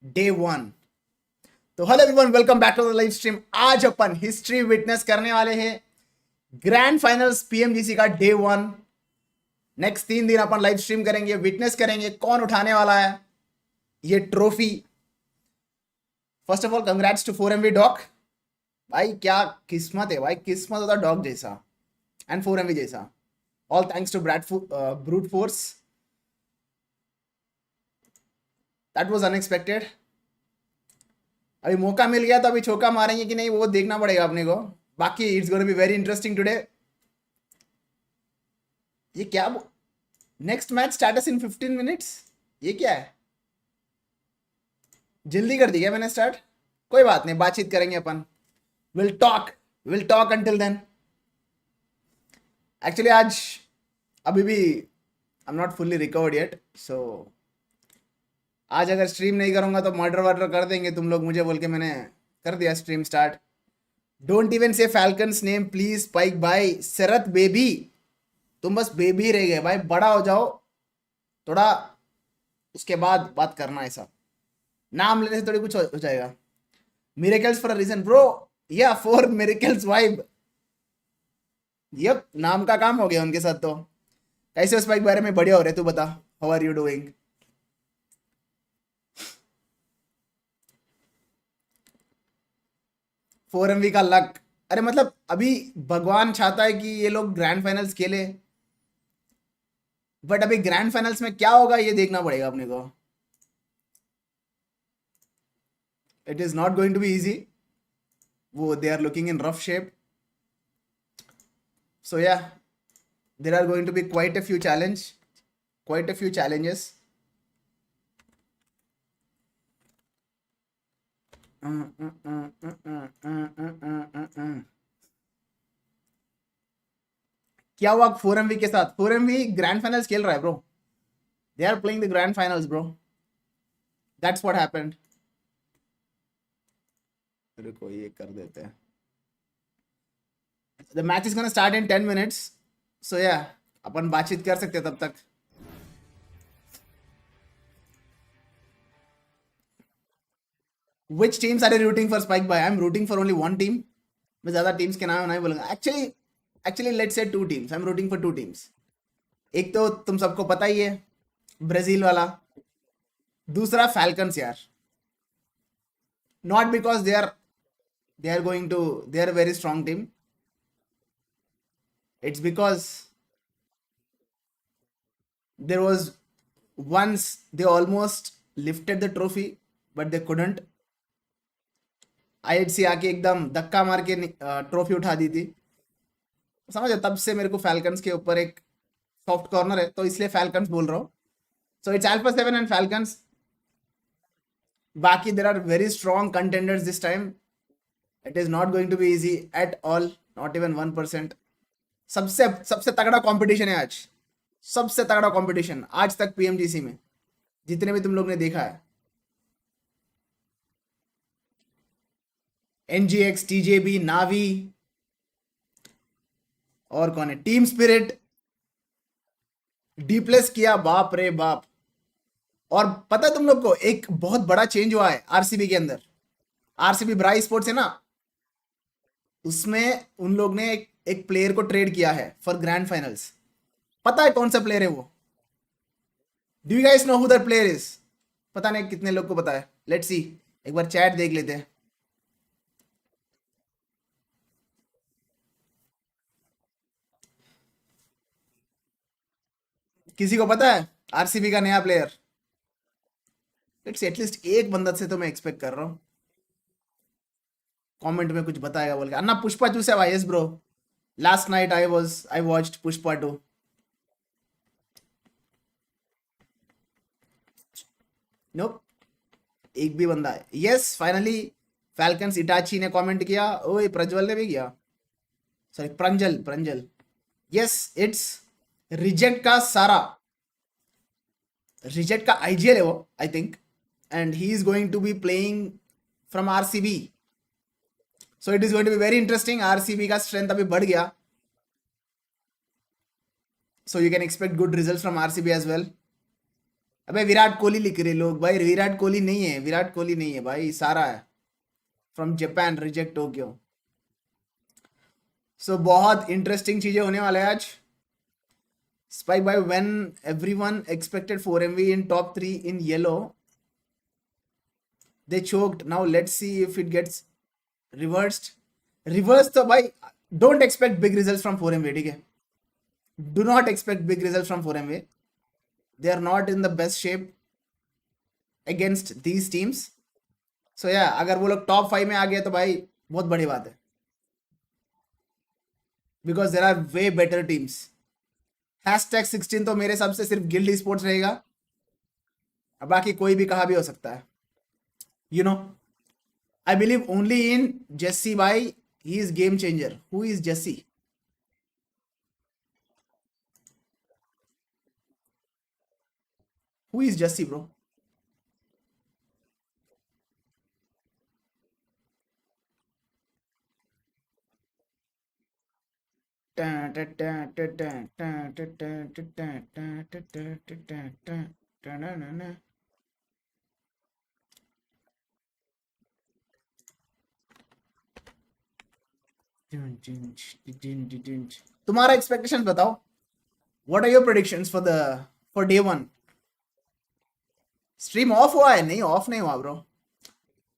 Day 1। तो hello everyone, welcome back to the live stream. आज अपन हिस्ट्री विटनेस करने वाले हैं ग्रैंड फाइनल्स पीएमजीसी का डे 1। नेक्स्ट 3 दिन अपन लाइव स्ट्रीम करेंगे, विटनेस करेंगे कौन उठाने वाला है ये trophy. First of all congrats to 4MV dog. भाई क्या किस्मत है भाई, किस्मत होता डॉग जैसा एंड 4MV जैसा। All thanks to Brute Force, that was unexpected. अभी मौका मिल गया तो अभी चौका मारेंगे कि नहीं वो देखना पड़ेगा अपने को। बाकी it's gonna be very interesting today. ये क्या नेक्स्ट मैच स्टार्टस इन 15 मिनट्स, ये क्या है? जल्दी कर दिया मैंने स्टार्ट। कोई बात नहीं, बातचीत करेंगे अपन। Will talk until then. Actually आज अभी भी I am not fully recovered yet, so आज अगर स्ट्रीम नहीं करूंगा तो मर्डर वर्डर कर देंगे तुम लोग मुझे बोल के मैंने कर दिया स्ट्रीम स्टार्ट। डोंट इवन से फैल्कन्स नेम प्लीज स्पाइक भाई। शरत बेबी, तुम बस बेबी रह गए भाई, बड़ा हो जाओ थोड़ा, उसके बाद बात करना। ऐसा नाम लेने से थोड़ी कुछ हो जाएगा। Miracles for a reason bro, या फॉर मिरेकल्स वाइब। यप, नाम का काम हो गया उनके साथ। तो कैसे स्पाइक बारे में बढ़िया हो रहे, तू बता। How are you doing? 4MV का लक। अरे मतलब अभी भगवान चाहता है कि ये लोग ग्रैंड फाइनल्स खेले, बट अभी ग्रैंड फाइनल्स में क्या होगा ये देखना पड़ेगा अपने को। It is not going to be easy. वो they are looking in rough shape, so yeah there are going to be quite a few challenges. क्या हुआ 4MV के साथ? 4MV ग्रैंड फाइनल्स खेल रहा है bro. They are playing the grand finals bro, that's what happened. रुको ये कर देते हैं। The match is gonna start in 10 minutes, so या अपन बातचीत कर सकते हैं तब तक। Which teams are you rooting for, Spike Boy? I'm rooting for only one team. मैं ज्यादा टीम्स के नाम नहीं बोलूंगा। Actually let's say 2 teams। I am rooting for 2 teams। एक तो तुम सबको पता ही है, ब्राजील वाला। दूसरा फैल्कन्स यार। Not because they are very strong team, it's because there was once they almost lifted the trophy but they couldn't। IHC आके एकदम धक्का मार के ट्रॉफी उठा दी थी, समझो। तब से मेरे को फैल्कन्स के ऊपर एक सॉफ्ट कॉर्नर है, तो इसलिए फैल्कन्स बोल रहा हूँ। So it's alpha 7 and Falcons. बाकी there are very strong contenders this time. It is not going to be easy at all, not even 1%। सबसे सबसे तगड़ा कंपटीशन है आज, सबसे तगड़ा कंपटीशन आज तक पीएमजीसी में, जितने भी तुम लोग ने देखा है। एनजीएक्स, टीजेबी, नावी, और कौन है, टीम स्पिरिट, डी प्लस किया, बाप रे बाप। और पता है तुम लोग को एक बहुत बड़ा चेंज हुआ है आरसीबी के अंदर। आरसीबी ब्राई स्पोर्ट्स है ना, उसमें उन लोग ने एक प्लेयर को ट्रेड किया है फॉर ग्रैंड फाइनल्स। पता है कौन सा प्लेयर है वो? Do you guys know who that player is? पता नहीं कितने लोग को पता है। लेट्स सी, एक बार चैट देख लेते हैं। किसी को पता है आरसीबी का नया प्लेयर? लेट्स एटलीस्ट एक बंदा से तो मैं एक्सपेक्ट कर रहा हूँ कमेंट में कुछ बताएगा बोल के। अन्ना पुष्पा चूसे भाई, yes bro. Last night I watched Pushpa 2। नोप, एक भी बंदा है। यस फाइनली फैल्कन्स इटाची ने कमेंट किया। ओए प्रज्वल ने भी किया, sorry Pranjal. Yes, it's reject का सारा, रिजेक्ट का आईजीएल है वो I think, and he is going to be playing from RCB. So it is going to be very interesting. RCB का स्ट्रेंथ अभी बढ़ गया, so you can expect good results from RCB as well. अबे विराट कोहली लिख रहे लोग भाई, विराट कोहली नहीं है, विराट कोहली नहीं है भाई, सारा है। From Japan, reject Tokyo. So बहुत इंटरेस्टिंग चीजें होने वाला है आज। Spike by when everyone expected 4 MV in top 3 in yellow, they choked, now let's see if it gets reversed. Reverse तो भाई, don't expect big results from 4 MV, ठीक है? Do not expect big results from 4 MV। They are not in the best shape against these teams. So yeah अगर वो लोग top 5 में आ गए तो भाई बहुत बड़ी बात है, because there are way better teams. #16 तो मेरे हिसाब से सिर्फ गिल्ड स्पोर्ट्स रहेगा, अब बाकी कोई भी कहा भी हो सकता है। You know, I believe only in JC भाई, he is game changer. Who is JC? Who is JC bro? तुम्हारा एक्सपेक्टेशन बताओ, what are your predictions for the for day 1? Stream off हुआ है? नहीं, ऑफ नहीं हुआ bro.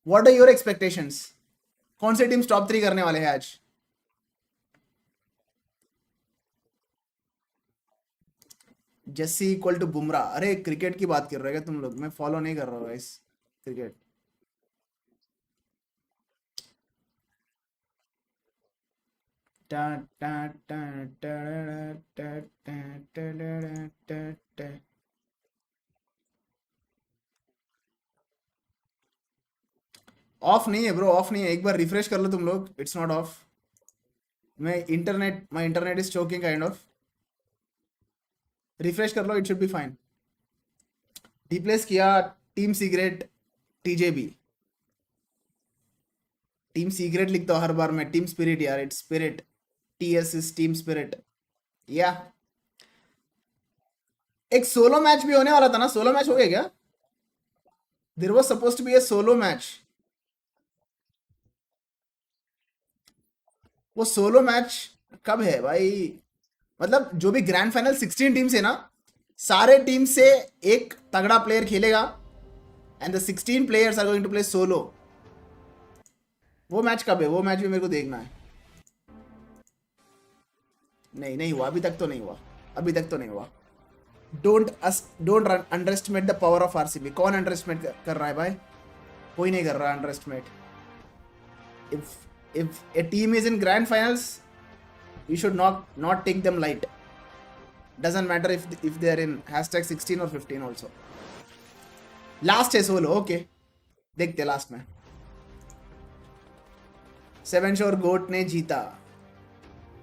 What are your expectations? कौन से टीम्स टॉप 3 करने वाले हैं आज? Jassi equal to Bumrah? अरे क्रिकेट की बात कर रहे हो क्या तुम लोग? मैं फॉलो नहीं कर रहा हूँ इस क्रिकेट। ऑफ नहीं है ब्रो, ऑफ नहीं है, एक बार रिफ्रेश कर लो तुम लोग, इट्स नॉट ऑफ। मैं internet, my internet is choking kind of. Refresh कर लो, it should be fine. Replace किया। Team secret TJB. Team secret लिखता हूँ हर बार मैं, टीम स्पिरिट यार, it's spirit. TS is team spirit. या एक सोलो मैच भी होने वाला था ना? सोलो मैच हो गया क्या? There was supposed to be a solo match. वो सोलो मैच कब है भाई? मतलब जो भी ग्रैंड फाइनल 16 टीम से ना, सारे टीम से एक तगड़ा प्लेयर खेलेगा, and the 16 players are going to play solo. वो मैच कब है? वो मैच भी मेरे को देखना है। नहीं, नहीं हुआ, अभी तक तो नहीं हुआ, अभी तक तो नहीं हुआ। Don't don't under estimate the power of RCB. कौन अंडर एस्टिमेट कर रहा है भाई? कोई नहीं कर रहा under estimate. If A team is in grand finals, you should not take them light. Doesn't matter if they are in #16 or 15 also. Last है सोलो, ओके, देखते लास्ट में। 7 शोर गोट ने जीता।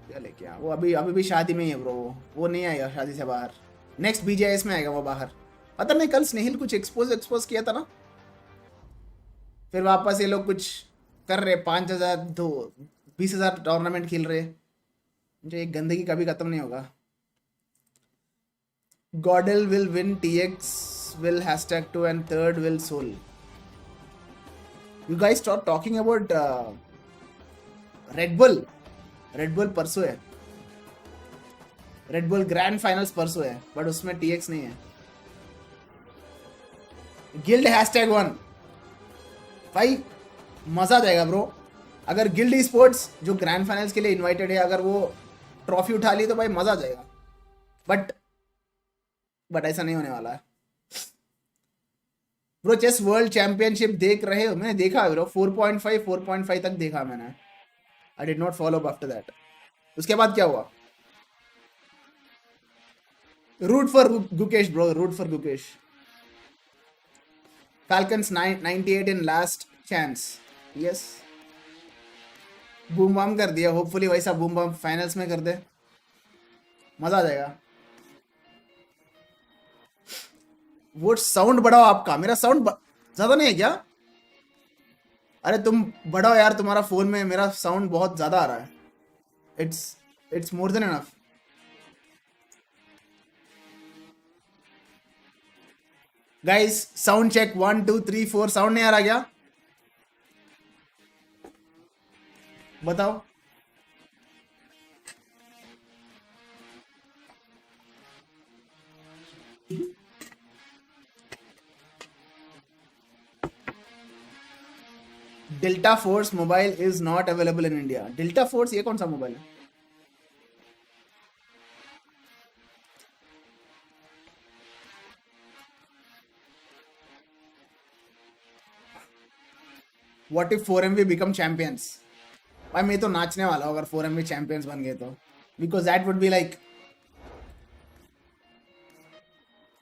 क्या लेके आ? वो अभी अभी भी शादी में ही है ब्रो, वो नहीं आएगा शादी से बाहर। नेक्स्ट बीजीआईएस में आएगा वो बाहर। पता नहीं, कल स्नेहिल कुछ एक्सपोज किया था ना, फिर वापस ये लोग कुछ कर रहे, 5,000 तो 20,000 टूर्नामेंट खेल रहे। जो एक गंदगी कभी खत्म नहीं होगा। Godl will win, TX will #2 and third will soul. You guys stop talking about Red Bull. Red Bull परसों है, Red Bull ग्रैंड फाइनल्स परसों है, बट उसमें टीएक्स नहीं है। गिल्ड #1 भाई, मजा आ जाएगा ब्रो। अगर गिल्ड स्पोर्ट्स जो ग्रैंड फाइनल्स के लिए इनवाइटेड है, अगर वो ट्रॉफी उठा ली तो भाई मजा आ जाएगा। बट ऐसा नहीं होने वाला है ब्रो। चेस वर्ल्ड चैंपियनशिप देख रहे हो? मैंने देखा ब्रो, 4.5 तक देखा मैंने। I did not follow up after that. उसके बाद क्या हुआ? Root for Gukesh bro, root for Gukesh. Falcons 98 in last chance. Yes, boom bam कर दिया। होपफुली वैसा बूम बम फाइनल्स में कर दे, मजा आ जाएगा। वो साउंड बढ़ाओ आपका, मेरा साउंड ज्यादा नहीं है क्या? अरे तुम बढ़ाओ यार, तुम्हारा फोन में मेरा साउंड बहुत ज्यादा आ रहा है। It's it's more than enough. Guys sound check 1 2 3 4 sound नहीं आ रहा क्या? बताओ। Delta Force mobile is not available in India. Delta Force ये कौन सा मोबाइल है? What if 4MV become champions? भाई मैं तो नाचने वाला हूँ अगर 4MV चैंपियंस बन गए तो, because that would be like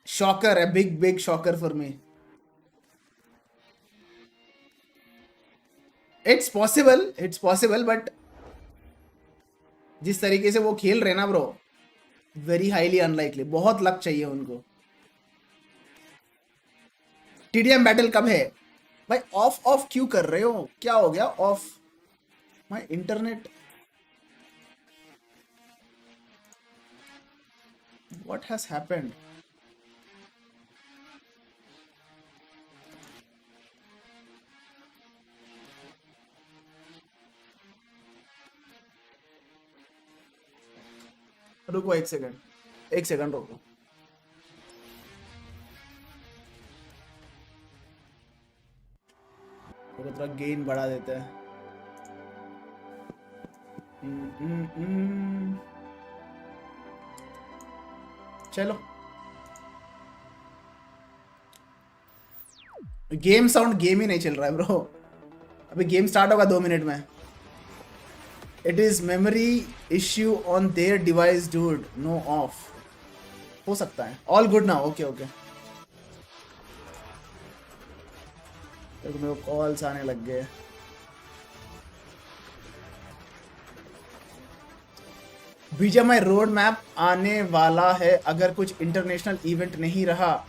shocker, है big big shocker for me. It's possible but जिस तरीके से वो खेल रहे ना ब्रो, वेरी हाईली अनलाइकली। बहुत लक चाहिए उनको। टीडीएम बैटल कब है? भाई ऑफ ऑफ क्यों कर रहे हो? क्या हो गया of? My internet, what has happened? रुको एक सेकंड, एक सेकंड रुको। तो थोड़ा गेन बढ़ा देते हैं। चलो गेम साउंड गेम ही नहीं चल रहा है ब्रो। अभी गेम स्टार्ट होगा 2 मिनट में। It is memory issue on their device dude, no off. हो सकता है। ऑल गुड ना? Okay okay. तो मेरे को कॉल्स आने लग गए। बीजीएमआई रोड मैप आने वाला है अगर कुछ इंटरनेशनल इवेंट नहीं रहा।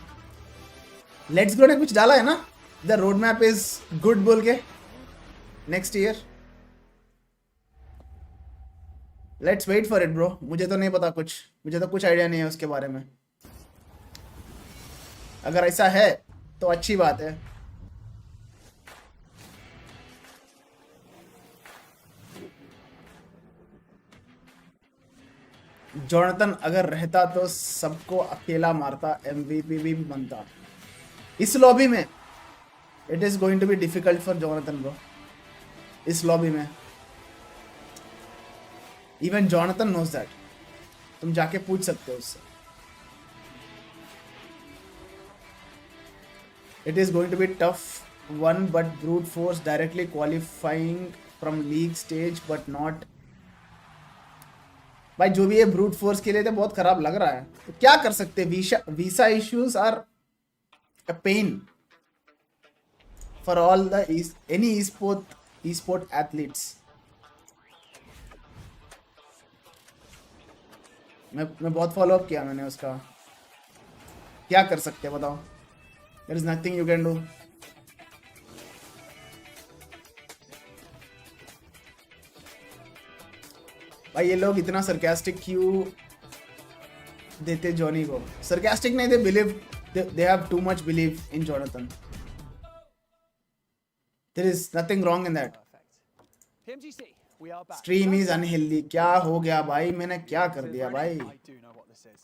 लेट्स गो ने कुछ डाला है ना, the road map is good बोल के next year. Let's wait for it bro. मुझे तो नहीं पता कुछ, मुझे तो कुछ आइडिया नहीं है उसके बारे में। अगर ऐसा है तो अच्छी बात है। जॉनथन अगर रहता तो सबको अकेला मारता, एमवीपी भी बनता। इस लॉबी में it is going to be difficult for Jonathan bro. इस लॉबी में इवन जॉनथन नोज दैट। तुम जाके पूछ सकते हो उससे। It is going to be tough one but Brute Force directly qualifying from league stage but not. भाई जो भी है ब्रूट फोर्स के लिए तो बहुत खराब लग रहा है। तो क्या कर सकते हैं? Visa issues are a pain for all the any e sport athletes. मैं बहुत फॉलो अप किया मैंने उसका। क्या कर सकते हैं बताओ? There is nothing you can do. भाई ये लोग इतना सरकास्टिक क्यों देते जॉनी को? सरकास्टिक नहीं, they believe, they have too much believe in Jonathan. There is nothing wrong in that. PMGC, we are back. Stream is unhealthy. क्या हो गया भाई? मैंने क्या कर दिया भाई? I do know what this is.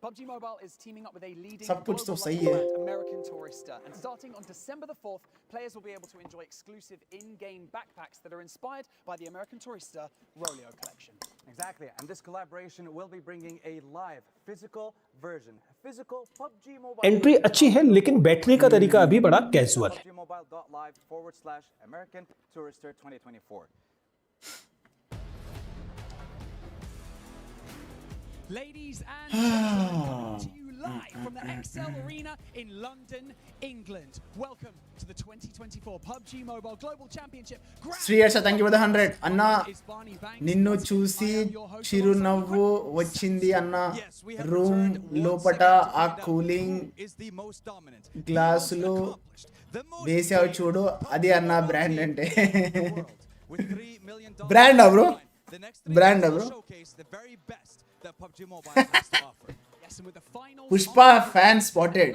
PUBG Mobile is teaming up with a leading सब कुछ तो global सही luxury है। brand, American Tourister, and starting on December the 4th, players will be able to enjoy exclusive in-game backpacks that are inspired by the American Tourister Rolio collection. Exactly, and this collaboration will be bringing a live physical version, physical PUBG Mobile. Entry अच्छी है लेकिन battery का तरीका अभी बड़ा casual है। PUBGmobile.live/American Tourister 2024. Ladies and gentlemen, coming to you live from the XL Arena in London, England. Welcome to the 2024 PUBG Mobile Global Championship. Sri Harsha thank you for the 100 అన్న. నిన్ను చూసి చిరునవ్వు వచ్చింది అన్న. రూమ్ లోపట ఆ కూలింగ్ గ్లాసులు వేసావు చూడు, అది అన్న బ్రాండ్ అంటే. Brand bro, brand bro. Pushpa fan spotted.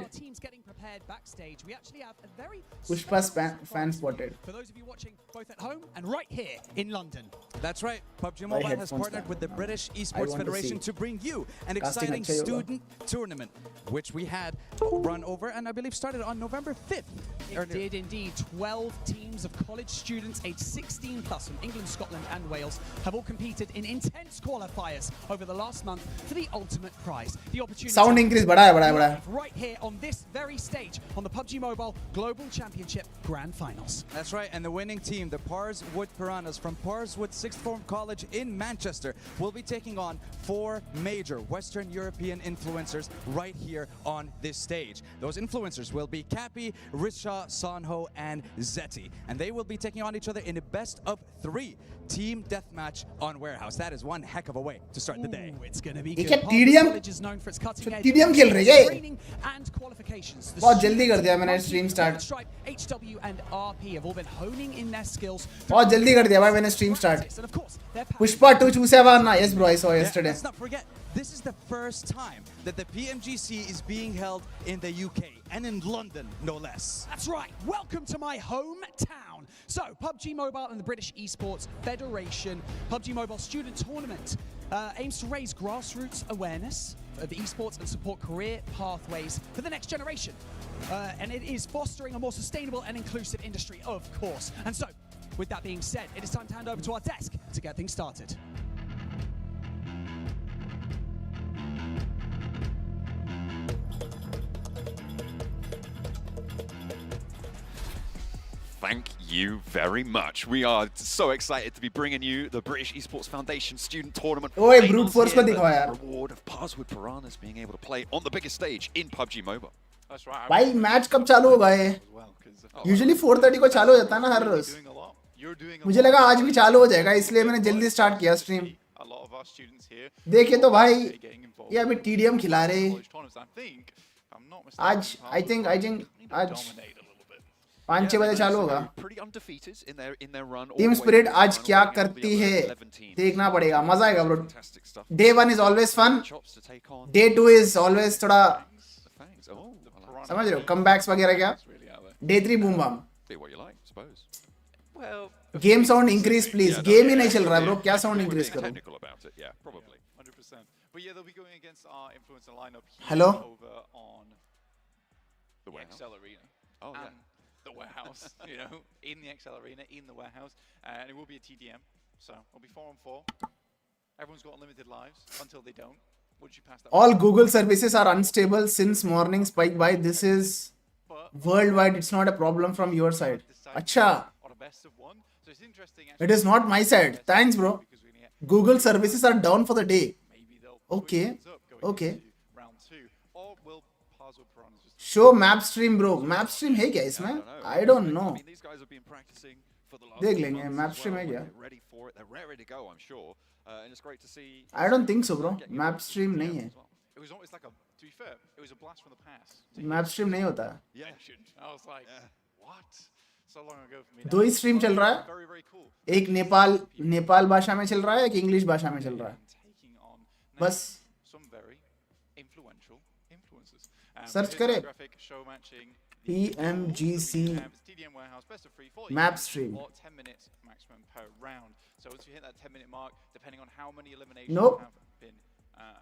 ahead backstage, we actually have a very Pushpa special fan surprise spotted. for those of you watching both at home and right here in London. That's right. PUBG My Mobile has headphones partnered down. with the British I Esports want to Federation see. to bring you an Casting exciting अच्छा ही होगा. student tournament, which we had run over and I believe started on November 5th. It did indeed. 12 teams of college students aged 16 plus from England, Scotland and Wales have all competed in intense qualifiers over the last month for the ultimate prize. The opportunity Sound increase बढ़ा है live right here on this very stage on the PUBG Mobile Global Championship Grand Finals. That's right, and the winning team, the Parswood Piranhas from Parswood Sixth Form College in Manchester, will be taking on 4 major Western European influencers right here on this stage. Those influencers will be Cappy, Risha, Sanho, and Zeti, and they will be taking on each other in a best of 3 team deathmatch on Warehouse. That is one heck of a way to start the day. Ooh, it's going to be ये good. क्या Parswood TDM? College is known for its cutting edge TDM खेल रही है? training and qualifications. The बहुत जल्दी कर दिया students, मैंने Monkey, stream start. Stripe, HW, and RP have all been honing in their skills. बहुत जल्दी कर दिया भाई मैंने stream start. And of course, their Pushpa 2 choose ना. Yes bro, I saw yesterday. Let's not forget, this is the first time that the PMGC is being held in the UK and in London, no less. That's right. Welcome to my hometown. So, PUBG Mobile and the British Esports Federation PUBG Mobile Student Tournament aims to raise grassroots awareness of esports and support career pathways for the next generation. And it is fostering a more sustainable and inclusive industry, of course. And so, with that being said, it is time to hand over to our desk to get things started. Thank you very much. We are so excited to be bringing you the British Esports Foundation Student Tournament. ओए finals brute force here, को the दिखाओ यार. Reward of Parswood Piranhas being able to play on the biggest stage in PUBG Mobile. That's right. भाई match कब चालू होगा ये? Usually 4:30 को चालू हो जाता है ना हर रोज. मुझे लगा आज भी चालू हो जाएगा इसलिए मैंने जल्दी स्टार्ट किया स्ट्रीम. देखिए तो भाई ये अभी TDM खिला रहे. आज I think आज 5-6 बजे चालू होगा. Pretty undefeated in their run. Team spirit आज क्या करती है देखना पड़ेगा. मजा आएगा bro. Fantastic stuff. Day 1 is always fun. Chops to take on. Day 2 is always थोड़ा Thanks. Oh, I like समझ रहे हो कमबैक्स वगैरह क्या. Day 3 boom bam. it. What you like, I suppose. Well, game sound increase please. Game ही नहीं चल रहा ब्रो. क्या साउंड We're इंक्रीज being करूं. technical about it, yeah, probably. 100%. But yeah, they'll be going against our influencer lineup here Hello? over on The the warehouse. Excel Arena. Oh, yeah. And the warehouse, you know, in the Excel Arena, in the warehouse. And it will be a TDM. So it'll be 4-on-4. Everyone's got unlimited lives until they don't. Once you pass that, All Google services are unstable since morning spike by. This is but worldwide. It's not a problem from your side. decide अच्छा. on a best of one. So it's interesting. It is not my side. Thanks bro. Because we're gonna get Google services are down for the day. maybe they'll Okay. switch things up going Okay. into round 2. Or will Parswood Piranhas just Show map stream bro. Map stream है क्या इसमें? I don't know. I mean, these guys have been practicing for the last देख few लेंगे, months map as stream well. है क्या? They're ready for it. They're ready to go, I'm sure. And it's great to see. I don't think so bro. Map stream नहीं है. It was almost like a, to be fair, it was a blast from the past. Map stream नहीं होता. Yeah. I was like, what? So long ago for me. दो ही stream चल रहा है. Very, very cool. एक नेपाल भाषा में चल रहा है, एक इंग्लिश भाषा में चल रहा है. Taking on बस some very influential influencers. Search here's करें. the graphic show matching the PMGC it's TDM Warehouse, best of 3, 40 map minutes stream. or 10 minutes maximum per round. So once you hit that 10-minute mark, depending on how many eliminations Nope. have been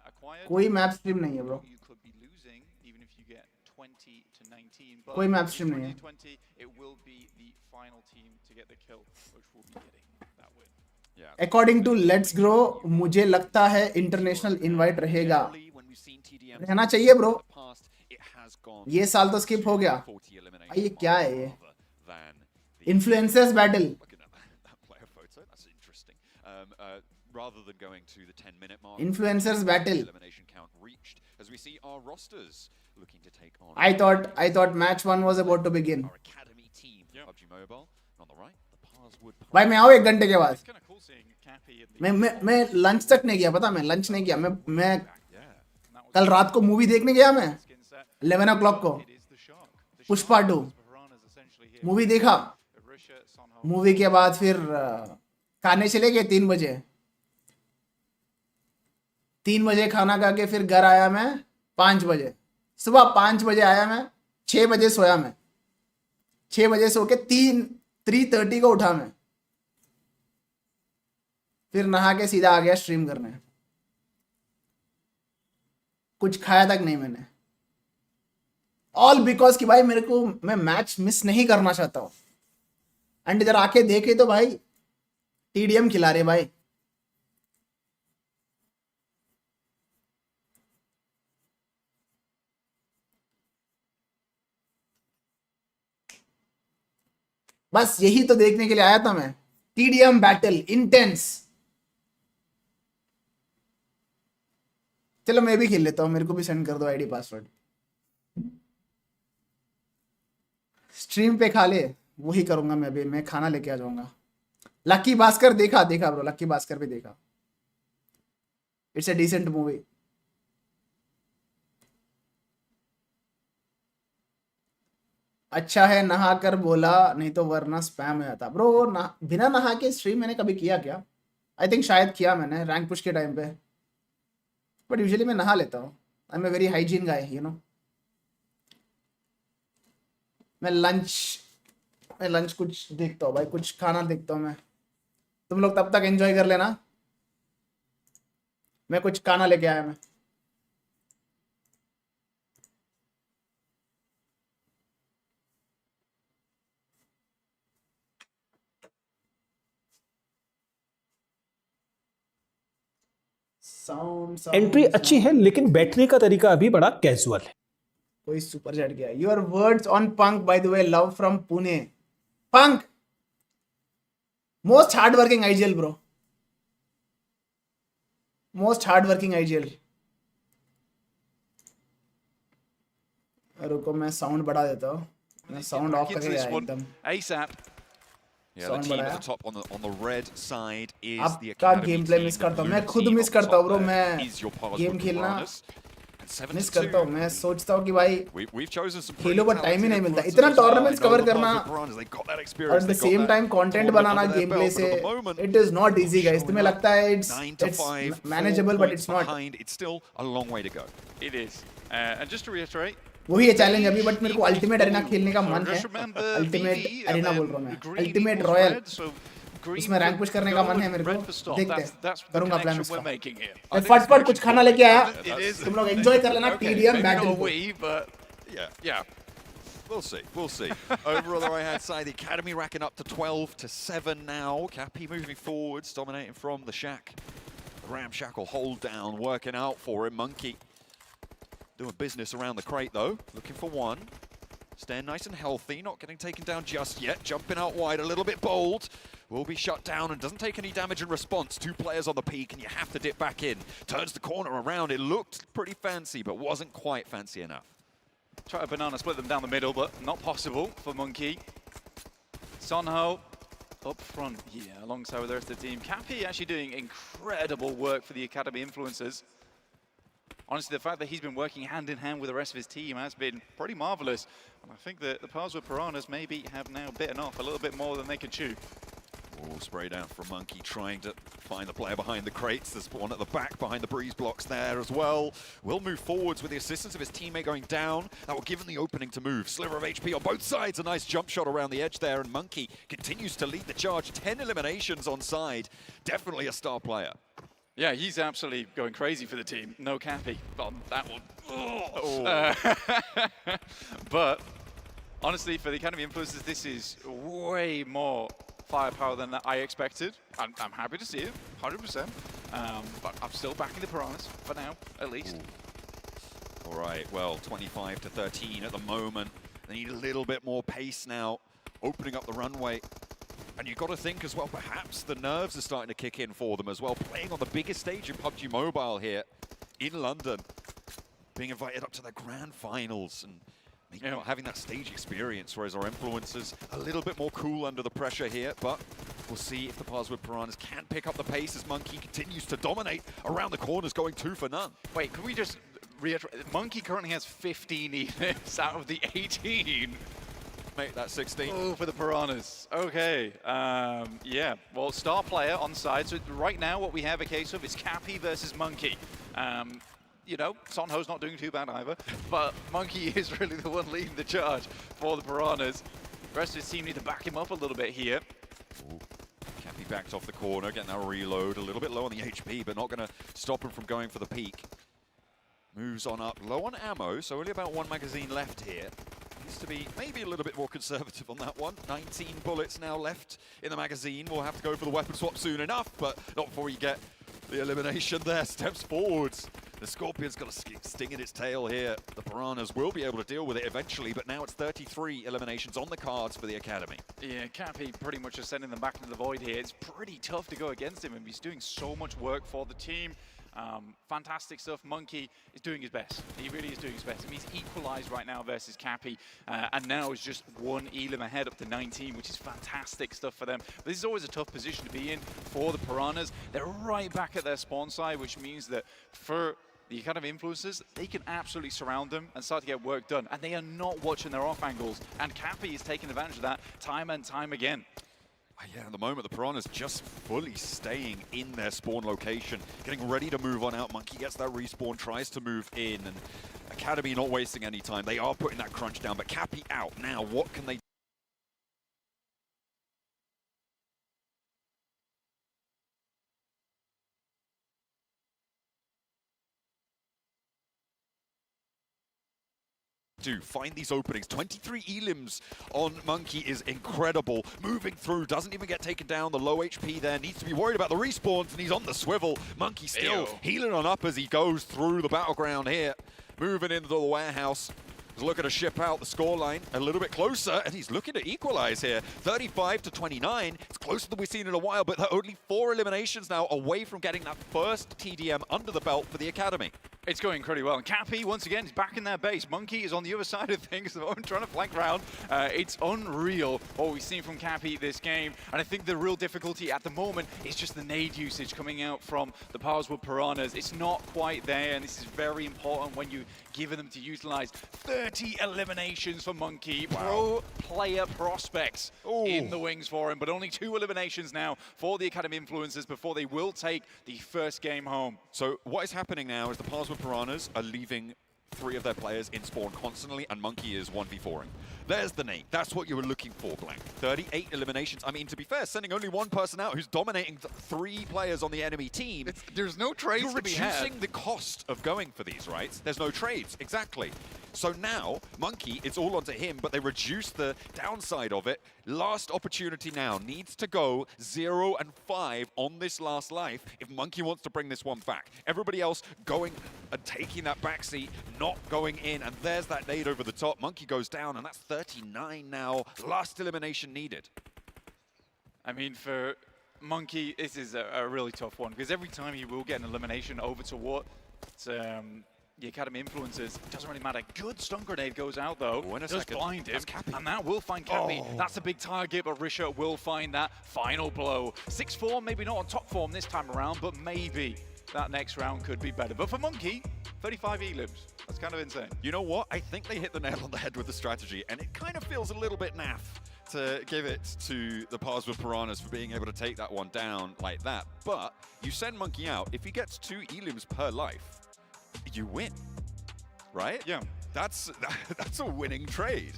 acquired, कोई map stream नहीं है bro. you could be losing even if you get 20 to 19. But कोई map if stream it's नहीं है. 20, it will be the final team to get the kill, which will be getting that win. Yeah. According to Let's Grow, मुझे लगता है international invite रहेगा. Generally, when we've seen TDMs रहना चाहिए bro. in the past, it has gone ये साल तो skip हो गया. 40 elimination भाई ये क्या है ये? rather than the Influencers battle. looking at that player photo. That's interesting. Rather than going to the 10-minute mark, Influencers battle. elimination count reached as we see our rosters looking to take on I thought match 1 was about to begin. our academy team, PUBG Mobile. And on the right, the Parswood. भाई मैं आऊँ 1 घंटे के बाद. It's kind of cool seeing Cappy in the मैं lunch तक नहीं गया. पता मैं लंच नहीं किया. मैं Yeah. कल रात को मूवी देखने गया. मैं skin set. 11 o'clock को It is the shark. The Pushpa shark 2 is Piranhas essentially here. Movie देखा. Risha, Sanho, मूवी के बाद फिर खाने चले गए 3 बजे. 3 बजे खाना खा के फिर घर आया मैं 5 बजे. सुबह 5 बजे आया मैं. 6 बजे सोया मैं, 6 बजे सो के 3:30 को उठा मैं, फिर नहा के सीधा आ गया स्ट्रीम करने, कुछ खाया तक नहीं मैंने, ऑल बिकॉज कि भाई मेरे को, मैं मैच मिस नहीं करना चाहता हूं। एंड इधर आके देखे तो भाई टीडीएम खिला रहे भाई। बस यही तो देखने के लिए आया था मैं, टीडीएम बैटल इंटेंस। चलो मैं भी खेल लेता हूं, मेरे को भी सेंड कर दो आईडी पासवर्ड। स्ट्रीम पे खा ले, वही करूंगा मैं भी, मैं खाना लेके आ जाऊंगा। लक्की भास्कर देखा ब्रो, लक्की भास्कर भी देखा, इट्स अ डिसेंट मूवी। अच्छा है नहा कर बोला, नहीं तो वरना स्पैम हो जाता ब्रो। बिना नहा के स्ट्रीम मैंने कभी किया क्या? आई थिंक शायद किया मैंने रैंक पुश के टाइम पे, बट यूजुअली मैं नहा लेता हूँ। I am a very hygiene guy, you know. मैं लंच कुछ देखता हूँ भाई, कुछ खाना देखता हूँ मैं। तुम लोग तब तक एंजॉय कर लेना, मैं कुछ खाना लेके आया मैं। एंट्री अच्छी है लेकिन बैठने का तरीका अभी बड़ा कैजुअल है। कोई सुपर चैट गया। Your words on punk by the way, love from Pune. Punk most hard working IGL bro, most hard working IGL. रुको मैं साउंड बढ़ा देता हूँ, मैं साउंड ऑफ करके गया एकदम। ASAP. Yeah, the team at the top on the red side is the आपका academy game play team. Miss The करता हूँ, blue मैं खुद team मिस on करता हूँ top ब्रो। there मैं is your Pars game with खेलना Piranhas. And 7 miss to 2. करता हूँ। मैं सोचता हूँ कि भाई We've chosen some Khelo, pretty but time ही नहीं talented मिलता। influencers इतना as well. I tournaments know cover the करना Pars with Piranhas, they've got that और experience, at the they've got same that time content tournament banana under their game play belt, से, but at the moment, it is not easy guys. showing तुम्हें up लगता है 9 to 5, it's 4 manageable, but points it's not. behind. It's still a long way to go. It is. And just to reiterate, वही है challenge अभी, but मेरे को equals ultimate Arena blue. खेलने का So मन है। just remember ultimate VV and Arena बोल then रहा हूँ मैं, green ultimate equals royal, red. So green उसमें रैंक पुश for करने का go मन है and मेरे red को। for stop. देखते That's हैं, the करूंगा प्लान connection we're उसका। making here. मैं फटफट कुछ खाना लेके आया, It is. तुम लोग एंजॉय कर लेना Okay, TDM maybe battle not a को। we, but Yeah. We'll see. Over on the right-hand side, the Academy racking up to 12 to 7 now. Cappy moving forwards, dominating from the shack. The ramshackle hold down, working out for him. Monkey doing business around the crate though, looking for one. Staying nice and healthy, not getting taken down just yet. Jumping out wide, a little bit bold. Will be shut down and doesn't take any damage in response. 2 players on the peak and you have to dip back in. Turns the corner around. It looked pretty fancy, but wasn't quite fancy enough. try to banana split them down the middle, but not possible for Monkey. Sonho up front here alongside with the rest of the team. Cappy actually doing incredible work for the Academy influencers. Honestly, the fact that he's been working hand in hand with the rest of his team has been pretty marvelous. And I think that the Pars with Piranhas maybe have now bitten off a little bit more than they can chew. Oh, spray down from Monkey, trying to find the player behind the crates. There's one at the back behind the breeze blocks there as well. Will move forwards with the assistance of his teammate going down. That will give him the opening to move. Sliver of HP on both sides. A nice jump shot around the edge there, and Monkey continues to lead the charge. 10 eliminations on side. Definitely a star player. Yeah, he's absolutely going crazy for the team. No Cappy on that one. But honestly, for the Academy influencers, this is way more firepower than I expected. I'm happy to see it, 100%. But I'm still backing the Piranhas for now, at least. All right, well, 25 to 13 at the moment. They need a little bit more pace now, opening up the runway. And you've got to think as well, perhaps the nerves are starting to kick in for them as well. Playing on the biggest stage in PUBG Mobile here in London. Being invited up to the grand finals and maybe not having that stage experience, whereas our influencers a little bit more cool under the pressure here. But we'll see if the Pars with Piranhas can pick up the pace as Monkey continues to dominate around the corners, going 2 for none. Wait, can we just reiterate? Monkey currently has 15 elims out of the 18. Make that 16. Oh, for the Piranhas. Okay. Yeah. Well, star player on side. So right now, what we have a case of is Cappy versus Monkey. you know, Sonho's not doing too bad either, but Monkey is really the one leading the charge for the Piranhas. The rest of his team need to back him up a little bit here. Ooh. Cappy backed off the corner, getting that reload, a little bit low on the HP, but not going to stop him from going for the peak. Moves on up, low on ammo, so only about 1 magazine left here. Needs to be maybe a little bit more conservative on that one. 19 bullets now left in the magazine. We'll have to go for the weapon swap soon enough, but not before you get the elimination there. Steps forwards. The Scorpion's got a sting in its tail here. The Piranhas will be able to deal with it eventually, but now it's 33 eliminations on the cards for the Academy. Yeah, Cappy pretty much just sending them back into the void here. It's pretty tough to go against him, and he's doing so much work for the team. Fantastic stuff. Monkey is doing his best. He really is doing his best. I mean, he's equalized right now versus Cappy, and now is just 1 elim ahead up to 19, which is fantastic stuff for them. But this is always a tough position to be in for the Piranhas. They're right back at their spawn side, which means that for the kind of influencers, they can absolutely surround them and start to get work done. And they are not watching their off angles. And Cappy is taking advantage of that time and time again. Yeah, at the moment, the Piranhas just fully staying in their spawn location, getting ready to move on out. Monkey gets that respawn, tries to move in, and Academy not wasting any time. They are putting that crunch down, but Cappy out now. What can they do? Find these openings. 23 elims on Monkey is incredible. Moving through, doesn't even get taken down. The low HP there, needs to be worried about the respawns, and he's on the swivel. Monkey still healing on up as he goes through the battleground here. Moving into the warehouse. He's looking to ship out the scoreline a little bit closer, and he's looking to equalize here. 35 to 29. It's closer than we've seen in a while, but they're only 4 eliminations now away from getting that first TDM under the belt for the Academy. It's going pretty well. And Cappy, once again, is back in their base. Monkey is on the other side of things at the moment, trying to flank round. It's unreal what we've seen from Cappy this game. And I think the real difficulty at the moment is just the nade usage coming out from the Parswood Piranhas. It's not quite there, and this is very important when you give them to utilize. 30 eliminations for Monkey. Pro player prospects in the wings for him, but only 2 eliminations now for the Academy Influencers before they will take the first game home. So what is happening now is the Parswood Piranhas are leaving 3 of their players in spawn constantly, and Monkey is 1v4ing. There's the nade. That's what you were looking for, Blank. 38 eliminations. I mean, to be fair, sending only 1 person out who's dominating 3 players on the enemy team. There's no trades to be had. You're reducing the cost of going for these, right? There's no trades, exactly. So now, Monkey, it's all onto him, but they reduce the downside of it. Last opportunity now needs to go 0 and 5 on this last life if Monkey wants to bring this one back. Everybody else going and taking that backseat, not going in, and there's that nade over the top. Monkey goes down, and that's 39 now. Last elimination needed. I mean, for Monkey, this is a really tough one, because every time he will get an elimination over toward the Academy Influencers, it doesn't really matter. Good stun grenade goes out, though. Does blind him, and that will find Cappy. That's a big target, but Risha will find that final blow. 6-4, maybe not on top form this time around, but maybe that next round could be better. But for Monkey, 35 elims. That's kind of insane. You know what? I think they hit the nail on the head with the strategy, and it kind of feels a little bit naff to give it to the Parswood Piranhas for being able to take that one down like that. But you send Monkey out. If he gets 2 elims per life, you win, right? Yeah. That's a winning trade.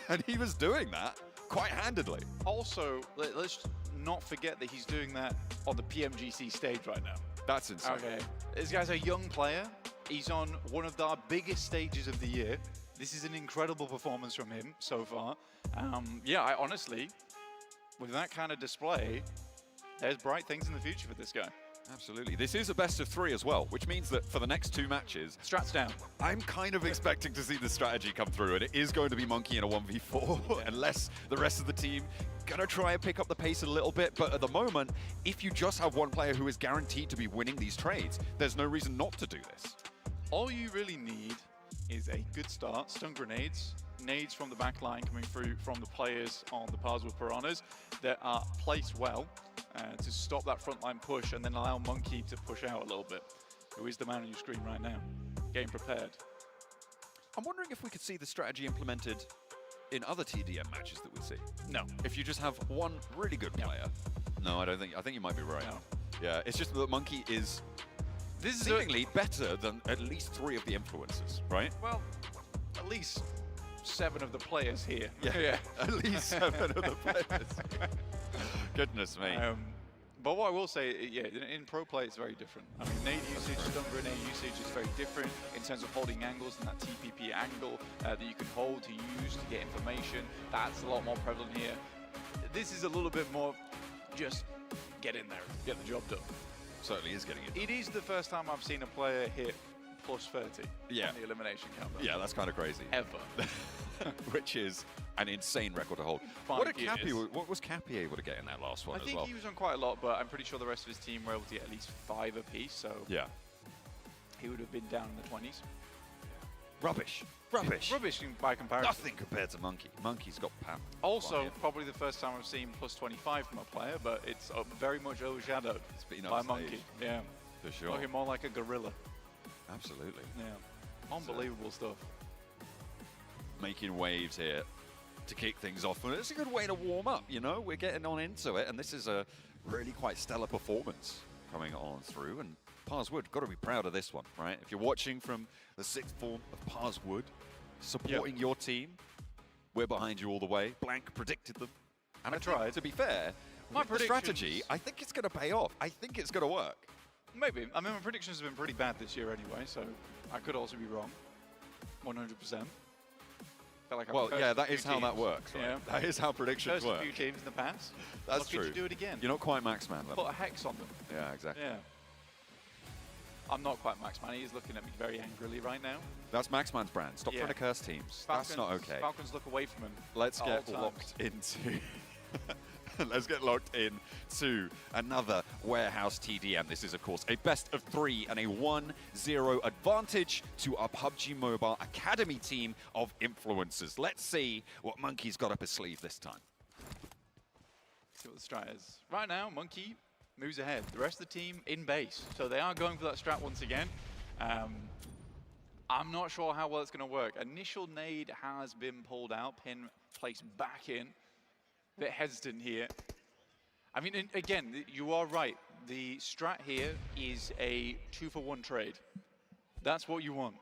And he was doing that quite handedly. Also, let's not forget that he's doing that on the PMGC stage right now. That's insane. Okay. This guy's a young player. He's on one of our biggest stages of the year. This is an incredible performance from him so far. Yeah, I honestly, with that kind of display, there's bright things in the future for this guy. Absolutely. This is a best of 3 as well, which means that for the next 2 matches, Strats down. I'm kind of expecting to see the strategy come through, and it is going to be Monkey in a 1v4, unless the rest of the team gonna try and pick up the pace a little bit. But at the moment, if you just have one player who is guaranteed to be winning these trades, there's no reason not to do this. All you really need is a good start, stun grenades, nades from the back line coming through from the players on the Parswood Piranhas that are placed well to stop that frontline push and then allow Monkey to push out a little bit, who is the man on your screen right now, getting prepared. I'm wondering if we could see the strategy implemented in other TDM matches that we see. No. If you just have one really good player. No, I don't think. I think you might be right. No. Yeah, it's just that Monkey is This is seemingly better than at least 3 of the influencers, right? well, at least 7 of the players here. Yeah. At least 7 of the players. Goodness me. But what I will say, yeah, in pro play it's very different. I mean, nade usage, stun grenade usage is very different in terms of holding angles and that TPP angle that you can hold to use to get information. That's a lot more prevalent here. This is a little bit more just get in there, get the job done. Certainly is getting it. It is the first time I've seen a player hit plus 30 Yeah. on the elimination counter. Yeah, that's kind of crazy. Ever. Which is an insane record to hold. 5 What was Cappy able to get in that last one I as think well? he was on quite a lot, but I'm pretty sure the rest of his team were able to get at least 5 apiece, so Yeah. he would have been down in the 20s. Rubbish. Rubbish by comparison. Nothing compared to Monkey. Monkey's got power. Also, probably the first time I've seen plus 25 from a player, but it's very much overshadowed It's been by on Monkey. stage. Yeah, For sure. looking more like a gorilla. Absolutely. Yeah, unbelievable stuff. Making waves here to kick things off. And it's a good way to warm up, you know? We're getting on into it, and this is a really quite stellar performance coming on through. And Parswood, got to be proud of this one, right? If you're watching from the 6th form of Parswood, supporting your team, we're behind you all the way. Blank predicted them. And I tried. To be fair, My with the strategy, I think it's going to pay off. I think it's going to work. Maybe. I mean, my predictions have been pretty bad this year anyway, so I could also be wrong. 100%. Felt like Well, I've yeah, cursed a that few is how that teams. works, right? Yeah. That is how predictions Cursed work. a few teams in the past. That's Lucky true. to do it again. You're not quite Max Man level. Put a hex on them. Yeah, exactly. Yeah. I'm not quite Max Man. He's looking at me very angrily right now. That's Max Man's brand. Stop Yeah. trying to curse teams. That's not okay. Falcons look away from him. Let's at get all locked into let's get locked in to another warehouse TDM. This is, of course, a best of 3 and a 1-0 advantage to our PUBG Mobile Academy team of influencers. Let's see what Monkey's got up his sleeve this time. See what the strat is. Right now, Monkey moves ahead. The rest of the team in base. So they are going for that strat once again. I'm not sure how well it's going to work. Initial nade has been pulled out. Pin placed back in. Bit hesitant here. I mean, again, you are right. The strat here is a 2-for-1 trade. That's what you want.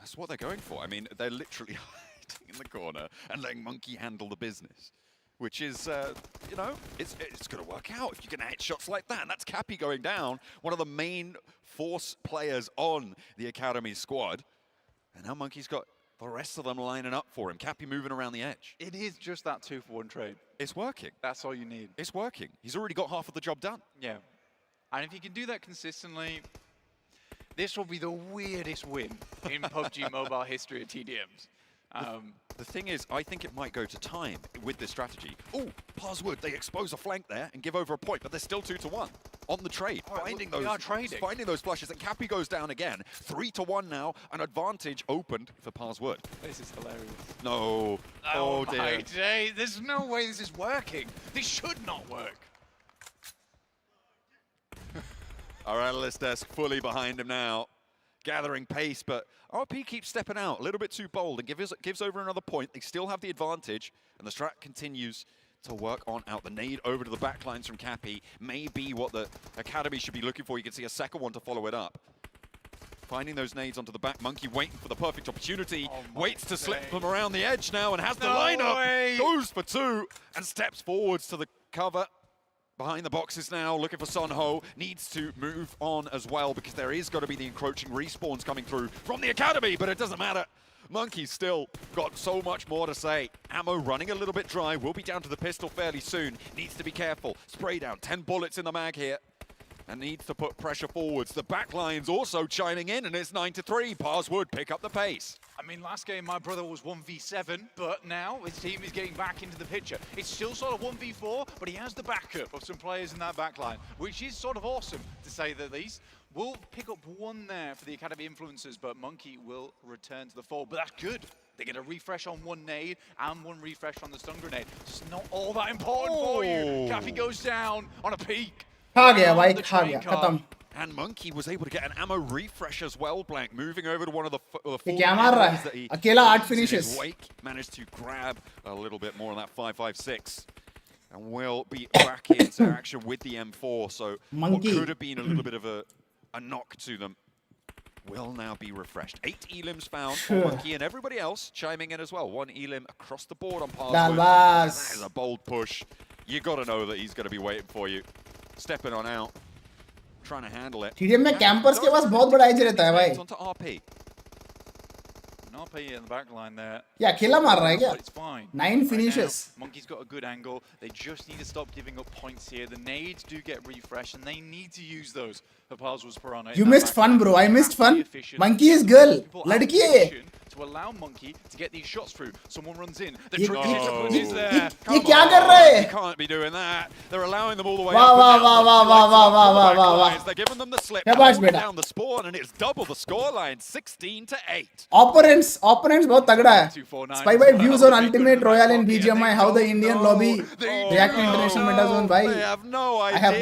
That's what they're going for. I mean, they're literally hiding in the corner and letting Monkey handle the business, which is, you know, it's going to work out if you can hit shots like that. And that's Cappy going down, one of the main force players on the Academy squad. And now Monkey's got the rest of them lining up for him. Cappy moving around the edge. It is just that 2-for-1 trade. It's working. That's all you need. It's working. He's already got half of the job done. Yeah. And if you can do that consistently, this will be the weirdest win in PUBG Mobile history of TDMs. The thing is, I think it might go to time with this strategy. Oh, Parswood, they expose a flank there and give over a point, but they're still 2-1 on the trade. Finding those flushes, and Cappy goes down again. 3-1 now, an advantage opened for Parswood. This is hilarious. No. Oh dear. My day. There's no way this is working. This should not work. Our analyst desk fully behind him now, gathering pace, but RP keeps stepping out a little bit too bold and gives over another point. They still have the advantage, and the strat continues to work on out. The nade over to the backlines from Cappy may be what the Academy should be looking for. You can see a second one to follow it up. Finding those nades onto the back. Monkey waiting for the perfect opportunity. Waits to slip them around the edge now and has the lineup. Goes for 2 and steps forwards to the cover. Behind the boxes now, looking for Sonho. Needs to move on as well because there is going to be the encroaching respawns coming through from the Academy, but it doesn't matter. Monkey's still got so much more to say. Ammo running a little bit dry. Will be down to the pistol fairly soon. Needs to be careful. Spray down. 10 bullets in the mag here. And needs to put pressure forwards. The back line's also chiming in, and it's 9-3. Parswood pick up the pace. I mean, last game my brother was 1v7, but now his team is getting back into the picture. It's still sort of 1v4, but he has the backup of some players in that back line, which is sort of awesome, to say the least. We'll pick up 1 there for the Academy influencers, but Monkey will return to the fold. But that's good. They get a refresh on 1 nade and 1 refresh on the stun grenade. It's not all that important for you. Cappy goes down on a peak. खा गया भाई, खा गया, खत्म. And Monkey was able to get an ammo refresh as well, Blank, moving over to one of the four क्या मार रहा enemies that है? he अकेला 8 in his finishes. wake, managed to grab a little bit more on that 5.56. and will be back into action with the M4. So Monkey. what could have been a little bit of a knock to them will now be refreshed. 8 elims found for Monkey, and everybody else chiming in as well. 1 elim across the board on Parswood. That is a bold push. You got to know that he's going to be waiting for you. Stepping on out, trying to handle it. TDM में campers के पास बहुत बड़ा edge रहता है भाई. Onto RP. RP in the back line there. ये अकेला मार रहा है क्या? But it's fine. 9 finishes. Now, Monkey's got a good angle. They just need to stop giving up points here. The nades do get refreshed, and they need to use those. Parswood's Piranha. You missed fun, bro. I missed fun. Monkey is girl. लड़की है ये. To allow Monkey to get these shots through. Someone runs in. The trick is there. ये क्या कर रहा है? You can't be doing that. They're allowing them all the way वाह up. वाह वाह वाह वाह वाह वाह वाह वाह वाह. They're giving them the slip. शाबाश बेटा. Down the spawn, and it's double the scoreline, 16-8. Opponents बहुत तगड़ा है. Spy by views on Ultimate Royale and BGMI. How the Indian lobby react to international meta zone भाई. They have no idea. I have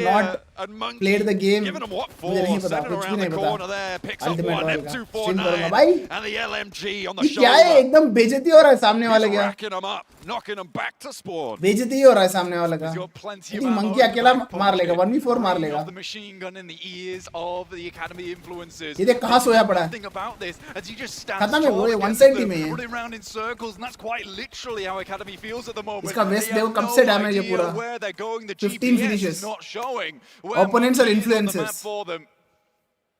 not played the game. Giving them what for? मुझे नहीं पता. Sending कुछ भी around नहीं the पता. corner there. Picks up Ultimate one Royale का. Stream करूँगा M249 भाई. and the LMG on the ये shoulder. क्या है? एकदम बेइज्जती हो रहा है सामने वाले He's का. racking them up, knocking them back to spawn. बेइज्जती ही हो रहा है सामने वाले का. He's got plenty I of think ammo Monkey in the अकेला back मार लेगा. pocket. 1v4 मार Bringing लेगा. off the machine gun in the ears of the academy influencers. ये देख कहाँ सोया पड़ा है. Thing about this, as he just stands खत्म है वो. ये tall one side against team them, है ये. running around in circles, and that's quite literally how academy feels at the moment. इसका They west have देखो कब no से damage है idea पूरा. where they're going. The 15 GPS finishes. is not showing. Where Opponents are Monkey is on the map influencers. for them.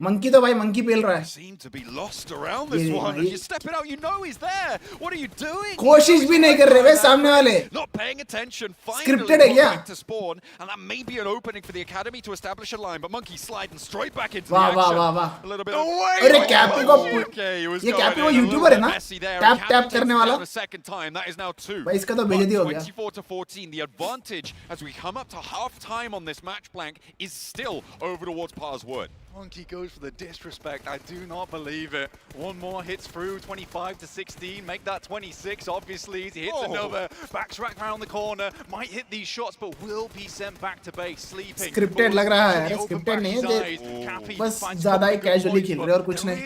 Monkey तो भाई monkey पेल रहा है. Seem to be lost around this ये- one. ये- And you're stepping out, you know he's there. What are you doing? कोशिश भी नहीं कर रहे भाई सामने वाले. Not paying attention. Finally Scripted है got क्या? back to spawn, and that may be an opening for the academy to establish a line. But Monkey sliding straight back into वाह the वाह action. वाह वाह. A little bit. अरे कैपी को Okay, he was ये going कैपी in वो a little YouTuber है bit ना? messy there. Tap Cappy tap takes करने it वाला. down a second time. That is now 2. भाई इसका तो But बेइज्जती हो गया. 24-14. The advantage as we come up to half time on this match blank is still over towards Parswood. Monkey goes for the disrespect. I do not believe it. One more hits through, 25-16. Make that 26, obviously. He hits another. Backs right around the corner. Might hit these shots, but will be sent back to base, sleeping. Scripted लग रहा है. Scripted नहीं है. बस ज़्यादा ही casually खेल रहे हैं और कुछ नहीं.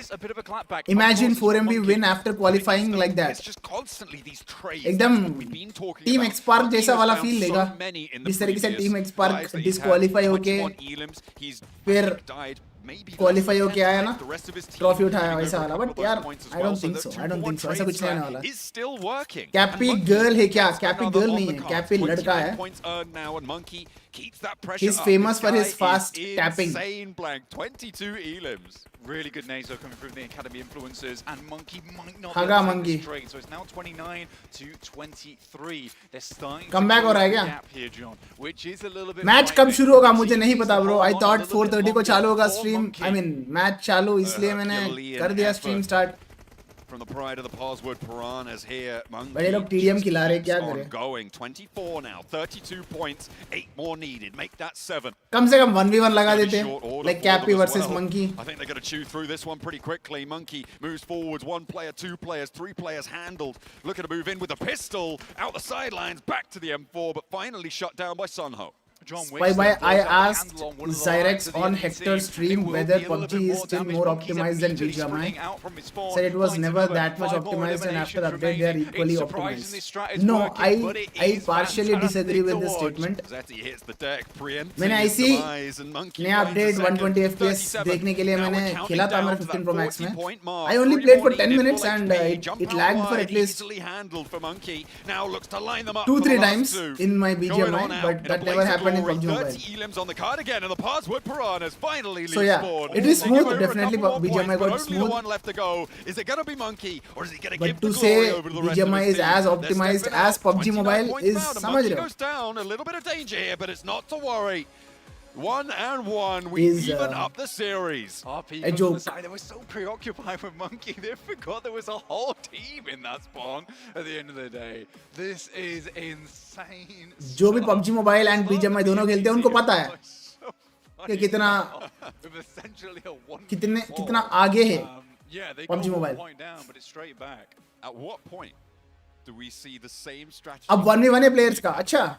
Imagine 4MB win after qualifying like that. It's just constantly these trades. एकदम That's what we've been talking Team about. X-Spark Monkey जैसा has वाला found feel so लेगा. many in the जिस तरीके से previous Team X-Spark lives that he's had. disqualify होके 21 elims, he's फिर died. Maybe qualify less होके than आया 10 ना. the rest of his team Trophy उठाया getting वैसा over a वाला. couple But of यार those points as I don't well. think So so. that I don't 2-1 think so. ऐसा trade कुछ नहीं होने strat वाला. is still working. Cappy And girl Monkey है क्या? gets Cappy another girl on नहीं the है. cards. Cappy लड़का 29 है. points earned now, and Monkey keeps that pressure He's up. famous This for his guy fast is tapping. Insane blank. 22 elims. Really good names though coming from the academy influencers, and Monkey might not Haga be able to Monkey. take this trade. So it's now 29-23. They're starting Come to back close हो रहा है the क्या? gap here, John, which is a little bit match कब frightening. शुरू होगा मुझे Team नहीं needs पता to bro. hold I on a thought little bit 4:30 को longer चालू होगा for stream. Monkey. I mean match चालू इसलिए मैंने Herculean कर दिया stream effort. Start. From the pride of the Parswood Piranhas here, Monkey बड़े लोग TDM खिला रहे, क्या keeps करें? on going. 24 now, 32 points, 8 more needed. Make that 7. कम से कम 1v1 लगा Very देते. short order Like for them Cappy as versus well. Monkey. I think they're going to chew through this one pretty quickly. Monkey moves forwards. 1 player, 2 players, 3 players handled. Looking to move in with a pistol. Out the sidelines, back to the M4, but finally shut down by Sanok. John By Wick I still does have a asked handle on one of the Zyrex lines of the on NEC. Hector's It stream will whether be a little PUBG bit is more still damage. more Monkey's optimized than immediately BGMI. sprinting out from his spawn, Said it was finds never another. that much 5 more optimized, and after the eliminations update they are remaining. equally It's surprising optimized. this strat is No, working, but it I is partially disagree with this fantastic to watch. statement. Zeti hits the deck, preempting मैंने his ऐसी demise, and Monkey नया finds a update second. 120 FPS 37. देखने के लिए Now मैंने we're counting खेला था down मेरा to 15 that Pro Max में. 40-point mark. I only 3 played more for 10 needed, minutes full and HP. it Jump lagged out for wide, at least easily handled for Monkey. Now looks to line them up 2-3 for the last times 2. in my Going BGMI, on out but in a that blaze never of happened in glory. PUBG Mobile. 30 elims on the card again, and the Parswood Piranhas finally leave So yeah, spawn. it is They give smooth, over a definitely couple more BGMI points, but got only smooth. the one left to go. Is it going to be Monkey, or is he going to But give to the say glory over to the rest of BGMI his is team? as They're optimized stepping as out. PUBG 29 Mobile points is found, and समझ Monkey रहे हो? goes down. A little bit of danger here, but it's not to worry. 1-1, we Is, even up the series. RP a goes on joke. the side. They were so preoccupied with Monkey, they forgot there was a whole team in that spawn at the end of the day. This is insane. जो भी PUBG Mobile and BGMI दोनों खेलते हैं उनको पता है कि कितना आगे है PUBG Mobile. At what point do we see the same strategy? अब 1v1 है players का. अच्छा,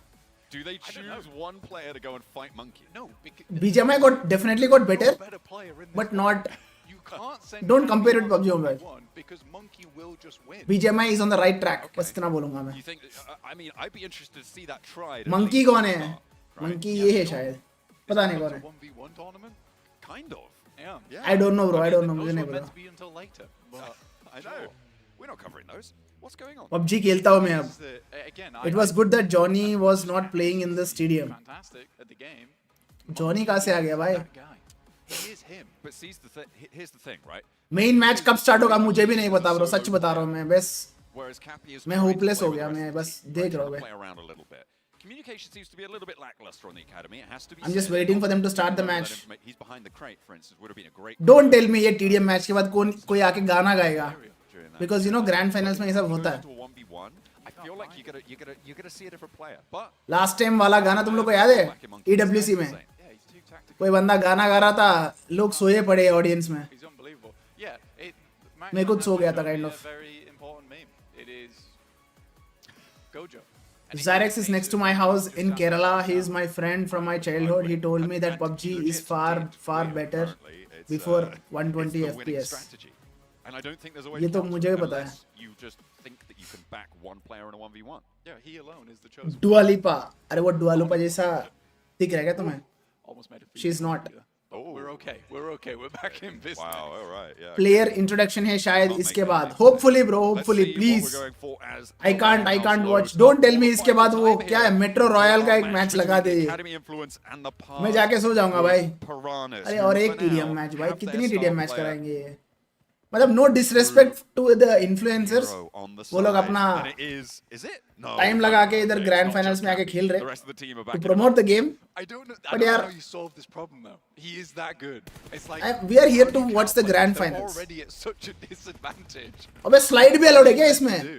Do they choose one player to go and fight Monkey? No, BGMI got definitely got better, better player in this but not You can't send Don't Cappy compare it on to PUBG Mobile. 1v1 because Monkey will just win. BGMI is on the right track. बस इतना बोलूंगा मैं. You think? I mean, I'd be interested to see that tried. at Monkey least कौन at है? the start, right? Monkey Yeah, ये है sure. शायद. Is पता that नहीं just कौन a है. 1v1 tournament? Kind of. Yeah. Yeah. I don't know, bro. I don't know. Those मुझे नहीं were meant पता. to be until later. But I know. We're not covering those. What's going on? PUBG खेलता हूँ मैं अब. This is the- again, It was good that Johnny was not playing in the stadium. Fantastic at the game. Johnny कहाँ से आ गया भाई? That guy. He is him. But see, here's the thing, right? Main match कब start होगा मुझे भी नहीं पता ब्रो. सच बता रहा हूँ मैं. बस Whereas Cappy is मैं trying to hopeless play हो with गया. the rest मैं of the बस team, देख right, रहा trying हूँ to मैं. play around a little bit. Communication seems to be a little bit lackluster on the academy. It has to be I'm just said. waiting for them to start the That match. He's behind the crate, for instance, would have been a great. Don't tell me ये TDM match के बाद कोई आके गाना गाएगा. during that. Because you know grand finals में ये सब होता है. To a 1v1, I feel like you're gonna see a different player. But last time वाला गाना तुम लोग को याद है? EWC में Yeah, he's too tactical. कोई बंदा गाना गा रहा था. लोग सोए पड़े ऑडियंस में. He's unbelievable. Yeah, मैं खुद सो गया था, kind a of. very important meme. It is Gojo. Zyrex is next to my house in Kerala. He is my friend from my childhood. He told me that PUBG is far better before 120 FPS. And I don't think there's a way ये to तो counter मुझे it भी पता है. unless you just think that you can back one player in a 1v1. Yeah, he alone is the chosen. Dua Lipa. अरे वो Dua Lipa जैसा दिख रहा है क्या तुम्हें? Almost made a few. She's not. Oh. We're okay. We're okay. We're back in business. Wow, all right, yeah. Player introduction है शायद इसके बाद. Hopefully bro, Let's hopefully see what please. we're going for as I can't watch. Don't tell me इसके बाद वो क्या है metro royal का एक मैच लगा दे. मैं जाके सो जाऊंगा भाई. अरे और एक TDM मैच भाई. कितनी TDM मैच कराएंगे ये? मतलब no disrespect to the influencers. वो लोग अपना टाइम लगा के इधर ग्रैंड फाइनल्स में आके खेल रहे to promote the game. I don't know. I But don't know यार- how you solve this problem though. He is that good. It's like We are here to watch the grand they're finals. already at such a disadvantage. अबे slide भी allowed है क्या इसमें? Do.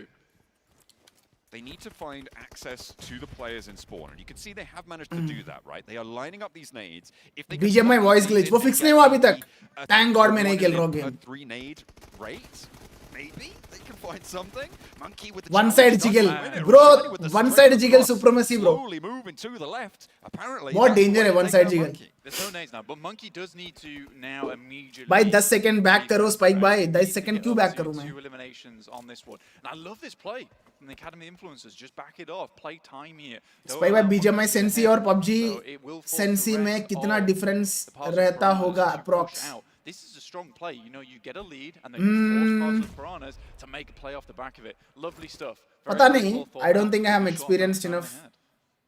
They need to find access to the players in spawn, and you can see they have managed to do that, right? They are lining up these nades. If they BGMI voice glitch, वो fix नहीं हुआ अभी तक. Thank God मैं नहीं खेल रहा हूँ game. 3 nade rate, maybe they can find something. Monkey with the One challenge side does jiggle. win it. Bro, Already with the one straight side jiggle across, supremacy, bro. Slowly moving to the left. Apparently, बहुत that's the danger way है one they side go jiggle. Monkey. There's no nades now, but Monkey does need to now immediately. भाई 10 second back करो spike भाई. 10 second क्यों back करूं मैं? 2 eliminations on this one. And I love this play from the Academy influencers. Just back it off. Play time here. Don't spike भाई allow BGMI Monkey to sensi get और ahead. PUBG So it will force sensi the में rest कितना of difference the Pulse रहता Piranhas होगा to push approx. out. This is a strong play. You know, you get a lead and then you force Pulse Piranhas to make a play off the back of it. Lovely stuff. Very पता well नहीं. thought I don't out. think I am Shot experienced time enough ahead.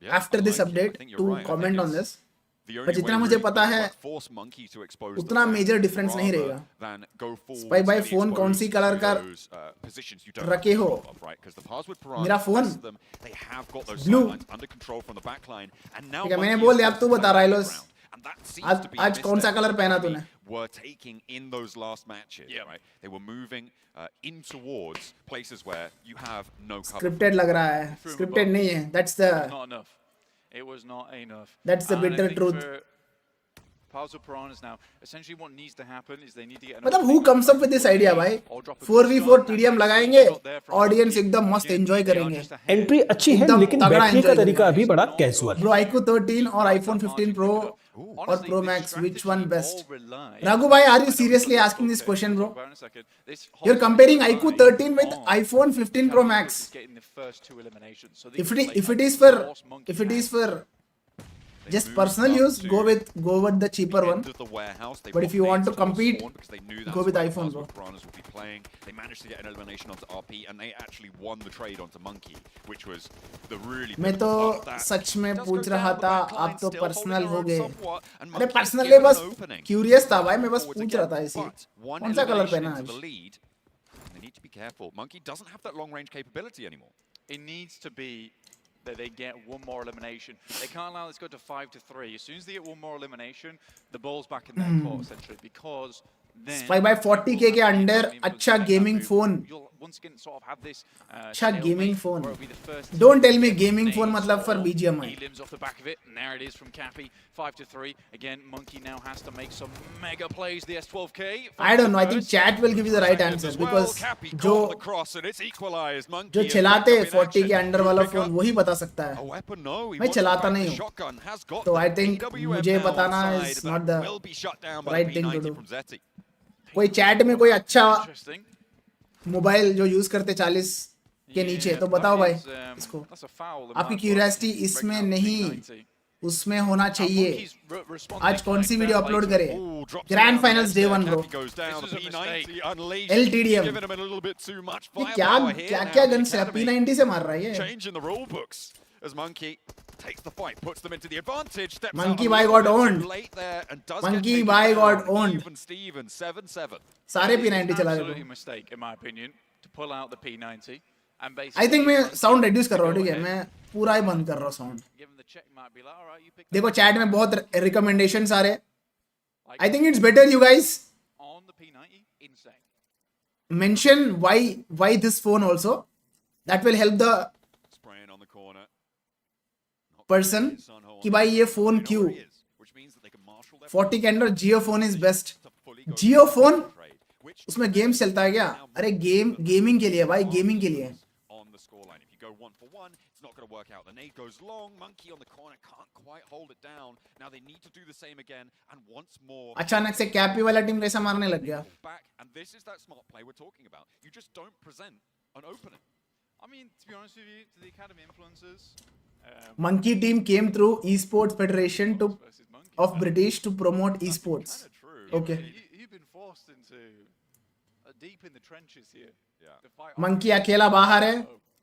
Yeah, after I this like it. I update think you're to right. I comment think on it's this. the only पर जितना way मुझे really पता to है, force Monkey to expose the उतना fans major difference नहीं rather रहेगा. than go forward spike भाई to be phone कौन सी exposed कलर to का those, positions you don't रखे have हो? control of, right? 'Cause the Parswood Piranhas, मेरा phone most of them, they have got those Blue. sidelines under control from the backline, and now ठीक है, मैंने Monkey बोल is दिया, अब forced तू to बता play राइलोस. background. And that seems to be a आज कौन सा misstep कलर that पहना Academy तूने? were taking in those last matches, Yeah. right? They were moving in towards places where you have no cover. Scripted लग रहा है. Scripted नहीं है. That's the Not enough. It was not enough. That's the And I bitter think truth. for Pulse Piranhas now, essentially what needs to happen is they need to get an मतलब who comes up with this idea भाई? 4v4 TDM लगाएंगे, audience एकदम मस्त enjoy करेंगे. Entry अच्छी है एकदम लेकिन तगड़ा बैटरी का enjoy तरीका करेंगे. अभी बड़ा कैजुअल. Bro, iQOO 13 और iPhone 15 Pro और Honestly, Pro this Max, which strategy one best? all relies- Raghu bhai, are you I know seriously it's asking this okay, question, we'll bro? talk about it in a second. This You're whole comparing thing iQOO relies 13 with on iPhone 15 Pro Academy Max. getting the first 2 eliminations. So they If can it play if it up is to for force Monkey if it is out. for just personal use, go with the cheaper one. End of the warehouse. They But if bought you want nades to compete, spawn because they knew that's go with where iPhone, Parswood bro. Piranhas would be playing. They managed to get an elimination onto RP, and they actually won the trade onto Monkey, which was the really. मैं तो pivotal part of that. सच में Does पूछ go रहा down the था, back line, आप तो still personal holding हो her गए. own somewhat, and अरे Monkey's पर्सनल given बस an opening. क्यूरियस था भाई, मैं बस Forwards पूछ रहा था again, ऐसे. but one कौन सा कलर elimination पहना into आज? the lead. They need to be careful. Monkey doesn't have that long range capability anymore. It needs to be that they get one more elimination. They can't allow this to go to 5-3. As soon as they get one more elimination, the ball's back in their court essentially because then Spike by 40K के under अच्छा gaming phone. You'll once again sort of have this अच्छा stalemate gaming phone. where it'll be the first Don't tell team me to get gaming nades phone मतलब for or BGMI. elims off the back of it, and there it is from Cappy. 5-3. Again, Monkey now has to make some mega plays. The S12K. I don't know. I think chat will give you the right answer because जो the cross and it's equalized. Monkey जो is चलाते back up in 40 के action. Under वाला Pick up phone वही बता सकता a है. weapon, no. He मैं wants to चलाता back नहीं the हूँ. shotgun, has got तो the I think AWM मुझे now बताना onside, is but not the will be shut down by right the thing to P90 do. from Zeti. कोई chat में कोई अच्छा Interesting. मोबाइल जो यूज करते 40 के नीचे Yeah, तो that बताओ भाई is, इसको. that's a foul in आपकी my book. क्यूरियोसिटी Breaking इसमें out the नहीं P90. उसमें होना Now, चाहिए. Monkey's response आज कौन सी fair video play upload to करे? it. Ooh, drops grand around the finals edge day there. 1 bro. Cappy goes down. This The is a P90 mistake. unleashed. LTDM. Giving him a little bit too much ये क्या firepower here. क्या Now क्या the gun से Academy P90 से मार रहा है ये. changing the rule books as Monkey takes the fight, puts them into the advantage, steps Monkey out a by little God bit owned. too late there and does Monkey get by taken God down. owned. Even Steven, 7-7. सारे It is P90 चला absolutely रहे a mistake, in my opinion, to pull out the P90 and I basically think मैं Monkey sound reduce कर to रहा हूँ. go ठीक है ahead. मैं पूरा ही बंद कर रहा हूँ sound. Given the check might be like, all right, you pick देखो that चैट में बहुत रिकमेंडेशंस आ रहे. Like, I think it's better you guys on the P90, insane. mention why this phone also. That will help the Spraying on the corner. person कि भाई ये phone क्यों. 40 के under Jio phone is best. Jio phone उसमें games चलता है क्या? अरे गेमिंग के लिए भाई, गेमिंग के लिए. On the scoreline, if you go 1-for-1, it's not going to work out. The nade goes long. Monkey on the corner can't quite hold it down. Now they need to do the same again, and once more. अचानक से कैपी वाला team कैसा मारने लग गया. Back, and this is that smart play we're talking about. You just don't present an opening. I mean, to be honest with you, to the Academy influencers, Monkey team came through esports federation to versus Monkey. of British to promote esports. Kind of true. Okay. You've been forced into deep in the trenches here. Yeah. To fight monkey अकेला बाहर है.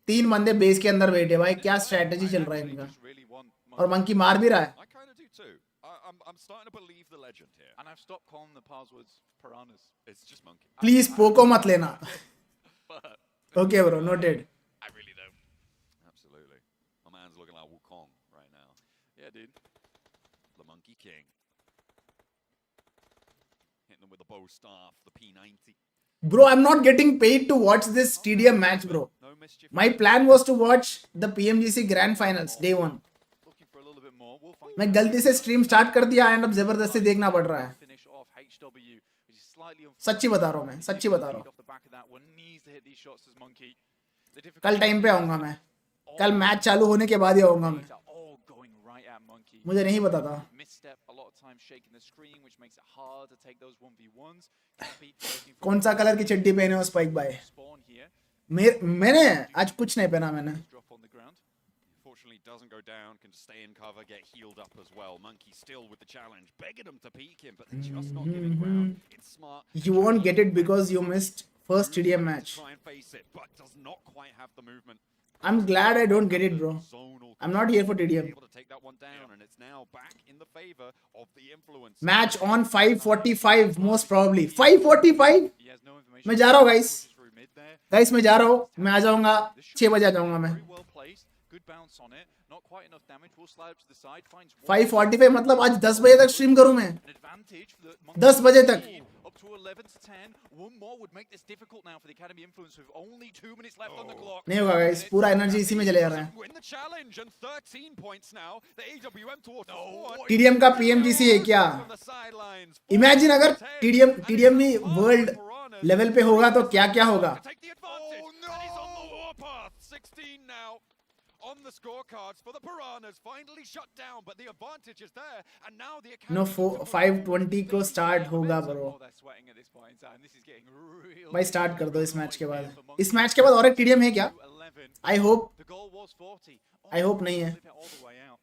3 बंदे base के अंदर बैठे. भाई क्या strategy चल रहा है इनका. just really want और मंकी मार भी रहा है. I kind of do too. I'm starting to believe the legend here. And I've stopped calling the Parswoods piranhas. It's just Monkey. Please Poco मत लेना. But okay bro, noted. I really don't. Absolutely. My man's looking like Wukong right now. Yeah, dude. The Monkey King. Hitting them with the bow staff, the P90. Bro, I'm not getting paid to watch this TDM match, bro. No mischief. My plan was to watch the PMGC Grand Finals day 1. Looking for a little bit more. We'll find मैं गलती से stream start कर दिया and अब जबरदस्ती देखना पड़ रहा है. finish off HW, which is slightly सच्ची बता रहा हूँ मैं, सच्ची बता रहा हूँ. off the back of that one. Needs to hit these shots as Monkey. The difficult कल टाइम पे आऊंगा मैं. कल मैच चालू होने के बाद ही आऊंगा मैं. are all going right at Monkey. मुझे नहीं पता था. Misstep a lot of times shaking the screen, which makes it hard to take those 1v1s. Cappy looking for कौन सा कलर की चड्डी पहने हो स्पाइक भाई? spawn here. मैंने आज कुछ नहीं पहना मैंने. Drop on the ground. Fortunately, doesn't go down, can stay in cover, get healed up as well. Monkey still with the challenge, begging them to peek him, but they're just not giving ground. It's smart. You won't get it because you missed first TDM match. Try and face it, but does not quite have the movement. I'm glad I don't get it, bro. Zonal I'm not here for TDM. able to take that one down, and it's now back in the favor of the influence. Match on 5:45 most probably. 5:45? He has no information. मैं जा रहा हूँ guys. Pushes through mid there. Guys मैं जा रहा हूँ. मैं आ जाऊंगा 6 बजे आ जाऊंगा मैं. Very well placed. Good bounce on it. Not quite enough damage. Will slide up to the side. Finds 5:45 मतलब आज 10 बजे तक स्ट्रीम करूँ मैं. an advantage for the Monkey 10 बजे तक. team. Up to 11 to 10. One more would make this difficult now for the Academy influence with only 2 minutes left on the clock. नहीं होगा गाइस. पूरा एनर्जी इसी में चले जा रहा है. Win the challenge and 13 points now. The AWM towards the squad. TDM का PMGC है क्या? From the sidelines. इमेजिन अगर TDM भी वर्ल्ड लेवल पे होगा तो क्या क्या होगा. Take the advantage. And he's on the warpath. 16 now. On the scorecards for the Piranhas, finally shut down, but the advantage is there, and now the Academy. No 5:20 को start होगा bro. Oh, they're sweating at this point in time. This is getting real. भाई start कर दो इस match के बाद. इस match के बाद और एक TDM है क्या? 11. I hope. The goal was 40. I hope नहीं है. Flip it all the way out.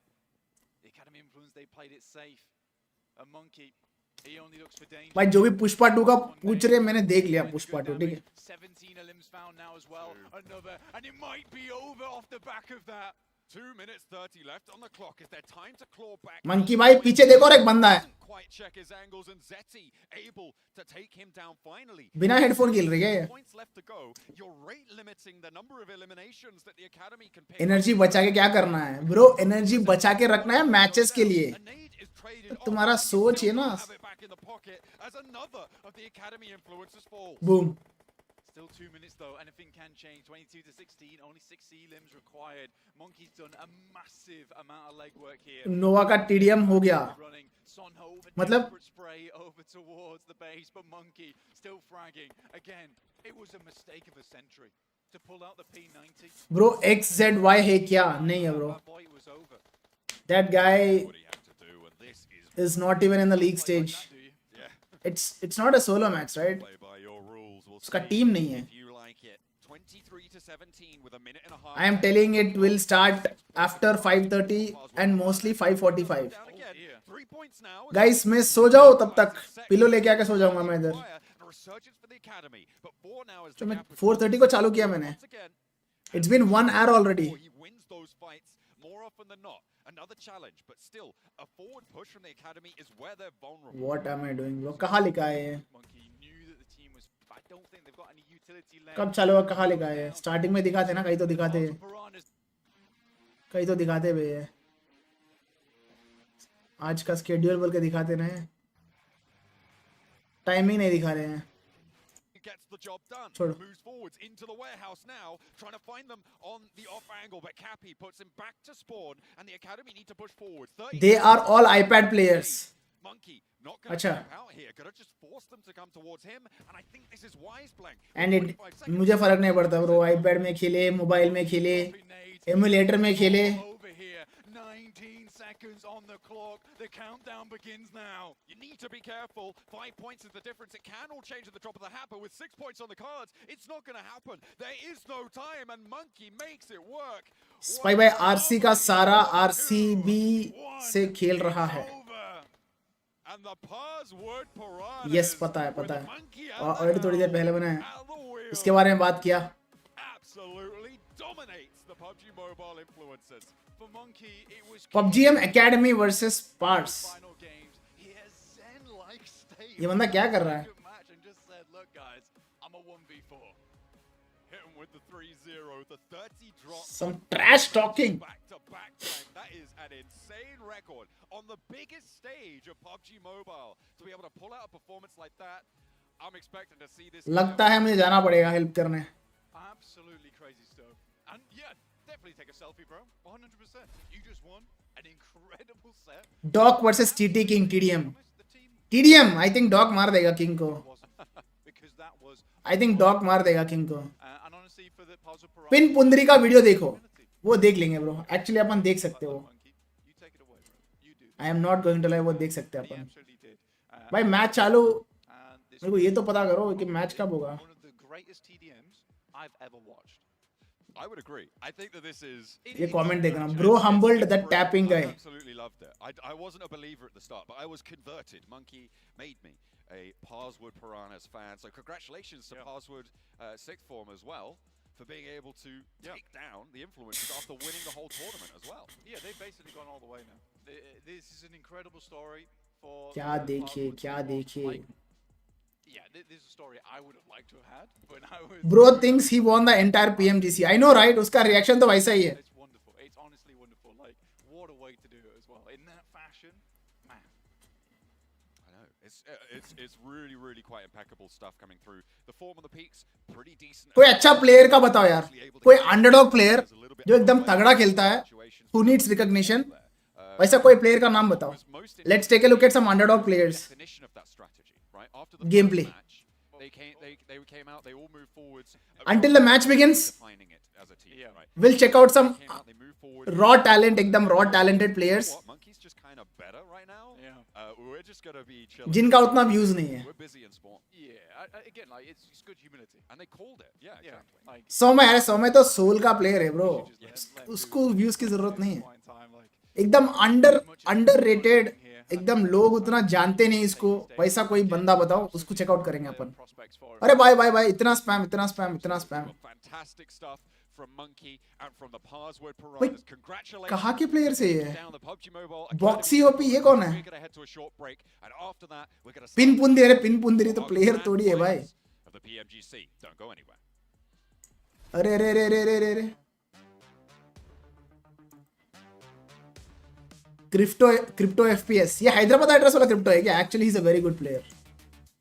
The Academy influence, they played it safe. A Monkey, he only looks for danger. भाई जो भी पुष्पा 2 का पूछ रहे मैंने देख लिया पुष्पा 2. ठीक है. 17 limbs found now as well. Another, and it might be over off the back of that. 2 minutes 30 left on the clock. Is there time to claw back? Monkey भाई पीछे देखो और एक बंदा है. Doesn't quite check his angles, and Zeti able to take him down finally. बिना headphone खेल रही है ये. Points left to go. You're rate limiting the number of eliminations that the Academy can pick. Energy बचा के क्या करना है ब्रो? एनर्जी बचा के रखना है मैचेस के लिए. A nade is traded off. तुम्हारा You सोच still है ना. have it back in the pocket as another of the Academy influencers falls. Boom. Still 2 minutes though, anything can change. 22 to 16, only 60 limbs required. Monkey's done a massive amount of legwork here. नोवा का TDM हो गया. Running Sonho, a मतलब? desperate spray over towards the base, but Monkey still fragging. Again, it was a mistake of a century to pull out the P90. Bro XZY है क्या? नहीं है bro. That boy was over. That guy What he had to do, and this is is not even in the league stage. Do you? yeah. it's not a solo match, right? Play by your rules. We'll उसका see team नहीं है. if you like it. 23 to 17 with a minute and a half. I am telling it will start after 5:30 and mostly 5:45. Down again. 3 points now. Guys, मैं सो जाऊँ तब तक pillow लेके आके सो जाऊंगा मैं इधर. A resurgence for the academy, but 4 now is तो the मैं gap. 4:30 को चालू किया मैंने. Once again, It's been 1 hour already. he wins those fights more often than not. Another challenge, but still a forward push from the academy is where they're vulnerable. What am I doing? वो कहाँ लिखा है ये? Monkey knew that the team was. I don't think they've got any utility left. कब चालू हुआ? कहाँ लिखा है? स्टार्टिंग में दिखाते ना, कहीं तो दिखाते, Piranhas कहीं तो दिखाते भैया. आज का स्केड्यूल बोल के दिखाते ना, टाइमिंग नहीं दिखा रहे हैं. Gets the job done. Sure. Moves forwards into the warehouse now, trying to find them on the off angle, but Cappy puts him back to spawn, and the academy need to push forward. 30 They are all iPad players. Monkey not going to अच्छा. camp out here, going to just force them to come towards him, and I think this is wise, Blank. And it मुझे फर्क नहीं पड़ता bro. iPad में खेले, mobile में खेले, emulator में खेले. over here. 19 seconds on the clock. The countdown begins now. You need to be careful. 5 points is the difference. It can all change at the drop of the hat, but with 6 points on the cards, it's not going to happen. There is no time, and Monkey makes it work. Spy भाई RC का सारा RCB से खेल रहा है. And the Pars word Piranhas. Yes पता है with Monkey और out ऑलरेडी थोड़ी देर पहले मैंने at the wheel. इसके बारे में बात किया. Absolutely dominates the PUBG Mobile influencers. For Monkey, it was PUBGM Academy versus Pars. final games. He has Zen-like state. ये बंदा क्या कर रहा है? Good match and just said, look guys, I'm a 1v4. Hit him with the 3-0, the 30 drop. Some trash talking. Back to back time. That is an insane record on the biggest stage of PUBG Mobile. To be able to pull out a performance like that, I'm expecting to see this. लगता है मुझे जाना पड़ेगा help करने. Absolutely crazy stuff. And yeah, definitely take a selfie, bro. 100%. You just won an incredible set. Doc versus TT King TDM. The team TDM I think Doc मार देगा King को. wasn't because that was. I think Doc मार देगा King को. And honestly, for the puzzle Piranha. पिन पुंदरी का video देखो, वो देख लेंगे ब्रो. एक्चुअली अपन देख सकते हो. Monkey, you take it away, bro. You do. I am not going to lie, वो देख सकते हैं He अपन. absolutely did. भाई मैच चालू, And this मेरे को ये तो पता करो कि मैच कब होगा. one of the greatest TDMs I've ever watched. I would agree. I think that this is. ये कमेंट देखना. Bro humbled the tapping I guy. absolutely loved it. I wasn't a believer at the start, but I was converted. Monkey made me a Parswood Piranhas fan. So congratulations to Parswood sixth form as well for being able to take down the influencers after winning the whole tournament as well. Yeah, they've basically gone all the way now. This is an incredible story for. क्या देखे, क्या देखे. Yeah, this is a story I would have liked to have had when I was. Bro thinks he won the entire PMGC. I know right? उसका reaction तो वैसा ही है. It's wonderful. It's honestly wonderful. Like, what a way to do it as well. In that fashion, man. I know. It's really quite impeccable stuff coming through. The form on the peaks, pretty decent. कोई अच्छा player का बताओ यार. कोई underdog player जो एकदम तगड़ा खेलता है, who needs recognition. वैसा कोई प्लेयर का नाम बताओ. Let's take a look at some underdog players. Definition of that strategy, right? After the Gameplay. first match, they came out, they all moved forwards. Until the match begins, Defining it as a team, Yeah. right? we'll check out some Came out, they moved forward. raw talent, एकदम raw talented players What? Monkey's just kind of better right now. Yeah. We're just gonna be chilling. जिनका उतना views नहीं है. We're busy in spawn, Yeah, again, like it's good humility. and they called it. Yeah, Yeah, exactly. like सौ में तो soul का player है bro. उसको व्यूज की जरूरत नहीं है. point in time, like एकदम अंडररेटेड, एकदम लोग उतना जानते नहीं इसको. वैसा कोई बंदा बताओ, उसको चेकआउट करेंगे अपन. prospects for. अरे भाई इतना स्पैम, इतना स्पैम, इतना spam. Fantastic stuff from Monkey and from the Parswood Wait, Piranhas. Congratulations. कहाँ के प्लेयर से ये है? Down the PUBG Mobile boxy Academy. OP ये कौन है? We're gonna head to a short break, and after that, we're gonna pin start पुंदरी. अरे pin पुंदरी तो our प्लेयर grand थोड़ी है भाई. finals of the PMGC. Don't go anywhere. अरे रे रे रे रे रे रे. Crypto FPS. ये हैदराबाद एड्रेस वाला क्रिप्टो है क्या? Actually he is a very good player.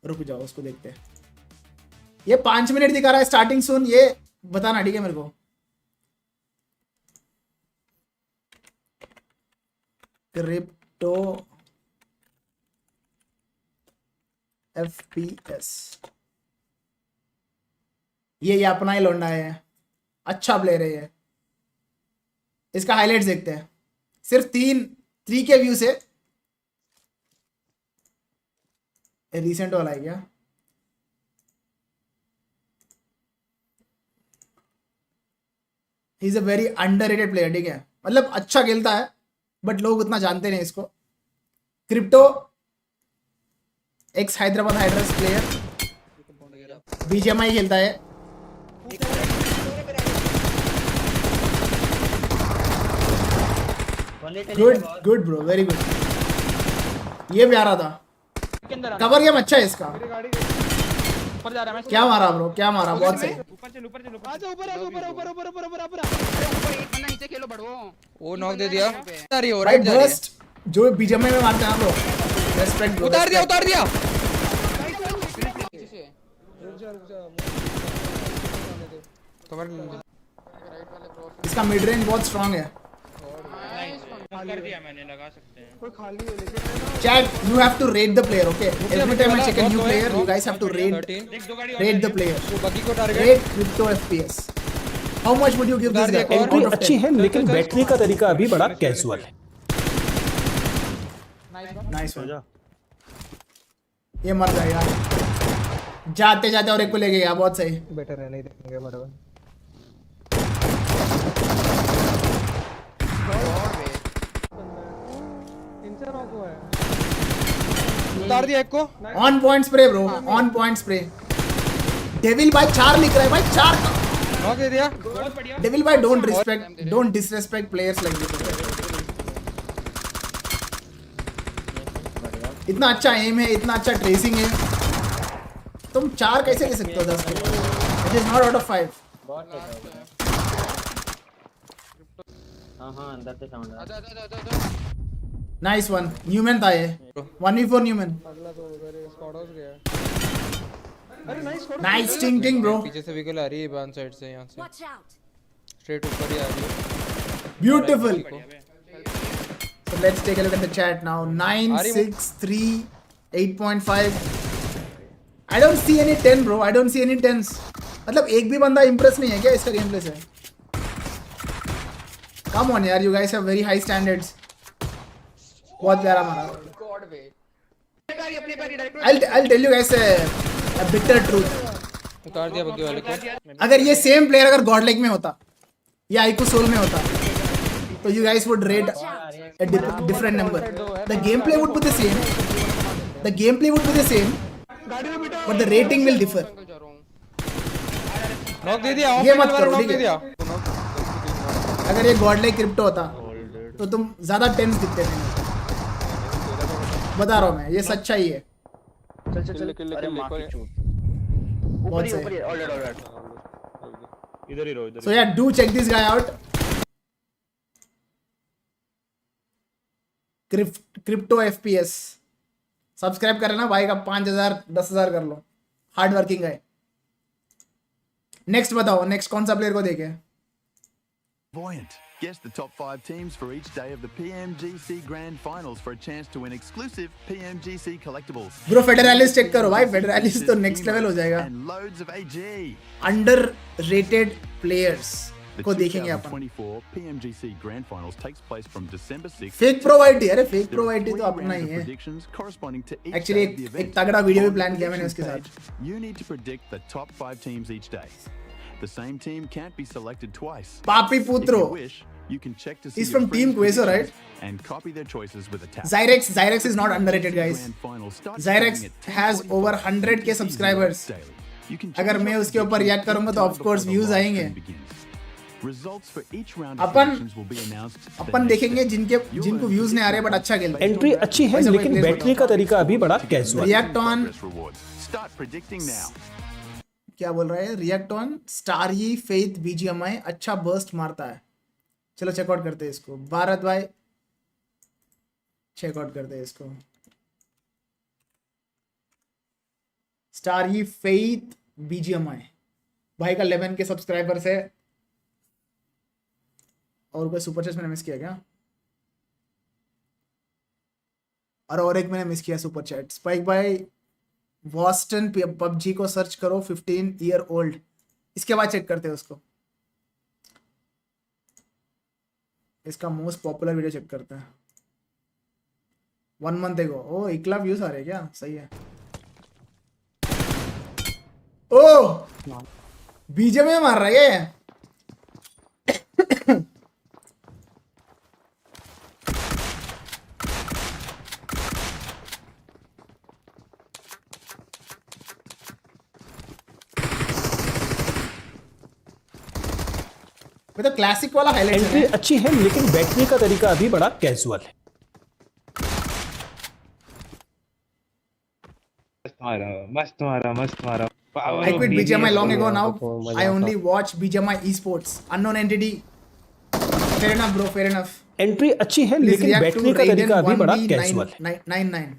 रुक जाओ, उसको देखते हैं. ये 5 मिनट दिखा रहा है स्टार्टिंग सून. ये बताना ठीक है मेरे को. Crypto FPS. ये अपना ही लौंडा है. अच्छा प्लेयर है ये. इसका हाइलाइट्स देखते हैं. सिर्फ 3 के व्यू से रिसेंट वाला है क्या? He is a very underrated player, ठीक है, मतलब अच्छा खेलता है बट लोग उतना जानते नहीं इसको। Crypto x Hyderabad Hydras player, BGMI खेलता है। Good good bro, very good. ये प्यारा था, कवर गेम अच्छा है इसका। क्या मारा ब्रो, क्या मारा, बहुत सही। वो नॉक दे दिया। भाई बर्स्ट जो बीजीएमआई में मारते हैं ब्रो, रेस्पेक्ट ब्रो। उतार दिया उतार दिया। इसका मिड रेंज बहुत स्ट्रांग है। कर दिया मैंने, लगा सकते हैं। Chat, you have to rate the player, okay? Every time I check a new player, you guys have to rate the player. बाकी को target Rate crypto FPS. How much would you give this guy? Entry Out of अच्छी 10. है लेकिन battery का तरीका अभी बड़ा casual है। Nice one. ये मर जाएगा जाते जाते, और एक को ले गया, बहुत सही। बेटर है, नहीं देंगे बराबर। उतार दिया एक को। On point spray bro, on point spray. Devil भाई 4 लिख रहा है भाई, 4 नॉक दे दिया। डेविल भाई don't disrespect players like this. इतना अच्छा एम है, इतना अच्छा ट्रेसिंग है, तुम 4 कैसे ले सकते हो 10 को? It is not out of 5। हां अंदर से साउंड आ रहा है। नाइस वन, न्यूमैन था ये, 1v4 न्यूमैन। नाइस टिंग ब्रो, पीछे से व्हीकल आ रही है बान साइड से, यहां से स्ट्रेट ऊपर ही आ रही है। Beautiful. So let's take a look at the chat now. 9, 6, 3, 8.5. I don't see any 10 bro, I don't see any 10s. मतलब एक भी बंदा impress नहीं है क्या इसका गेम प्ले से? Come on यार, you guys have very high standards. बहुत प्यारा मारा। I'll tell you guys a bitter truth. उतार दिया बग्गी वाले को। अगर ये सेम प्लेयर अगर गॉड लाइक में होता या आइको सोल में होता तो you guys would rate a different number. The gameplay would be the same. The gameplay would be the same, but the rating will differ. Knock दे दिया। ये मत करो, नॉक ठीक दे है? दिया। अगर ये गॉड लाइक क्रिप्टो होता तो तुम ज्यादा टेंस दिखते थे, बता रहा हूँ मैं, ये सच्चाई है। बहुत सही। इधर ही रहो, इधर। So yeah, do check this guy out. Crypto FPS subscribe कर लेना भाई का, 5000 10,000 कर लो, हार्ड वर्किंग है। नेक्स्ट बताओ, नेक्स्ट कौन सा प्लेयर को देखे? Buoyant. Guess the top 5 teams for each day of the PMGC Grand Finals for a chance to win exclusive PMGC collectibles. Bro फेडeralis चेक करो भाई, फेडeralis तो नेक्स्ट लेवल हो जाएगा। And loads of AG. Underrated players The को देखेंगे अपन। 2024 PMGC Grand Finals takes place from December 6th. Fake प्रोवाइटी, अरे फेक There are प्रोवाइटी तो 3 अपना rounds ही of है। predictions corresponding to each actually day of the एक event. तगड़ा वीडियो भी On the प्लान किया मैंने उसके predictions साथ। page, you need to predict the top 5 teams each day. The same team can't be selected twice. पापी If पुत्रो, you wish, you can check to see he's your from Team friends' Queso, right? predictions and copy their choices with a tap. Zyrex is not underrated guys. Grand final starts Zyrex starting at has 10:45 over 100k subscribers. daily. You can अगर change मैं your उसके ऊपर predictions react करूंगा तो anytime of course before the views live आएंगे। stream begins. Results for each round of upon predictions will be announced the upon next देखेंगे day. जिनको views नहीं आ रहे बट अच्छा खेलते हैं। एंट्री अच्छी है वैसे कोई लेकिन प्लेयर बैटरी का तरीका अभी बड़ा कैजुअल है। React on, Progress rewards. Start predicting now. क्या बोल रहा है? रिएक्ट ऑन स्टारही फेथ BGMI अच्छा बर्स्ट मारता है। चलो चेकआउट करते हैं इसको, भारत भाई चेकआउट करते हैं इसको। स्टारही फेथ BGMI भाई का 11 के सब्सक्राइबर्स है। और कोई सुपर चैट मैंने मिस किया क्या? और एक मैंने मिस किया सुपर चैट। स्पाइक भाई वॉस्टन PUBG को सर्च करो, 15 ईयर ओल्ड। इसके बाद चेक करते हैं उसको, इसका मोस्ट पॉपुलर वीडियो चेक करते हैं। 1 मंथ देखो, ओ 1 लाख व्यूज आ रहे हैं क्या? सही है। ओ बीजे में मार रहा है ये। तो क्लासिक वाला हाईलाइट एंट्री अच्छी है लेकिन बैठने का तरीका अभी बड़ा कैजुअल है। मस्त मारा I quit BGMI long ago now. I only watch BGMI esports. Unknown entity. Fair enough, bro. Fair enough. Entry अच्छी है Please लेकिन react to बैठने का Raiden तरीका अभी बड़ा 1v कैजुअल है। 99.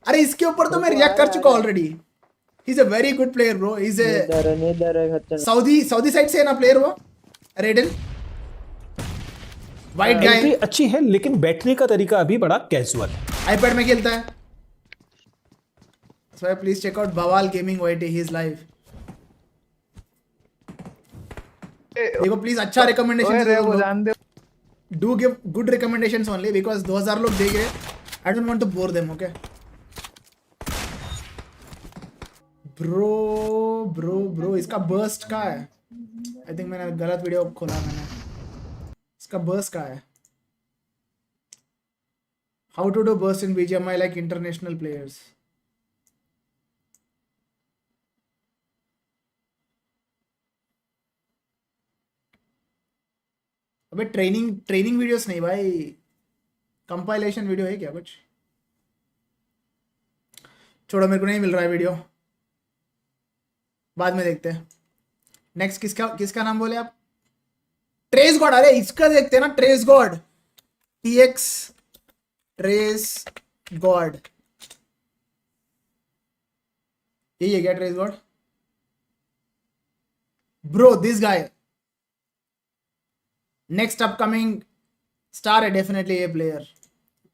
अरे इसके ऊपर तो मैं रिएक्ट कर चुका already. He's a very good player, bro. He's a Saudi side से है ना प्लेयर वो रेडन वाइट एंट्री गाय अच्छी है लेकिन बैठने का तरीका अभी बड़ा कैजुअल है। आईपैड में खेलता है। So please check out Bawal Gaming YT. He is live. देखो प्लीज अच्छा recommendation do give good recommendations only because 2000 लोग देख रहे हैं। I don't want to bore them. Okay bro इसका बर्स्ट का है। आई थिंक मैंने गलत वीडियो खोला मैंने। इसका बर्स्ट का है। How to do burst in BGMI like international players. अबे ट्रेनिंग वीडियोस नहीं भाई, कंपाइलेशन वीडियो है क्या कुछ? छोड़ो मेरे को नहीं मिल रहा है वीडियो, बाद में देखते हैं। नेक्स्ट किसका नाम बोले आप? Trace God. अरे इसका देखते हैं ना, trace God TX trace God. यही है क्या trace God? Bro this guy next upcoming star है डेफिनेटली ये player.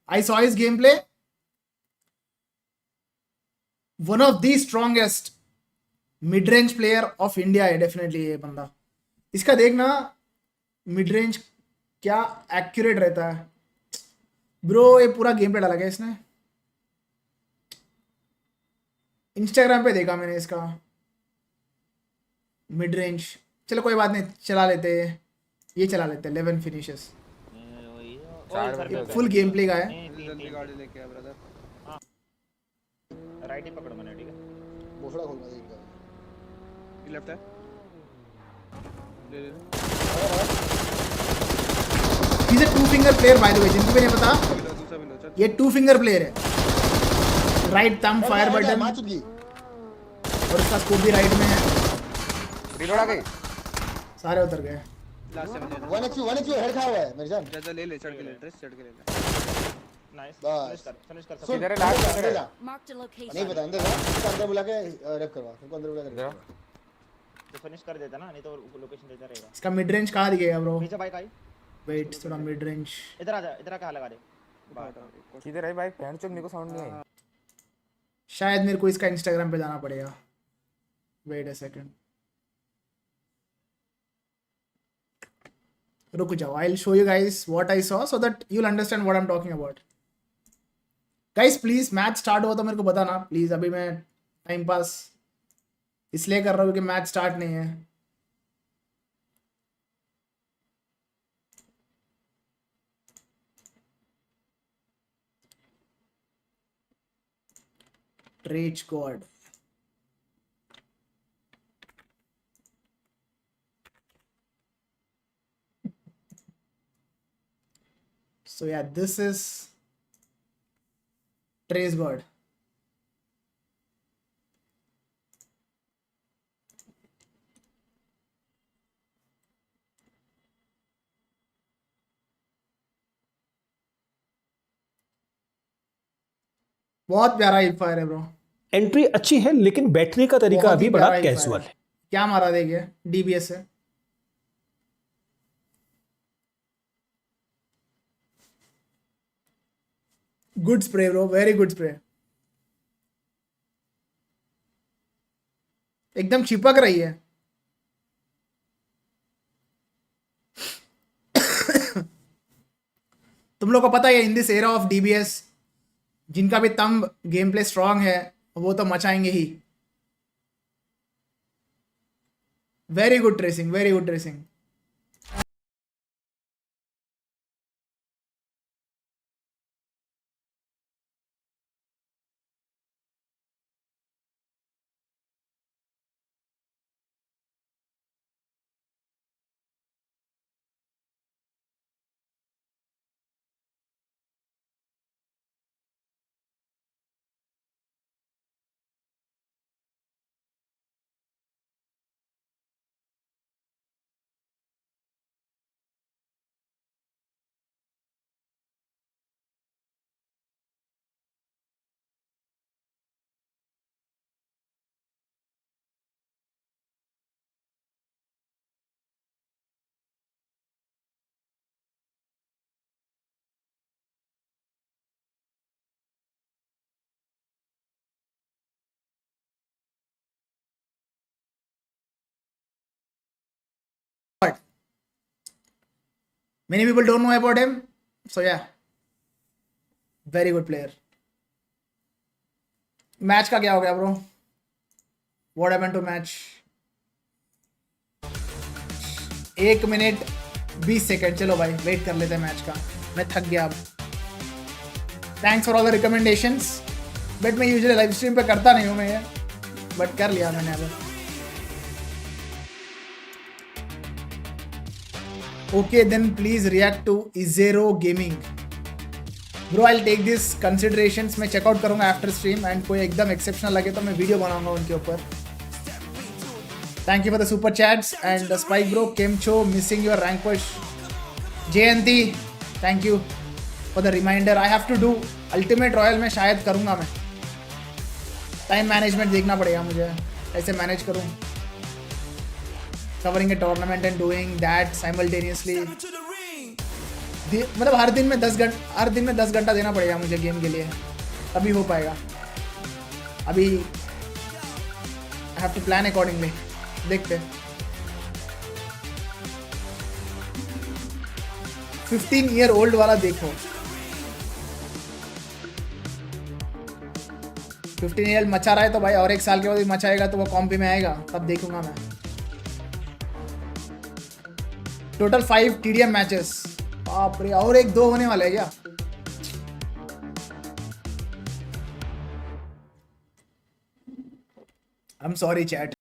I saw his game play, one of the strongest mid range player of India है डेफिनेटली ये बंदा। इसका देखना मिड रेंज क्या एक्यूरेट रहता है ब्रो। ये पूरा गेम प्ले डाला गया इसने, इंस्टाग्राम पे देखा मैंने इसका मिड रेंज। चलो कोई बात नहीं, चला लेते हैं ये, चला लेते हैं 11 फिनिशेस। फुल गेम प्ले का है। जल्दी गाड़ी लेके आ ब्रदर। राइट ही पकड़ मैंने, ठीक है। बोसड़ा खोलना देख ये लेफ्ट है। ले ले He's a two finger player by the way, जिनको भी नहीं पता ये 2 फिंगर प्लेयर है। राइट थंब फायर बटन और उसका स्कोप भी राइट में है। रिलोड आ गई, सारे उतर गए। लास्ट में 1 हेड खा हुआ है मेरे जान। जा ले चढ़ के ले, ड्रेस चढ़ के ले। नाइस, फिनिश कर सुन, इधर है लास्ट में है। Mark the location. नहीं पता अंदर जा, अंदर बुला के रेप करवा, उनको अंदर बुला के तो फिनिश कर देता ना, नहीं तो लोकेशन देता रहेगा। इसका मिड रेंज कहाँ दिखेगा ब्रो? पीछे बाइक आई, वेट थोड़ा मिड रेंज इधर आ जा, इधर आके लगा दे। किधर है भाई? पैंट चोर मेरे को साउंड नहीं आई। शायद मेरे को इसका इंस्टाग्राम पे जाना पड़ेगा। वेट अ सेकंड, रुक जाओ। I will show you guys what I saw so that you will understand what I am talking about. Guys please match start हुआ तो मेरे को बताना प्लीज। अभी मैं टाइम पास इसलिए कर रहा हूँ कि मैच स्टार्ट नहीं है। Rage God. So yeah, this is Trace God. बहुत प्यारा हिप फायर है ब्रो। एंट्री अच्छी है लेकिन बैठने का तरीका बहुत ही अभी बड़ा प्यारा hip कैजुअल fire है। क्या मारा देखिए DBS से। Good spray bro, very good spray. एकदम चिपक रही है। तुम लोग को पता है in this era of DBS जिनका भी तंब गेम प्ले स्ट्रांग है वो तो मचाएंगे ही। Very good tracing, very good tracing. But many people don't know about him. So yeah, very good player. Match का क्या हो गया bro? What happened to match? 1 minute 20 second. चलो भाई वेट कर लेते हैं मैच का. मैं थक गया अब. Thanks for all the recommendations. But मैं यूजुअली लाइव स्ट्रीम पे करता नहीं हूँ मैं ये, बट कर लिया मैंने अब. Okay then please react to इजेरो gaming. Bro I take this considerations. मैं चेकआउट करूंगा आफ्टर स्ट्रीम एंड कोई एकदम एक्सेप्शनल लगे तो मैं वीडियो बनाऊंगा उनके ऊपर. Thank you for the super chats and spike bro केमचो missing your rank push. Jayanti thank you for the reminder. I have to do ultimate royale में शायद करूंगा मैं. टाइम मैनेजमेंट देखना पड़ेगा मुझे, कैसे मैनेज करूं. Covering A tournament and doing that simultaneously. मतलब हर दिन में 10 घंटा देना पड़ेगा मुझे गेम के लिए, तभी हो पाएगा. अभी I have to plan accordingly. देखते 15 ईयर ओल्ड वाला देखो. 15 ईयर मचा रहा है तो भाई और 1 साल के बाद भी मचाएगा तो वो कॉम्पी में आएगा, तब देखूंगा मैं. Total 5 TDM matches. बाप रे, और 1-2 होने वाले हैं क्या? I am sorry chat.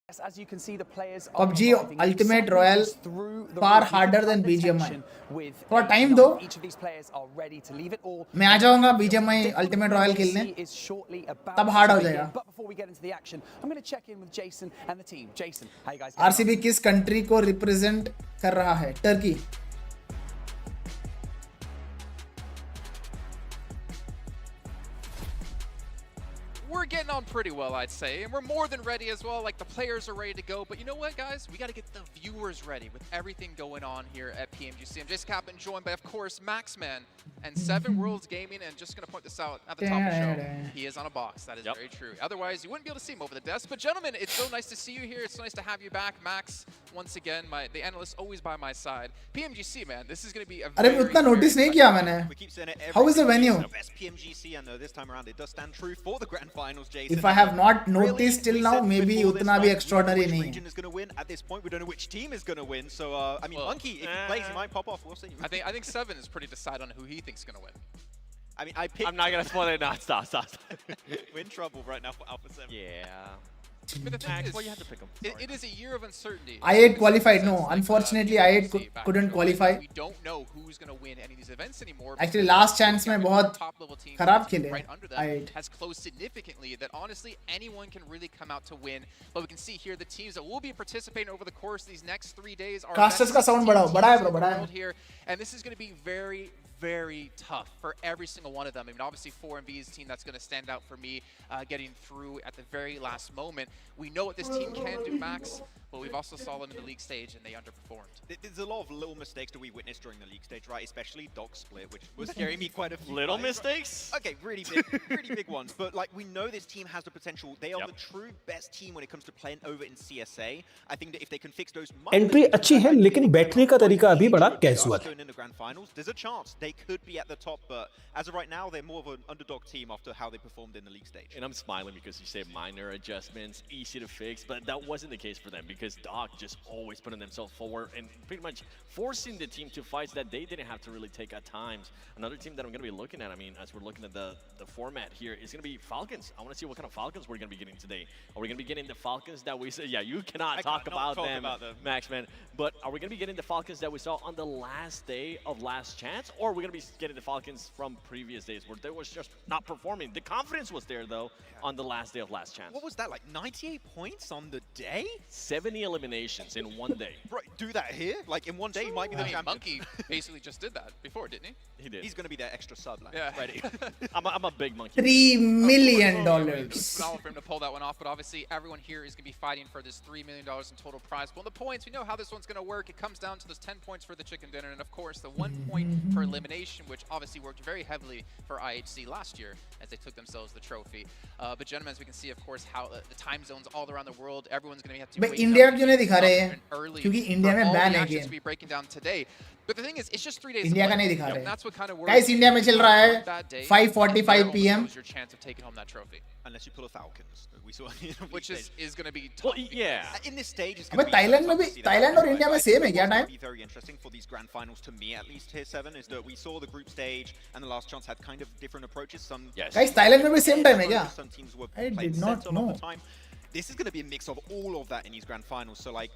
As you can see, the players PUBG Ultimate Royale far harder than BGMI. For time though, each of these players are ready to leave it all. मैं आ जाऊंगा BGMI Ultimate Royale खेलने, तब hard हो जाएगा. But before we get into the action, I'm going to check in with Jason and the team. Jason, how you guys? RCB किस country को represent कर रहा है? Turkey. We're getting on pretty well, I'd say, and we're more than ready as well. Like, the players are ready to go, but you know what, guys? We got to get the viewers ready with everything going on here at PMGC. I'm Jason Kaplan, joined by, of course, Maxman and Seven Worlds Gaming, and just going to point this out at the top of the show. He is on a box. That is very true. Otherwise, you wouldn't be able to see him over the desk. But, gentlemen, it's so nice to see you here. It's so nice to have you back. Max, once again, the analyst always by my side. PMGC, man, this is going to be a अरे उतना notice नहीं किया मैंने. How is the venue? Best PMGC, and this time around it does stand true for the grand finals, Jason. If I have not noticed till now, maybe उतना भी extraordinary नहीं. Region is going to win at this point. We don't know which team is going to win. So I mean, Monkey, if he plays, he might pop off. We'll see. I think Seven is pretty decided on who he thinks is going to win. I mean, I'm not going to spoil it. No, stop. We're in trouble right now for Alpha 7. Yeah. But the thing is, well, you have to pick them. It is a year of uncertainty. I8 qualified. No, unfortunately, I8 couldn't qualify. We don't know who's going to win any of these events anymore. Actually, last chance में बहुत खराब खेले I8. Has closed significantly that honestly anyone can really come out to win. But we can see here the teams that will be participating over the course of these next 3 days are Casters का sound बढ़ाओ, बड़ा है bro, बड़ा है. here, and this is going to be very, very tough for every single one of them. I mean, obviously 4MV's team that's going to stand out for me getting through at the very last moment. We know what this team can do, Max, but we've also saw them in the league stage and they underperformed. There's a lot of little mistakes that we witnessed during the league stage, right? Especially dog split, which was scaring me quite a few Little times. mistakes? Okay, really big ones. But like, we know this team has the potential. They are the true best team when it comes to playing over in CSA. I think that if they can fix those entry अच्छी है, लेकिन बैठने का तरीका अभी बड़ा casual है. in the grand finals, there's a chance they could be at the top, but as of right now, they're more of an underdog team after how they performed in the league stage. And I'm smiling because you say minor adjustments, easy to fix, but that wasn't the case for them because Doc just always putting themselves forward and pretty much forcing the team to fights that they didn't have to really take at times. Another team that I'm going to be looking at, I mean, as we're looking at the format here, is going to be Falcons. I want to see what kind of Falcons we're going to be getting today. Are we going to be getting the Falcons that we said? Yeah, you cannot talk about them, Max, man. But are we going to be getting the Falcons that we saw on the last day of Last Chance? Or are we going to be getting the Falcons from previous days where they was just not performing? The confidence was there, though, on the last day of Last Chance. What was that, like 98 points on the day? 70 eliminations in one day. Bro, do that here? Like in one day, he might be the champion. Monkey basically just did that before, didn't he? He did. He's going to be their extra sub. Like, yeah. Ready. I'm a big monkey. $3 million. Phenomenal for him to pull that one off, but obviously everyone here is going to be fighting for this $3 million in total prize pool. And the points, we know how this one's going to work. It comes down to those 10 points for the chicken dinner, and of course the 1 point per elimination, which obviously worked very heavily for IHC last year as they took themselves the trophy. But gentlemen, as we can see, of course, how the time zones all around the world, everyone's going to have to wait India क्यों नहीं दिखा रहे हैं? क्योंकि India में ban है game. To be breaking down today. But the thing is, it's just 3 days. India का नहीं दिखा रहे. That's what kind of Guys, India में चल रहा है 5:45 PM. Your chance of taking home that trophy. Unless you pull a Falcons, we saw, which is going to be tough. Well, yeah. In this stage, it's going to be Thailand में भी Thailand और India में same है क्या time? Be very interesting for these grand finals to me at least here 7 is that we saw the group stage and the last chance had kind of different approaches. Some guys Thailand में भी same time है क्या? Some teams were I did not know. This is going to be a mix of all of that in these grand finals. So like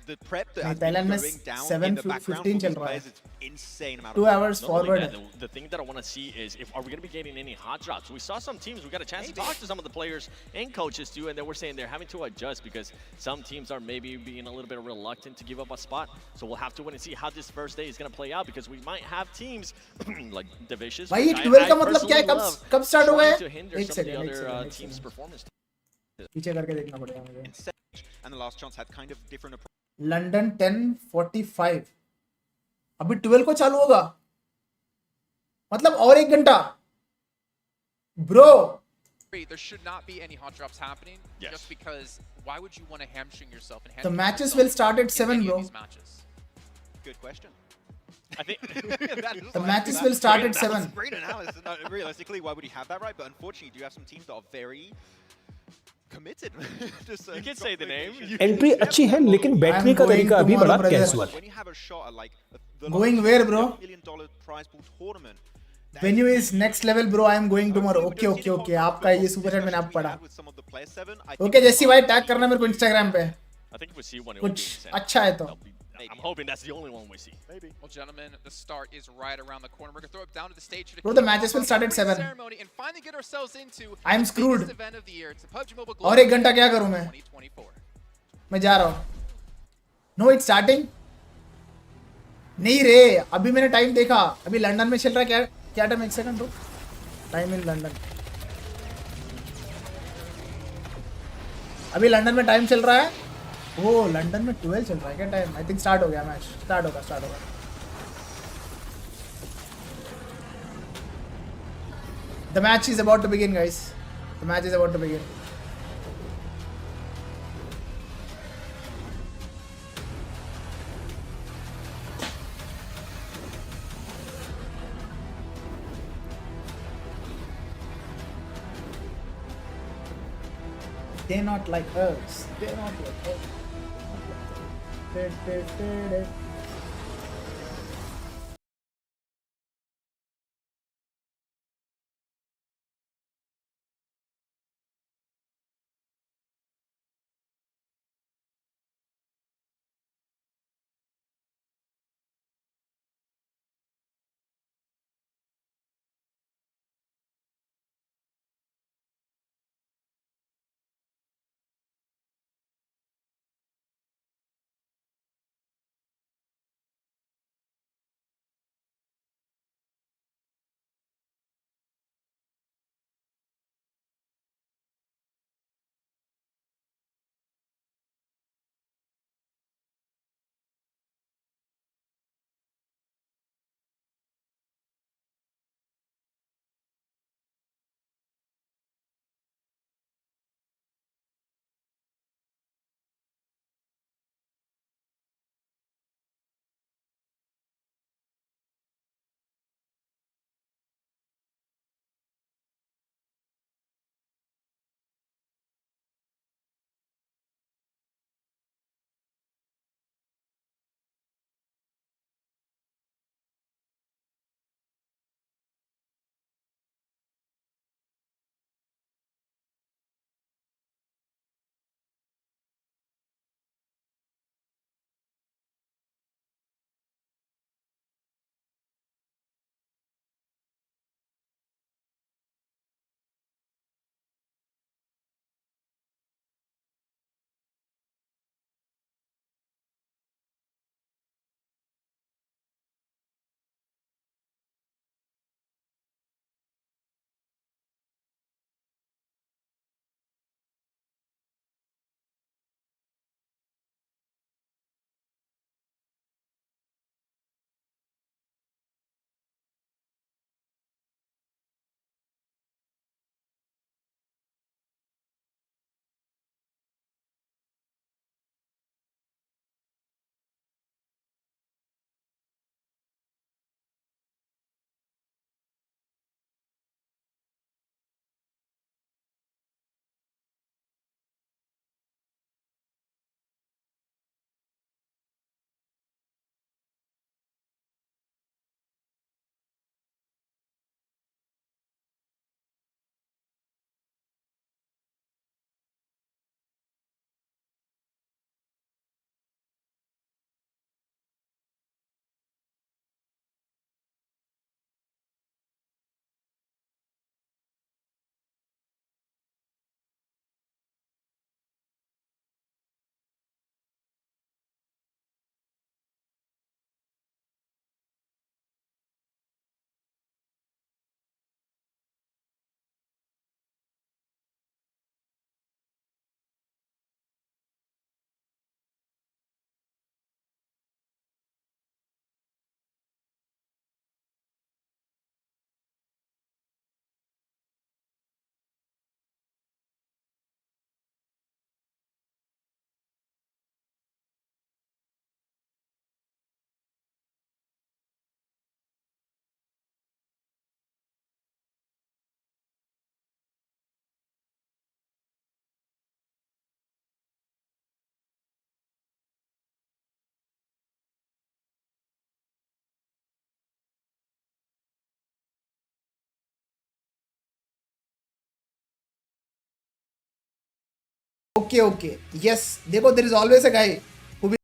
the prep that has Thailand been going down in the background for these players, it's insane amount of 2 hours forward. The thing that I want to see is are we going to be getting any hot drops? We saw some teams, we got a chance to talk to some of the players and coaches too, and they were saying they're having to adjust because some teams are maybe being a little bit reluctant to give up a spot. So we'll have to wait and see how this first day is going to play out because we might have teams like the Vicious. भाई 12 का मतलब क्या है? कब start हुआ है? एक second team's performance. पीछे करके देखना पड़ेगा मुझे. And the last chance had kind of different approach. London 10:45. अभी 12 को चालू होगा. मतलब और 1 घंटा. Bro. There should not be any hot drops happening. Just because why would you want to hamstring yourself? And the matches will start at 7, bro. Good question. I think the matches will start at 7. Great analysis. No, realistically, why would he have that right? But unfortunately, you do have some teams that are very committed. You can say the name. Entry अच्छी है, लेकिन बैठने का तरीका अभी बड़ा casual है. When you have a shot at like going where, bro? $1 million prize pool tournament. Venue is next level, bro. I am going tomorrow. Okay. आपका ये सुपर चैट मैंने आप पढ़ा. Okay, जैसी भाई टैग करना मेरे को Instagram पे. I think if we see one, it will be in कुछ Sanok. अच्छा है तो. I'm hoping that's the only one we see. Maybe. Well, gentlemen, the start is right around the corner. We're gonna throw it down to the stage. Bro, the matches will start at 7. Ceremony and finally get ourselves into I'm the screwed. biggest event of the year. It's the PUBG Mobile और Global 1 घंटा क्या करूं मैं? 2024. मैं जा रहा हूं. No, it's starting. नहीं रे, अभी मैंने टाइम देखा. अभी लंदन में चल रहा है क्या? क्या टाइम? 1 सेकंड रुक. Time in London. अभी लंदन में टाइम चल रहा है. ओह, लंदन में 12 चल रहा है क्या टाइम? आई थिंक स्टार्ट हो गया मैच. स्टार्ट होगा. The match is about to begin, guys. The match is about to begin. They're not like us. They're not like us. Okay. Yes, देखो, there is always a guy who will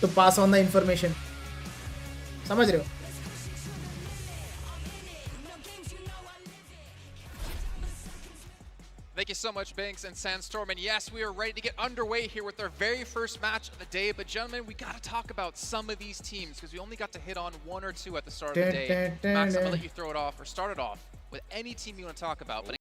to pass on the information. समझ रहे हो? Thank you so much, Banks and Sandstorm. And yes, we are ready to get underway here with our very first match of the day. But gentlemen, we got to talk about some of these teams because we only got to hit on one or two at the start of the day. Max, I'm going to let you throw it off or start it off with any team you want to talk about. But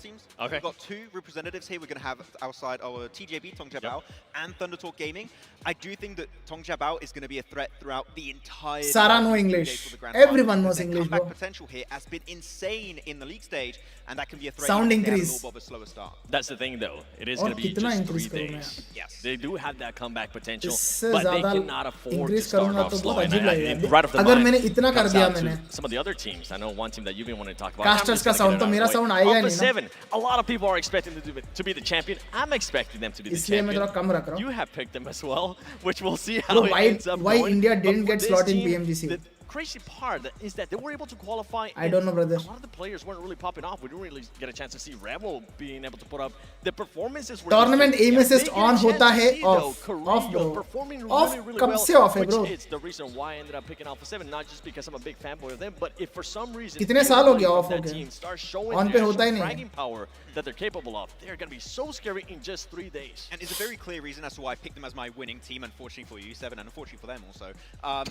teams. Okay. We've got two representatives here. We're going to have outside our TJB, Tong Jabao, and Thunder Talk Gaming. I do think that Tong Jabao is going to be a threat throughout the entire Sarah know English. Everyone knows English, bro. Comeback potential here has been insane in the league stage, and that can be a threat. Sound if they have increase. a little bit of a slower start. That's the thing, though. It is going to be just 3 days. Yes. They do have that comeback potential, इससे but they ज़्यादा cannot afford to increase start करूँगा off तो slow. बहुत And अजीब लगेगा. right off the अगर bat, मैंने इतना कर comes दिया out to मैंने. some of the other teams. I know one team that you've been wanting to talk about. Casters का sound तो मेरा sound आएगा नहीं ना. 7. A lot of people are expecting to be the champion. I'm expecting them to be the इसलिए मैं थोड़ा champion. कम रख रहा हूँ. You have picked them as well, which we'll see how Bro, it ends up why going. India But didn't for get this slot in team, PMGC? The crazy part is that they were able to qualify. I don't know, brother. A lot of the players weren't really popping off. We didn't really get a chance to see Rebel being able to put up the performances. Tournament aim assist on होता है off, off bro. performing Off really, really कब well, से off है, bro? which is the reason why I ended up picking Alpha 7, not just because I'm a big fanboy of them, but if for some reason कितने साल हो गया everybody off from हो that गया? team starts showing On पे their होता ही actual नहीं है. fragging power that they're capable of, they're going to be so scary in just 3 days. And it's a very clear reason as to why I picked them as my winning team, unfortunately for you, 7, and unfortunately for them also,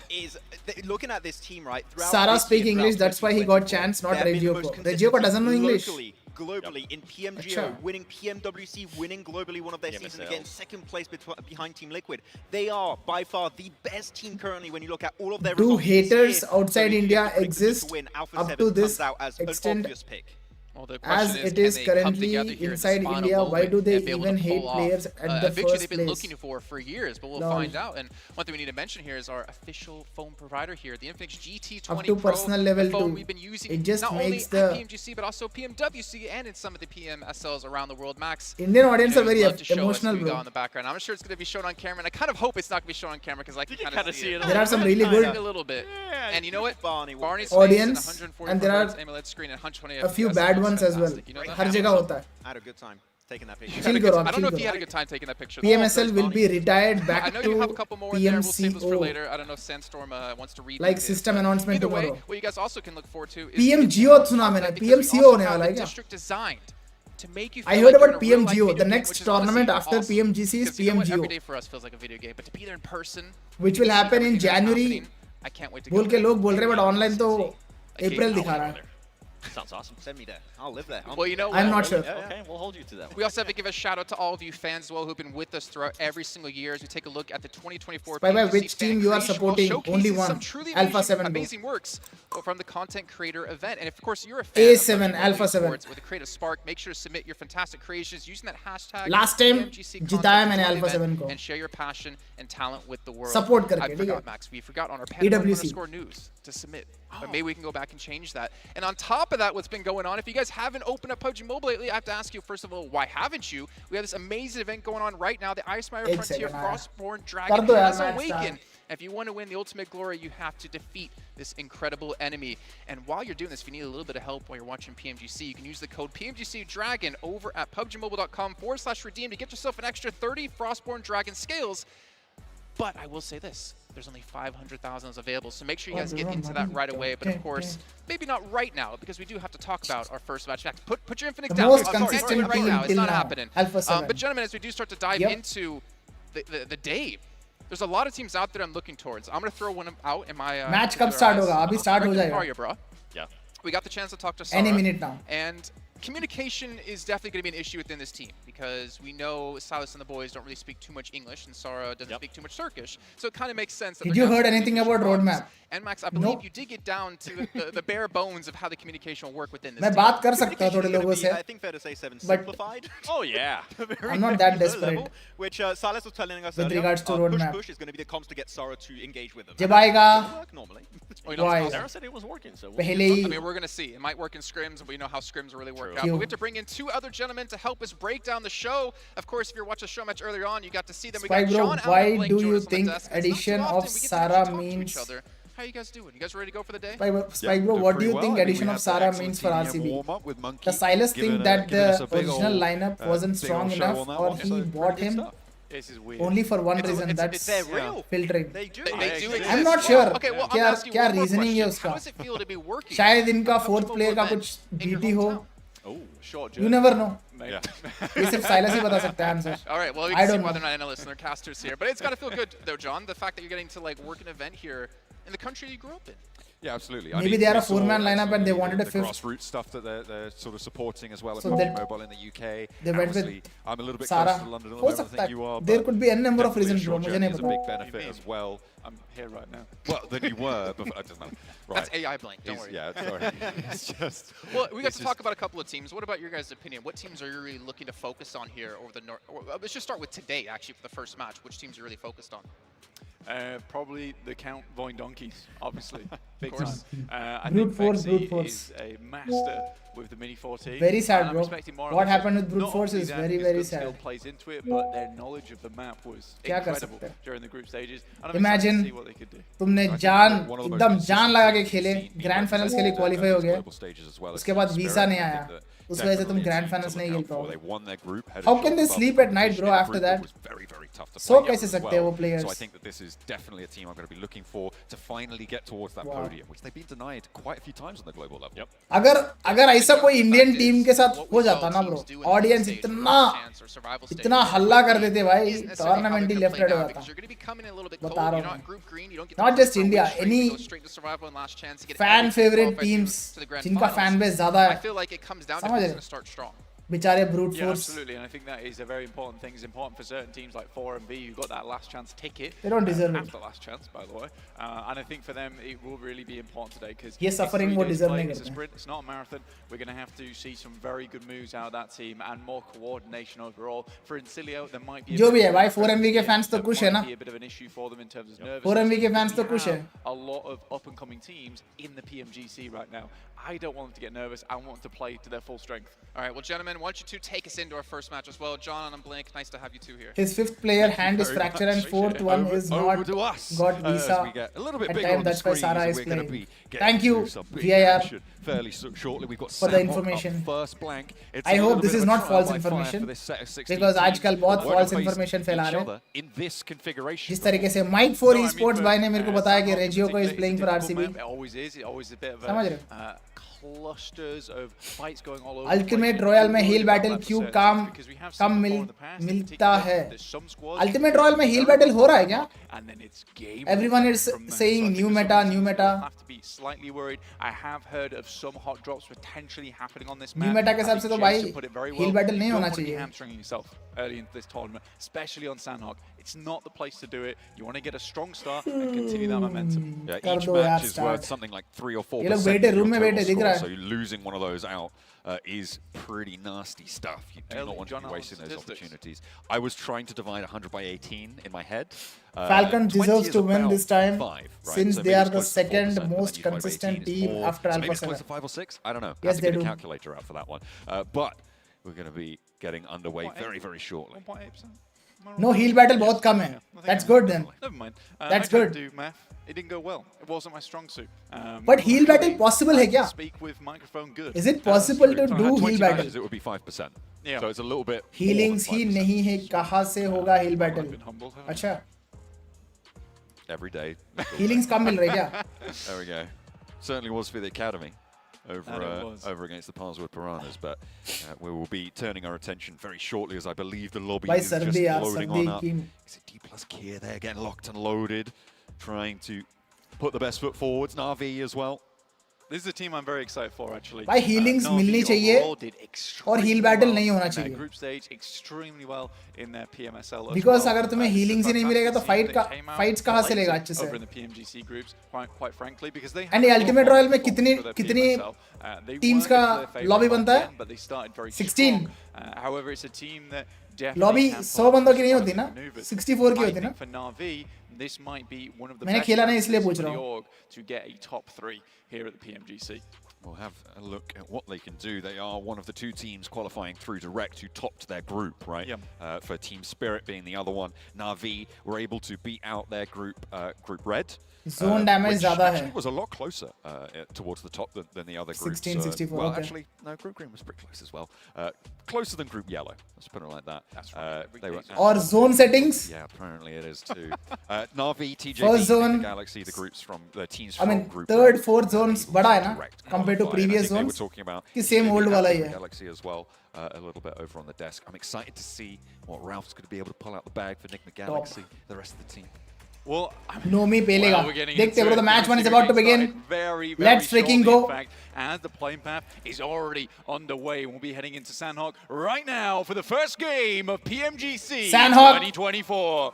is looking at this team, right? Sarah speak English, that's why he got chance, not Regio ko. Regio ko doesn't know English. Globally, in PMGO, Achha. winning PMWC, winning globally one of their seasons, PMSL. again, second place behind Team Liquid. They are by far the best team currently when you look at all of their Do results this haters year. outside So India to exist win, Alpha up 7 to this comes out as an extent? obvious pick. Well, the As question it can is they come currently together here in this inside final India, why moment do they and be able to even pull hate off players at a the victory first they've been place? looking for years? But we'll Lol. find out. And one thing we need to mention here is our official phone provider here, the Infinix GT20 Up to Pro, personal the level phone too. we've been using It just not only makes at the PMGC but also PMWC and in some of the PMSLs around the world. Max, Indian audience are we'd very love to show us emotional, who we got bro. in the background. I'm sure it's going to be shown on camera, and I kind of hope it's not going to be shown on camera because I can kind of see it. There are some really good a little bit. And you know what? Barney's audience, face and and there are AMOLED screen and 120 a few FPS. bad ones as well. You know that? हर जगह होता है. I had a good time taking that picture. Chill करो, I don't know chill if he had a करो. good time taking that picture. PMSL will be retired back I know to you have a couple more in there. We'll save those for PMCO. later. I don't know if Sandstorm wants to read Like system announcement Either way, tomorrow. what you guys also can look forward to is PMGO सुना मैंने. because we PMCO also होने have वाला the है क्या? district designed to make you I feel heard like you're about in a real-life PMGO. video The game, next which is tournament honestly after awesome. PMGC is Because you know what? Every PMGO, day for us feels like a video game, but to be there in person, which will see happen in everything that's January. happening, I can't wait to बोल go के there. लोग बोल रहे हैं, but online तो Okay, April I'll दिखा go रहा है. there. Sounds awesome. Send me there. I'll live there. Well, you know what? I'm not sure. Okay, we'll hold you to that one. We also have to give a shout out to all of you fans as well who've been with us throughout every single year as we take a look at the 2024 By PMGC which team Fan you are Creation supporting? World, Only showcasing one. some truly Alpha 7 amazing works from the content creator event. And if, of course, you're a fan A7, of Alpha 7. with a creative spark, make sure to submit your fantastic creations using that hashtag Last time PMGC जिताया मैंने content Alpha event 7 को. and share your passion and talent with the world. Support करके, I ठीक forgot, है? Max. We forgot on our panel EWC. news to submit. But maybe we can go back and change that. And on top of that, what's been going on, if you guys haven't opened up PUBG Mobile lately, I have to ask you, first of all, why haven't you? We have this amazing event going on right now, the Icemire एक Frontier second आया. Frostborn Dragon कर दो यार has match awakened. start. If you want to win the ultimate glory, you have to defeat this incredible enemy. And while you're doing this, if you need a little bit of help while you're watching PMGC, you can use the code PMGC Dragon over at PUBGMobile.com/redeem to get yourself an extra 30 Frostborn Dragon scales. But I will say this, there's only 500,000 available, so make sure you guys get into that right away. But of course, maybe not right now, because we do have to talk about our first match. In fact, put your Infinix The down. most I'm sorry, consistent can't do it right team now. It's till not now. happening. Alpha 7. But gentlemen, as we do start to dive Yep. into the day, there's a lot of teams out there I'm looking towards. I'm going to throw one out in my... Match कब start होगा? अभी start हो How जाएगा. are you, bro? Yeah. We got the chance to talk to Sarah. Any minute now. And communication is definitely going to be an issue within this team because we know Silas and the boys don't really speak too much English and Sarah doesn't speak too much Turkish. So it kind of makes sense. That Did they're you gonna heard have some anything communication about problems. roadmap? And Max, I believe Nope. you did get down to the bare bones of how the communication will work within this मैं team. बात कर सकता हूँ थोड़े लोगों से. I think fair to say 7 But- simplified. Oh, yeah. I'm not that desperate. Level, which Silas was telling us With earlier. regards to Push roadmap. push is going to be the comms to get Sarah to engage with them. जब आएगा It'll work normally. Well, you know, Why? Sarah said it was working, so we'll पहले I he mean, we're going to see. It might work in scrims, but we know how scrims really work True. out. But we have to bring in two other gentlemen to help us break down the show. Of course, if you're watching the show match earlier on, you got to see them. We Spy got bro, John why Allen Blake do join you us on the think desk. It's not too addition often of we get to Sarah actually talk to each means other. How you guys doing? You guys ready to go for the day? Spike bro, what do you think addition of Sara means for RCB? Does Silas think that the original lineup wasn't strong enough, or he bought him This is weird. only for one reason? That's They're real. filtering. They do. They do exist. I'm not sure. Okay, well, I'm asking you one more reasoning है question. How उसका? does it feel to be working? शायद इनका PUBG fourth Mobile player का event कुछ in your BT हो. hometown? Oh, short You journey. never know. Yeah. ये सिर्फ Silas ही बता सकता है answer. All right, well, we I can see don't why know. they're not analysts and they're casters here. But it's got to feel good, though, John, the fact that you're getting to like work an event here in the country you grew up in. Yeah, absolutely. Maybe they are a four-man lineup and they wanted a the fifth. grassroots stuff that they're sort of supporting as well. So at they- PUBG Mobile in the UK. they went with Obviously, I'm a little bit Sara. closer to London than हो I सकता think है. you are. There but could be n number of definitely a reasons, bro. short मुझे journey नहीं is a पता. big benefit as well. I'm here right now. Well, then you were. Before, it doesn't matter. Right. That's AI blank, don't worry. Yeah, sorry. It's just. Well, we got it's to talk about a couple of teams. What about your guys' opinion? What teams are you really looking to focus on here over the north? Let's just start with today, actually, for the first match. Which teams are you really focused on? Probably the Count Voin Donkeys, obviously. Big Of time. course. I Brute think force, Vexy brute force. is a master with the Mini 14. Very sad, and I'm bro. expecting more of What them. happened with Brute Not Force only is that, very, his very gun skill sad. plays into it, but their knowledge of the map was क्या कर incredible सकते हैं? during the group stages. And I'm Imagine excited to see what they could do. तुमने I think जान that one of the most एकदम जान लगा के consistent खेले teams being ग्रैंड फाइनल्स के लिए represented क्वालिफाई at हो these गए global stages as well as उसके बाद Spirit. वीसा नहीं I आया think that उस वजह से तुम definitely a grand team to finals नहीं look खेल out for. पाओगे. They won their group, headed How can short they above sleep the at night, competition bro, in a after group that? was very, very tough to so play कैसे as सकते well. हैं वो players? So I think that this is definitely a team I'm going to be looking for to finally get towards that Wow. podium, which they've been denied quite a few times on the global level. Yep. अगर ऐसा कोई Indian team के साथ हो जाता ना bro, audience इतना हल्ला कर देते भाई, टूर्नामेंट ही लेफ्ट हो जाता. बता रहा हूँ. Not just India, any fan favorite teams जिनका fan base ज़्यादा है. समझ रहे? बेचारे brute Yeah, force. absolutely, and I think that is a very important thing. It's important for certain teams like 4MV who got that last chance ticket. They don't deserve it. After last chance, by the way. And I think for them, it will really be important today because ये suffering वो deserve नहीं It's a करते. sprint, it's not a marathon. We're going to have to see some very good moves out of that team and more coordination overall. For Incilio, there might be जो भी है भाई 4MV के fans तो खुश है ना. a bit of an issue for them in terms of nervousness. 4MV के fans We तो खुश है. have a lot of up-and-coming teams in the PMGC right now. I don't want them to get nervous. I want them to play to their full strength. All right, well, gentlemen, why don't you two take us into our first match as well? John and Blink, nice to have you two here. His fifth player hand is very fractured much. and fourth one is Over not to us, got as visa we get a little bit at bigger time. on the That's why screen, Sara so is we're going to playing. be getting Thank you, through some big VIR, action fairly shortly. We've got for the Sanok up information. first blank. It's I a hope little this bit is of a not trial false by fire information, for this set of 16 because teams. आजकल बहुत We're gonna false face information each फैला रहे हैं. other in this configuration. जिस तरीके से Mike 4 No, I mean, Esports for, भाई ने मेरे को बताया कि Sanok in रेजियो को is particular, playing it's a for difficult RCB. map. It always is. It always is a bit of समझ रहे a clusters of fights going all over. Ultimate Royal में heal battle क्यों कम मिलता है? Ultimate Royal में heal battle हो रहा है क्या? And then it's game Everyone is saying new meta, new meta. Have to be slightly worried. I have heard of some hot drops potentially happening on this New map. meta के हिसाब से तो भाई Jason put it very heal well. battle नहीं You होना don't wanna be चाहिए. hamstringing yourself early into this tournament, especially on Sanok. It's not the place to do it. You want to get a strong start and continue that momentum. Yeah, कर each दो यार match is start. worth something like 3 or 4%. ये लोग of बैठे your room में total बैठे दिख score, रहा है. so losing one of those out is pretty nasty stuff. You do Early not want to John be Allen wasting those statistics. opportunities. I was trying to divide 100 by 18 in my head. Falcon 20 deserves is to win about this time 5, right? since So they maybe are it's the close to 4%, second but then most you divide by 18 consistent is team more. after So maybe Alpha it's close 7. to 5 or 6. I don't know. Yes, Have to they get a do. calculator out for that one. But we're going to be getting underway very, very shortly. 1.8%. No heal battle बहुत कम है. That's good then. Never mind. That's I tried good. to do math. It didn't go well. It wasn't my strong suit. But heal battle possible है क्या? Speak with microphone good. Is it possible to If I do had heal 20 battle? matches, it would be 5%. Yeah. So it's a little bit. Healings ही नहीं है, कहाँ से होगा heal battle? Been humbled, haven't I? अच्छा, Every day. healings कम मिल रही है क्या? There we go. Certainly was for the academy over And it was. over against the Parswood Piranhas, but we will be turning our attention very shortly, as I believe the lobby भाई is just सर्दी यार, loading सर्दी on up. की Is it D plus Kier there getting locked and loaded, trying to put the best foot forwards. Navi as well. This is a team I'm very excited for, actually. भाई healings मिलनी चाहिए और heal battle नहीं होना चाहिए. Group stage extremely well in their PMSL. Because अगर तुम्हें healings ही नहीं मिलेगा तो fights कहाँ से लेगा अच्छे से? Over in the PMGC groups, quite frankly, because they. And Ultimate Royal में कितनी teams का lobby बनता है? But they started very 16. However, it's a team that lobby 100 बंदों की नहीं होती ना, 64 की होती ना. For Navi, this might be one of the मैंने best खेला नहीं इसलिए chances पूछ for रहा the हूँ. org to get a top 3 here at the PMGC. We'll have a look at what they can do. They are one of the two teams qualifying through direct who topped their group, right? Yeah. For Team Spirit being the other one. Na'Vi were able to beat out their group, Group Red. Zone damage which ज़्यादा actually है. was a lot closer towards the top than the other groups. 16-64, well, okay. actually, no, Group Green was pretty close as well. Closer than Group Yellow, let's put it like that. That's right. They were Or zone settings. yeah, apparently it is too. Na'Vi, TJB, First zone. Galaxy, the groups from the teams I from mean, Group third, Red, fourth zones बड़ा है ना, compared to qualify, and I previous think they were zones. talking about कि same TJB old वाला ही and है. Galaxy as well, a little bit over on the desk. I'm excited to see what Ralph's going to be able to pull out the bag for Nick Galaxy, the rest of the team. Well, Nomi पेलेगा. we're getting देखते into bro, the it. match one is We're about to getting begin. started very Let's freaking shortly, go. in fact, and the playing path is already underway. We'll be heading into Sanok right now for the first game of PMGC Sanok. 2024.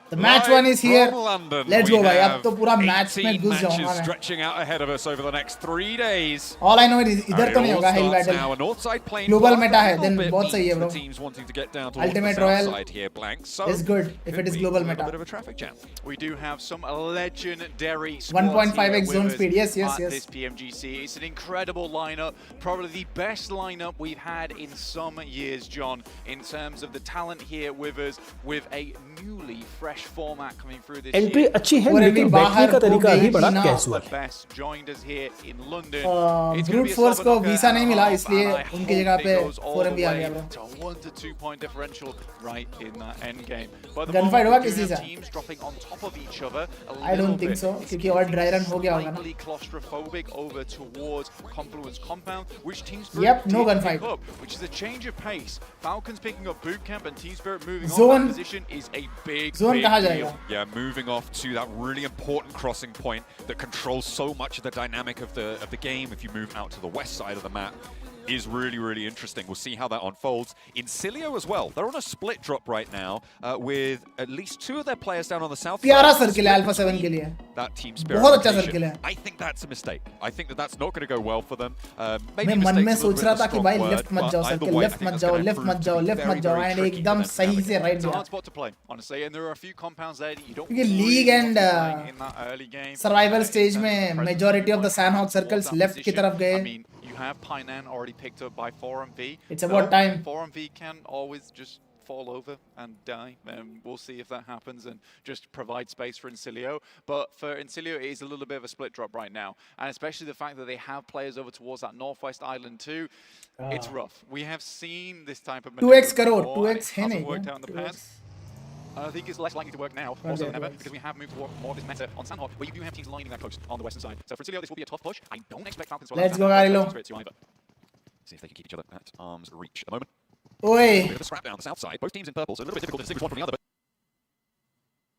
The match one is here. From London, Let's we go भाई. अब have तो पूरा match में 18 घुस matches जाऊंगा मैं. stretching out ahead of us over the next 3 days. All I know is इधर तो नहीं होगा hell Now, a battle. north side Global path, meta a है, little then bit बहुत सही है means bro. the teams wanting to get down towards Ultimate the south Royal side here, blank. So is good if could it is be global a little meta. bit of a traffic jam. We do have some legendary squads 1.5x here zone with speed. us Yes. at this PMGC. It's an incredible lineup, probably the best lineup we've had in some years, John, in terms of the talent here with us, with a newly fresh format coming through this entry year. अच्छी है लेकिन बैठने का तरीका अभी बड़ा casual The best joined us here in London. Brute Force को visa नहीं मिला इसलिए उनकी जगह पे 4MB आ गया bro. To a 1 to 2 point differential right in that end game. But the Gunfight moment होगा we do किसी have से? teams dropping on top of each other a I don't little think bit. so, It's क्योंकि और dry run हो गया होगा ना. slightly claustrophobic over towards Confluence Compound, which Team Spirit Yep, no did gunfight. pick up, which is a change of pace. Falcons picking up boot camp and Team Spirit moving on Zone. that position is a big, Zone big कहाँ deal. जाएगा? Yeah, moving off to that really important crossing point that controls so much of the dynamic of the game. If you move out to the west side of the map, is really, really interesting. We'll see how that unfolds. Incilio as well. They're on a split drop right now with at least 2 of their players down on the south प्यारा side. Circle है Alpha 7 के लिए. That team spirit बहुत अच्छा rotation. Circle है. I think that's a mistake. I think that that's not going to go well for them. Maybe मैं मन में mistake's a little सोच bit रहा of a था कि strong भाई word, लेफ्ट मत but जाओ either circle, way, I left think मत that's जाओ, gonna लेफ्ट prove मत to जाओ, be लेफ्ट very, मत जाओ very एंड tricky एकदम for them to सही navigate. से राइट It's a दिया. hard spot to play, honestly, and there are a few compounds there that you don't क्योंकि really league want and to be playing in that early game. survival stage In terms में of presence, majority of the you Sanhok want circles that left की position. तरफ गए. I mean, you have Painan already picked up by 4MV. It's about time. 4MV can always just fall over and die. We'll see if that happens and just provide space for Incilio. But for Incilio, it is a little bit of a split drop right now. And especially the fact that they have players over towards that northwest island too. It's rough. We have seen this type of 2x maneuver करो, before, and 2x it है hasn't नहीं worked क्या? out in the 2x. past. I think it's less likely to work now, more so than ever, because we have moved toward more of this meta on Sanok, where you do have teams lining that coast on the western side. So for Incilio, this will be a tough push. I don't expect Falcons to allow Let's go, Sanok Garilo. to either. See if they can keep each other at arm's reach at the moment. Oi. A bit of a scrap down the south side. Both teams in purple, so a little bit difficult to distinguish one from the other.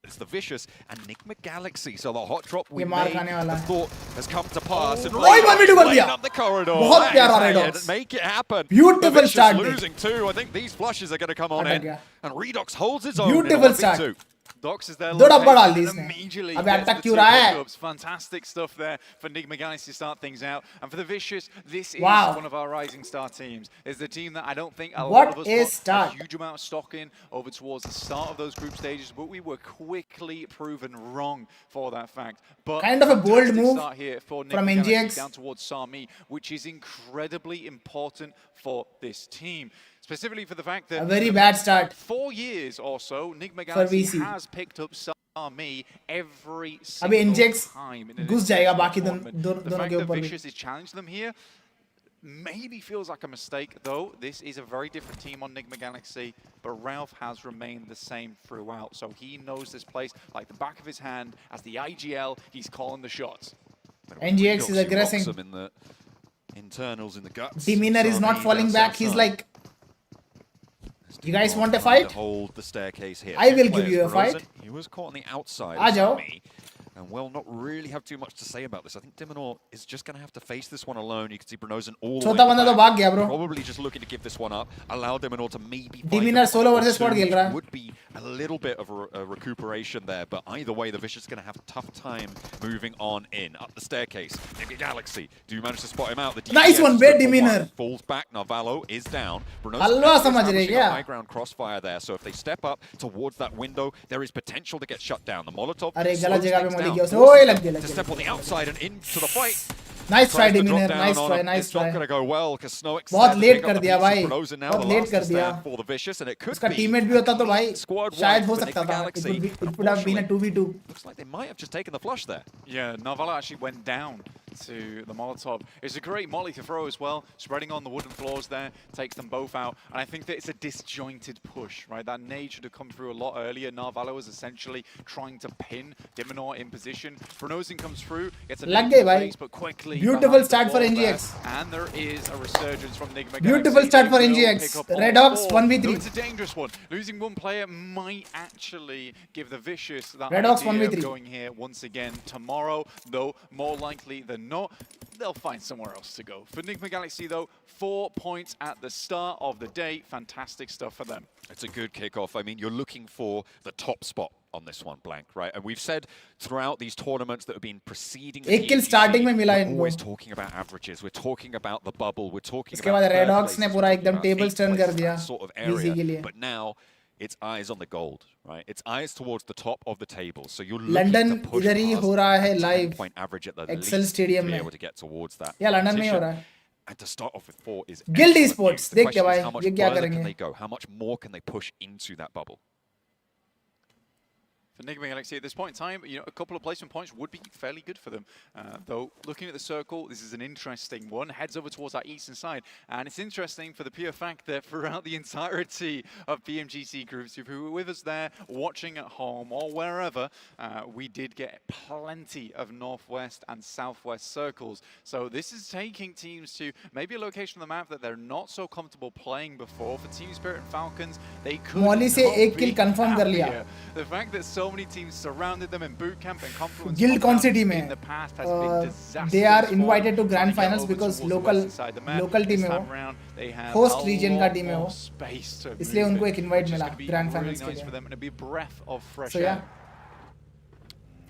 But it's the Vicious and Enigma Galaxy. So the hot drop we ये मार made, खाने वाला the है. thought has come to pass. And ओए, 1v2 कर laying दिया. up the corridor. बहुत That प्यारा is Red how Ox. you make it happen. Beautiful The Vicious start, losing too. I think these flushes are going to come on अटक in. गया. And Redox holds his own. Beautiful in a 1v2. start. Dox is there. दो डब्बा डाल दी and इसने. immediately अबे gets अटक the क्यों two रहा है? pickups. Fantastic stuff there for Enigma Galaxy to start things out. And for the Vicious, this is Wow. one of our rising star teams. It's the team that I don't think a What lot of us a put start. a huge amount of stock in over towards the start of those group stages, but we were quickly proven wrong for that fact. But Kind of a bold fantastic move start here for from Enigma Galaxy NGX. down towards Sami, which is incredibly important for this team. Specifically for the fact that A very bad start 4 years or so, Enigma for Galaxy VC. has picked up me every अबे single NGX time in an घुस जाएगा international बाकी tournament. दोनों The के fact that ऊपर भी. Vicious has challenged them here maybe feels like a mistake, though. This is a very different team on Enigma Galaxy, but Ralph has remained the same throughout, so he knows this place like the back of his hand. As the IGL, he's calling the shots. NGX is aggressing. Him in the internals in the guts. Demeanor is not Sami falling down back. south He's side. like, you guys want a Trying to fight? Hold the staircase here. I Two will give players you a frozen. fight. He was caught on the outside. Uh of जाओ. Sami, and will not really have too much to say about this. I think Diminor is just going to have to face this one alone. You can see Brunozan all the way छोटा in बंदा the तो back. भाग गया bro. Probably just looking to give this one up. Allow Diminor to maybe find Demeanor a solo point or versus squad two, खेल रहा है. which would be a little bit of a recuperation there. But either way, the Vicious is going to have a tough time moving on in. Up the staircase. Maybe Galaxy. Do you manage to spot him out? The Nice DPS one, is bad good for Demeanor. one. Falls back. Narvalo is down. Brunozan halwa actually समझ रहे establishing a क्या? high ground crossfire there. So if they step up towards that window, there is potential to get shut down. The Molotov अरे slows गलत जगह पे things मोली down, किया उसने. forces ओए them लग गया to step on the outside and into the fight. Nice try, Tries to drop Demeanor. down Nice on try, him. nice It's not try. going to go well because Sanok's बहुत there to late pick up कर the दिया pieces. भाई, Pronosa now बहुत the late last कर to दिया. stand for the Vicious, and it could उसका be teammate भी a होता तो भाई clean squad शायद wipe हो for सकता Enigma था. Galaxy. It would have been a 2v2. Looks like they might have just taken the flush there. Yeah, Narvala actually went down to the Molotov. It's a great molly to throw as well, spreading on the wooden floors there, takes them both out. And I think that it's a disjointed push, right? That nade should have come through a lot earlier. Narvala was essentially trying to pin Diminor in position. Pronosin comes through, gets a लग nade गए to the भाई. face, but quickly Beautiful behind the start for wall NGX. there. And there is a resurgence from Enigma Beautiful Galaxy. start They for will NGX. pick up Red all Ops four. 1v3. Though it's a dangerous one. Losing one player might actually give the Vicious that Red Ops idea 1v3. of going here once again tomorrow, though more likely than not, they'll find somewhere else to go. For Enigma Galaxy, though, 4 points at the start of the day. Fantastic stuff for them. It's a good kickoff. I mean, you're looking for the top spot on this one, Blank, right? And we've said throughout these tournaments that have been preceding the एक kill PMGC, starting में मिला we're इनको. always talking about averages. We're talking about the bubble. We're talking उसके about बाद Red third Ops ने places, पूरा we're talking एकदम about tables eighth turn place, कर दिया. that sort of VC area. के लिए. But now it's eyes on the gold, right? It's eyes towards the top of the table. So you're London looking to push इधर ही past हो रहा है a live. 10-point average at the Excel least Stadium to be में. able to get towards that या London में ही हो competition. रहा है. And to start off with 4 is Guild excellent Esports, news. The देखते question भाई, is how much ये क्या further करेंगे? can they go? How much more can they push into that bubble? For Enigma Galaxy at this point in time, you know, a couple of placement points would be fairly good for them. Though, looking at the circle, this is an interesting one. Heads over towards that eastern side. And it's interesting for the pure fact that throughout the entirety of PMGC groups, who were with us there, watching at home or wherever, we did get plenty of northwest and southwest circles. So this is taking teams to maybe a location on the map that they're not so comfortable playing before. For Team Spirit and Falcons, they could मौली से not एक be kill confirm कर लिया. happier. The fact that so many teams surrounded them in boot camp and Confluence Guild कौन सी team in है? the past has been disastrous. They are invited to for grand trying to get finals over because towards the local western side of the map. local team This है time वो. around, they have Host a region lot का team है more वो. space to इसलिए move उनको in, एक invite which is मिला gonna be grand really finals के nice लिए. for them and it'll be a breath of fresh So air. yeah.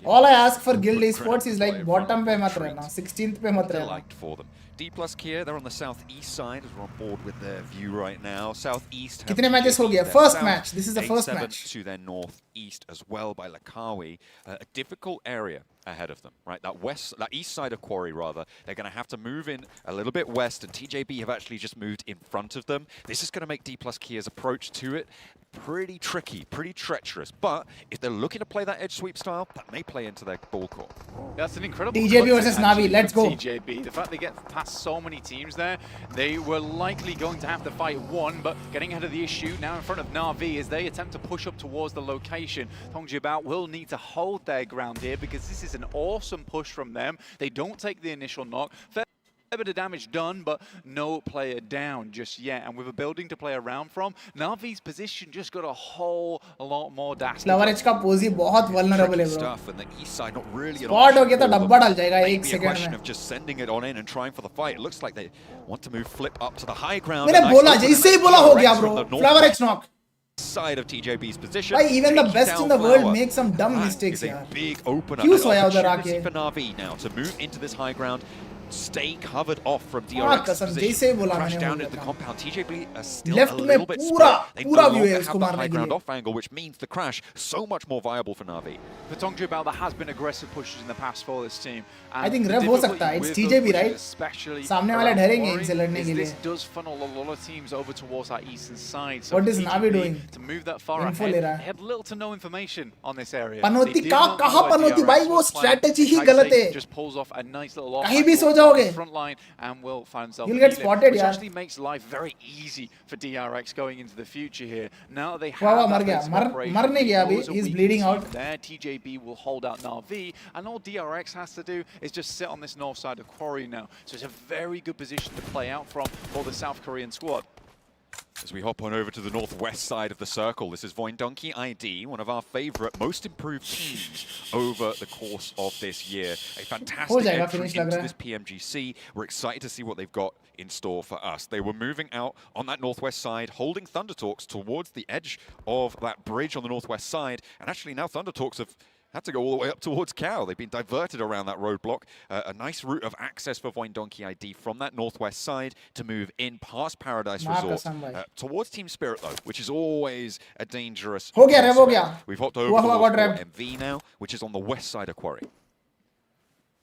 All I ask for Guild Esports is like bottom पे मत रहना, 16th पे मत रहना. Liked for them. D plus Kia, they're on the southeast side as we're on board with their view right now. Southeast. have कितने matches हो TJP गया? to their First south, match. This is the first 8-7 match. to their northeast as well by Lakawi. A difficult area ahead of them, right? That east side of Quarry rather. They're going to have to move in a little bit west, and TJB have actually just moved in front of them. This is going to make D plus Kia's approach to it pretty tricky, pretty treacherous. But if they're looking to play that edge sweep style, that may play into their ball core. That's an incredible TJB cut versus actually Navi, let's from go. TJB. The fact they get past so many teams there, they were likely going to have to fight one, but getting ahead of the issue now in front of Navi as they attempt to push up towards the location. Tongjibao will need to hold their ground here because this is an awesome push from them. They don't take the initial knock. A bit of damage done, but no player down just yet. And with a building to play around from, Navi's position just got a whole lot more dastardly. Flowerage का pose ही बहुत vulnerable है bro. Stuff and the east side not really an Spot हो option गया तो for them. डब्बा डाल जाएगा एक Maybe a second question में. of just sending it on in and trying for the fight. It looks like they want to move flip up to the high ground. मैंने A nice बोला open जैसे ही and बोला हो nice गया from bro. the northwest Flowerage knock. Side of TJB's position. भाई even the Taking best down in the world Flower. make some dumb That mistakes is a यार. big opener. क्यों An सोया उधर opportunity आके? for Navi now to move into this high ground. Stay covered off from हाँ, DRX's कसम, जैसे ही position. बोला Crash मैंने down बोला into the था. compound. TJB are still Left a में little bit पूरा split. They पूरा no view longer है have उसको the मारने high के ground लिए. off angle, which means the crash so much more viable for Navi. For Tongjibao, there has been aggressive pushes in the past for this team. I think rev हो सकता है. It's TJB, right? सामने वाले डरेंगे इनसे लड़ने के लिए. This does funnel a lot of teams over towards that eastern side. So What is TJB, Navi doing? To move that far Info ahead, ले रहा है. they had little to no information on this area. Panauti They did कहाँ not know कहाँ where Panauti DRX भाई वो was playing. strategy he Taisei गलत है. just pulls off a nice little कहीं भी सो जाओगे. front line and will find himself You'll get healing, spotted, which यार. actually makes life very easy for DRX going into the future here. Now they वाह have वाह that मर गया. base of मर operation. मर नहीं He गया अभी. knows a He's weak bleeding team out. there. TJB will hold out Na'Vi, and all DRX has to do is just sit on this north side of Quarry now. So it's a very good position to play out from for the South Korean squad. As we hop on over to the northwest side of the circle, this is Voindonkey ID, one of our favourite, most improved teams over the course of this year. A fantastic entry into this PMGC. We're excited to see what they've got in store for us. They were moving out on that northwest side, holding Thunder Talks towards the edge of that bridge on the northwest side. And actually now Thunder Talks have had to go all the way up towards Cow. They've been diverted around that roadblock. A nice route of access for Voindonkey ID from that northwest side to move in past Paradise Resort towards Team Spirit, though, which is always a dangerous prospect. We've hopped over towards MV now, which is on the west side of Quarry.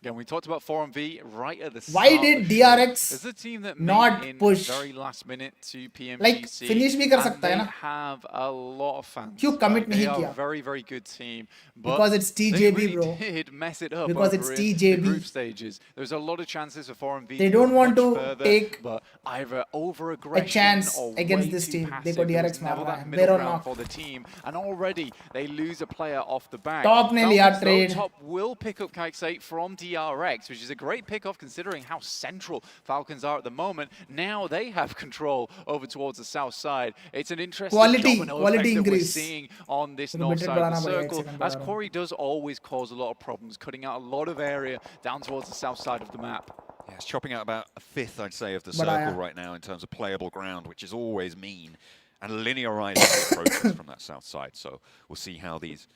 Again, we talked about 4MV right at the start. Why did DRX It's a team that not made in push? very last minute to PMGC. Like finish भी कर and सकता है ना? they have a lot of fans. क्यों commit They नहीं are a किया? very, very good team. But Because it's they TJB, really bro. did mess it up Because over it's in the TJB. group stages. There's a lot of chances for 4MV They to don't go want much to further, take but either over-aggression a chance or against way this too team. passive. देखो There DRX was मार never रहा that है. middle Bear or ground knock. for the team, and already they lose a player off the back. Top ने लिया Falcons, though, trade. Top will pick up Kikesate from DRX, which is a great pick-off considering how central Falcons are at the moment. Now they have control over towards the south side. It's an interesting domino effect that we're increase. seeing on this तो north bitrate side of the बढ़ाना पड़ेगा, एक circle, second as बढ़ा रहा हूँ. Corey does always cause a lot of problems, cutting out a lot of area down towards the south side of the map. Yeah, it's chopping out about a fifth, I'd say, of the But circle right now in terms of playable ground, which is always mean, and linearizing the approaches from that south side. So we'll see how these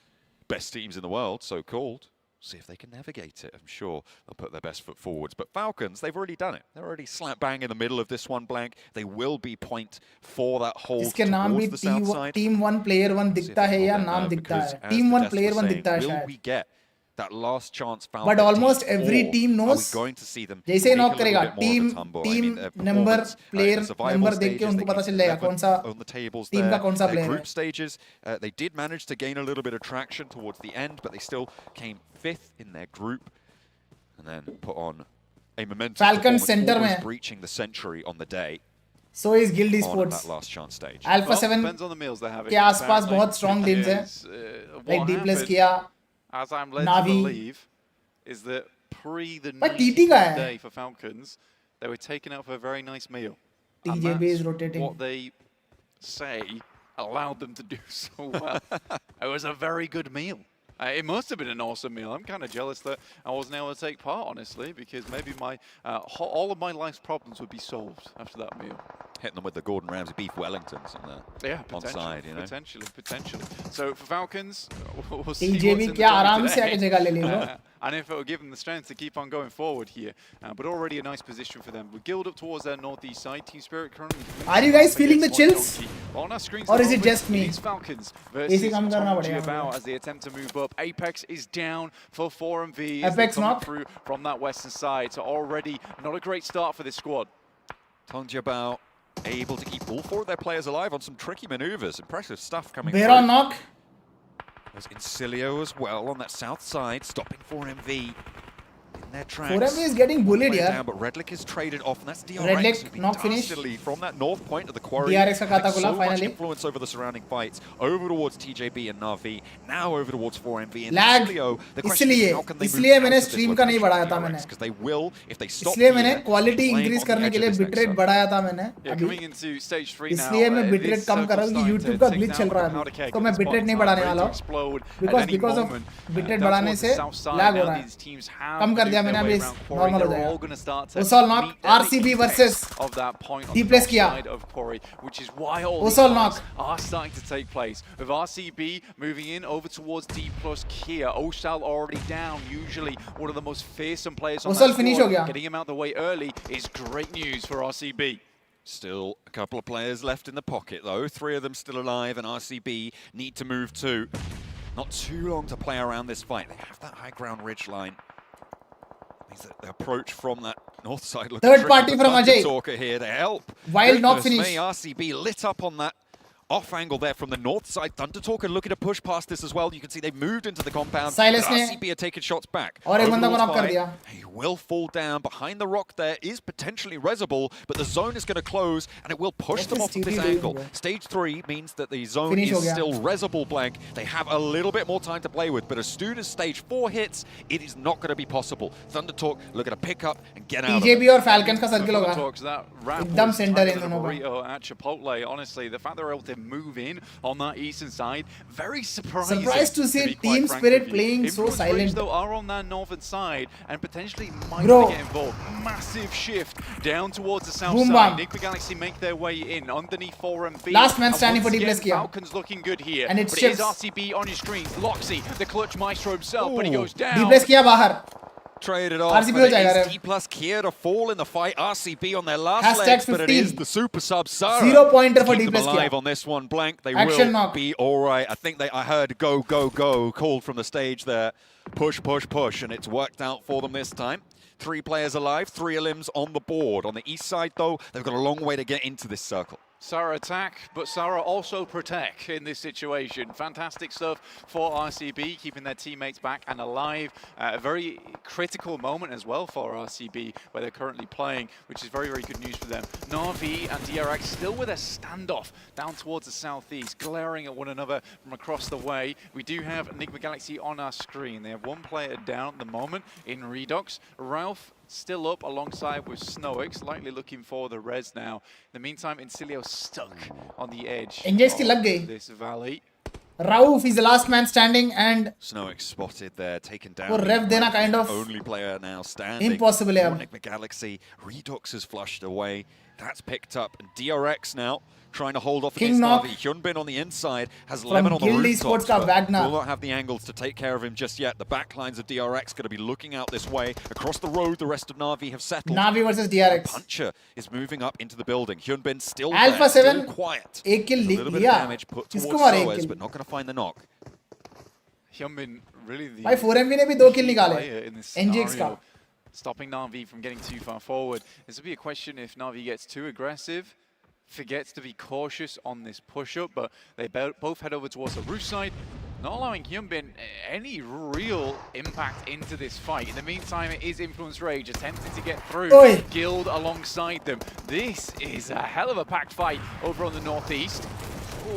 best teams in the world, so-called, see if they can navigate it. I'm sure they'll put their best foot forwards. But Falcons, they've already done it. They're already slap bang in the middle of this one blank. They will be point for that hold इसके नाम भी towards the south side. Team 1 Player 1 दिखता है या नाम दिखता है? Team 1 Player 1 दिखता है Will शायद. we get that last chance Falcon But almost team, every or team are knows we going to see them जैसे take नॉक a little करेगा bit more of a tumble? I mean, their number performance player in the survival number देख के stages, उनको they पता came चल जाएगा 11th कौन सा on the tables team का there. कौन सा Their player group है. stages, they did manage to gain a little bit of traction towards the end, but they still came 5th in their group, and then put on a momentum Falcon performance, center almost में. breaching the century on the day. So is Guild on Esports. that last chance stage. Alpha 7 depends on the meals they're having. के आसपास apparently, बहुत strong teams हैं. because, Like what D plus happened, किया. as I'm led Navi. to believe, is that pre the But night TT का है. day for Falcons, they were taken out for a very nice meal. And TJB is that's rotating. what they say allowed them to do so well. It was a very good meal. It must have been an awesome meal. I'm kind of jealous that I wasn't able to take part, honestly, because maybe my all of my life's problems would be solved after that meal. Hitting them with the Gordon Ramsay beef Wellingtons on side, you know. Potentially. So for Falcons, we'll see TJB what's in the क्या topic आराम से आके today. जगह ले ली bro. And if it will give them the strength to keep on going forward here. But already a nice position for them. We guild up towards their northeast side. Team Spirit currently... Are you guys feeling the chills? On our screens Or is it moment, just me? It is Falcons versus AC कम करना पड़ेगा About मुझे. as they attempt to move up. Apex is down for 4MV. Apex coming knock. through from that western side. So already not a great start for this squad. Tongjabao able to keep all 4 of their players alive on some tricky maneuvers. Impressive stuff coming Bear through. on knock. There's Incilio as well on that south side, stopping 4MV in their tracks. 4MV is getting bullied Player here. down, but Redlick is traded off, and that's DRX. Redlick, who've been knock finish. dastardly from that north point of the quarry. DRX का खाता Had खुला so much finally. influence over the surrounding fights, over towards TJB and Navi, now over towards 4MV and Lag. Incilio. The question is, how can they इसलिए move मैंने out of this stream का नहीं location बढ़ाया with था DRX? मैंने. Because they will, if they stop इसलिए मैंने here, quality playing increase on the करने edge के of लिए this next bitrate zone. बढ़ाया था मैंने. Yeah, अभी coming into stage 3 now. इसलिए मैं this bitrate कम कर रहा हूँ कि YouTube का glitch चल रहा है अभी. तो मैं bitrate नहीं बढ़ाने वाला हूँ. Because of bitrate बढ़ाने से lag हो रहा है. कम कर दिया मैंने अभी normal हो जाएगा. Usal knock. RCB versus D plus किया. Which is why all Usal these knock. fights are starting to take place. With RCB moving in over towards D plus Kia. Osal already down. Usually one of the most fearsome players on Usal that finish squad. हो गया. Getting him out the way early is great news for RCB. Still a couple of players left in the pocket though. 3 of them still alive, and RCB need to move too. Not too long to play around this fight. They have that high ground ridge line. Means that the approach from that north side looking Third party from Ajay. Talker here to help. Wild knock Goodness finish. me, RCB lit up on that off angle there from the north side. Thunder Talker looking to push past this as well. You can see they've moved into the compound. Silas but ने RCB are taking shots back. और एक बंदा को Overall knock कर fight, दिया. he will fall down. Behind the rock there is potentially Resable, but the zone is going to close and it will push them off of this angle. Stage 3 means that the zone Finish हो is गया. still Resable blank. They have a little bit more time to play with, but as soon as stage 4 hits, it is not going to be possible. Thunder Talk looking to pick up and get out of it. TJB और Falcons का circle होगा. एकदम एकदम center इन दोनों का. At Chipotle, honestly, the fact they're able to move in on that eastern side, very surprising. Surprised to see be quite Team frank Spirit with you. playing so Influence silent. Rage, though, are on that northern side and potentially might Bro. get involved. Massive shift down towards the south Boom side. bam. Liquid Galaxy make their way in underneath 4MV. Last man And standing once for D plus again, किया. Falcons looking good here. And it's but it is shifts. RCB on your screens. Loxy, the clutch maestro himself, but he goes down. D plus किया बाहर. traded off. RCB हो जाएगा रे. T plus Kia to fall in the fight. RCB on their last Hashtag legs, but it 15. is the super sub Sarah. 0 pointer for Keep D them plus alive Kia. on this one. Blank, they Action will knock. be all right. I think I heard go, go, go called from the stage there. Push, push, push, and it's worked out for them this time. 3 players alive, 3 elims on the board. On the east side, though, they've got a long way to get into this circle. Sarah attack, but Sarah also protect in this situation. Fantastic stuff for RCB, keeping their teammates back and alive. A very critical moment as well for RCB, where they're currently playing, which is very, very good news for them. Na'Vi and DRX still with a standoff down towards the southeast, glaring at one another from across the way. We do have Enigma Galaxy on our screen. They have 1 player down at the moment in Redox. Ralph still up alongside with Snowix, likely looking for the res now. In the meantime, Incilio stuck on the edge of this valley. Rauf is the last man standing and Snowix spotted there, taken down. वो rev देना kind of only player now standing. impossible है अब. Enigma Galaxy, Redox has flushed away. That's picked up. And DRX now trying to hold off against Na'Vi. Hyunbin on the inside has Lemon on the rooftops, but will not have the angles to take care of him just yet. The backlines of DRX going to be looking out this way. Across the road, the rest of Na'Vi have settled. Na'Vi versus DRX. Puncher is moving up into the building. Hyunbin still Alpha there, 7, still quiet. एक kill A little bit लिया. of damage put towards किसको मारे एक Soez, kill? but not going to find the knock. Hyunbin really the भाई 4MV ने भी 2 kill निकाले. player in this NGX scenario, का. stopping Na'Vi from getting too far forward. This will be a question if Na'Vi gets too aggressive, forgets to be cautious on this push-up, but they both head over towards the roof side, not allowing Hyunbin any real impact into this fight. In the meantime, it is Influence Rage attempting to get through. Oi. Guild alongside them. This is a hell of a packed fight over on the northeast.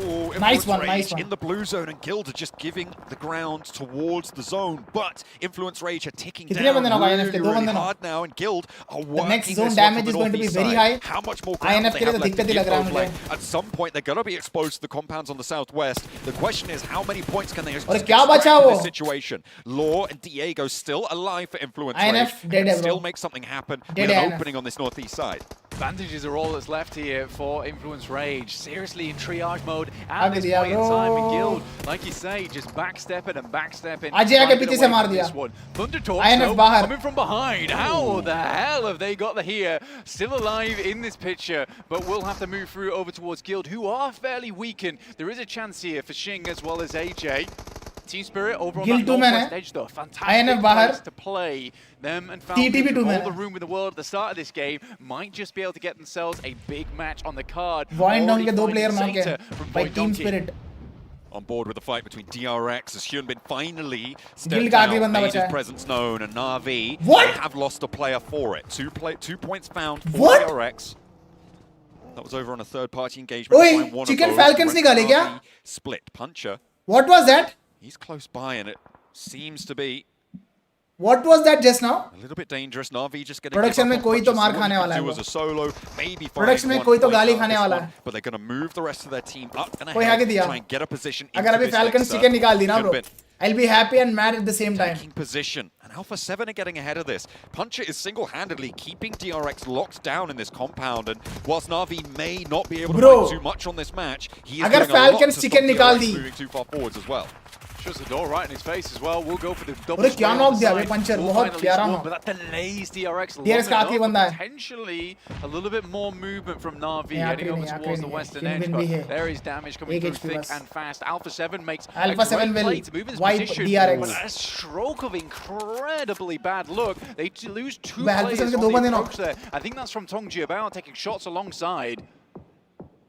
Ooh, Nice one, Rage nice one. in the blue zone, and Guild are just giving the ground towards the zone. But Influence Rage are ticking कितने down बंदे knock really, INF के? 2 really बंदे knock. hard now, and Guild are The working next this zone one damage from is the going to be northeast very side. high. How much more ground INF they के लिए have तो left to दिक्कत ही give लग रहा है those मुझे. length. At some point, they're going to be exposed to the compounds on the southwest. The question is, how many points can they और extract क्या बचा from वो? this situation? Law and Diego still alive for Influence INF Rage. dead है, bro. Still make something happen Dead with an INF. opening on this northeast side. Advantages are all that's left here for Influence Rage. Seriously in triage mode at आगे this दिया, point in bro. time. And Guild, like you say, just backstepping and backstepping. Ajay आके trying to get पीछे से away मार from दिया. this one. Thundertorch INF though, बाहर. coming from behind. How the hell have they got here? Still alive in this picture, but we'll have to move through over towards Guild, who are fairly weakened. There is a chance here for Shing as well as AJ. Team Spirit over on Guild that 2 man northwest है. edge though. INF Fantastic बाहर. place to play. Them and TTB Falcons 2 with man all the है. room in the world at the start of this game might just be able to get themselves a big match on the card. Void Donkey Already के 2 finding player knock Zeta है from by Void Team Donkey. Spirit. On board with the fight between DRX as Hyunbin finally Guild stepped का out, आखिरी बंदा made बचा his है. presence known, and Na'Vi What? they have lost a player for it. 2 points found for What? DRX. That was over on a third-party engagement. Oi, Find one of Chicken those. Falcons The rest निकाले of क्या? Na'Vi split. Puncher, What was that? he's close by, and it seems to be What was that just now? a little bit dangerous. Na'Vi just getting Production में कोई तो मार खाने वाला है do वो. as a solo, maybe Production find में 1 कोई तो point गाली out of खाने this वाला one, है. but they're going to move the rest of their team up and कोई ahead, आगे दिया. try and get a position अगर into अभी this Falcons next chicken निकाल दी ना bro, Hyunbin I'll be happy and mad at the same time. taking position, and Alpha 7 are getting ahead of this. Puncher is single-handedly keeping DRX locked down in this compound, and whilst Na'Vi may not be able to Bro, find too much on this match, he is अगर doing a lot to Falcons stop chicken निकाल DRX the. moving too far forwards as well. Shuts the door right in his face as well. We'll go for the double अरे spray क्या on knock the दिया side. बे Puncher, We'll बहुत find at least प्यारा one, knock. but that delays DRX long DRX का आखिरी enough, बंदा है. potentially a little bit more movement from Na'Vi नहीं, heading आखिरी over नहीं, towards आखिरी the नहीं. western Hyunbin edge, भी है. but there is damage coming एक through HP thick बस. and fast. Alpha 7 makes Alpha a 7 great will play to move in this wipe position, DRX. but a stroke of incredibly bad luck. They lose 2 bay, Alpha 7 players के on दो the बंदे approach knock. there. I think that's from Tong Jiabao taking shots alongside.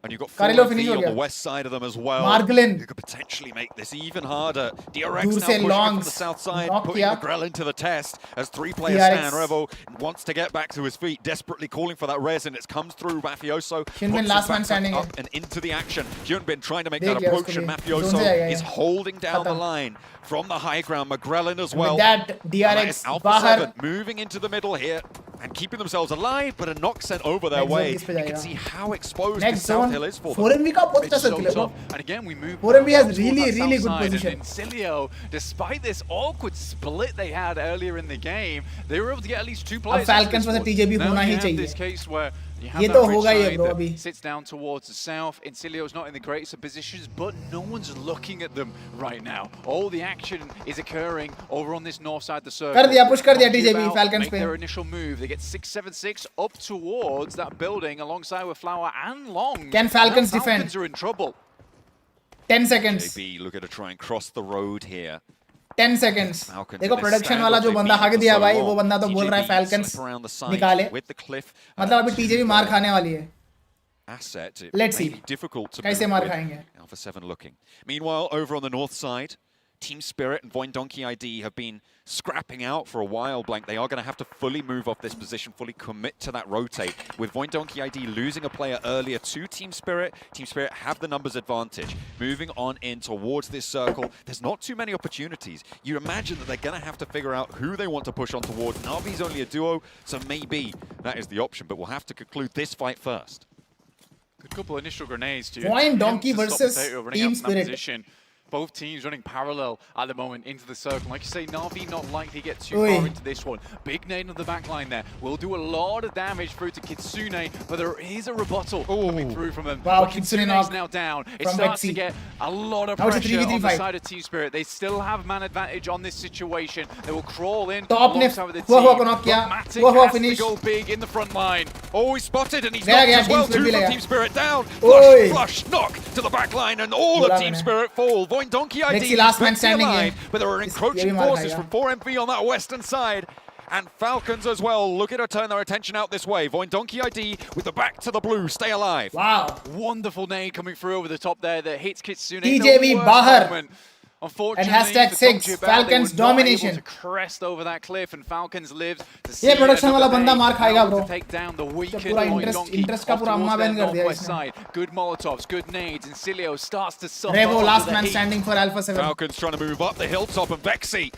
And you've got Carrillo 4 finish हो on the गया. west side of them as well. Marglin. Who could potentially make this even harder. DRX दूर now से pushing it from longs. the south side, Knock putting किया. McGrell into the test as 3 players DRX. stand. Revel wants to get back to his feet, desperately calling for that res, and it comes through. Mafioso Hyunbin puts last him man back standing up है. and into the action. Hyunbin trying to make देख that लिया approach, उसको and भी. Mafioso Zone से जाएगा is ये. holding down the खत्म. line from the high ground. McGrellin as With well. that, And that DRX is Alpha बाहर. 7 moving into the middle here and keeping themselves alive, but a knock sent over their Next zone way. किस पे You can जाएगा? see how exposed Next this South zone, Hill is for them. 4MV का बहुत It's अच्छा so circle है bro. tough. And again, we move 4MV has towards really, that really south good side, position. And Incilio, despite this awkward split they had earlier in the game, they were able to get at least 2 players. Falcons into this versus one. TJB Now होना you he have चाहिए. this case where You have ये that तो bridge होगा ही है side bro that अभी. sits down towards the south. Incilio's not in the greatest of positions, but no one's looking at them right now. All the action is occurring over on this north side of the circle. कर दिया, push कर दिया PUBG TJB about Falcons make पे. their initial move. They get 676 up towards that building alongside with Flower and Long. Can Falcons Now defend? Falcons are in trouble. 10 seconds. JB looking to try and cross the road here. 10 seconds. Falcons देखो in this production वाला standoff, जो they've बंदा been हक for दिया so भाई, long. वो बंदा तो बोल रहा है TJB Falcons slip around the side निकाले. with the cliff, मतलब अभी to TJB मार खाने वाली है. asset. It Let's may see. be difficult to कैसे move मार with खाएंगे. Alpha 7 looking. Meanwhile, over on the north side, Team Spirit and Voin Donkey ID have been scrapping out for a while, Blank. They are going to have to fully move off this position, fully commit to that rotate. With Voin Donkey ID losing a player earlier to Team Spirit have the numbers advantage. Moving on in towards this circle, there's not too many opportunities. You imagine that they're going to have to figure out who they want to push on towards. Navi's only a duo, so maybe that is the option, but we'll have to conclude this fight first. Good couple of initial grenades to Voin Donkey to stop versus Potato running Team up in that Spirit. position. Both teams running parallel at the moment into the circle. Like you say, Na'Vi not likely to get too Oi. far into this one. Big nade on the back line there. Will do a lot of damage through to Kitsune, but there is a rebuttal coming through from them. Wow, But Kitsune Kitsune's knock now down. It from starts to Betsy. get a lot of Now it's a pressure 3v3 on the fight. side of Team Spirit. They still have man advantage on this situation. They will crawl in Top ने alongside with the हुआ team. को knock किया. But Matic हुआ has to finish. go big in the front line. Oh, he's spotted and he's गया knocked गया as well. Team Spirit Two भी from लगा. Team Spirit down. Oi. Flush knock to the back line and all बोला of Team मैंने. Spirit fall. Voin Donkey ID Betsy last man standing alive, है. but there are ये encroaching भी मार forces खाएगा. from 4MV on that western side. And Falcons as well, looking to turn their attention out this way. Voin Donkey ID with the back to the blue, stay alive. Wow. Wonderful nade coming through over the top there that hits Kitsune. TJB बाहर. Unfortunately, And hashtag for 6, Tongji Bao, Falcons they were not domination. able to crest over that cliff, and Falcons lived to see ये production वाला another बंदा day. मार खाएगा Now bro. to take down the weakened पूरा Voin interest Donkey का off पूरा towards अम्मा their ban कर दिया northwest इसने. side. Good Molotovs, good nades, and Cilio starts to suffer. Revo under last the man heat. standing for Alpha 7. Falcons trying to move up the hilltop, and Vexy,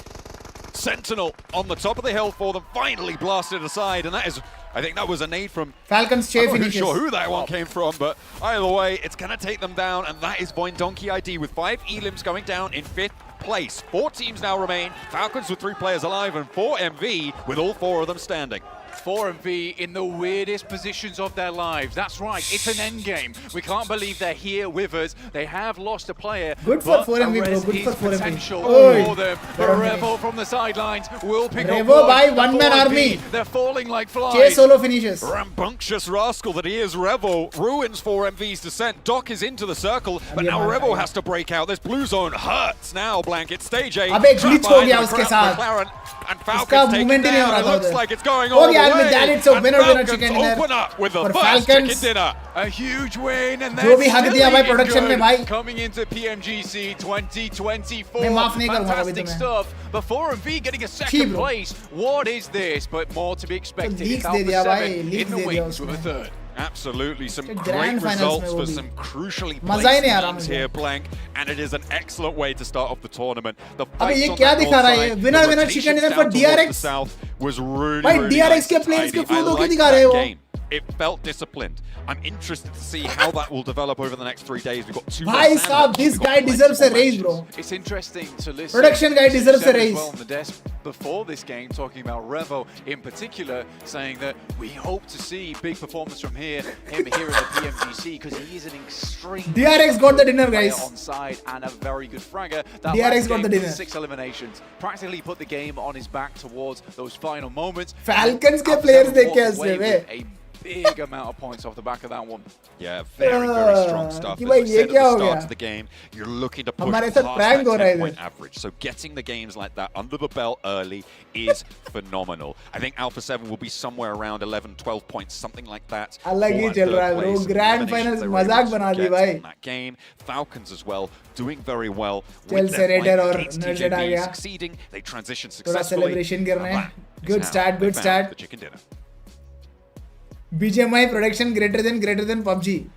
Sentinel on the top of the hill for them, finally blasted aside, and that is, I think that was a nade from, Falcons 6 I'm not too finishes. sure who that one came from, but either way, it's going to take them down, and that is Voin Donkey ID with 5 elims going down in 5th place. 4 teams now remain, Falcons with 3 players alive, and 4 MV with all 4 of them standing. 4MV in the weirdest positions of their lives. That's right, it's an end game. We can't believe they're here with us. They have lost a player. Good for but 4MV, bro. Arez Good is for 4MV. potential Oi. for them. But Revo from the sidelines will pick up Revo one. by The one-man 4MV, army. They're falling like flies. 6 solo finishes. Rambunctious rascal that he is, Revo ruins 4MV's descent. Doc is into the circle, but now Revo has to break out. This blue zone hurts now, Blanket. Stage 8. अबे glitch हो गया उसके साथ. McLaren, and उसका Falcons take movement it ही नहीं हो down. रहा It था looks उधर. like it's going हो all the गया way. with that it's a And winner Falcons chicken dinner. open up with the For first Falcons, chicken dinner. A huge win, and जो they're भी हक still दिया भाई eating production में good. भाई. Coming into PMGC 2024. मैं माफ नहीं करूंगा कभी Fantastic तुम्हें. stuff. But 4MV getting a छी second bro. place. What is this? But more to be expected. leaks It's they Alpha दिया 7 भाई, leaks in the दे दिया wings with a उसने. third. Absolutely, some Grand great finals results में for वो भी. some crucially मजा ही placed नहीं आ रहा teams मुझे. here, Blank, and it is an excellent way to start off the tournament. The अबे fights ये on क्या that दिखा north रहा है? side, Winner, the winner, rotations chicken dinner down for towards DRX. the south was really, भाई really DRX nice के and players के tidy. I full होके liked दिखा that रहे हो. game. It felt disciplined. I'm interested to see how that will develop over the next 3 days. We've got 2 more भाई Sanok, साहब, this we've got guy plenty deserves a more raise, matches. bro. It's interesting to listen. Production guy to deserves a Seb as raise. well on the desk before this game, talking about Revo in particular, saying that we hope to see big performance from him here in the PMGC because he is an extreme DRX got the dinner, player guys. on side and a very good fragger. That DRX last got the game, dinner. 6 eliminations, practically put the game on his back towards those final moments. Falcons के Alpha players 7 देख के walk हंस away रहे with हैं. a big amount of points off the back of that one. Yeah, very strong stuff. कि As भाई we ये said at क्या the हो start गया? of the game, you're looking to push हमारे past साथ that prank हो रहा है 10-point इधर. average. So getting the games like that under the belt early is phenomenal. I think Alpha 7 will be somewhere around 11, 12 points, something like that. अलग ही for that चल third रहा है bro. place. Grand Eliminations finals they were able मजाक to बना दी get भाई. in that game. Falcons as well, doing very well. चल with their Serrator fight और against Nurset आ TJB गया. succeeding. They transition थोड़ा successfully. celebration कर रहे हैं. And that is Good how start, they good found start. the chicken dinner. BGMI production greater than PUBG.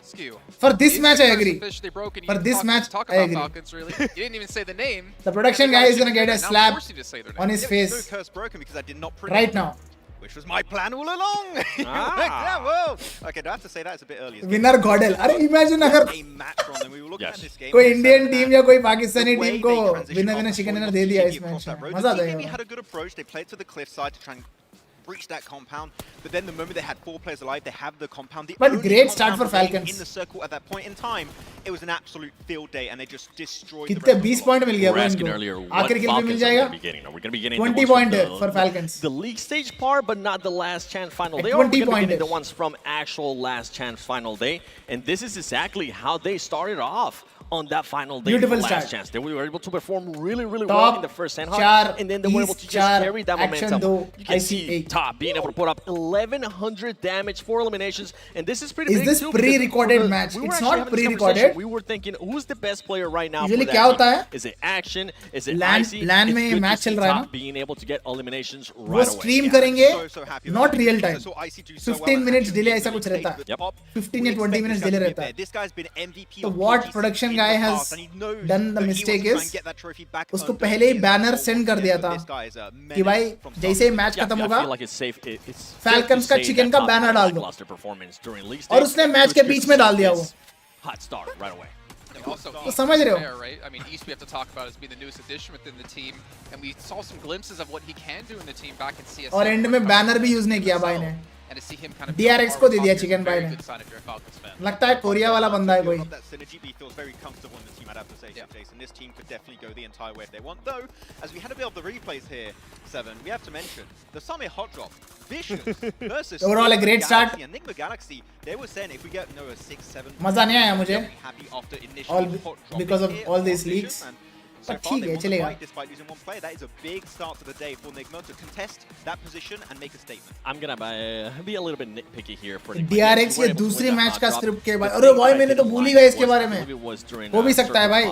Skew. For this Is match, the I curse agree. officially broken? You For didn't this talk- match, talk I about agree. Falcons, really. You didn't even say the name. The production They guy got is gonna chicken get a dinner. Now I'm slap forcing you to say their name. on his No face curse broken because I did not predict right it, now. which was my plan all along. Yeah, whoa. Okay, do I have to say that? It's a bit early. Winner Godel. अरे imagine अगर A match from them. We were looking at this game. कोई Indian team या कोई Pakistani The way team को they transitioned winner off winner the chicken point dinner of दे दिया TJB इस across match that में. road. मजा आ TJB जाएगा. had a good approach. They played to the cliff side to try and breach that compound. But then the moment they had 4 players alive, they have the compound. The But only great start compound for remaining Falcons. in the circle at that point in time. It was an absolute field day, and they just destroyed the कितने rest of 20 the point मिल गया We were वो asking इनको earlier what आखिर किल भी मिल Falcons are जाएगा going to be getting. Are we going to be getting 20 the ones point from for Falcons. the league stage part, but not the last chance final At day? Or are we 20 going to be getting point. the ones from actual last chance final day? And this is exactly how they started off on that final day. Beautiful for last start. chance. They were able to perform really, really Top well in the first Sanok, char, and then they were able to East just char, carry that action momentum. do, You can IC see 8. Top being able to put up 1100 damage, 4 eliminations, and this is pretty Is big this too, because pre-recorded for the- match? we were It's actually not having this pre-recorded. conversation. We were thinking, who's the best player right now Usually for क्या that होता team? है? Is it Action? Is it LAN Icy? LAN It's में good to match see चल रहा है Top ना? being able to get eliminations वो right away. Stream करेंगे So happy about not that. real time. So IC do so well 15 and minutes actually delay really ऐसा कुछ take रहता the है top. 15 We या 20 expect minutes this guy delay to be रहता there. है This guy's been MVP So of what PMGC production in guy the has past, and he knows done the that he wants mistake to try is and get that trophy back उसको under पहले ही his banner control send once कर again, दिया but था this guy is a कि menace भाई from जैसे start he to match Yeah, खत्म I होगा feel like it's safe. It's safe Falcons to का say chicken that का Top banner had a डाल दो। lackluster performance during league और stage. उसने It मैच was के good बीच to में see डाल दिया this वो hot start right away. Also, तो समझ रहे हो? fair, right? I mean, East we have to talk about as being the newest addition within the team, and we saw some glimpses of what he can do in the team back in CSC. और and में banner भी use नहीं किया भाई ने And to see him kind of DRX को दे दिया chicken भाई ने good sign if you're a Falcons fan. लगता है कोरिया वाला बंदा है कोई Build up that synergy, but he feels very comfortable in the team, I'd have to say, Jason. This team could definitely go the entire way if they want. Though, as we had a bit of the replays here, Seven, we have to mention the Summit Hot Drop, Vicious versus Overall a great start. Enigma Galaxy. They were saying if we get 6-7, मजा नहीं आया मुझे happy after initially all hot dropping because of here all on these Vicious, leaks and so पर far ठीक they है won the चलेगा fight despite losing one player. That is a big start to the day for Enigma to contest that position and make a statement. I'm gonna be a little bit nitpicky here for DRX ये दूसरी match का script के बाद अरे भाई मैंने तो भूल ही गया इसके बारे में हो भी सकता है भाई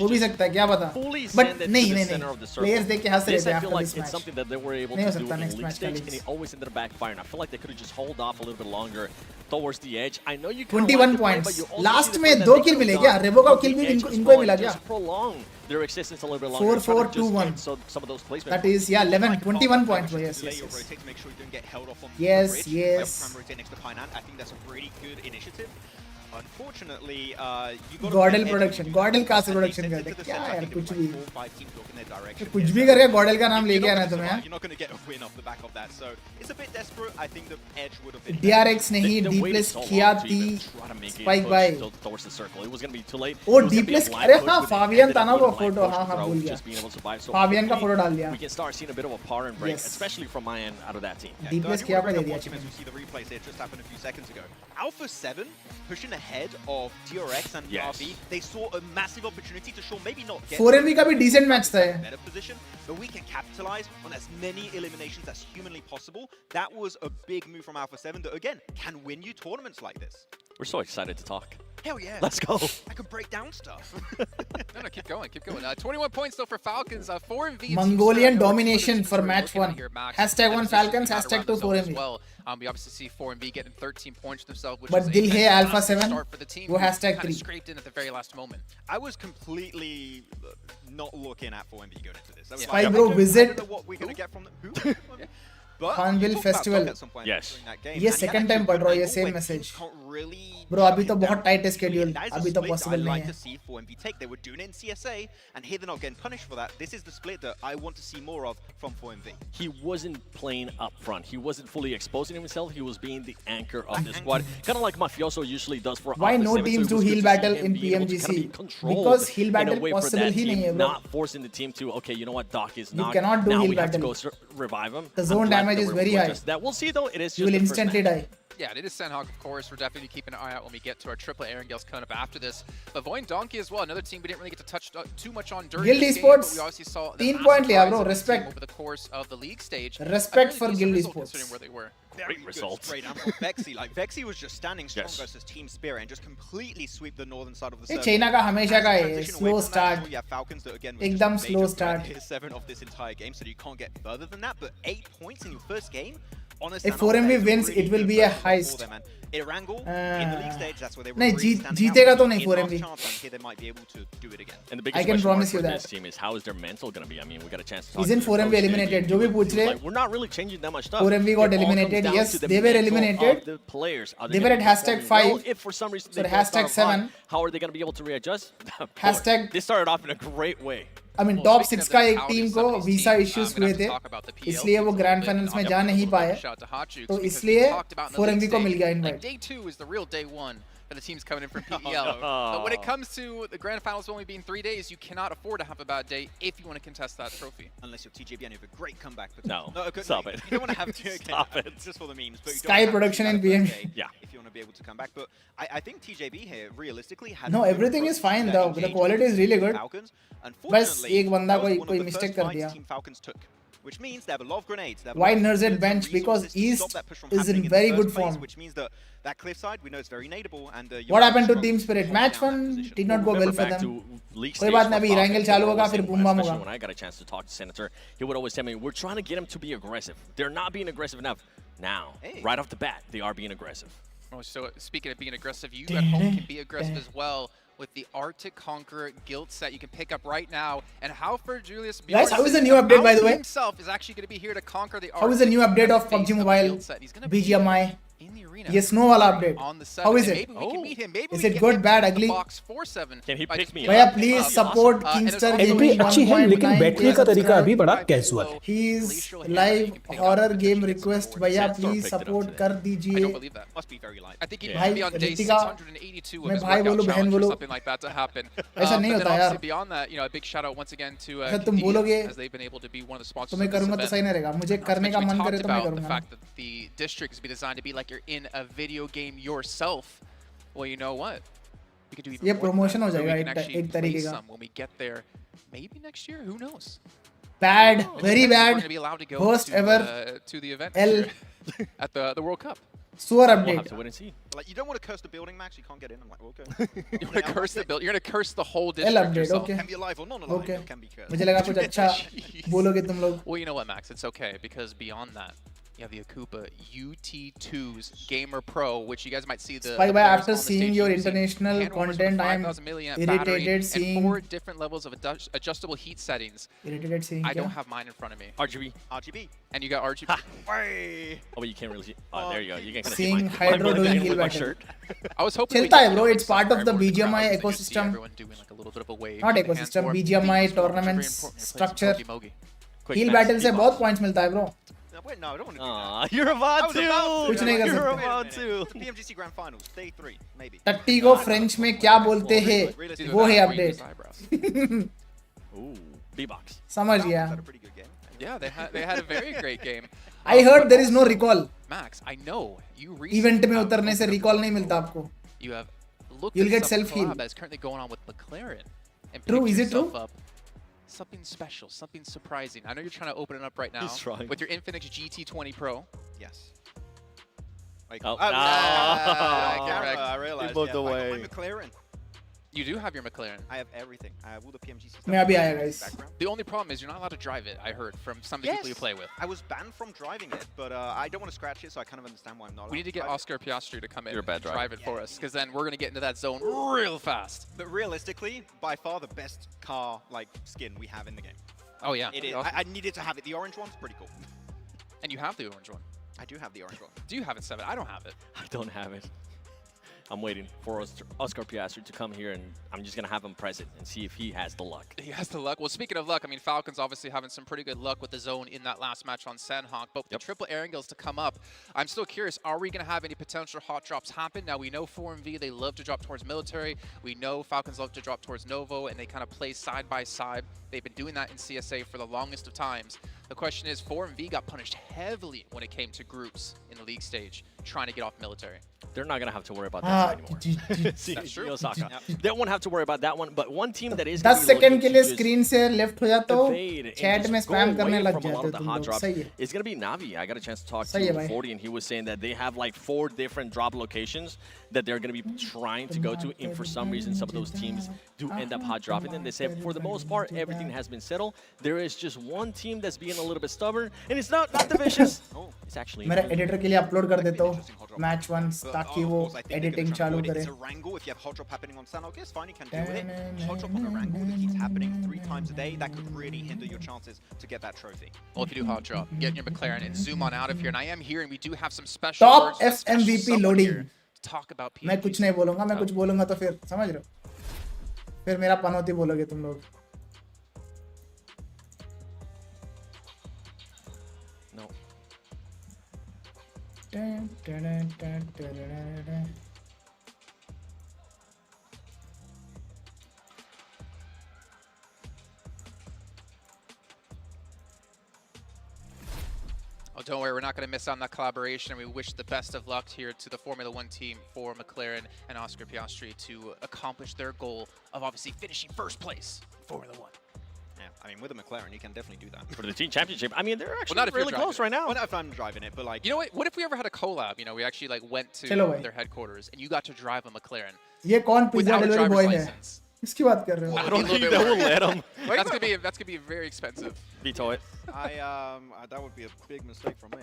हो भी सकता है क्या पता बट नहीं नहीं नहीं प्लेयर्स देख के हंस रहे थे आफ्टर दिस मैच नहीं हो सकता नेक्स्ट मैच का and it always ended up backfiring. I feel like they could have just hold off a little bit longer towards the edge. I know you 21 points last में 2 किल मिले क्या रेबो का किल भी इनको ही मिला क्या prolong their existence a little bit longer. 4-4-2-1 So some of those placements. that is yeah 11 21 points yes yes yes Rotate to make sure you don't get held off on Yes, the bridge. yes. Prime rotate next to Pinant. I think that's a really good initiative. Unfortunately, you got Godl production Godl कहाँ से production करते क्या यार कुछ भी कुछ भी करके गॉडल का नाम लेके आना तुम्हें You're not going to get a win off the back of that, so it's a bit desperate. I think the edge would have been. DRX ने ही डीप्लेस किया थी स्पाइक बाय towards the circle. It was going to be too late. ओ डीप्लेस अरे हाँ Fabian था ना वो photo हाँ हाँ भूल गया फाबियन का फोटो डाल दिया We can start seeing a bit of a power and break, especially from my end out of that team. डीप्लेस किया पर दे दिया As we see the replays here, just happened a few seconds ago. Alpha 7 pushing ahead of DRX and RV. They saw a massive opportunity to show maybe not get 4MV का भी decent match था ये better position, but we can capitalize on as many eliminations as humanly possible. That was a big move from Alpha 7 that again can win you tournaments like this. We're so excited to talk. Hell yeah. Let's go. I could break down stuff. No, keep going, keep going. 21 points though for Falcons. 4MV. Mongolian domination for match 1. Hashtag 1 Falcons, hashtag 2 4MV. Well, we obviously see 4MV getting 13 points themselves, which But is Dil a hai Alpha 7, start for the team. wo hashtag 3. Scraped in at the very last moment. I was completely not looking at 4MV going into this. Spy bro visit I don't know what we're going to get from them. Who? But Hornbill Festival. Yes. ये second time पढ़ रहा हूँ ये same message. Bro अभी तो बहुत tight है schedule. अभी तो possible नहीं है. to see 4MV take. They were doing it in CSA, and here they're not getting punished for that. This is the split that I want to see more of from 4MV. He wasn't playing up front. He wasn't fully exposing himself. He was being the anchor of the squad. Kind of like Mafioso usually does for Why Alpha no 7, teams so it was do good heal to see battle him in being able to kind of PMGC? be controlled Because heal in a battle way for possible that he team, नहीं है bro. not forcing the team to, okay, you know what, Doc is You not. cannot do now heal we have to go battle. revive him. The I'm zone glad damage that is we're very able to high. adjust that. We'll see though. It is You just will the first instantly match. die. Yeah, it is Sanok, of course. We're definitely keeping an eye out when we get to our triplet Erangels coming up after this. But Void Donkey as well, another team we didn't really get to touch too much on during Guild this game, Esports, but we obviously saw 3 the point लिया massive bro, rise of this team respect. over the course of the league stage. Respect for decent Guild result Esports. considering where they were. Great results. Straight down from Vexy. Like Vexy was just standing strong Yes. versus Team Spirit and just completely sweep the northern side of the ये circle. China का हमेशा का है Transition away slow from that, start. sure, you have Falcons that again was एकदम just a slow major threat. start. Here's 7 of this entire game, so you can't get further than that. But 8 points in your first game. If 4MV wins, it will be a heist. Erangel in the league stage, that's where they were नहीं really जीत standing जीतेगा out. तो नहीं In last 4MV. chance, and here they might be able to do it again. And the biggest I can question mark promise you for that. this team is how is their mental going to be? I mean, we got a chance to talk Isn't to the 4MV coach. eliminated? He जो भी was पूछ रहे like, we're not really changing that much stuff. 4MV got It all comes eliminated. down Yes, to the they were mental eliminated. of the players. Are They they were gonna at be hashtag performing well? 5. If for some reason Sorry, they fall hashtag out of line, 7. how are they going to be able to readjust? Hashtag- They started off in a great way. I mean top 6 का एक team को visa issues हुए थे, इसलिए वो grand finals में जा नहीं पाए, तो इसलिए 4MV को मिल गया invite. Day 2 is the real day 1 for the teams coming in from PEL. But when it comes to the grand finals only being 3 days, you cannot afford to have a bad day if you want to contest that trophy. Unless you're TJB and you have a great comeback. No, stop it. You don't want to have to, Stop it. just for the memes. But you Sky don't have production to and do that PM. first day Yeah. if you want to be able to come back. But I think TJB here realistically has No, a good everything is approach fine to though. that The quality is really good. Falcons. बस Unfortunately, एक बंदा that was कोई one of कोई the mistake first कर fights दिया. Team Falcons took, which means they have a lot of grenades. They have a Why lot of Nerz at bullets and bench? Because resources to stop East that push from is in happening the very first good place, form. which means that cliffside we know is very nadeable and What happened to Team Spirit? Match 1 did not go well for back them. to league कोई stage बात for नहीं, अभी Falcons, Erangel they चालू were होगा, always फिर saying, boom bam especially होगा. when I got a chance to talk to Senator, he would always tell me, we're trying to get them to be aggressive. They're not being aggressive enough. Now, right off the bat, they are being aggressive. Oh, so speaking of being aggressive, you at home can be aggressive as well with the Arctic Conqueror guild set you can pick up right now. And how for Julius Guys, how is the new update, by the way? himself is actually going to be here to conquer the Arctic. How is the new update of PUBG Mobile BGMI? In the arena. ये snow वाला update. On the How is and it? maybe we can meet him. Maybe Is we it can good, get bad, him ugly? the box 4-7 Can he by pick just me being भैया up. Please Awesome. Support And किंगस्टर there's entry also अच्छी है, लेकिन battery का तरीका अभी बड़ा casual है. He is live horror game request, भैया प्लीज सपोर्ट कर I दीजिए. don't believe that. must be very light. I think he भाई might be on day Ritika, 682 of मैं his भाई workout बोलूं, बहन challenge or बोलूं, something like that to happen. ऐसा नहीं But then होता यार. obviously beyond that, you know, a big shout out once again to अच्छा तुम बोलोगे as they've been able to be one of the sponsors तो मैं of this करूंगा तो event. सही नहीं रहेगा. मुझे करने का We मन talked करे तो मैं about the करूंगा. fact that the district is be designed to be like you're in a video game yourself. Well, you know what? We could do even ये more than promotion that, हो where we जाएगा can एक actually एक तरीके play का. some when we get there. Maybe next year, who knows? Bad, very We're bad. going to be allowed to go Worst to, ever. To the event L. next year at the World Cup. Suar We'll have update. to wait and see. Like, you don't want to curse the building, Max. You can't get in. I'm like, okay. You're going to curse the build. You're going to curse the whole L district update, yourself. okay. Can be alive or non-alive. Okay. It can be cursed. मुझे लगा कुछ अच्छा बोलोगे तुम लोग. Well, you know what, Max? It's okay because beyond that, you have the Akupa UT2's Gamer Pro, which you guys might see the. Spike, the players after on the seeing stage your using international hand warmers with content, I am 5,000 milliamp battery irritated seeing. and 4 different levels of adjustable heat settings. Irritated seeing I क्या? don't have mine in front of me. RGB. RGB. And you got RGB. Way. Oh, but you can't really see. Oh, there you go. You can kind of Seeing see Hydro my doing heal my battle. shirt. I was hoping. चलता है we bro, could, it's part of the everyone in the BGMI crowd, so you could see ecosystem. everyone doing like a little bit of a wave. Not keep your hands ecosystem, warm. BGMI These are tournaments very important. You're playing some structure. Pokemogi. Quick, Heal Max, battle से keep बहुत up. points मिलता है bro. No, wait, no, I don't want to do Aw, that. you're about I was to. about कुछ नहीं कर You're सकते. about to. It's the PMGC Grand Finals, day 3, maybe. टट्टी को फ्रेंच में क्या बोलते हैं Realistically, वो है That's where you use update. eyebrows. Ooh, B-box. समझ Had गया. a pretty good game. Yeah, they had a very great game. I heard there is no recall. Max, I know you event में recently उतरने से recall नहीं मिलता आपको. you have looked You'll at get some self-heal. collab that's currently going on with McLaren and True, picked is it yourself true? up something special, something surprising. I know you're trying to open it up right now He's trying. with your Infinix GT20 Pro. Yes. Like, Oh, correct. I realized. moved Yeah, away. I got my McLaren. You do have your McLaren. I have everything. I have all the PMGC stuff. मैं अभी आया guys. Background. The only problem is you're not allowed to drive it, I heard, from some of the people you play with. I was banned from driving it, but I don't want to scratch it, so I kind of understand why I'm not allowed We need to get drive Oscar Piastri to come in You're a bad and drive driver. it for us, because then we're going to get into that zone real fast. it. But realistically, by far the best car like skin we have in the game. Oh, yeah. It is. I needed to have it. The orange one's pretty cool. And you have the orange one. I do have the orange one. Do you have it, 7? I don't have it. I don't have it. I'm waiting for Oscar Piastri to come here, and I'm just going to have him press it and see if he has the luck. He has the luck. Well, speaking of luck, I mean, Falcons obviously having some pretty good luck with the zone in that last match on Sanok. But with the triple Erangels to come up, I'm still curious, are we going to have any potential hot drops happen? Now, we know 4MV, they love to drop towards military. We know Falcons love to drop towards Novo, and they kind of play side by side. They've been doing that in CSA for the longest of times. The question is, 4MV got punished heavily when it came to groups in the league stage, trying to get off military. They're not going to have to worry about that anymore. See, That's true. Osaka. They won't have to worry about that one, but one team that is 10 second के लिए screen से left हो जाता हो, evade and chat just में go spam करने away लग from a lot जाते of हो the तुम hot लोग. drops. सही है. It's going to be Navi. I got a chance to talk सही है to भाई. 40, and he was saying that they have like 4 different drop locations that they're going to be trying to go to, and for some reason, some of those teams do end up hot dropping them. They say for the most part, everything has been settled. There is just one team that's being a little bit stubborn, and it's not the Vicious. It's actually मेरा editor के लिए upload कर देता हूँ match 1 ताकि वो Of course, I think they're editing gonna चालू try to करे. avoid it. It's Erangel. If you have hot drop happening on Sanok, it's fine, you can deal with it. Hot drop on Erangel that keeps happening 3 times a day, that could really hinder your chances to get that trophy. Well, if you do hot drop, get in your McLaren and zoom on out of here. And I am here, and we do have some special Top words from a special FMVP someone loading. here to talk about PMGC. मैं कुछ नहीं बोलूंगा, मैं कुछ बोलूंगा तो फिर समझ रहे हो, फिर मेरा पनौती बोलोगे तुम लोग. Oh, don't worry, we're not going to miss on that collaboration. We wish the best of luck here to the Formula One team for McLaren and Oscar Piastri to accomplish their goal of obviously finishing first place in Formula One. Yeah, I mean, with a McLaren, you can definitely do that. For the team championship, I mean, they're actually not if you're really close right now. Well, not if I'm driving it, but like... You know what if we ever had a collab? You know, we actually like went to their headquarters and you got to drive a McLaren. ये कौन pizza delivery boy है? किसकी बात कर रहे हो? I don't think they will let him. That's gonna be very expensive. Veto it. that would be a big mistake for me.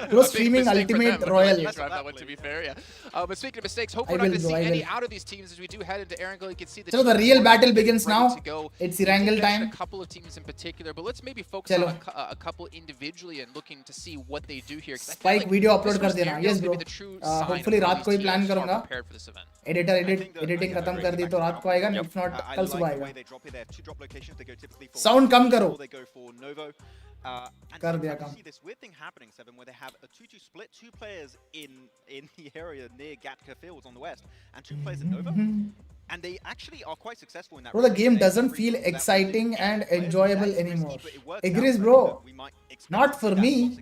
Pro streaming ultimate royal. That one, to be fair, yeah. But speaking of mistakes, hope we're not going to see any out of these teams as we do head into Erangel. You can see So the real battle begins now. It's Erangel time. A couple of teams in particular, but let's maybe focus on a couple individually and looking to see what they do here. Spike video upload कर देना. Yes bro. Hopefully रात को ही plan करूँगा. Editing खत्म कर दी तो रात को आएगा. If not कल सुबह आएगा. Sound कम करो. And you see this weird thing happening, Seven, where they have a 2-2 split, 2 players in the area near Gatka Fields on the west, and 2 players in Nova. And they actually are quite successful in that. Bro, the game doesn't feel exciting and enjoyable anymore. Agrees, bro. Not for me.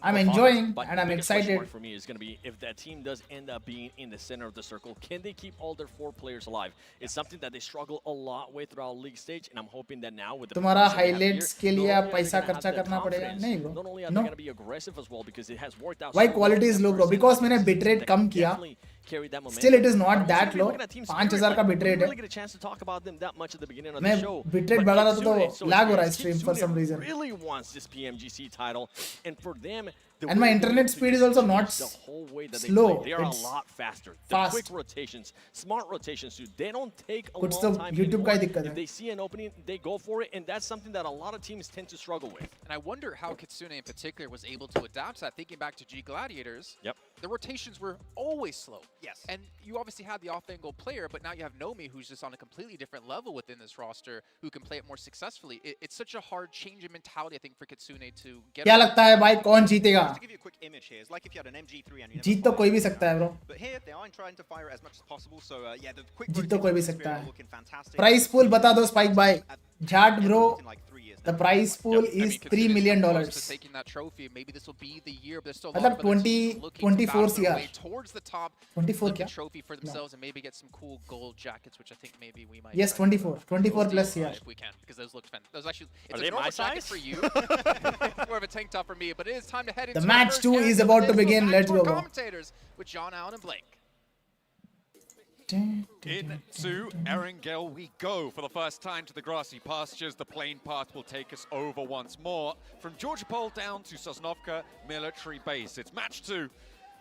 I'm enjoying and I'm excited. For me is going to be if that team does end up being in the center of the circle, can they keep all their 4 players alive? It's something that they struggle a lot with throughout league stage, and I'm hoping that now with the तुम्हारा highlights के लिए पैसा खर्चा करना पड़ेगा नहीं bro. Not only are they going to be aggressive as well because it has worked out. Why quality is low bro? Because मैंने bitrate कम किया. Still it is not that low. 5000 का bitrate है. मैं bitrate बढ़ा रहा था तो lag हो रहा है stream for some reason. Really wants this PMGC title, and for them. And my internet speed is also not slow. They are a lot faster. The quick rotations, smart rotations too. They don't take a long time anymore. If they see an opening, they go for it, and that's something that a lot of teams tend to struggle with. And I wonder how Kitsune in particular was able to adapt to that. Thinking back to G Gladiators, the rotations were always slow. Yes. And you obviously had the off-angle player, but now you have Nomi, who's just on a completely different level within this roster, who can play it more successfully. It's such a hard change in mentality, I think, for Kitsune to get. क्या लगता है भाई कौन जीतेगा? Just to give you a quick image here, it's like if you had an MG3 and you जीत तो कोई भी सकता है bro. But here they are trying to fire it as much as possible. So yeah, the quick जीत तो कोई भी सकता है. looking fantastic. Price pool बता दो Spike भाई. Jhat bro. The price pool is $3 million. Taking that trophy, maybe this will be the year, but there's still मतलब 24 CR. Towards the top, 24 क्या? Trophy for themselves and maybe get some cool gold jackets, which I think maybe we might. Yes, 24 plus CR. If we can, because those look fantastic. Those actually, it's a normal jacket for you. More of a tank top for me, but it is time to head into the match 2 is about to begin. Let's go. Commentators with John Allen and Blake. Into Erangel we go for the first time to the grassy pastures. The plain path will take us over once more. From Georgopol down to Sosnovka military base. It's match 2.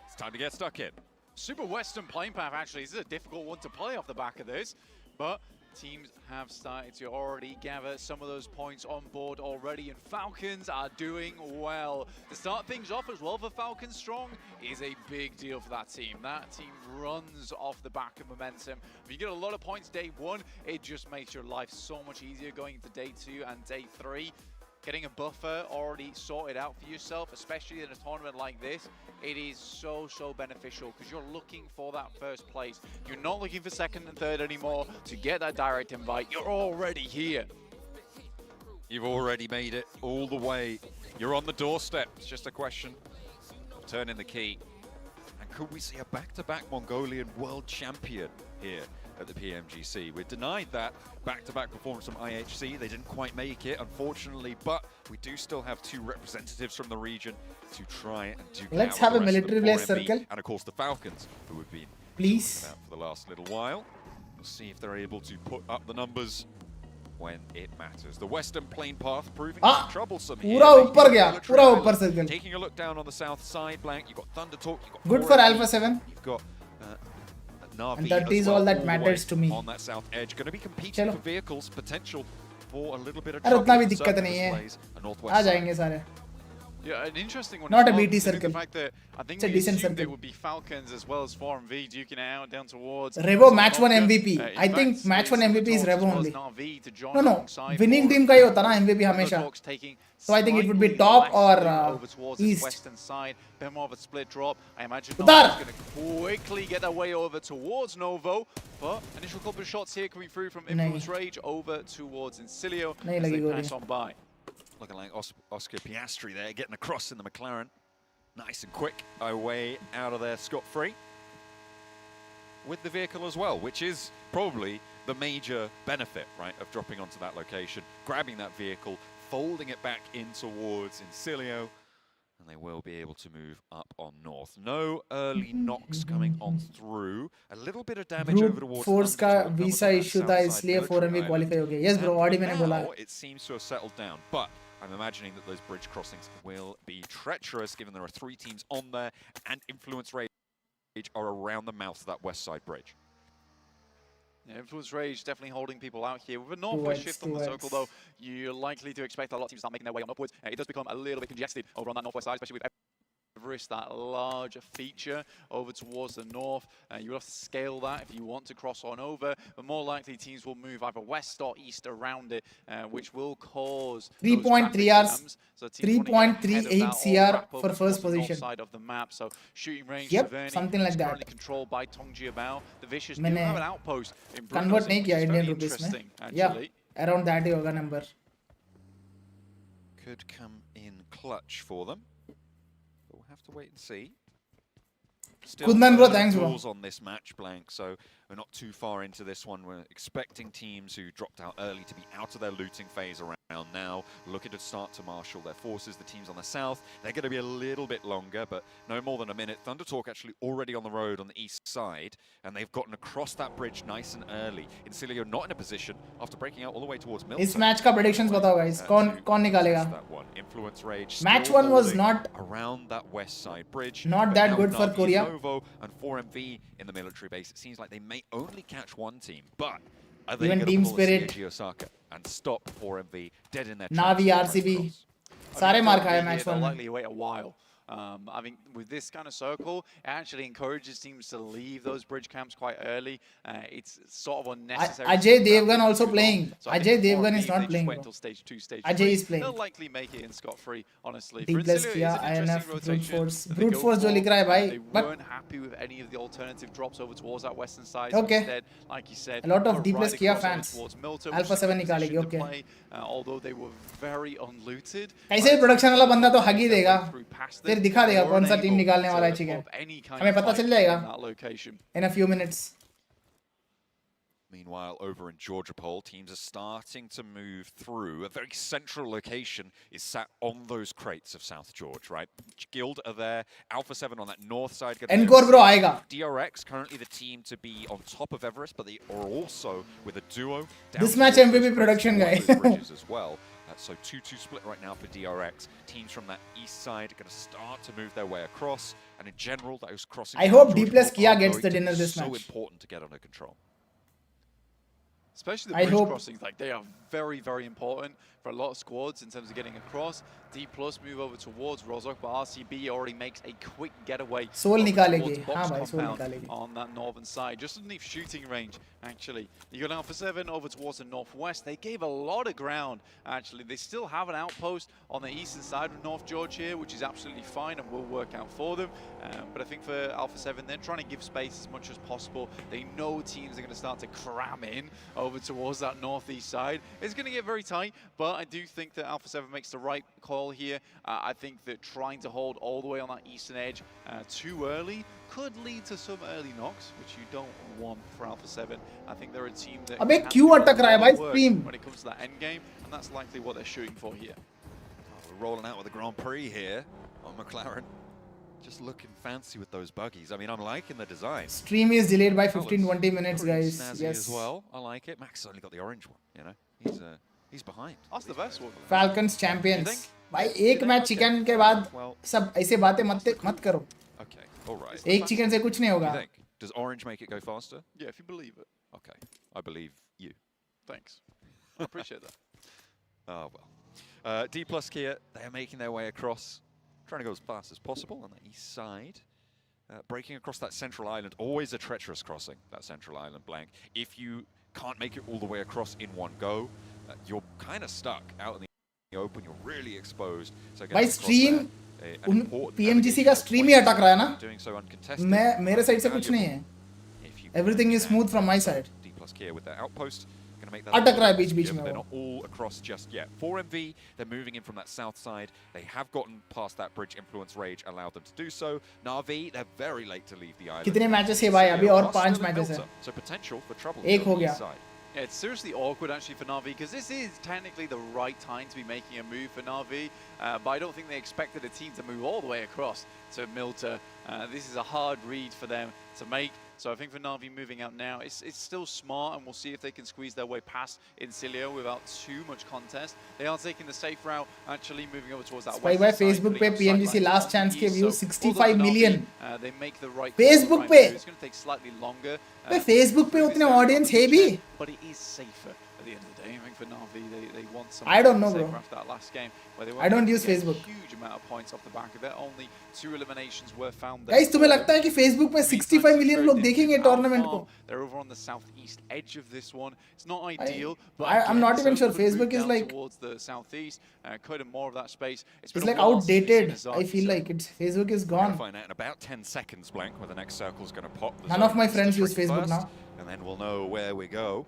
It's time to get stuck in. Super Western plain path, actually. This is a difficult one to play off the back of this, but teams have started to already gather some of those points on board already, and Falcons are doing well. To start things off as well for Falcons Strong is a big deal for that team. That team runs off the back of momentum. If you get a lot of points day 1, it just makes your life so much easier going into day 2 and day 3. Getting a buffer already sorted out for yourself, especially in a tournament like this, it is so beneficial because you're looking for that first place. You're not looking for second and third anymore to get that direct invite. You're already here. You've already made it all the way. You're on the doorstep. It's just a question of turning the key. And could we see a back-to-back Mongolian world champion here at the PMGC? We're denied that back-to-back performance from IHC. They didn't quite make it, unfortunately, but we do still have 2 representatives from the region to try and duke it out. Let's have a military base circle. And of course the Falcons, who have been please out for the last little while. We'll see if they're able to put up the numbers when it matters. The Western Plain Path proving troublesome here. पूरा ऊपर गया, पूरा ऊपर circle. Taking a look down on the south side, Blank. You've got Thunder Talk. You've got good for Alpha 7. You've got Navi, and that is all that matters to me. On that south edge, going to be competing for vehicles, potential for a little bit of trouble. उतना भी दिक्कत नहीं है. आ जाएंगे सारे. Yeah, an interesting one. Not as a well, BT considering circle. the fact that I think It's a we decent assumed circle. it would be Falcons as well as 4MV duking it out down towards Revo match 1 Sanok. MVP. I think match 1 MVP is Revo only. To join No, alongside winning 4MV. team का ही होता ना MVP Echo हमेशा. Talks taking So I think it would be slightly top less or loot over towards this east. western side. Bit more of a split drop. I imagine Udar. Novo's going to quickly get their way over towards Novo. But initial couple of shots here coming through from Influence Rage over towards Incilio नहीं as they लगी pass on by. Looking like Oscar Piastri there, getting across in the McLaren. Nice and quick away out of there scot-free. With the vehicle as well, which is probably the major benefit, right, of dropping onto that location, grabbing that vehicle, folding it back in towards Incilio, and they will be able to move up on north. No early knocks coming on through. A little bit of damage over Brute towards force का Underdog visa on that issue south था side इसलिए military 4MV island. qualify हो गया. Yes bro, And Audi for मैंने बोला. now, it seems to have settled down, but I'm imagining that those bridge crossings will be treacherous, given there are 3 teams on there, and Influence Rage are around the mouth of that west side bridge. Yeah, Influence Rage definitely holding people out here. With a northwest shift on the circle, though, you're likely to expect a lot of teams to start making their way on upwards. It does become a little bit congested over on that northwest side, especially with Everest, that larger feature over towards the north. You will have to scale that if you want to cross on over, but more likely teams will move either west or east around it, which will cause 3.3 hours, so 3.38 CR for first the north position. side of the map. So shooting range, Yep, Taverny something like is that. currently controlled by Tongjiabao. The Vicious do मैंने have an outpost in convert Brunos, नहीं which किया is Indian very rupees में. interesting, Yeah, actually. around that ही होगा number. Could come in clutch for them. But we'll have to wait and see. Still Kudman bro, early thanks bro. doors on this match, Blank, so we're not too far into this one. We're expecting teams who dropped out early to be out of their looting phase around now, looking to start to marshal their forces. The teams on the south, they're going to be a little bit longer, but no more than a minute. Thunder Talk actually already on the road on the east side, and they've gotten across that bridge nice and early. Incilio not in a position after breaking out all the way towards Milton. इस match का predictions बताओ guys. कौन निकालेगा? That one. Influence Rage Match still 1 was holding not around that west side bridge. not but that now good for Na'Vi, Korea. Novo and 4MV in the military base. It seems like they may only catch one team, but are they Even going Team to pull Spirit. a CAG Osaka and stop 4MV dead in their Na'Vi tracks? RCB सारे मार खाए match 1 They'll में. likely wait a while. I think with this kind of circle, it actually encourages teams to leave those bridge camps quite early. It's sort of unnecessary. Ajay Devgan also playing. So I Ajay think for Devgan me, is they not just playing. wait Bro. until stage 2, stage Ajay 3. is playing. They'll likely make it in scot-free, honestly. D For plus Incilio, किया it's an interesting INF brute rotation force. that they Brute go force जो for. लिख रहा है भाई. They But weren't happy with any of the alternative drops over towards that western side. Okay. So instead, like you said, A lot of got D plus right Kia across over fans. towards Milton, Alpha which is a 7 good निकालेगी. position to Okay. play, although they were very unlooted. ऐसे ही production वाला बंदा तो हग ही देगा. फिर दिखा देगा कौन सा टीम निकालने वाला है चिकन. हमें पता चल जाएगा in a few minutes. Meanwhile, over in Georgia Pole, teams are starting to move through. A very central location is sat on those crates of South George, right? Guild are there. Alpha 7 on that north side. Encore bro आएगा. DRX currently the team to be on top of Everest, but they are also with a duo. This match MVP production guy. As well. So 2-2 split right now for DRX. Teams from that east side are going to start to move their way across. And in general, those crossings... I hope D plus Kia gets the dinner this match. So important to get under control. Especially the bridge crossings, like they are very, very important for a lot of squads in terms of getting across. D plus move over towards Rozok, but RCB already makes a quick getaway Soul निकालेगी. हाँ भाई Soul निकालेगी. on that northern side, just underneath shooting range. Actually, you got Alpha 7 over towards the northwest. They gave a lot of ground. Actually, they still have an outpost on the eastern side of North George here, which is absolutely fine and will work out for them. But I think for Alpha 7, they're trying to give space as much as possible. They know teams are going to start to cram in over towards that northeast side. It's going to get very tight, but I do think that Alpha 7 makes the right call here. I think that trying to hold all the way on that eastern edge too early could lead to some early knocks, which you don't want for Alpha 7. I think they're a team that अबे can क्यों do a अटक रहा है lot भाई of work stream? when it comes to that end game, and that's likely what they're shooting for here. We're rolling out with the Grand Prix here on McLaren. Just looking fancy with those buggies. I mean, I'm liking the design. Stream is delayed by 15-20 minutes, guys. Snazzy Yes. as well. I like it. Max has only got the orange one. You know, he's behind. That's the best one. Falcons champions. भाई एक match chicken के बाद सब ऐसे बातें मत करो. Okay, all right. एक चिकन से कुछ नहीं होगा. Does orange make it go faster? Yeah, if you believe it. Okay, I believe you. Thanks. I appreciate that. Oh well. D plus Kia, they are making their way across. trying to go as fast as possible on the east side. Breaking across that central island, always a treacherous crossing, that central island blank. If you can't make it all the way across in one go, you're kind of stuck out in the open, you're really exposed. So भाई stream PMGC का stream ही अटक रहा है ना, मैं मेरे side से कुछ नहीं है, everything is smooth from my side. अटक रहा है बीच बीच में. They're not all across just yet. 4MV, they're moving in from that south side. They have gotten past that bridge. Influence Rage allowed them to do so. Na'Vi, they're very late to leave the island. कितने matches है भाई? अभी और 5 matches है. So potential for trouble. एक हो गया. Yeah, it's seriously awkward actually for Na'Vi because this is technically the right time to be making a move for Na'Vi, but I don't think they expected a team to move all the way across to Milta. This is a hard read for them to make. So I think for Na'Vi moving out now, it's still smart, and we'll see if they can squeeze their way past Incilio without too much contest. They are taking the safe route, actually moving over towards that west side. Facebook पे PMGC last chance के views 65 million. They make the right Facebook पे. It's going to take slightly longer. Facebook पे उतने audience है भी. But it is safer at the end of the day. I think for Na'Vi, they want some. I don't know, bro. After that last game, where they I don't use Facebook. Huge amount of points off the back of it. Only 2 eliminations were found. Guys, तुम्हें लगता है कि Facebook पे 65 million लोग देखेंगे tournament को? They're over on the southeast edge of this one. It's not ideal, but I'm not even sure. Facebook is like towards the southeast, cutting more of that space. It's like outdated. I feel like it's Facebook is gone. Find out in about 10 seconds, Blank, where the next circle is going to pop. None of my friends use Facebook now. And then we'll know where we go.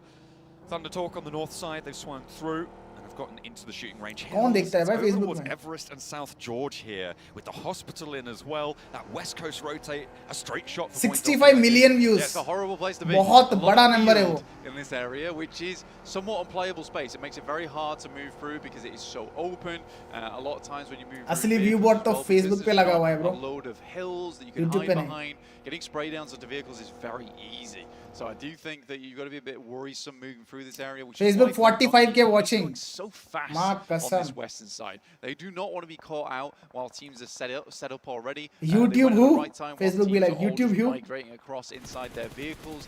Thunder Talk on the north side, they've swung through and have gotten into the shooting range. कौन देखता है भाई Facebook towards में? Everest and South George here, with the hospital in as well. That west coast rotate, a straight shot. 65 million views. Yeah, it's a horrible place to be. बहुत बड़ा number है वो. In this area, which is somewhat unplayable space. It makes it very hard to move through because it is so open. A lot of times when you move असली view board तो Facebook पे लगा हुआ है bro. A load of hills that you can hide behind. Getting spray downs onto vehicles is very easy. So I do think that you've got to be a bit worrisome moving through this area. Which Facebook 45k watching. So fast on this western side. They do not want to be caught out while teams are set up already. YouTube who? Facebook be like YouTube who? Migrating across inside their vehicles,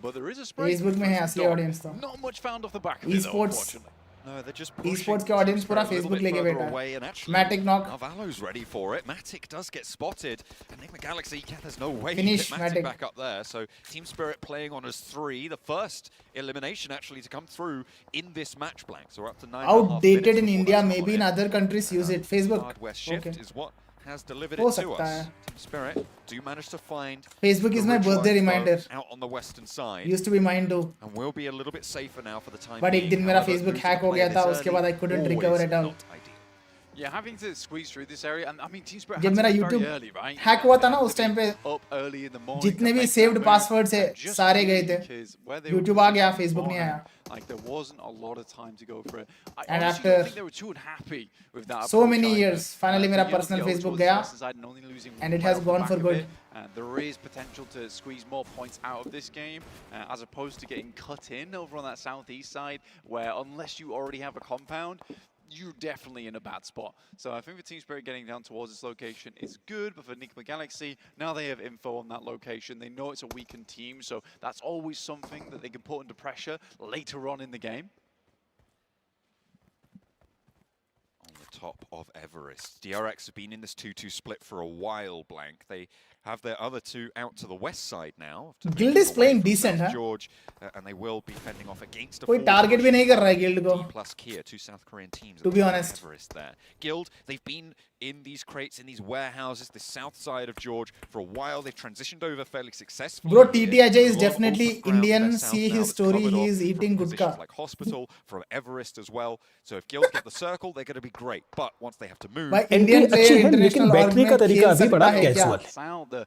but there is a spray. Facebook में है असली audience तो. Not much found off the back of it, though, unfortunately. No, they're just esports के audience पूरा Facebook लेके बैठा है. Matic knock. Valo's ready for it. Matic does get spotted. Enigma Galaxy, yeah, there's no way Finish, to get Matic back up there. So Team Spirit playing on as 3. The first elimination actually to come through in this match, Blank. So we're up to 9. Outdated in India, maybe in other countries use it. Facebook. Hardware shift is what has delivered हो it to सकता है. us. Team Spirit do manage to find Facebook is my birthday reminder. Out on the western side. Used to be mine too. And we'll be a little bit safer now for the time But एक दिन मेरा Facebook hack हो गया था, उसके बाद I couldn't recover it all. Yeah, having to squeeze through this area, and I mean, Team Spirit जब had मेरा to be YouTube very early, right? hack हुआ था ना उस टाइम पे, Up early in the morning, जितने भी saved passwords है सारे गए थे. YouTube आ गया, Facebook नहीं आया. Like there wasn't a lot of time to go for it. I And honestly after don't think they were too unhappy with that. so many years, finally मेरा personal Facebook गया, and it has gone for good. There is potential to squeeze more points out of this game, as opposed to getting cut in over on that southeast side, where unless you already have a compound, you're definitely in a bad spot. So I think for Team Spirit getting down towards this location is good, but for Enigma Galaxy, now they have info on that location. They know it's a weakened team, so that's always something that they can put under pressure later on in the game. On the top of Everest. DRX have been in this 2-2 split for a while, Blank. They have their other 2 out to the west side now. Guild is playing decent, huh? George, and they will be fending off against a कोई target भी नहीं कर रहा है Guild को. plus Kia, 2 South Korean teams. To be honest. Everest there. Guild, they've been in these crates, in these warehouses, the south side of George for a while. They've transitioned over fairly successfully. Bro, TTIJ is definitely Indian. See his story. He is eating gudka. Like hospital from Everest as well. So if Guild get the circle, they're going to be great. But once they have to move, भाई Indian player international org में खेल सकता है क्या?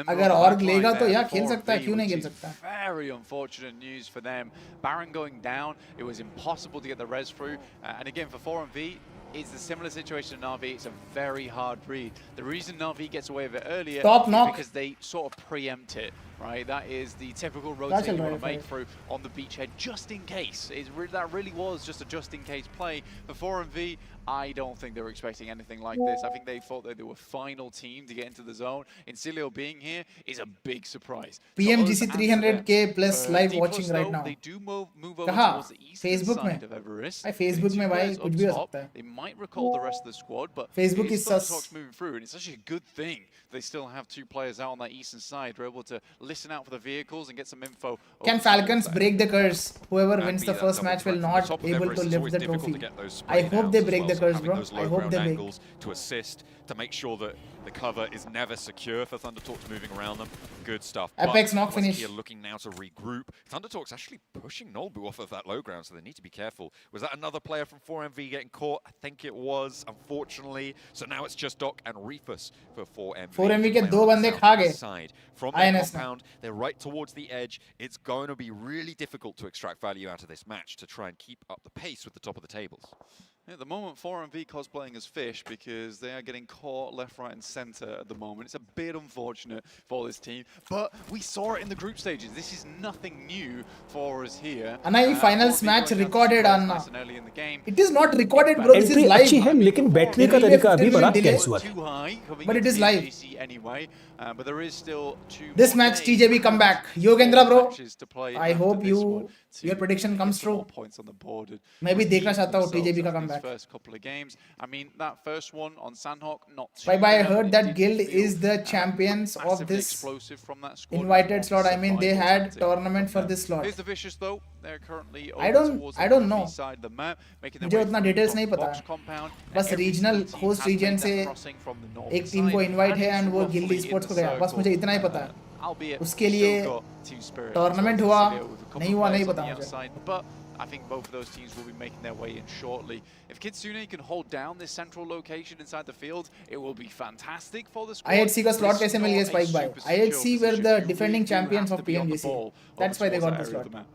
अगर org लेगा तो यार खेल सकता है, क्यों नहीं खेल सकता? Very unfortunate news for them. Baron going down, it was impossible to get the res through. And again for 4MV, it's a similar situation to Na'Vi. It's a very hard read. The reason Na'Vi gets away with it earlier is because they sort of preempt it. right? That is the typical चल rotate you रहा want है to make fight. through on the beachhead, just in case. That really was just a just-in-case play. For 4MV, I don't think they were expecting anything like this. I think they thought that they were final team to get into the zone. Incilio being here is a big surprise. PMGC 300k plus live watching right now. They do move over कहाँ? towards the eastern Facebook में? side of Everest. भाई Facebook में भाई कुछ भी हो सकता है. They might recall the rest of the squad, but Facebook it is is sus. Thundertalks moving through, and it's actually a good thing they still have two players out on that eastern side. We're able to listen out for the vehicles and get some info. Can Falcons break the curse? Whoever wins the first match will not able to lift the trophy. I hope they break the curse, bro. I hope they break. To assist, to make sure that the cover is never secure for Thundertalks moving around them. Good stuff. Apex knock West finish. Here looking now to regroup. Thundertalks actually pushing Nolbu off of that low ground, so they need to be careful. Was that another player from 4MV getting caught? I think it was, unfortunately. So now it's just Doc and Reefus for 4MV. 4MV के दो बंदे खा गए. Side. From their compound, they're right towards the edge. It's going to be really difficult to extract value out of this match to try and keep up the pace with the top of the tables. At the moment, 4MV cosplaying as Fish because they are getting caught left, right, and center at the moment. It's a bit unfortunate for this team, but we saw it in the group stages. This is nothing new for us here. And I finals match recorded on. It is not recorded, bro. This is live. अच्छी है लेकिन battery का तरीका अभी बड़ा casual है. But it is live. Anyway, but there is still two. This match TJB comeback. Yogendra bro. I hope your prediction comes true. मैं भी देखना चाहता हूँ TJB का comeback. First couple of games. I mean, that first one on Sanok, not too Bye. I heard that did guild feel, is the champions of massively this explosive from that squad. invited slot. I mean, they had Survival tournament for this slot. Here's the Vicious though. They're currently I over don't towards know. the side of the map, making their मुझे way उतना through details the नहीं पता box है. compound. बस Every regional single team host has made region that से crossing from the north एक team को side, invite and है it's and वो roughly guild in sports the को गया. बस circle. मुझे इतना ही पता है. Albeit उसके लिए still got Team Spirit tournament so हुआ, Cecilio with a couple नहीं हुआ players नहीं on पता the मुझे. outside, but I think both of those teams will be making their way in shortly. If Kitsune can hold down this central location inside the field, it will be fantastic for the squad. IHC का slot It's कैसे मिल not गया a Spike by? super secure IHC were position. the You defending really do champions have of to be on the PMGC. ball That's why they towards got that the area of slot. the map.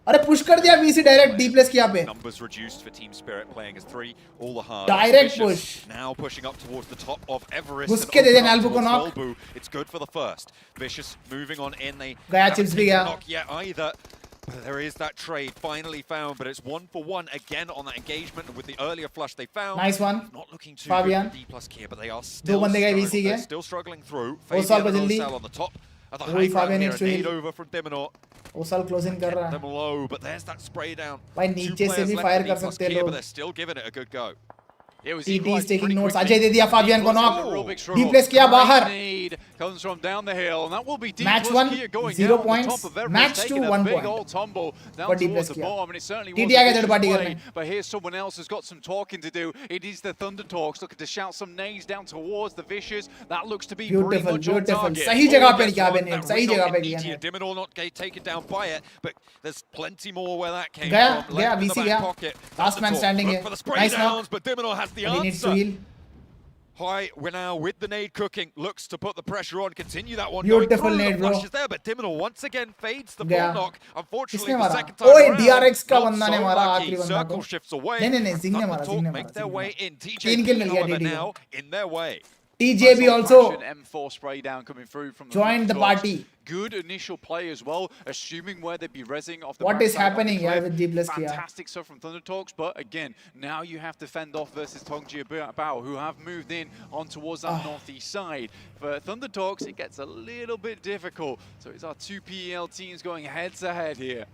अरे push कर दिया VC direct D plus किया पे. Numbers reduced for Team Spirit playing as 3. All the hard. Direct push. Now pushing up towards the top of Everest. घुस के दे देना Albu को knock. Nolbu. It's good for the first. Vicious moving on in. They गया haven't chips भी taken गया. a knock yet either. But there is that trade finally found, but it's 1-for-1 again on that engagement with the earlier flush they found. Nice one. Not looking too Fabian. good for D plus here, but they are still बंदे गए VC के. they're still struggling through. Osal Fabian को and जल्दी. Osal on the top of the Oi, high ground Fabian here. needs A to nade heal. over from Diminor. ओसल closing कर रहा है. Them low, but there's that spray down. भाई Two नीचे से players भी left फायर for कर D plus सकते हैं Kia, but लोग. they're still giving it a good go. TT is taking notes. Ajay दे दिया Fabian को knock. D plus किया Great बाहर. need comes from down the hill, and that will be D Match plus 1, Kia going 0 down points. the top of Everest, Match 2, taking 1 a big point. old tumble down For D towards plus the Kia. bottom, and it certainly TT was a आ गया vicious third party play, करने. but here's someone else who's got some talking to do. It is the Thunder Talks looking to shout some nades down towards the Vicious. That looks to be pretty Beautiful, much on beautiful. target. सही जगह पे Guess किया what? मैंने. That सही ring जगह on पे in किया ET, मैंने. Diminor not taken down by it, but there's plenty more where that came गया from. गया Left in the VC back गया. pocket. Last man Thundertalk standing look है. for the spray Nice knock. downs, but Diminor has the And he needs answer. to heal. Hi, we're now with the nade cooking. Looks to put the pressure on. Continue that one. Beautiful going through. nade, The bro. flush is there, but Diminor once again fades the गया. full knock. Unfortunately, किसने the मारा? second time ओए around, DRX का not बंदा ने so मारा lucky. आखिरी बंदा Circle को. shifts away. नहीं, Zing ने मारा, Thundertalk Zing ने make मारा, their Zing ने way मारा. in. TJ, तीन kill मिल गया however, TT को. now in their way. TJB also M4 spray down coming through from the joined the Thundertalks. party. Good initial play as well, assuming where they'd be rezzing off the What is backside of the happening here cliff. with D plus Kia? Fantastic stuff from Thunder Talks, but again, now you have to fend off versus Tongji Bao, who have moved in on towards that northeast side. For Thunder Talks, it gets a little bit difficult. So it's our two PEL teams going head to head here.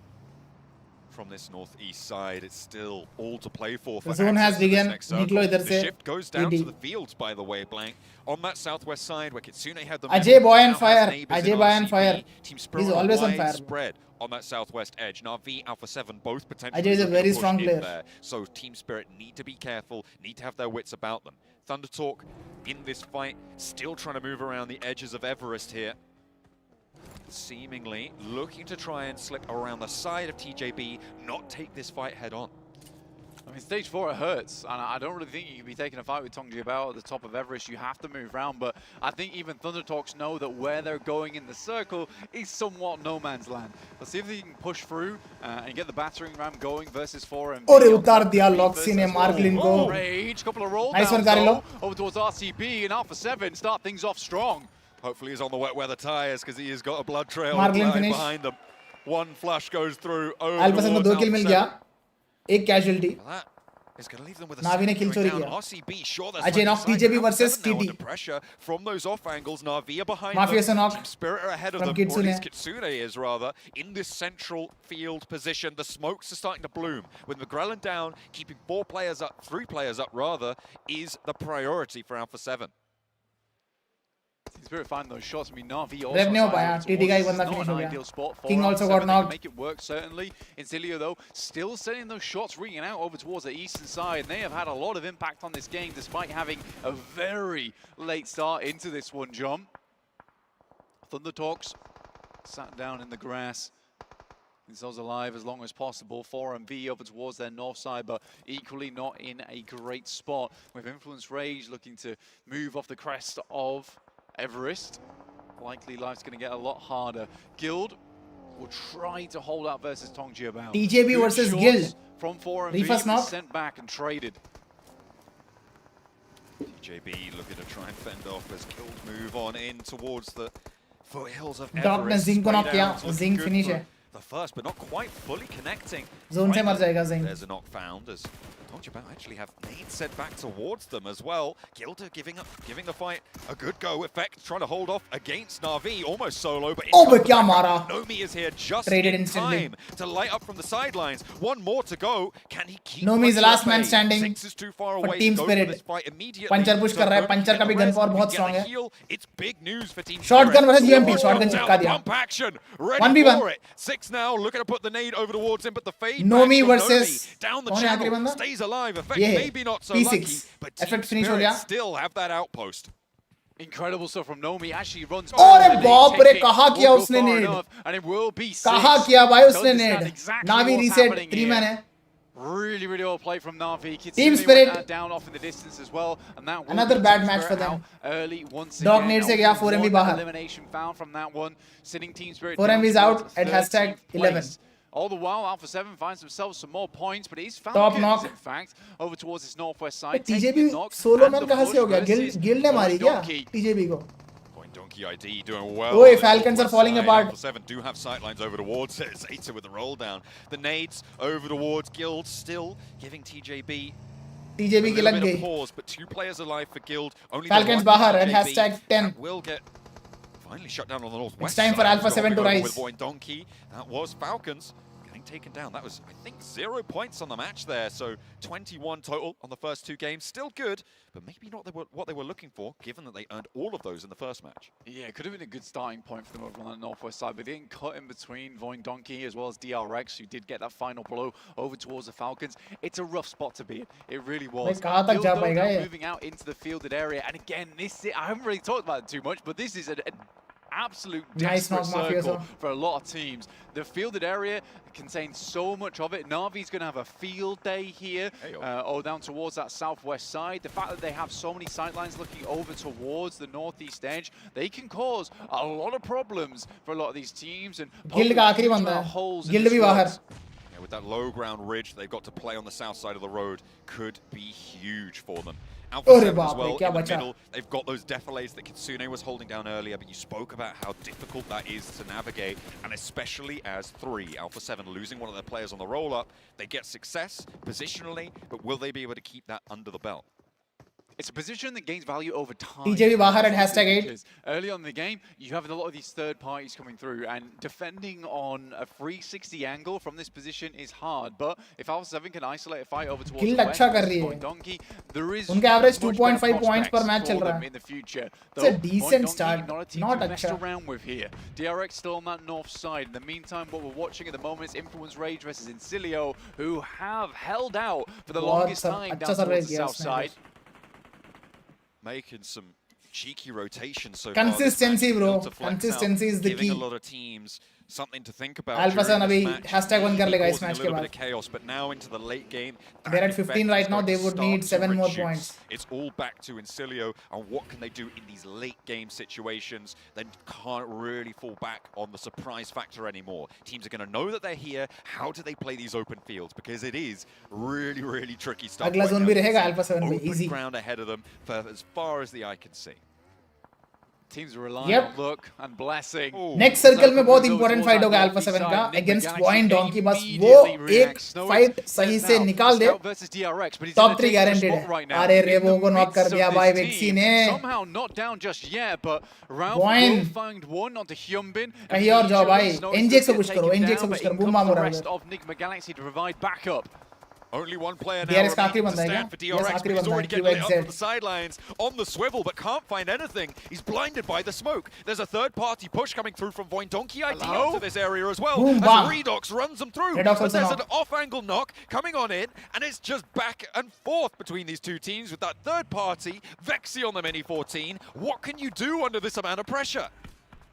From this northeast side, it's still all to play for. The zone has access to this begun. next circle. निकलो इधर The से. shift goes down TT. to the fields, by the way, Blank. On that southwest side, where Kitsune had the Ajay boy on now has fire. neighbors Ajay in boy on RCB. fire. Team Spirit He's always on fire. widespread on that southwest edge. Now V, Alpha 7, both potentially Ajay is a looking very to push strong in player. there. So Team Spirit need to be careful, need to have their wits about them. Thunder Talk in this fight, still trying to move around the edges of Everest here. Seemingly looking to try and slip around the side of TJB, not take this fight head on. I mean, stage 4, it hurts, and I don't really think you can be taking a fight with Tongji Bao at the top of Everest. You have to move around, but I think even Thunder Talks know that where they're going in the circle is somewhat no man's land. Let's see if they can push through and get the battering ram going versus 4MV. और उतार दिया लॉक्सी ने मार्कलिन को. Rage, couple of roll Nice one, downs, Carilo. over towards RCB, and Alpha 7 start things off strong. Hopefully he's on the wet weather tires because he has got a blood trail Marglin finish. behind them. One flush goes through over Alpha 7 को 2 kill मिल गया. एक casualty. That is going to leave them with a Navi ने kill चोरी किया. RCB, sure, Ajay Nok, TJB versus TT. TT. Pressure from those off angles. Navi are behind Mafia them. Sanok Team Spirit are ahead of from them. Kitsune. Or at least Kitsune is rather in this central field position. The smokes are starting to bloom. With McGrellan down, keeping 3 players up rather, is the priority for Alpha 7. Spirit find those shots. I mean, Navi also Rev नहीं हो पाया. TT का एक बंदा not finish an हो गया. ideal spot for King Alpha also 7. got They can knocked. make it work certainly. Incilio though still sending those shots ringing out over towards the eastern side. And they have had a lot of impact on this game despite having a very late start into this one, John. Thunder Talks sat down in the grass. Themselves alive as long as possible. 4MV over towards their north side, but equally not in a great spot. With Influence Rage looking to move off the crest of Everest. Likely life's going to get a lot harder. Guild will try to hold out versus Tongjiabao. TJB Good versus shots Guild. from 4MV Refus knock. sent back and traded. TJB looking to try and fend off as Guild move on in towards the foothills of Doc ने Everest. Zing को knock Spray किया. downs looking Zing good finish for है. the first, but not quite fully connecting. Zone से मर जाएगा Zing. There's a knock found as Tongjiabao actually have nades sent back towards them as well. Guild are giving the fight a good go. Effect trying to hold off against Na'Vi, almost solo, but Oh, but क्या मारा. Nomi is here just Traded in instantly. time to light up from the sidelines. One more to go. Can he keep Nomi is the Puncher last at man bay? standing 6 is too far for away Team to go for Spirit. this fight immediately. Puncher push So कर रहा है. Nomi Puncher can का भी get the gun power res, बहुत get strong the है. heal. It's big news for Team Shotgun Spirit. versus UMP. Oh, Shotgun now चिपका the दिया. pump action. Ready 1v1. for it. 6 now. Looking to put the nade over towards him, but the fade Nomi back from versus Nomi down the कौन है आखिरी channel बंदा? stays alive. Effect ये है. maybe not so P6. lucky, but Team Effect finish हो Spirit गया. still have that outpost. Incredible stuff from Nomi. Actually runs. अरे बाप रे कहाँ किया उसने नेड. And it will be 6. कहाँ किया भाई To उसने understand Ned. exactly Navi what's reset happening 3 here. man है. Really, really well played from Navi. Team Kitsune Spirit. went that down off in the distance as well, and that will Another be bad Team match Spirit for them. out early once Dog again. nade से गया, Only 4MV one बाहर. elimination found from that one, sending Team Spirit 4MV is down out towards at 13th #11. place. All the while, Alpha 7 finds themselves some more points, but it is Top Falcons, knock. in fact, over towards his northwest side. TJB taking a knock, solo and man the कहाँ से हो push गया? versus Guild ने मारी क्या? Donkey. TJB को. Donkey ID doing well. Oi, on the Falcons are northwest falling side. apart. Alpha 7 do have sightlines over towards it. Zeta with the roll down. The nades over towards Guild still giving TJB TJB की a लग little bit of गई. pause, but 2 players alive for Guild. Only Falcons the one बाहर at TJB #10. that will get finally shut down on the northwest. It's time for side. Alpha It's got 7 to go rise. With Boy Donkey, that was Falcons getting taken down. That was, I think, 0 points on the match there. So 21 total on the first 2 games. Still good, but maybe not what they were looking for, given that they earned all of those in the first match. Yeah, it could have been a good starting point for them over on the northwest side, but they didn't cut in between Voin Donkey as well as DRX, who did get that final blow over towards the Falcons. It's a rough spot to be in. It really was. कहाँ तक जा Guild, though, पाएगा now ये? moving out into the fielded area, and again, I haven't really talked about it too much, but this is an absolute Nice desperate knock, Mafioso. circle for a lot of teams. The fielded area contains so much of it. Navi's going to have a field day here, down towards that southwest side. The fact that they have so many sightlines looking over towards the northeast edge, they can cause a lot of problems for a lot of these teams. And Guild का आखिरी बंदा है. Guild भी बाहर. With that low ground ridge they've got to play on the south side of the road could be huge for them. Alpha 7 as well in the middle. They've got those defilades that Kitsune was holding down earlier, but you spoke about how difficult that is to navigate, and especially as 3, Alpha 7 losing one of their players on the roll-up. They get success positionally, but will they be able to keep that under the belt? It's a position that gains value over time. TJB बाहर at #8. Early on in the game, you have a lot of these third parties coming through, and defending on a 360 angle from this position is hard. But if Alpha 7 can isolate a fight over towards Guild the अच्छा कर west, रही है. Voin Donkey, there is उनका average much 2.5 better points per prospects match for चल रहा them है. in the future. It's a Though, decent Voin Donkey, start, not a team not to mess अच्छा. around with here. DRX still on that north side. In the meantime, what we're watching at the moment is Influence Rage versus Incilio, who have held out for the longest time down towards the south side. Making some cheeky rotations so Consistency, far. bro. Consistency is the giving key. a lot of teams something to think about. Alpha 7 अभी #1 कर लेगा इस match match के बाद. chaos, but now into the late game. They're at 15 right now. They would need 7 more points. It's all back to Incilio, and what can they do in these late game situations? They can't really fall back on the surprise factor anymore. Teams are going to know that they're here. How do they play these open fields? Because it is really, really tricky stuff. अगला zone भी रहेगा Alpha 7 में. Open Easy. ground ahead of them for as far as the eye can see. Teams relying Yep. on luck and blessing. Next circle में बहुत important fight होगा alpha 7 का against वॉइन donkey. बस वो एक फाइट सही से निकाल दे, टॉप 3 गारंटेड है. अरे रेवो को नॉक कर दिया भाई वेक्सी ने. Somehow not down just yet, but Ralph Wine. will find one onto Hyunbin. कहीं और जाओ भाई. NGX को पुश करो, NGX को पुश करो. बूम मार रहा है. Rest of Enigma Galaxy to provide backup. Only one player now DRX का remains आखिरी to बंदा है क्या? stand for DRX, आखिरी but he's बंदा है. already getting lit up from QXZ. the sidelines on the swivel, but can't find anything. He's blinded by the smoke. There's a third-party push coming through from Voin Donkey ID into this area as well. Boom, as bang. Redox runs them through. Redox But also there's knock. an off-angle knock coming on in, and it's just back and forth between these two teams with that third party, Vexy on the Mini 14. What can you do under this amount of pressure?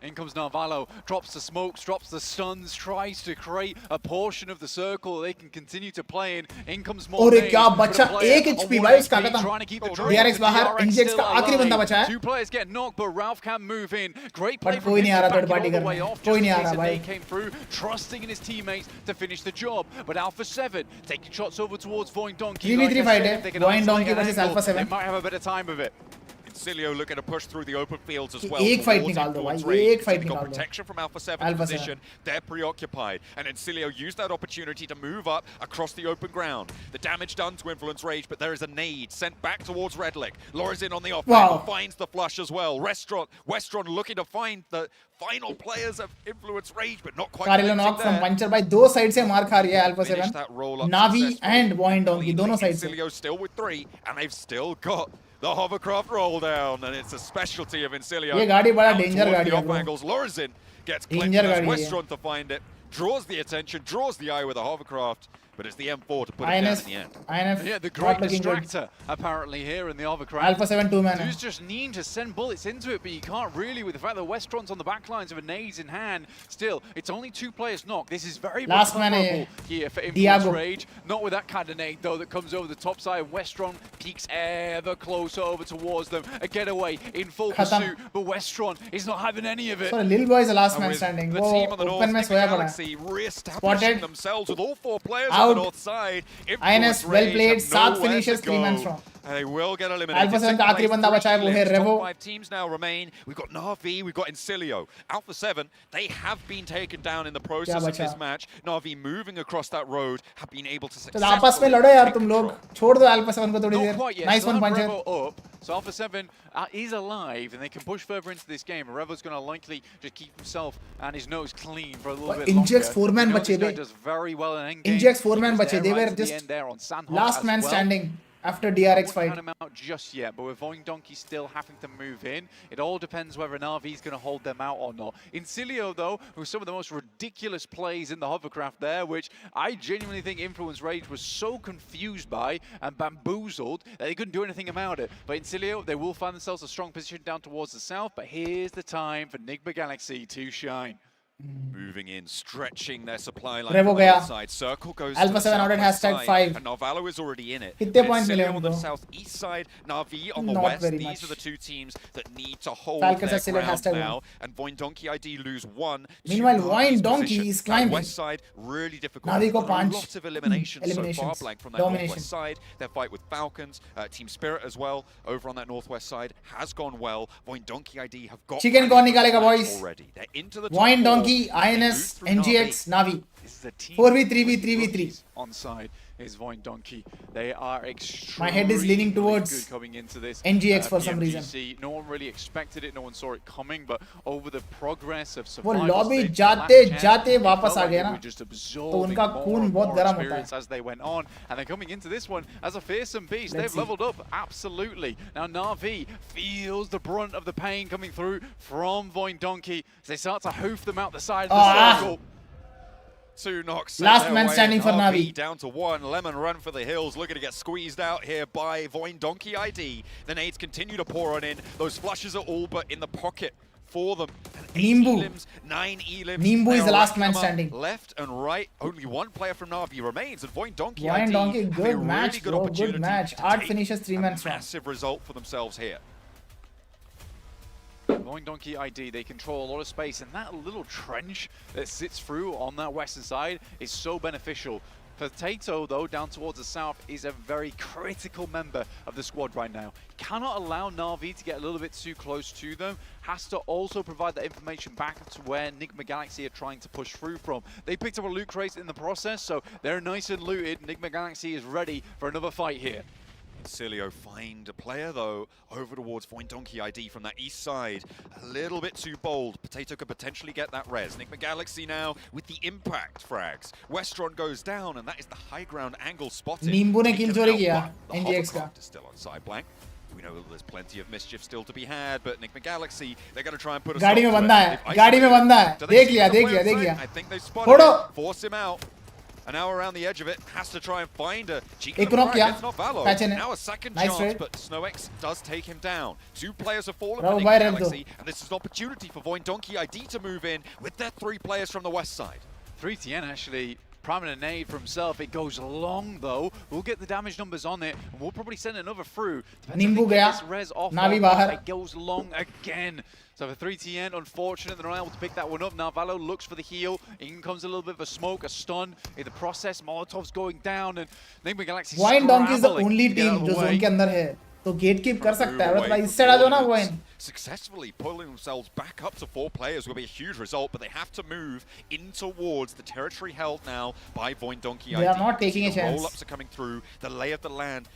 In comes Narvalo, drops the smokes, drops the stuns, tries to create a portion of the circle they can continue to play in. In comes more. और क्या बचा, 1 HP भाई उसका खत्म. DRX बाहर, NGX का आखिरी बंदा बचा है. Two players get knocked, but Ralph can move in. Great play But from कोई him नहीं आ to रहा back third it party all the करने. way off. कोई Just नहीं in आ case रहा that भाई. they came through, trusting in his teammates to finish the job. But Alpha 7 taking shots over towards Voin Donkey. 3v3 Like I fight said, है. if they can Voin isolate Donkey an versus angle, Alpha 7. they might have a better time of it. Cilio looking to push through the open fields as कि well. एक fight towards निकाल दो Influence भाई, Rage. एक fight They've got निकाल दो. protection from Alpha 7's Alpha 7. position. They're preoccupied. And Encilio used that opportunity to move up across the open ground. The damage done to Influence Rage, but there is a nade sent back towards Redlick. Lorazin on the off angle finds the flush as well. Westron looking to find the final players of Influence Rage, but not quite Carilo knock from puncher भाई. दो side से मार खा रही है alpha 7. Navi and Voin Donkey दोनों side से. Encilio still with 3, and they've still got the hovercraft roll down, and it's a specialty of Encilio. ये गाड़ी बड़ा Out danger towards गाड़ी the है off bro. angles. Lorazin gets clipped, Danger and that's गाड़ी है. Westron to find it. Draws the attention, draws the eye with a hovercraft, but it's the M4 to put it down in the end. INF Yeah, the not great looking good. distractor apparently here in the hovercraft. Alpha 7 2-man. Dudes just need to send bullets into it, but you can't really with the fact that Westron's on the back lines with a nades in hand. Still, it's only 2 players knocked. This is very Last man recoverable here for Influence Rage. Not with that kind of nade though that comes over the top side. Westron peeks ever closer over towards them. A getaway in full pursuit, but Westron is not having any of it. So Lil Boy is the last man With standing. the वो team on the north, open में Enigma सोया पड़ा. Galaxy re-establishing Spotted. themselves with all 4 players Out. on the north side. INS well Rage played. have 7 nowhere finishes, to 3 man go. strong. And they will get eliminated. Alpha 7 का Sixth आखिरी place, बंदा बचा है, 3 वो है lives. Revo. Top 5 teams now remain. We've got Na'Vi, we've got Encilio. Alpha 7, they have been taken down in the process of this match. Na'Vi moving across that road have been able to तो आपस में successfully लड़ो यार take तुम लोग. control. छोड़ दो Alpha 7 को थोड़ी Not there. quite yet. Nice Still one have puncher. Revo up. So Alpha 7 is alive and they can push further into this game. Revo's going to likely just keep himself and his nose clean for a little bit longer. Injects 4-man You know बचे this guy bay. does very well in endgame. Injects 4-man He was बचे. there They right were to the just end there on Sanok last as man well. standing after I DRX wouldn't fight. count him out just yet, but with Voin Donkey still having to move in, it all depends whether Na'Vi is going to hold them out or not. Encilio, though, with some of the most ridiculous plays in the hovercraft there, which I genuinely think Influence Rage was so confused by and bamboozled that they couldn't do anything about it. But Encilio, they will find themselves a strong position down towards the south, but here's the time for Enigma Galaxy to shine. Moving in, stretching their supply line Revo from the गया. north side. Circle goes Alpha to the 7 outed southwest hashtag side, 5. and Narvalo is already in it. कितने But points मिले Encilio on उनको? the southeast side, Na'Vi on the Not west. very These much. are the 2 teams that need to hold Falcons their are still at ground hashtag now. And Voin Donkey ID lose 1. Meanwhile, to Voin Na'Vi's Donkey position. is That climbing. west side, really difficult. Na'Vi को A 5 lot of eliminations so far, eliminations. blank from that Domination. northwest side. Their fight with Falcons, Team Spirit as well, over on that northwest side, has gone well. Voin Donkey ID have got Chicken कौन निकालेगा boys? already. They're into the Voin top 4. Donkey, They INS, move through NGX, Na'Vi. This is a team 4v3v3v3. on side is Voin Donkey. They are extremely My head is leaning towards good coming into this NGX for some reason. PMGC. No one really expected it, no one saw it coming, but over the progress of वो survival lobby stage, जाते last chance, जाते it वापस felt आ like गया they ना. were just तो absorbing उनका more खून and बहुत more गर्म होता experience है. as they went on, and they're coming into this one as a fearsome beast. Let's They've see. leveled up absolutely. Now Na'Vi feels the brunt of the pain coming through from Voin Donkey as they start to hoof them out the side of the circle. 2 knocks. Last man standing for Na'Vi. Down to 1. Lemon run for the hills. Looking to get squeezed out here by Voin Donkey ID. The nades continue to pour on in. Those flushes are all but in the pocket for them. 8 Nimbu. elims, 9 elims. Nimbu They is the are last racking man them up standing. Left and right. Only 1 player from Na'Vi remains. And Voin Donkey Voin ID Donkey, have a good really match, good bro. opportunity Good match. to Art take finishes 3 man a strong. massive result for themselves here. Voin Donkey ID, they control a lot of space, and that little trench that sits through on that western side is so beneficial. Potato, though, down towards the south, is a very critical member of the squad right now. Cannot allow Na'Vi to get a little bit too close to them. Has to also provide that information back to where Enigma Galaxy are trying to push through from. They picked up a loot crate in the process, so they're nice and looted. Enigma Galaxy is ready for another fight here. Cilio find a player though over towards Voindonkey ID from that east side. A little bit too bold. Potato could potentially get that res. Enigma Galaxy now with the impact frags. Westron goes down and that is the high ground angle spotted. नींबू ने kill चोरी किया NGX का. Is still on side blank. We know that there's plenty of mischief still to be had, but Enigma Galaxy, they're going to try and put a stop to it. गाड़ी में बंदा है. गाड़ी में बंदा है. देख लिया. I think they spotted it. Force him out. And now around the edge of it, has to try and find a cheeky frag. It's not Valo. Now a second chance, but SnowX does take him down. Two players have fallen for Enigma Galaxy, and this is an opportunity for Voindonkey ID to move in with their 3 players from the west side. 3TN actually priming a nade for himself. It goes long though. We'll get the damage numbers on it, and we'll probably send another through. नींबू गया. Navi बाहर. It goes long again. So for 3TN, unfortunate, they're not able to pick that one up. Now Valo looks for the heal. In comes a little bit of a smoke, a stun. In the process, Molotov's going down, and Enigma Galaxy Voindonkey is the only team जो zone के अंदर है. तो gatekeep कर सकता है. मतलब इस साइड आ जाओ ना Voin. Successfully pulling themselves back up to 4 players will be a huge result, but they have to move in towards the territory held now by Voindonkey ID. They are not taking a chance. Roll-ups are coming through. The lay of the land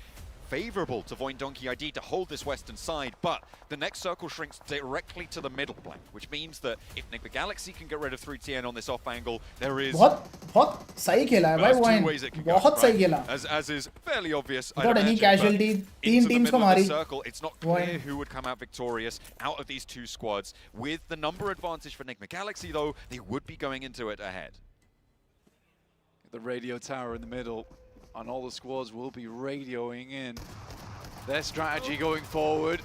favorable to Voindonkey ID to hold this western side, but the next circle shrinks directly to the middle flank, which means that if Enigma Galaxy can get rid of 3TN on this off angle, there is बहुत सही खेला है भाई Voin. बहुत सही खेला. As is fairly obvious. Without any casualty, 3 teams को मारी. It's not clear who would come out victorious out of these 2 squads. With the number advantage for Enigma Galaxy, though, they would be going into it ahead. The radio tower in the middle, and all the squads will be radioing in their strategy going forward.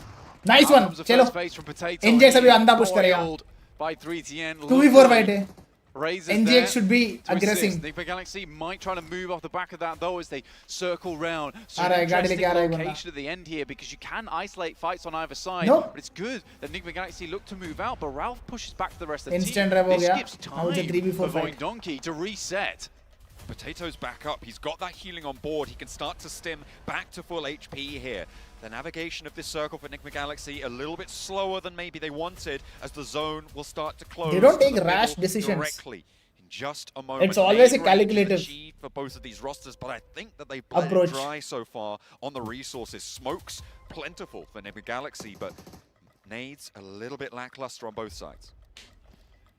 Nice one. चलो. NGX अभी अंधा push करेगा. By 3TN. 2v4 fight है. Raises NGX should be aggressing. Enigma Galaxy might try to move off the back of that though as they circle round. So आ रहा है, गाड़ी लेके आ रहा है location at the end here because you can isolate fights on either side. No. But it's good that Enigma Galaxy look to move out, but Ralph pushes back the rest of the Instant team. rev हो This गया. gives Now it's a time 3v4 for fight. Voindonkey to reset. Potato's back up. He's got that healing on board. He can start to stim back to full HP here. The navigation of this circle for Enigma Galaxy a little bit slower than maybe they wanted as the zone will start to close. They don't take rash decisions. Directly. In just a moment. It's always a calculative for both of these rosters, but I think that they've bled it dry so far on the resources. Smokes plentiful for Enigma Galaxy, but nades a little bit lackluster on both sides.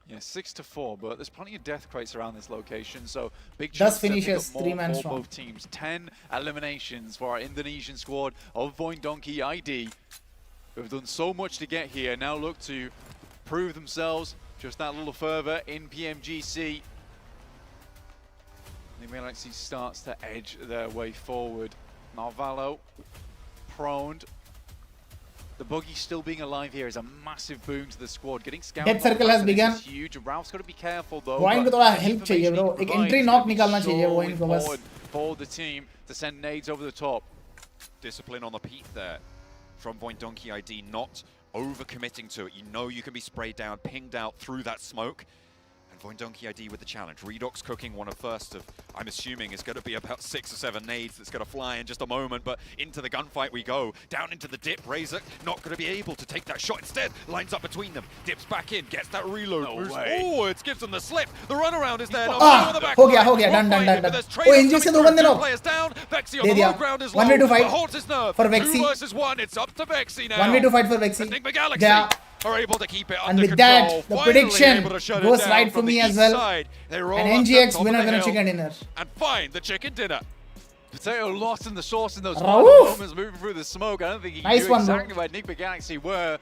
Yeah, 6-4, but there's plenty of death crates around this location, so big chance to pick up more for both teams. 10 eliminations for our Indonesian squad of Voindonkey ID, who have done so much to get here, now look to prove themselves just that little further in PMGC. Enigma Galaxy starts to edge their way forward. Narvalo, proned. The buggy still being alive here is a massive boon to the squad. Getting scouted. Death circle has begun. Huge. Ralph's got to be careful though. Voin को थोड़ा help चाहिए bro. एक entry knock निकालना चाहिए Voin को बस. For the team to send nades over the top. Discipline on the peak there from Voindonkey ID, not over-committing to it. You know you can be sprayed down, pinged out through that smoke. Voindonkey ID with the challenge. Redox cooking one of first of, I'm assuming, is going to be about 6 or 7 nades that's going to fly in just a moment, but into the gunfight we go. Down into the dip, Razor not going to be able to take that shot. Instead, lines up between them, dips back in, gets that reload, moves forwards, gives them the slip. The runaround is there. हो गया, done. Oh, NGX से 2 बंदे लो. दे दिया. 1v2 fight for Vexy. 2 versus 1, it's up to Vexy now. 1v2 fight for Vexy. Enigma Galaxy are able to keep it and under with control. that, the prediction goes right for me as well. And NGX winner chicken dinner. And find the chicken dinner. Potato lost in the sauce in those final moments, moving through the smoke. I don't think he knew exactly where Enigma Galaxy were.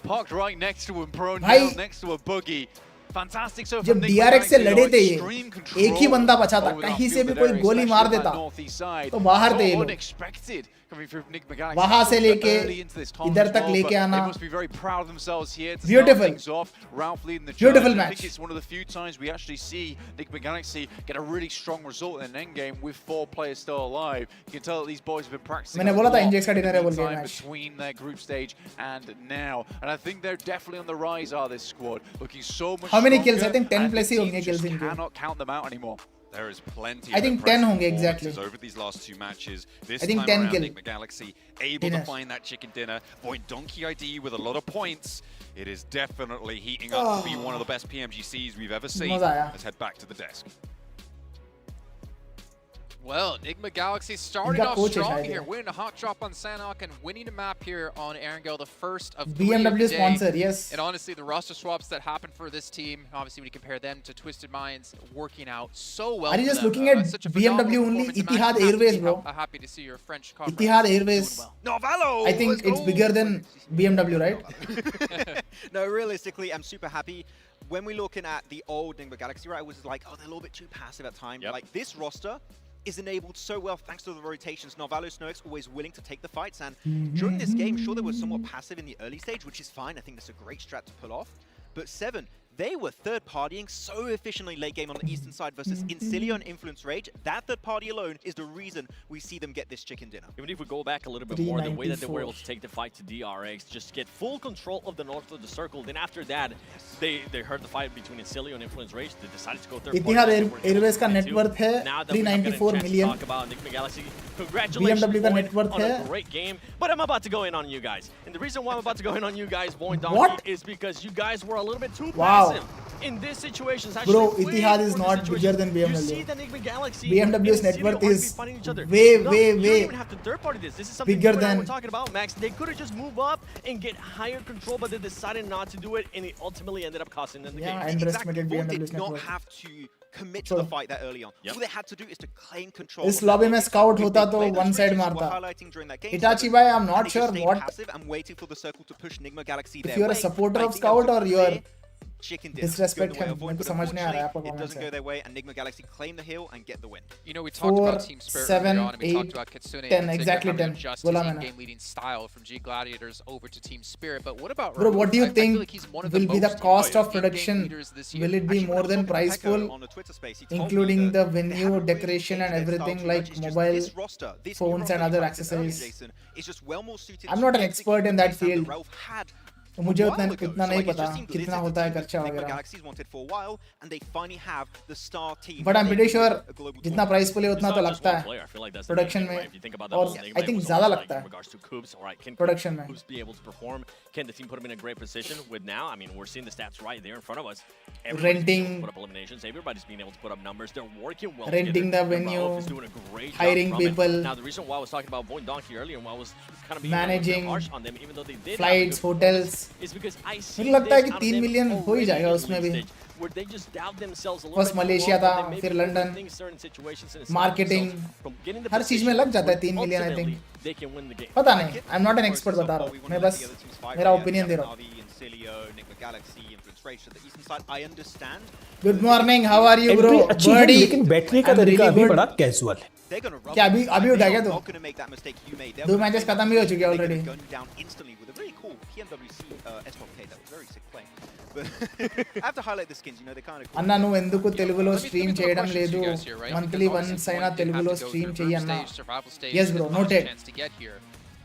Parked right next to him, prone down next to a buggy. Fantastic so जब DRX से लड़े थे ये एक ही बंदा बचा था कहीं से भी कोई गोली मार देता तो बाहर थे ये लोग वहां से लेके इधर तक लेके आना beautiful match. I think it's one of the few times we actually see Enigma Galaxy get a really strong result in an endgame with 4 players still alive. You can tell that these boys have been practicing मैंने बोला था NGX का dinner है बोल के match between their group stage and now, and I think they're definitely on the rise. Are this squad looking so much How many kills? I think 10 plus ही होंगे kills इनके. Cannot count them out anymore. There is plenty I of think 10 impressive होंगे exactly. performances over these last two matches. This I think time 10 around, kill. Enigma Galaxy able to find that chicken dinner. Point Donkey ID with a lot of points. It is definitely heating up to be one of the best PMGCs we've ever seen. मजा आया. Let's head back to the desk. Well, Enigma Galaxy starting इनका off coach है strong शायद here, ये. winning a hot drop on Sanok and winning a map here on Erangel, the first of 3 of BMW the day. sponsor, yes. And honestly, the roster swaps that happened for this team, obviously when you compare them to Twisted Minds, working out so well. Are you for just them. looking at Such a BMW phenomenal only? performance. I'm Etihad actually Airways, happy, bro. happy to see your French comrades Etihad doing Airways. well. Novallo! I think it's bigger than BMW, right? No, realistically, I'm super happy. When we're looking at the old Enigma Galaxy, right, I was like, oh, they're a little bit too passive at times. Yep. Like, this roster is enabled so well thanks to the rotations. Novallo, Snowick's always willing to take the fights, and during this game, sure, they were somewhat passive in the early stage, which is fine. I think that's a great strat to pull off. But Seven, they were third-partying so efficiently late game on the eastern side versus Incilio and Influence Rage. That third party alone is the reason we see them get this chicken dinner. Even if we go back a little bit more, the way that they were able to take the fight to DRX, just get full control of the north of the circle. Then after that, they heard the fight between Incilio and Influence Rage. They decided to go third Etihad party. Airways का net worth है Now that we're not getting a 394 chance to million. talk about Enigma Galaxy, congratulations, BMW का Boyd, net worth on a है. great game. But I'm about to go in on you guys. And the reason why I'm about to go in on you guys, Boyd Donkey, What? is because you guys were a little bit too Wow. passive. In this situation, Bro, Etihad is not bigger than BMW. You see the Enigma Galaxy BMW's and net Incilio worth are is fighting each other. way, No, way, you don't way even have to third party this. This is something bigger you and I than- were talking about, Max. They could have just moved up and get higher control, but they decided not to do it, and it ultimately ended up costing them the Yeah, game. I underestimated Exactly. BMW's did net not worth. have to commit to the fight that early on. Yep. All they had to do is to claim control. इस of lobby that में game. scout If होता they तो played those one side regions we're मारता. highlighting during that game, Itachi Seven, bhai, I'm and not they sure just stayed what. passive and waiting for the circle to push Enigma Galaxy If their you're a way. supporter I of think that was Scout or a you're clear chicken dinner. disrespect Going the way him, of Void, मेरे को but समझ नहीं आ रहा है आपका unfortunately, it comment doesn't से. go their way, and Enigma Galaxy claim the hill and get the win. You know, we talked 4, about Team Spirit 7, earlier on, and we 8, talked about Kitsune 10, in particular exactly having 10. adjusted बोला his मैंने. game-leading style from G Gladiators over to Team Spirit. But what about Bro, what do you I feel think like he's one of will be the most cost of in-game production? leaders this year. Will it be Actually, when more I was than talking to price Pecco pool, on the Twitter space, he told me including that the they venue, haven't really decoration changed and their style everything too like much. It's just mobile this roster, this new phones roster and you other highlighted earlier, accessories? Jason, is just well more suited I'm to not an execute expert in the that games that field. the Ralph had तो मुझे a उतना while ago. उतना So, नहीं like, it पता just seemed कितना this is होता है the team खर्चा that Enigma वगैरह. Galaxy's wanted for a while, and they finally have the star team. But I'm They pretty can sure win a global जितना tournament. price pool है It's उतना not तो just लगता one है player. I feel like that's the production main thing, में. right? If you think about the और whole Enigma I think was ज़्यादा also, लगता like, in है regards to Coops, all right, can production में. Coops be able to perform? Can the team put him in a great position? With now, I mean, we're seeing the stats right there in front of us. Everybody's being able to Renting, put up eliminations. Everybody's being able to put up numbers. They're working well renting together. the And Raouf venue, is doing a great job hiring from it. people, Now, the reason why I was talking about Void Donkey earlier and why I was kind of being managing a little bit harsh on them, even though they did flights, have a good performance, hotels. is because I see मुझे लगता है कि this out of 3 them million हो ही already जाएगा in उसमें league भी. stage, where they just doubt themselves a little First bit too Malaysia often. था, They maybe फिर London. overthink certain situations and Marketing. from getting the हर चीज में position लग जाता है where 3 million I think. ultimately they can win the game. पता नहीं, I'm not an expert बता रहा हूँ. मैं बस मेरा opinion दे रहा हूँ. I understand. Good morning, how are you bro? Entry अच्छी है Birdie. लेकिन बैठने का I'm तरीका really अभी good. बड़ा कैजुअल है. They're gonna rub क्या it. अभी उठा गया They're तू? not gonna make that mistake you made. They're दो gonna matches play खत्म भी हो चुके हैं They're already. gonna gun you down instantly with a very cool PMWC S12K. That was very sick play. But I have to highlight the skins. You know, they kind of. అన్న నువ్వు ఎందుకు తెలుగులో Let me stream throw a చేయడం question to లేదు you guys here, right? Monthly Because once obviously అయినా one did have తెలుగులో to go stream through చెయ్యి group అన్న. stage, survival stage, Yes and bro, the last noted. chance to get here.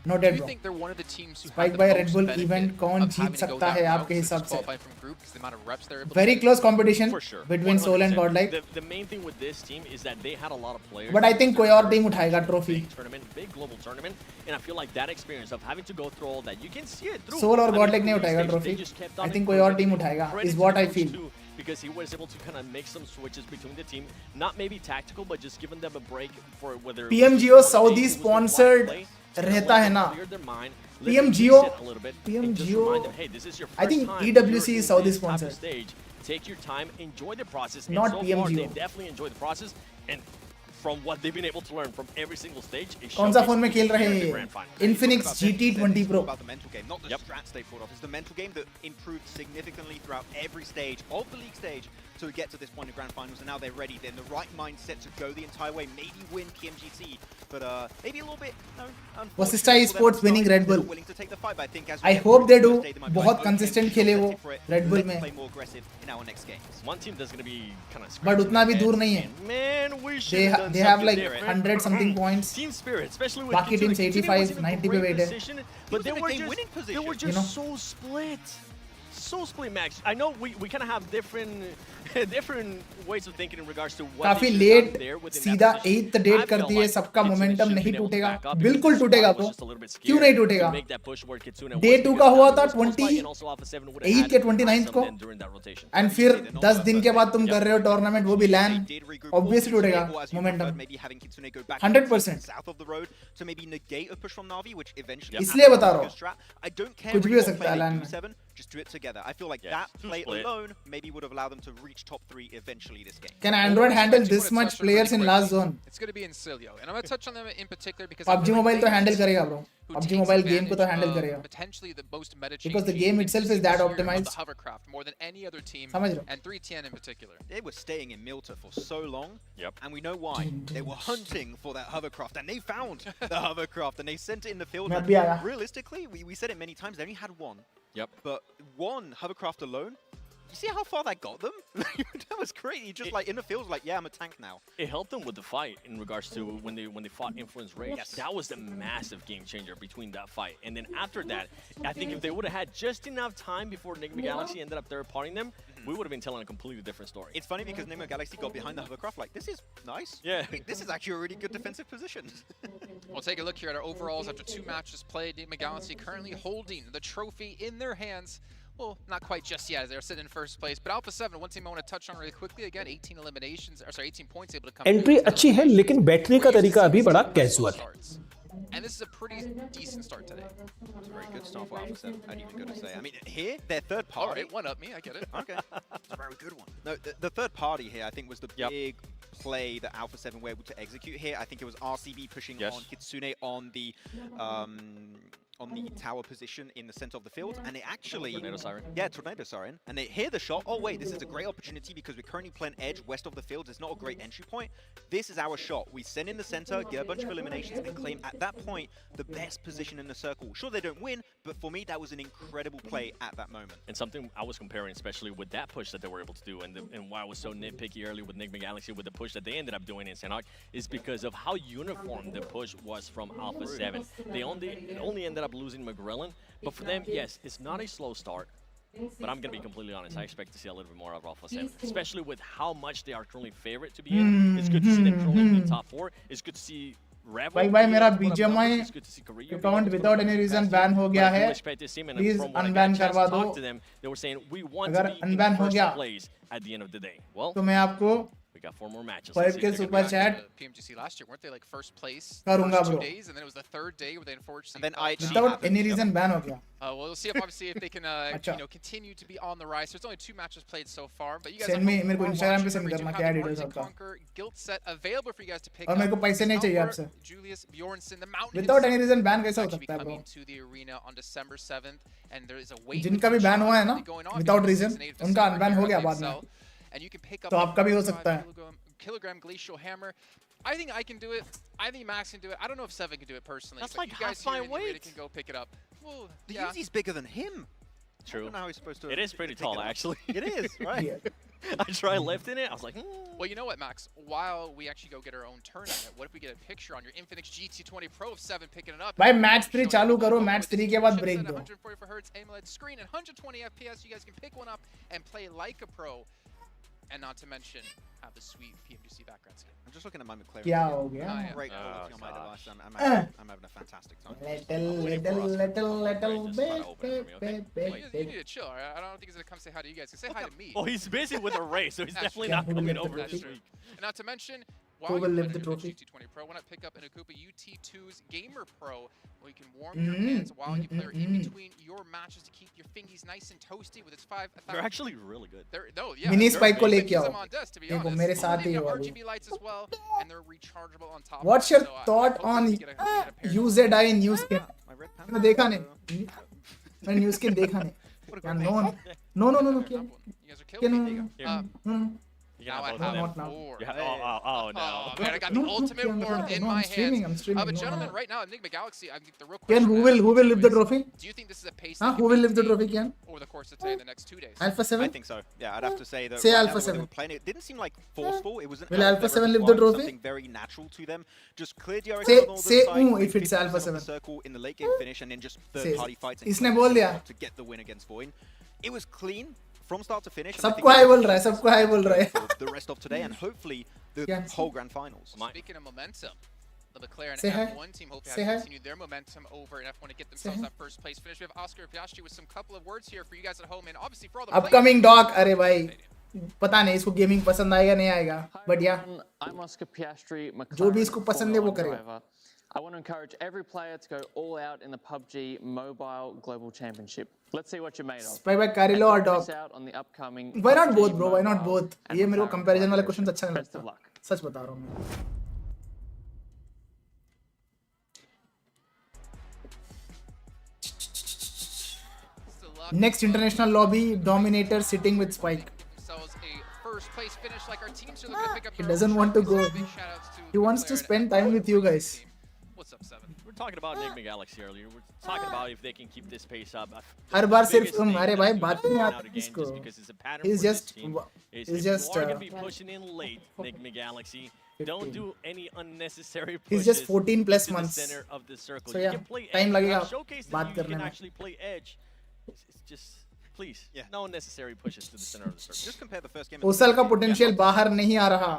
Do Noted you bro. think they're one of the teams who Spike have by the Red most Bull benefit event कौन of Jeet having to go सकता that है route आपके since हिसाब it's से? qualified from group because the amount of reps they're able to Very get? close competition For sure. between Soul and 100%. Godlike. The main thing with this team is that they had a lot of players. But I think कोई और team उठाएगा trophy. Big tournament, big global tournament, and I feel like that experience of having to go through all that, you can see it through. Soul और I mean, Godlike नहीं through उठाएगा stage, trophy. they just kept I on think कोई और improving. team उठाएगा Credit is to what the I coach feel. too, because he was able to kind of make some switches between the team, not maybe tactical, but just giving them a break for whether PMGO Saudi sponsored रहता है ना. PMGO I think EWC is Saudi sponsored. Take your time, enjoy the process. Not and so far, PMGO. they definitely enjoy the process, and from what they've been able to learn from every single stage, it कौन सा showcased phone में खेल रहे here in the हैं? grand final. Infinix GT20 Pro. About the mental game, not the strats they pulled off. It's the mental game that improved significantly throughout every stage of the league stage to get to this point in grand finals, and now they're ready. They're in the right mindset to go the entire way, maybe win PMGC, but maybe a little bit. No, Vasishtha Esports winning Red Bull. Willing to take the fight, but I think as I hope they do. बहुत consistent खेले वो Red Bull में. Play more aggressive in our next games. One team that's going to be kind of. But उतना भी दूर नहीं है. Man, we should They have done have something like different. 100 something points. Team spirit, especially with बाकी teams Kitsune. Kitsune 85, was in a 90 पे great weight है. position, but they were winning just position. so split. so split max. I know we kind of have different ways of thinking in regards to what काफी they should have let done there within that सीधा position. 8th date I कर felt दिए, like सबका Kitsune momentum should have नहीं been able to टूटेगा, back up because बिल्कुल the टूटेगा squad was bro, just a little bit क्यों scared नहीं to टूटेगा. make that push where Kitsune day was 2 because का हुआ Cappy था was close by 28 and also Alpha 7 would have had के 29th some को, men during that rotation. And फिर 10 दिन के बाद तुम कर रहे हो टूर्नामेंट, वो भी लैन, ऑब्वियसली टूटेगा momentum 100%. south of the road to maybe negate a push from Na'Vi, which eventually इसलिए बता रहा हूँ, I don't care कुछ भी really हो what सकता है play they लैन do, में. 7, just do it together. I feel like that play alone maybe would have allowed them to reach top 3 eventually this game. Can Android handle this much players in last zone? It's going to be in Silio, and I'm going to touch on them in particular because PUBG Mobile तो handle करेगा bro, PUBG Mobile game को तो handle करेगा, potentially the most meta because the game itself is that optimized. The hovercraft more than any other team, समझ रहे हो? and 3TN in particular. They were staying in Milta for so long, and we know why. They were hunting for that hovercraft, and they found the hovercraft, and they sent it in the field. मैं And भी आया. realistically, we said it many times, they only had one. Yep. But one hovercraft alone, you see how far that got them? That was crazy. Just like in the field, like, yeah, I'm a tank now. It helped them with the fight in regards to when they fought Influence Rage. Yes. That was the massive game changer between that fight. And then after that, I think if they would have had just enough time before Enigma Galaxy ended up third partying them, we would have been telling a completely different story. It's funny because Enigma Galaxy got behind the hovercraft like, this is nice. Yeah. This is actually a really good defensive position. We'll take a look here at our overalls after 2 matches played. Enigma Galaxy currently holding the trophy in their hands. Well, not quite just yet, as they're sitting in first place. But Alpha 7, one team I want to touch on really quickly. Again, 18 eliminations, or sorry, 18 points able to come. Entry अच्छी है लेकिन बैठने का तरीका अभी बड़ा casual है. And this is a pretty decent start today. It's a very good start for Alpha 7, I'd even go to say. I mean, here, their third party. All right, one up me, I get it. Okay, it's a very good one. No, the third party here, I think, was the big play that Alpha 7 were able to execute here. I think it was RCB pushing on Kitsune on the tower position in the center of the field, and they actually Tornado Siren. Yeah, Tornado Siren, and they hear the shot. Oh wait, this is a great opportunity because we're currently playing edge west of the field. It's not a great entry point. This is our shot. We send in the center, get a bunch of eliminations, and claim at that point the best position in the circle. Sure, they don't win, but for me that was an incredible play at that moment. And something I was comparing, especially with that push that they were able to do, and why I was so nitpicky earlier with Enigma Galaxy with the push that they ended up doing in Sanok, is because of how uniform the push was from Alpha 7. They only ended up losing McGrillen, but for them, yes, it's not a slow start. But I'm going to be completely honest, I expect to see a little bit more of Alpha 7, especially with how much they are currently favorite to be in. It's good to see them currently in the top 4. It's good to see Revel. भाई मेरा BGMI account without any reason ban हो गया है. Please unban करवा दो. They were saying we want to be in first place at the end of the day. Well, तो मैं आपको we got 4 more matches. 5K super chat PMGC last year, weren't they like first place करूँगा first 2 bro. days, and then it was the 3rd day where they unfortunately. And then IHG Without any reason ban हो गया. Well, we'll see if they can continue to be on the rise. There's only 2 matches played so far, but you guys Send me मेरे को Instagram पे send करना क्या details आपका. Conquer guild set available for you guys to pick और up. मेरे को पैसे नहीं चाहिए आपसे. Julius Bjornsson, the mountain. Without any reason ban कैसा हो सकता है bro? Coming to the arena on December 7th, and there is a wait. जिनका भी ban हुआ है ना, without reason, उनका unban हो गया बाद में. And you can pick up तो आपका भी हो सकता है. Kilogram glacial hammer. I think I can do it. I think Max can do it. I don't know if 7 can do it personally. That's but like you guys half my here in the arena weight. can go pick it up. Well, The yeah. Uzi's bigger than him. True. I don't know how he's supposed to. It is pretty tall, actually. It is, right? I tried lifting it. I was like, Well, you know what, Max? While we actually go get our own tournament, what if we get a picture on your Infinix GT20 Pro of 7 picking it up? भाई match 3 चालू करो, match 3 के बाद break दो. 144 Hz AMOLED screen and 120 FPS. You guys can pick one up and play like a pro. And not to mention, have the sweet PMGC background skin. I'm just looking at my McLaren. क्या हो गया? Great quality on my device. I'm having a fantastic time. Little You need to chill. I don't think he's gonna come say hi to you guys. Say hi to me. well, he's busy with a race, so he's definitely not coming over this week. And not to mention, Who while will you lift the play trophy? GT20 Pro, why not pick up an Akupa UT2's Gamer Pro, where you can warm your hands while you play, or in between your matches to keep your fingies nice and toasty with its 5,000. They're actually really good. Mini spike को लेके आओ. देखो मेरे साथ ही हो अभी. RGB lights as well, and they're rechargeable on top. What's your thought on UZI new skin? मैंने देखा नहीं. मैंने new skin देखा नहीं. No. क्या? No. You Now I can have have both of them. 4. You have, oh no. Oh, man, I got the ultimate warm in my hands. I'm streaming. But gentlemen, right now, Enigma Galaxy, I think the real Ken, question who will lift the trophy? do you think this is a pace Who will lift the trophy, Ken? over the course of today, the next 2 days? Alpha 7? I think so. Yeah, I'd have to say that. Say right Alpha now, the way they 7. were playing, it didn't seem like forceful. It wasn't. Will out of Alpha their 7 lift the repertoire, trophy? Something very natural to them. Just clear the Say on the side, if it's Alpha 7. circle in the late game finish, and then just third party fights. इसने बोल दिया. To get the win against Void. it was clean from start to finish. सबको high बोल रहा है, सबको high बोल रहा है. The rest of today and hopefully the whole grand finals. Speaking of momentum, the McLaren and Say hi. F1 team hope to Say have hi. continued their momentum over in F1 to get themselves that first place finish. We have Oscar Piastri with some couple of words here for you guys at home and obviously for all the Upcoming dog. अरे भाई पता नहीं इसको gaming पसंद आएगा नहीं आएगा, but yeah, I'm Oscar Piastri, जो भी इसको पसंद है वो करेगा. driver. I want to encourage every player to go all out in the PUBG Mobile Global Championship. Let's see what you're made of. Spy by Carilo or dog? Out on the upcoming Why not PUBG both, bro? Why not Mobile both? and ये मेरे को McLaren comparison वाले collaboration. Question अच्छा नहीं Best of लगता. luck. सच बता रहा हूँ मैं. Next international lobby, Dominator sitting with Spike. He doesn't want to go. He wants to spend time with you guys. What's up, Seven? We're talking about Nick McGalaxy earlier. We're talking about if they can keep this pace up. हर बार सिर्फ अरे भाई बात नहीं आती इसको. He's just You are going to be pushing in late, Nick McGalaxy. Don't do any unnecessary pushes. He's just 14 plus into months. The center of the circle. So you yeah, can play time edge. लगेगा Showcase बात that you करने can में. actually play edge. It's just, please, no unnecessary pushes to the center of the circle. Just compare the first game. ओसल का potential बाहर नहीं आ रहा.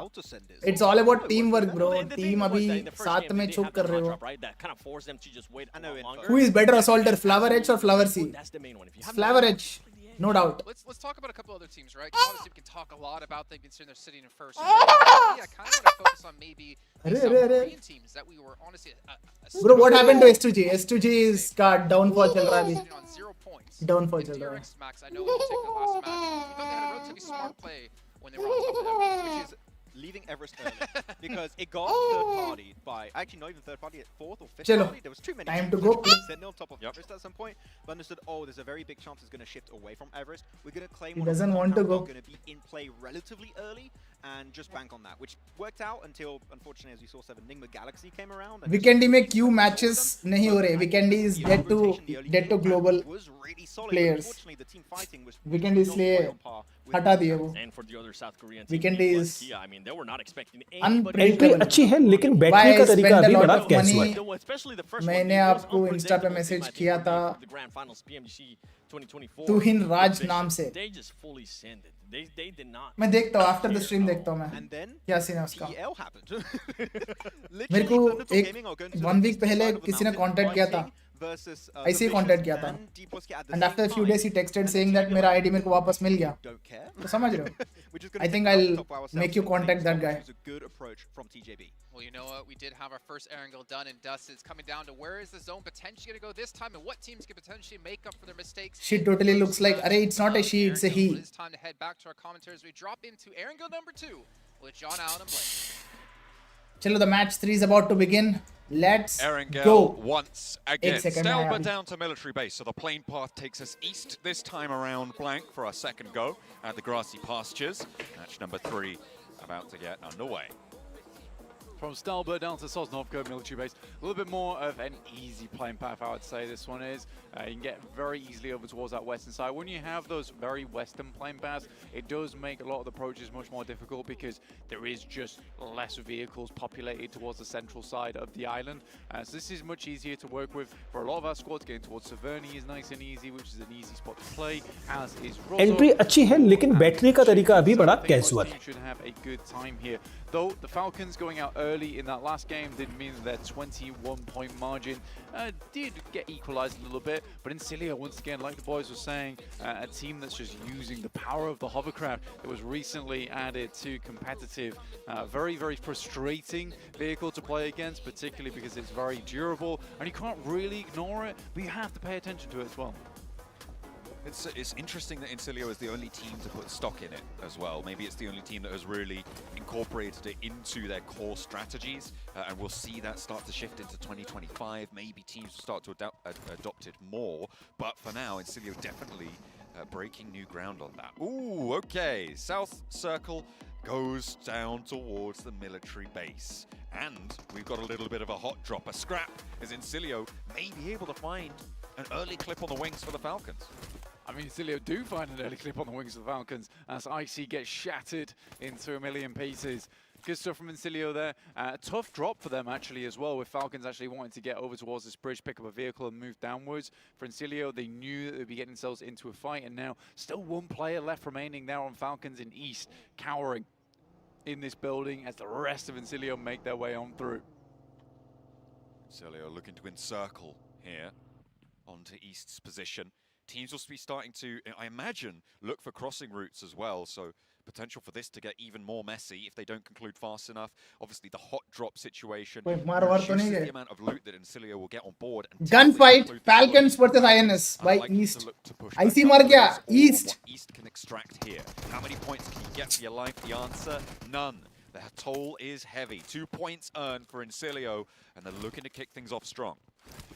It's all about teamwork, bro. Team अभी साथ में चुप कर रहे हो. That kind of forced them to just wait a lot longer. Who is better assaulter, Flower Edge or Flower C? That's the main one. If you have Flower Edge, no doubt. Let's talk about a couple other teams, right? 'Cause obviously we can talk a lot about them considering they're sitting in first. Yeah, I kind of want to focus on maybe some Korean teams that we were honestly. Bro, what happened to S2G? S2G is का downfall चल रहा है अभी. On 0 points. Downfall चल रहा है. Max, I know when you take the last match, we thought they had a relatively smart play when they were on top of Everest, which is leaving Everest early because it got third party by actually not even third party at fourth or fifth Chalo, party. There was too many. time to go. Sentinel top of Everest at some point, but understood. Oh, there's a very big chance it's going to shift away from Everest. We're going to claim. He doesn't want to go. Going to be in play relatively early and just bank on that, which worked out until unfortunately, as you saw, Seven Nigma Galaxy came around. Weekendy में Q matches नहीं हो रहे. Weekendy is dead to global players. Weekendy इसलिए हटा दिए वो. And for the other South Korean Weekendy is I mean, they were not expecting entry अच्छी है लेकिन बैठने का तरीका अभी बड़ा कैजुअल. मैंने आपको इंस्टा पे मैसेज किया था तुहिन राज नाम से. मैं देखता हूँ आफ्टर द स्ट्रीम देखता हूँ मैं क्या सीन है उसका. मेरे को एक 1 वीक पहले किसी ने कांटेक्ट किया था, ऐसे ही कांटेक्ट किया था, and after few days he texted saying that मेरा आईडी मेरे को वापस मिल गया. तो समझ रहे हो? I think I'll make you contact that guy. Well, you know what? We did have our first Erangel done and dusted. It's coming down to where is the zone potentially going to go this time and what teams can potentially make up for their mistakes. She totally looks like, arey, it's not a she, it's a he. It's time to head back to our commentators. We drop into Erangel number 2 with John Allen and Blake. Chalo, the match 3 is about to begin. Let's Erangel go. once again. Stelba down to military base, so the plane path takes us east this time around blank for our second go at the grassy pastures. Match number 3 about to get underway. From Stelba down to Sosnovka military base, a little bit more of an easy playing path, I would say this one is. You can get very easily over towards that western side. When you have those very western playing paths, it does make a lot of the approaches much more difficult because there is just less vehicles populated towards the central side of the island. So this is much easier to work with for a lot of our squads. Getting towards Severny is nice and easy, which is an easy spot to play, as is Rosso. Entry अच्छी है लेकिन बैठने का तरीका अभी बड़ा casual है. Should have a good time here. Though the Falcons going out early in that last game did mean their 21-point margin did get equalized a little bit, but Incilia, once again, like the boys were saying, a team that's just using the power of the hovercraft that was recently added to competitive. Very, very frustrating vehicle to play against, particularly because it's very durable, and you can't really ignore it, but you have to pay attention to it as well. It's interesting that Incilio is the only team to put stock in it as well. Maybe it's the only team that has really incorporated it into their core strategies, and we'll see that start to shift into 2025. Maybe teams will start to adopt it more, but for now, Incilio definitely breaking new ground on that. Ooh, okay. South Circle goes down towards the military base. And we've got a little bit of a hot drop. A scrap as Incilio may be able to find an early clip on the wings for the Falcons. I mean, Incilio do find an early clip on the wings of the Falcons as Icy gets shattered into a million pieces. Good stuff from Incilio there. Tough drop for them actually as well, with Falcons actually wanting to get over towards this bridge, pick up a vehicle and move downwards. For Incilio, they knew that they'd be getting themselves into a fight, and now still one player left remaining there on Falcons in East, cowering in this building as the rest of Incilio make their way on through. Incilio looking to encircle here onto East's position. Teams will be starting to, I imagine, look for crossing routes as well, so potential for this to get even more messy if they don't conclude fast enough. Obviously, the hot drop situation reduces the amount of loot that Incilio will get on board. Gunfight, Falcons versus INS by East. IC mar gaya, East. East can extract here. How many points can you get for your life? The answer, none. The toll is heavy. 2 points earned for Incilio, and they're looking to kick things off strong.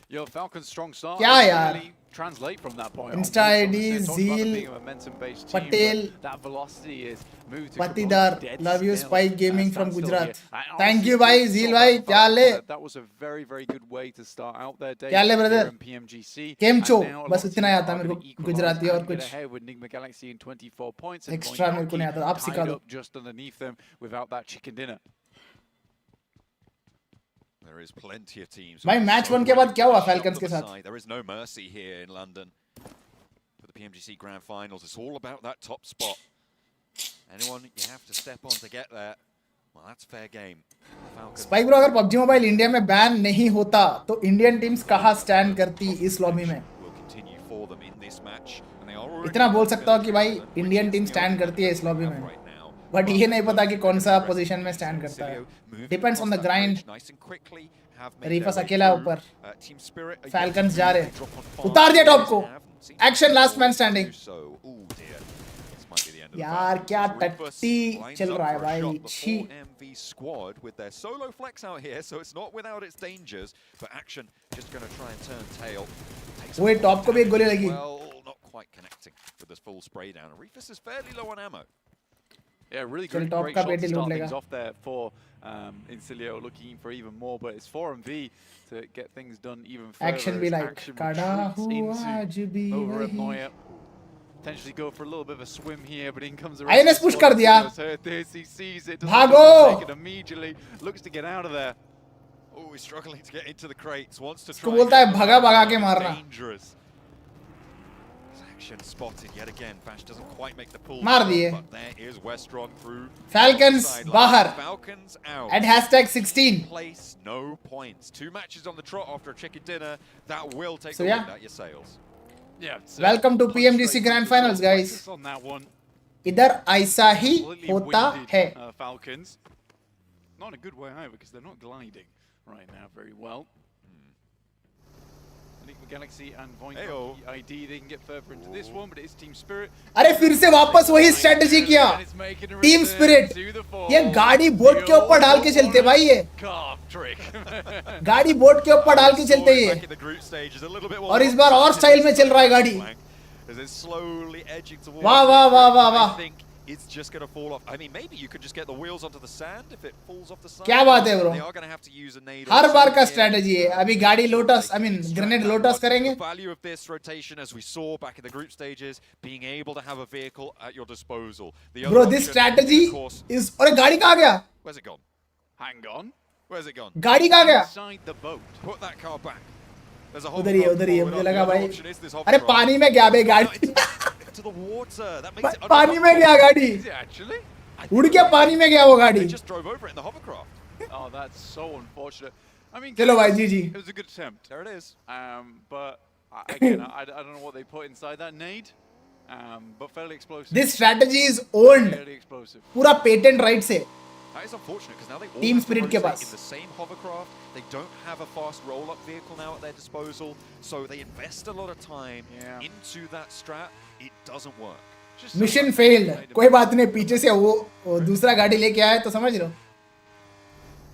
Yo, Falcon's strong start. Kya yaar? Really translate from that point. Insta ID, Zeal, Patel, that velocity is moved to Patidar, love you, Spike Gaming from Gujarat. Thank you, bhai, Zeal bhai, kya le? That was a very, very good way to start out their day. Kya le, brother? PMGC. Game cho, bas itna ही आता मेरे को गुजराती और कुछ ahead with Enigma Galaxy in 24 points. extra मेरे को नहीं आता, आप सिखा दो. Just underneath them without that chicken dinner. There is plenty of teams. भाई मैच 1 के बाद क्या हुआ Falcons के साथ? There is no mercy here in London for the PMGC Grand Finals. It's all about that top spot. Anyone you have to step on to get there, well, that's fair game. Spike bro, अगर PUBG Mobile India में ban नहीं होता तो Indian teams कहाँ stand करती इस lobby में? इतना बोल सकता हूँ कि भाई इंडियन टीम स्टैंड करती है इस लॉबी में, बट ये नहीं पता कि कौन सा पोजीशन में स्टैंड करता है. Depends on the grind. रीफस अकेला ऊपर, फैल्कन्स जा रहे, उतार दिया टॉप को. Action last man standing. यार क्या टट्टी चल रहा है भाई. छी. Squad with their solo flex out here, so it's not without its dangers, but Action just going to try and turn tail. वो टॉप को भी एक गोली लगी. Well, not quite connecting with this full spray down. Reefus is fairly low on ammo. Yeah, really great shot to start things off there for Incilio, looking for even more, but it's 4-V to get things done even further. Action be like, Kada hua jubi wahi. Potentially go for a little bit of a swim here, but in comes the INS push kar diya. He sees it. Bhago! It immediately looks to get out of there. Oh, he's struggling to get into the crates. Wants to try. बोलता है भागा भागा के मारना. Dangerous. Action spotted yet again. Bash doesn't quite make the pull. मार दिए. But there is Westron through. Falcons बाहर. Falcons out. At hashtag 16. Place no points. 2 matches on the trot after a chicken dinner. That will take so the yeah. wind out your sails. Yeah. Welcome to PMGC Grand Finals, guys. On that one. इधर ऐसा ही होता है. Falcons. Not in a good way either, because they're not gliding right now very well. Enigma Galaxy and Voinko ID, they can get further into this one, but it is Team Spirit. अरे फिर से वापस वही strategy किया. Team spirit. ये गाड़ी boat के ऊपर डाल के चलते भाई ये. गाड़ी बोट के ऊपर डाल के चलते ये. और इस बार और स्टाइल में चल रहा है गाड़ी. वाह वाह वाह वाह वाह. It's just going to fall off. I mean, maybe you could just get the wheels onto the sand if it falls off the sand. क्या बात है bro? They are going to have to use a nade. हर बार का strategy है. अभी गाड़ी lotus, I mean grenade lotus करेंगे. The value of this rotation, as we saw back in the group stages, being able to have a vehicle at your disposal. Bro, this strategy is. अरे गाड़ी कहाँ गया? Where's it gone? Hang on. Where's it gone? गाड़ी कहाँ गया? Inside the boat. Put that car back. There's a whole. उधर ही है. मुझे लगा भाई. अरे पानी में गया बे गाड़ी. To the water. That makes it पानी में गया गाड़ी. Is it actually? उड़ के पानी में गया वो गाड़ी. They just drove over it in the hovercraft. Oh, that's so unfortunate. I mean, चलो भाई GG. It was a good attempt. There it is. But again, I don't know what they put inside that nade. But fairly explosive. This strategy is owned. Fairly explosive. पूरा patent right से. That is unfortunate because now they all Team have to Spirit के rotate pass. in the same hovercraft. They don't have a fast roll-up vehicle now at their disposal, so they invest a lot of time into that strat. It doesn't work. Mission failed. कोई बात नहीं, पीछे से वो दूसरा गाड़ी लेके आया तो समझ लो.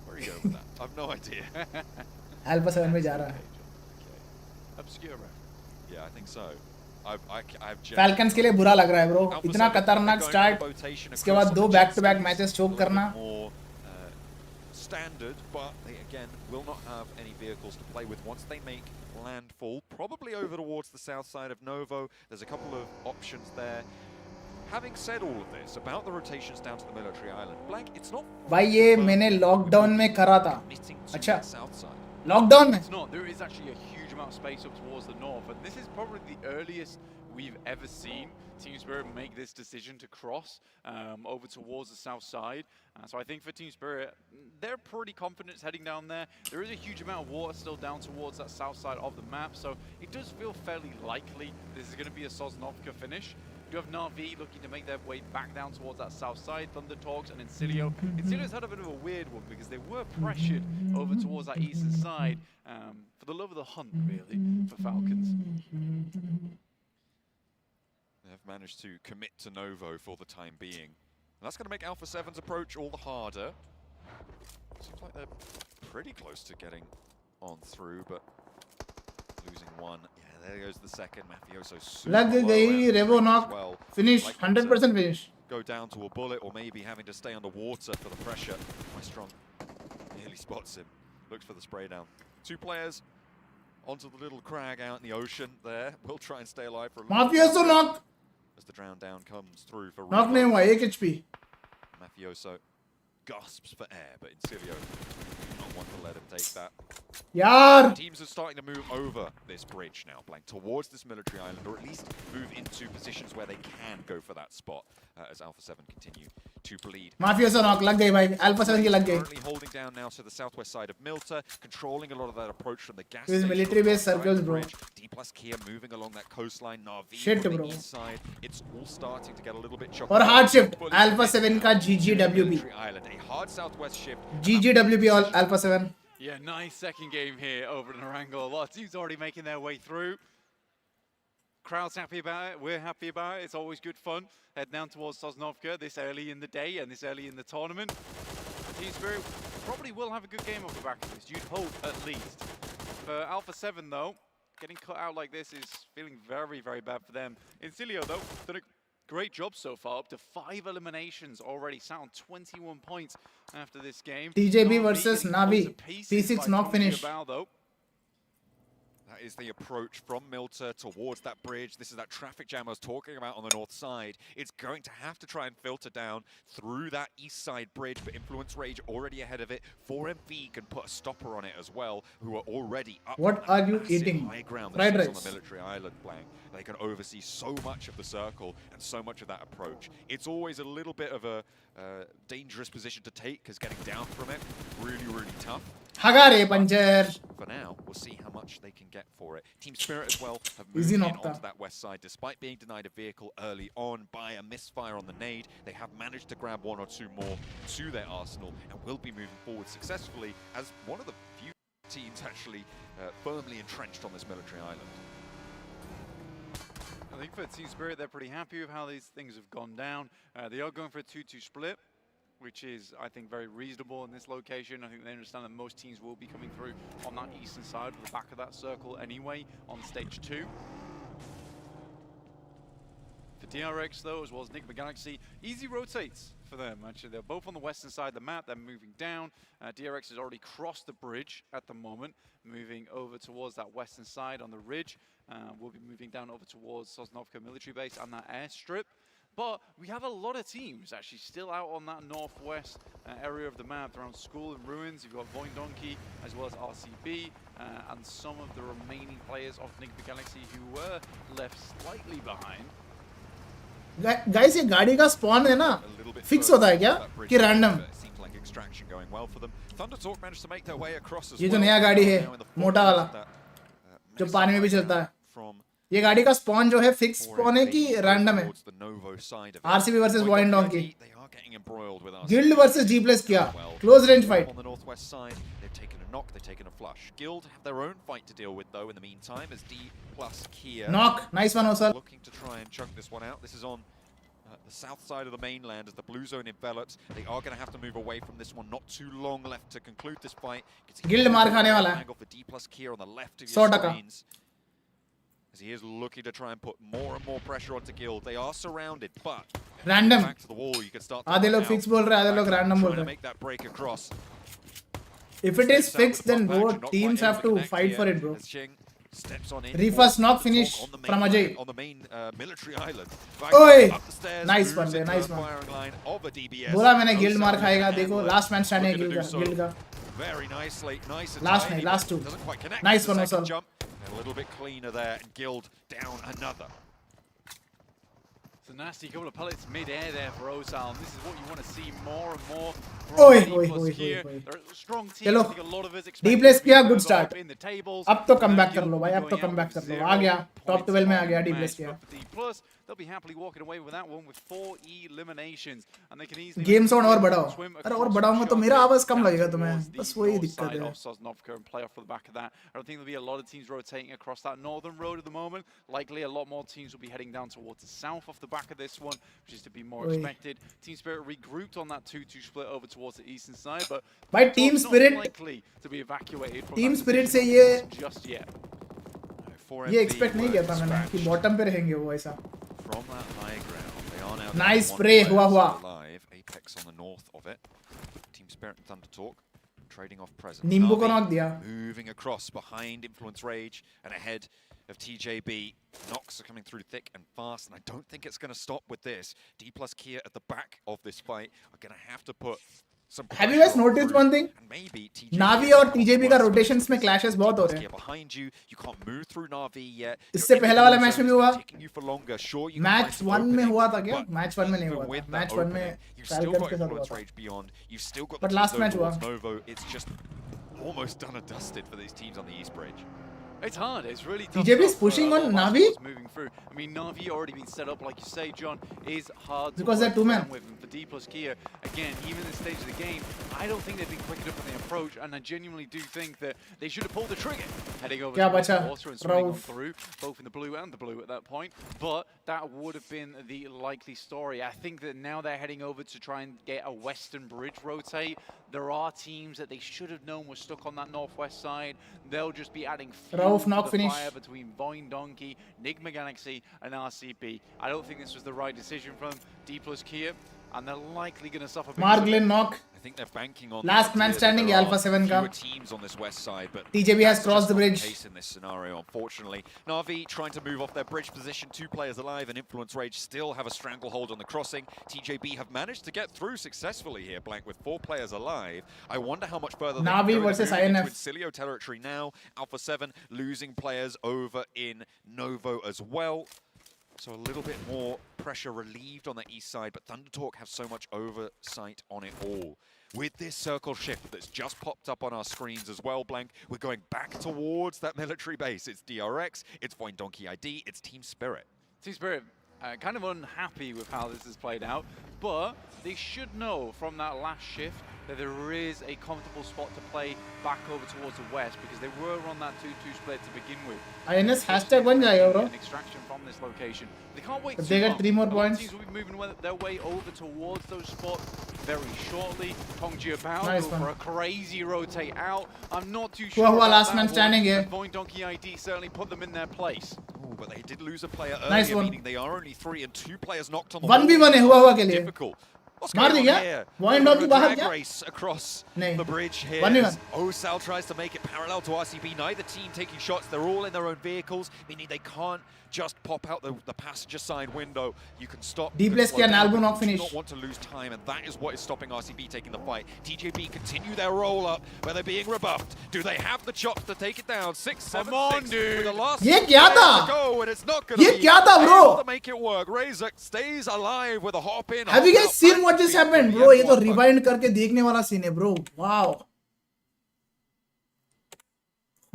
Where are you going with that? I've no idea. Alpha 7 में जा रहा है. Obscura. Yeah, I think so. I've Falcons के लिए बुरा लग रहा है ब्रो. इतना खतरनाक स्टार्ट. इसके बाद 2 बैक टू बैक मैचेस चोक करना. Standard, but they again will not have any vehicles to play with once they make landfall. Probably over towards the south side of Novo. There's a couple of options there. Having said all of this about the rotations down to the military island, Blank, it's not. भाई ये मैंने lockdown में करा था. Committing to अच्छा. that south side. Lockdown में. It's not. There is actually a huge amount of space up towards the north, and this is probably the earliest we've ever seen Team Spirit make this decision to cross over towards the south side. So I think for Team Spirit, they're pretty confident heading down there. There is a huge amount of water still down towards that south side of the map, so it does feel fairly likely this is going to be a Sosnovka finish. You have Na'Vi looking to make their way back down towards that south side, Thunder Talks and Incilio. Incilio's had a bit of a weird one because they were pressured over towards that eastern side for the love of the hunt, really, for Falcons. They've managed to commit to Novo for the time being. And that's going to make Alpha 7's approach all the harder. Seems like they're pretty close to getting on through, but losing one. Yeah, there goes the second. Mafioso super लग गई Revo knock. well. Finish. Like 100% finish. Go down to a bullet, or maybe having to stay underwater for the pressure. My strong nearly spots him. Looks for the spray down. Two players onto the little crag out in the ocean there. We'll try and stay alive for a little Mafioso knock. as the drown down comes through for Knock नहीं हुआ 1 HP. Mafioso gasps for air, but Incilio do not want to let him take that. यार. Teams are starting to move over this bridge now, Blank, towards this military island, or at least move into positions where they can go for that spot as Alpha 7 continue to bleed. Mafioso knock लग गई भाई. Alpha 7 की लग गई. Currently holding down now to the southwest side of Milta, controlling a lot of that approach from the gas These station military base alongside circles, the bro. bridge. D plus Kia moving along that coastline. Na'Vi Shit, on the bro. east side. It's all starting to get a little bit choppy. और hard shift. Fully Alpha commit 7 now का to the GGWB. military island. A hard southwest shift. GGWB all Alpha 7. Yeah, nice second game here over in Erangel. A lot of teams already making their way through. Crowd's happy about it. We're happy about it. It's always good fun. Head down towards Sosnovka this early in the day and this early in the tournament. Team Spirit probably will have a good game off the back of this. You'd hope, at least. For Alpha 7, though, getting cut out like this is feeling very, very bad for them. Incilio, though, done a great job so far. Up to 5 eliminations already. Sat on 21 points after this game. TJB versus Na'Vi. P6 P6 knock finish. That is the approach from Milta towards that bridge. This is that traffic jam I was talking about on the north side. It's going to have to try and filter down through that east side bridge, but Influence Rage already ahead of it. 4MV can put a stopper on it as well, who are already up What on that are you massive eating? high ground that Fried sits rice. on the military island, Blank. They can oversee so much of the circle and so much of that approach. It's always a little bit of a dangerous position to take, because getting down from it, really, really tough. Hagare puncher. For now, we'll see how much they can get for it. Team Spirit as well have Easy moved in knocked onto that west side. Despite being denied a vehicle early on by a misfire on the nade, they have managed to grab 1 or 2 more to their arsenal and will be moving forward successfully as one of the few teams actually firmly entrenched on this military island. I think for Team Spirit, they're pretty happy with how these things have gone down. They are going for a 2-2 split, which is, I think, very reasonable in this location. I think they understand that most teams will be coming through on that eastern side, at the back of that circle anyway, on stage 2. For DRX, though, as well as Enigma Galaxy, easy rotates for them, actually. They're both on the western side of the map. They're moving down. DRX has already crossed the bridge at the moment, moving over towards that western side on the ridge. We'll be moving down over towards Sosnovka military base and that airstrip. But we have a lot of teams actually still out on that northwest area of the map around School and Ruins. You've got Voindonkey as well as RCB and some of the remaining players of Enigma Galaxy who were left slightly behind. Guys, ये गाड़ी का spawn है ना? Fix होता है क्या? कि random? Seems like extraction going well for them. Thunder Talk managed to make their way across as ये well. जो नया गाड़ी है, मोटा वाला, जो पानी में भी चलता है. ये गाड़ी का spawn जो है fix spawn है कि random है? RCB versus Voindonkey. Guild versus G plus क्या? Close range fight. On the northwest side, they've taken a knock, they've taken a flush. Guild have their own fight to deal with though in the meantime as D plus Kia. Knock, nice one Osal. Looking to try and chunk this one out. This is on the south side of the mainland as the blue zone envelops. They are going to have to move away from this one. Not too long left to conclude this fight. Guild मार खाने वाला है. Angle for D plus Kia on the left of 100 your टका. screens. As he is looking to try and put more and more pressure onto Guild. They are surrounded, but Random. back to the wall. You can start to आधे लोग fix बोल रहे हैं, आधे लोग random बोल trying to रहे हैं. make that break across. If it is fixed, then both teams have to fight for it, bro. steps on in. Reverse knock finish on the main from Ajay. on the main military island. Oi! Up the stairs, Nice moves one, into nice the one. firing line of a DBS. बोला मैंने No guild मार Salmon खाएगा can देखो handle it. Last man stand है Looking to do so guild का very nicely, nice and Last tidy, नहीं, last but two. doesn't quite connect Nice to the one, second Osal. jump. And a little bit cleaner there, and Guild down another. It's a nasty couple of pellets mid-air there for Osal. This is what you want to see more and more Oi, from oi, D+ oi, here. oi, oi. They're a strong team. चलो I think a lot of us D expect place them to be किया good further start up in the tables. अब तो कम Now back कर Guild low will भाई be अब तो going come out back with कर लो आ गया 0 टॉप points 12 में आ on गया the डी match, प्लेस किया but for D+, they'll be happily walking away with that one with 4 eliminations, and they can easily game make the sound और swim बढ़ाओ अरे और across बढ़ाऊंगा from तो मेरा Sharjah आवाज कम down लगेगा तुम्हें towards the बस वही north दिक्कत side है of Sosnovka and play off for the back of that. I don't think there'll be a lot of teams rotating across that northern road at the moment. Likely a lot more teams will be heading down towards the south off the back of this one, which is to be more Oi. expected. Team Spirit regrouped on that 2-2 split over towards the eastern side, but भाई team Talk's not spirit likely to be evacuated from team that spirit position से on the ये east just yet. ये expect नहीं किया था मैंने कि bottom पे रहेंगे वो ऐसा From that high ground, they are now Nice down one spray, player हुआ still alive. Apex on the north of it. Team Spirit and Thunder Talk trading off presence. नींबू को Navi नॉक दिया moving across behind Influence Rage and ahead of TJB. Knocks are coming through thick and fast, and I don't think it's going to stop with this. D plus Kia at the back of this fight are going to have to put some Have you guys pressure on noticed through, one thing? and maybe TJB Navi is और not TJB the का worst rotations में because clashes बहुत हो रहे हैं behind you, you can't move through Navi yet. इससे पहला वाला मैच में भी हुआ Taking you for longer. Sure, you can match find some 1 में openings, हुआ था क्या but मैच 1 में नहीं even हुआ था with मैच that 1 में opening, you've still falcons got के साथ हुआ Influence था Rage beyond. You've still got But the last teams match over हुआ towards Novo. It's just almost done and dusted for these teams on the East Bridge. It's hard. It's really tough. TJB is stuff for pushing a lot on of our Navi? sports moving through. I mean, Navi already been set up, like you say, John, is hard to Because they're work two men. around with. And for D plus Kia, again, even in the stage of the game, I don't think they've been quick enough in the approach, and I genuinely do think that they should have pulled the trigger, heading over क्या towards the बचा? water and swinging on Rauf. through, both in the blue and the blue at that point. But that would have been the likely story. I think that now they're heading over to try and get a western bridge rotate. There are teams that they should have known were stuck on that northwest side. They'll just be adding fuel Rauf to knock the finish. fire between Vine Donkey, Nigma Galaxy, and RCB. I don't think this was the right decision from D plus Kia, and they're likely going to suffer. Marglin knock I think they're banking on Last the man idea that standing, there Alpha are 7 fewer का. teams on this west side, but TJB has that's crossed just the not bridge. case in this scenario, unfortunately. Na'Vi trying to move off their bridge position, 2 players alive, and Influence Rage still have a stranglehold on the crossing. TJB have managed to get through successfully here, Blank, with 4 players alive. I wonder how much further they Na'Vi can go. versus They're moving into INF. Incilio territory now. Alpha 7 losing players over in Novo as well. So a little bit more pressure relieved on the east side, but Thunder Talk have so much oversight on it all. With this circle shift that's just popped up on our screens as well, Blank, we're going back towards that military base. It's DRX, it's Void Donkey ID, it's Team Spirit. Team Spirit kind of unhappy with how this has played out, but they should know from that last shift that there is a comfortable spot to play back over towards the west, because they were on that 2-2 split to begin with. INS hashtag बन जाएगा bro. An extraction from this location. They can't wait If too they get long. 3 more A lot of points. teams will be moving their way over towards those spots very shortly. Pongji about Nice go one. for a crazy rotate out. I'm not too हुआ sure हुआ about last that man one. standing here. And Void Donkey ID certainly put them in their place. Oh, but they did lose a player Nice earlier, one. meaning they are only 3 and 2 players knocked on the 1v1 है wall. हुआ हुआ के लिए. Difficult. What's मार going the on क्या? here? Void Bit of Donkey a बाहर drag क्या? race across नहीं. the bridge here. 1v1. as Osal tries to make it parallel to RCB. Neither team taking shots. They're all in their own vehicles, meaning they can't just pop out the passenger side window. You can stop. D you can plus slow किया, down, Nalbo but knock you do finish. not want to lose time, and that is what is stopping RCB taking the fight. TJB continue their roll up, where they're being rebuffed. Do they have the chops to take it down? 6-7-6 with the last ये क्या था? to go, and it's not going to ये be क्या था bro? able to make it work. Razor stays alive with a hop in. Have you hop guys out, seen what just back happened, to bro? the ये तो F1 rewind करके देखने वाला scene है, bro. Wow.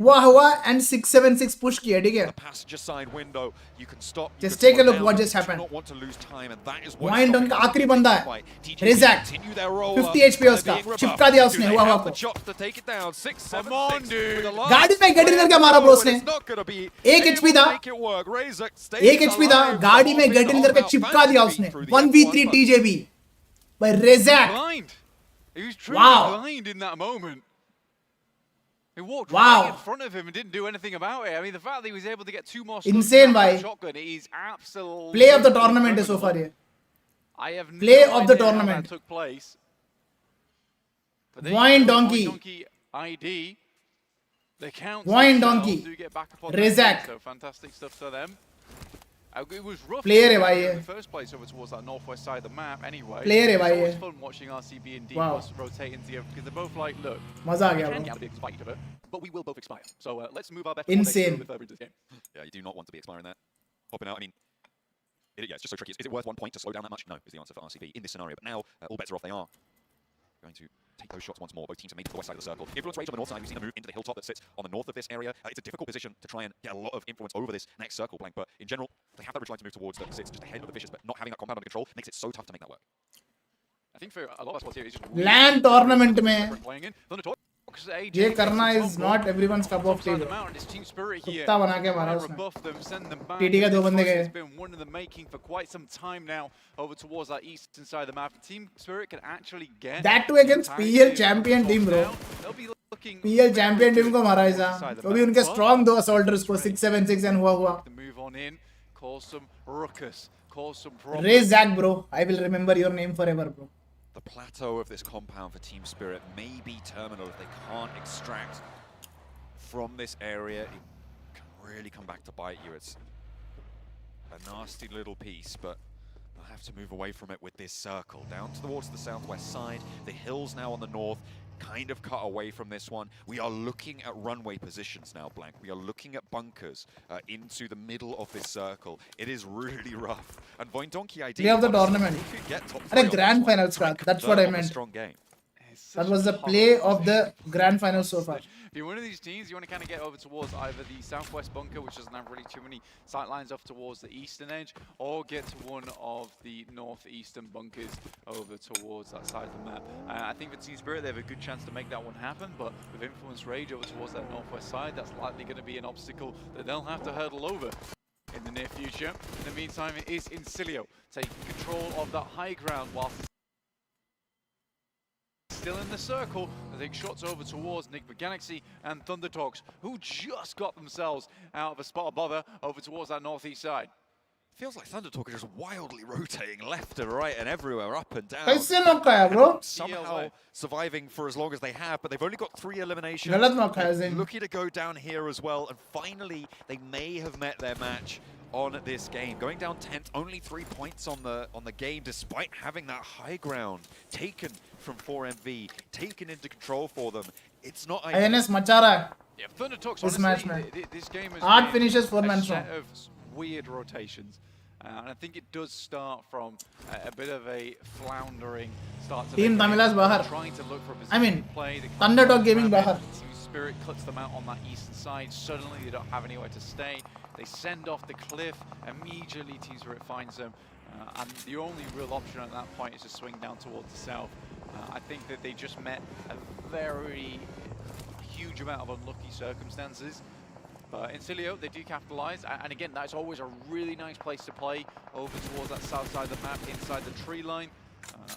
हुआ and 676 push किया, ठीक है? passenger side window. You can stop. Just take a look what just happened. Do not want to lose time, and that is what Void Donkey का आखिरी बंदा है. Rezak. 50 HP उसका. चिपका दिया उसने हुआ हुआ को. गाड़ी में गेट इन करके मारा ब्रो उसने. 1 HP था. 1 HP था. गाड़ी में गेट इन करके चिपका दिया उसने. 1v3 TJB by Rezak. Blind. He was truly Wow. blind in that moment. He walked Wow. right in front of him and didn't do anything about it. I mean, the fact that he was able to get 2 more Insane, stuns bhai. with that shotgun is absolutely Play of the tournament है so far ये. I have Play no of the idea how tournament. that took place. But there you Void go, Donkey. Void Donkey ID. The counts Wine themselves Donkey. do get back up on Rezak. their feet, so fantastic stuff to them. It was rough Player है down भाई here ये. in the first place over towards that northwest side of the map anyway. Player है It's भाई always ये. fun watching RCB and D Wow. plus rotating together because they're both like, look, मजा आ we गया can bro. get a big fight each other, but we will both expire. So let's move our bet Insane. a little bit further into this game. Yeah, you do not want to be expiring that. Popping out, I mean, yeah, it's just so tricky. Is it worth 1 point to slow down that much? No, is the answer for RCB in this scenario. But now, all bets are off. They are going to take those shots once more. Both teams are made to the west side of the circle. Influence Rage on the north side. We've seen them move into the hilltop that sits on the north of this area. It's a difficult position to try and get a lot of influence over this next circle blank. But in general, they have that ridgeline to move towards that sits just ahead of the Vicious, but not having that compound under control makes it so tough to make that work. I think for a lot of us here, it's just LAN tournament में ये करना is not everyone's cup of tea. कुत्ता बना के मारा उसने. TT के 2 बंदे गए. It's been one of the making for quite some time now over towards that eastern side of the map. Team Spirit can actually get That too against PL champion team bro. PL champion team को मारा ऐसा. तो भी उनके strong 2 assaulters को 676 and हुआ. Move on in, cause some ruckus, cause some problems. Rezak bro. I will remember your name forever bro. The plateau of this compound for Team Spirit may be terminal if they can't extract from this area. It can really come back to bite you. It's a nasty little piece, but they'll have to move away from it with this circle. Down towards the southwest side, the hills now on the north, kind of cut away from this one. We are looking at runway positions now, Blank. We are looking at bunkers into the middle of this circle. It is really rough. And Voin Donkey ideally Play of the tournament. And a grand final start. That's what I meant. Strong game. That was the play of the grand final so far. If you're one of these teams, you want to kind of get over towards either the southwest bunker, which doesn't have really too many sight lines off towards the eastern edge, or get to one of the northeastern bunkers over towards that side of the map. I think for Team Spirit, they have a good chance to make that one happen, but with Influence Rage over towards that northwest side, that's likely going to be an obstacle that they'll have to hurdle over in the near future. In the meantime, it is Incilio taking control of that high ground whilst still in the circle. I think shots over towards Nick Galaxy and Thundertalks, who just got themselves out of a spot of bother over towards that northeast side. Feels like Thundertalk is just wildly rotating left and right and everywhere, up and down. कैसे knock खाया bro? Somehow surviving for as long as they have, but they've only got 3 eliminations. गलत knock खाया Zain. Looking to go down here as well, and finally they may have met their match on this game. Going down 10th, only 3 points on the game, despite having that high ground taken from 4MV, taken into control for them. It's not ideal. INS मचा रहा है. Yeah, Thundertalks, This honestly, match, man. this game has 8 been finishes, 4 a man set strong. of weird rotations. And I think it does start from a bit of a floundering start to Team the game. Tamilas bahar. Trying to look for a I mean, position to play. They can't Thundertalk Gaming grab it. bahar. Team Spirit cuts them out on that eastern side. Suddenly they don't have anywhere to stay. They send off the cliff. Immediately Team Spirit finds them. And the only real option at that point is to swing down towards the south. I think that they just met a very huge amount of unlucky circumstances. But Incilio, they do capitalise, and again, that's always a really nice place to play over towards that south side of the map, inside the tree line.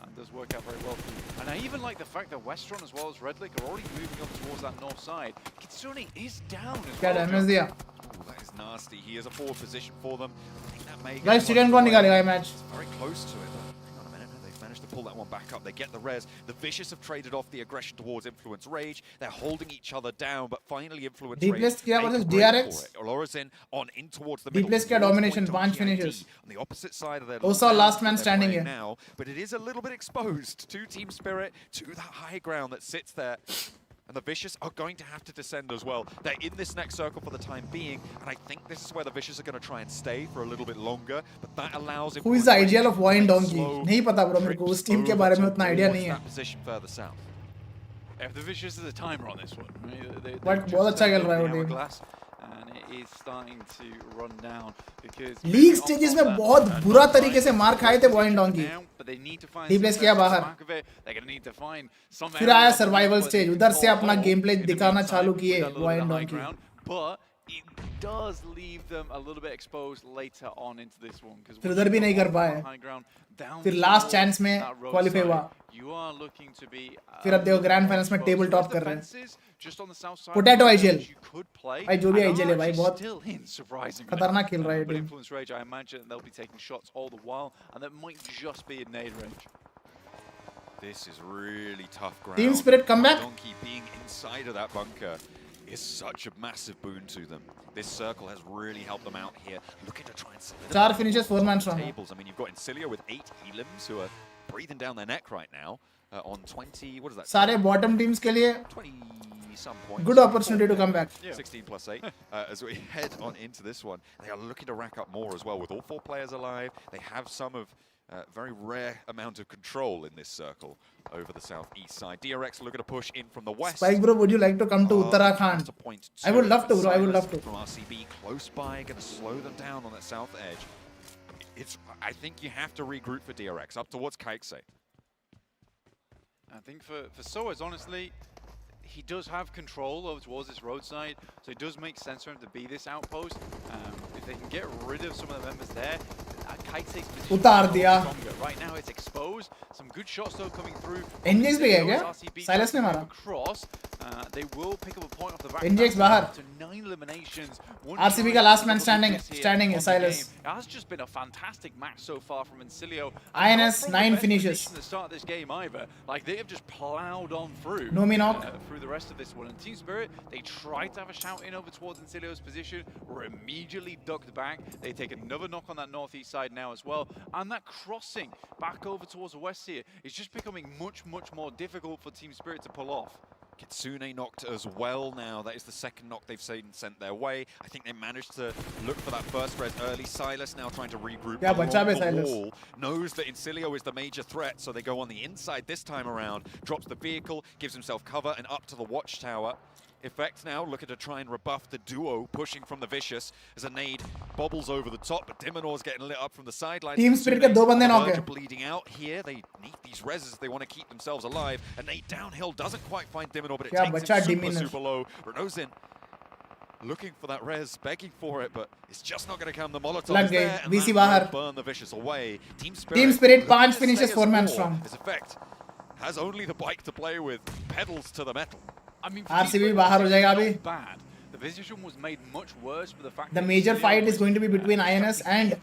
And does work out very well for you. And I even like the fact that Westron as well as Redlick are already moving up towards that north side. Kitsune is down as क्या well. damage दिया? Ooh, that is nasty. He is a forward position for them. I think that may get Guys, chicken कौन निकालेगा ये match? It's very close to it. Hang on a minute. They've managed to pull that one back up. They get the res. The Vicious have traded off the aggression towards Influence Rage. They're holding each other down, but finally Influence Rage Deepless क्या make a versus break DRX? for it. Laura's on in towards the middle. Deepless क्या towards domination, Void 5 Donkey ID finishes. on the opposite side of their Also last man they're standing playing here. now, but it is a little bit exposed to Team Spirit, to that high ground that sits there. And the Vicious are going to have to descend as well. They're in this next circle for the time being, and I think this is where the Vicious are going to try and stay for a little bit longer, but that allows Who is the ideal of Wine Donkey? नहीं पता bro, मेरे को उस team के बारे में उतना idea नहीं है. That position further south. If the Vicious is a timer on this one. I mean, But बहुत अच्छा खेल रहा है वो team. Hourglass, and it is starting to run down because League stages में बहुत बुरा तरीके से मार खाए थे Wine Donkey. Deepless किया बाहर. फिर आया survival stage. उधर से अपना gameplay दिखाना चालू किए Wine Donkey. But it does leave them a little bit exposed later on into this one. फिर उधर भी नहीं कर पाए. फिर last chance में qualify हुआ. फिर अब देखो grand finals में table top कर रहे हैं. Potato IGL. भाई जो भी IGL है भाई बहुत खतरनाक खेल रहा है But team. Influence Rage, I imagine they'll be taking shots all the while, and that might just be in nade range. This is really tough ground. Team Spirit come back. Donkey being inside of that bunker. is such a massive boon to them. This circle has really helped them out here, looking to try and Four finishes, 4 man strong. tables. I mean, you've got Incilio with 8 elims who are breathing down their neck right now on 20. What is that? सारे bottom teams के लिए 20 some points. good opportunity to come back. 16 plus 8 as we head on into this one. They are looking to rack up more as well with all 4 players alive. They have some of very rare amount of control in this circle over the southeast side. DRX looking to push in from the west. Spike bro, would you like to come to Uttarakhand? I would love to, bro. I would love to. From RCB close by, going to slow them down on that south edge. I think you have to regroup for DRX. Up to what's Kike say? I think for Soaz, honestly, he does have control over towards this roadside, so it does make sense for him to be this outpost. If they can get rid of some of the members there, Kite takes position stronger. Right now it's exposed. Some good shots though coming through. NGX भी है क्या? Silas ने मारा. Across, they will pick up a point off the back. NGX बाहर. To 9 eliminations. RCB का last man standing है Silas. It has just been a fantastic match so far from Incilio. INS 9 finishes. At the start of this game either. Like they have just plowed on through. No me knock. Through the rest of this one. And Team Spirit, they tried to have a shout in over towards Incilio's position, were immediately ducked back. They take another knock on that northeast side now as well. And that crossing back over towards the west here is just becoming much more difficult for Team Spirit to pull off. Kitsune knocked as well now. That is the second knock they've sent their way. I think they managed to look for that first res early. Silas now trying to regroup. Yeah, along the Silas wall. Knows that Incilio is the major threat, so they go on the inside this time around. Drops the vehicle, gives himself cover, and up to the watchtower. Effect now looking to try and rebuff the duo, pushing from the Vicious as a nade bobbles over the top, but Dimanor's getting lit up from the sidelines. Team Spirit के 2 बंदे knock हैं. Bleeding out here. They need these reses if they want to keep themselves alive. A nade downhill doesn't quite find Dimanor, but it takes him super low. Renozin looking for that res, begging for it, but it's just not going to come. The Molotov is there, and VC that will burn the Vicious away. Team Spirit 5 finishes 4 man strong. His Effect has only the bike to play with, pedals to the metal. I mean, RCB बाहर हो जाएगा अभी. Bad. The position was made much worse for the fact the major fight is going to be between INS and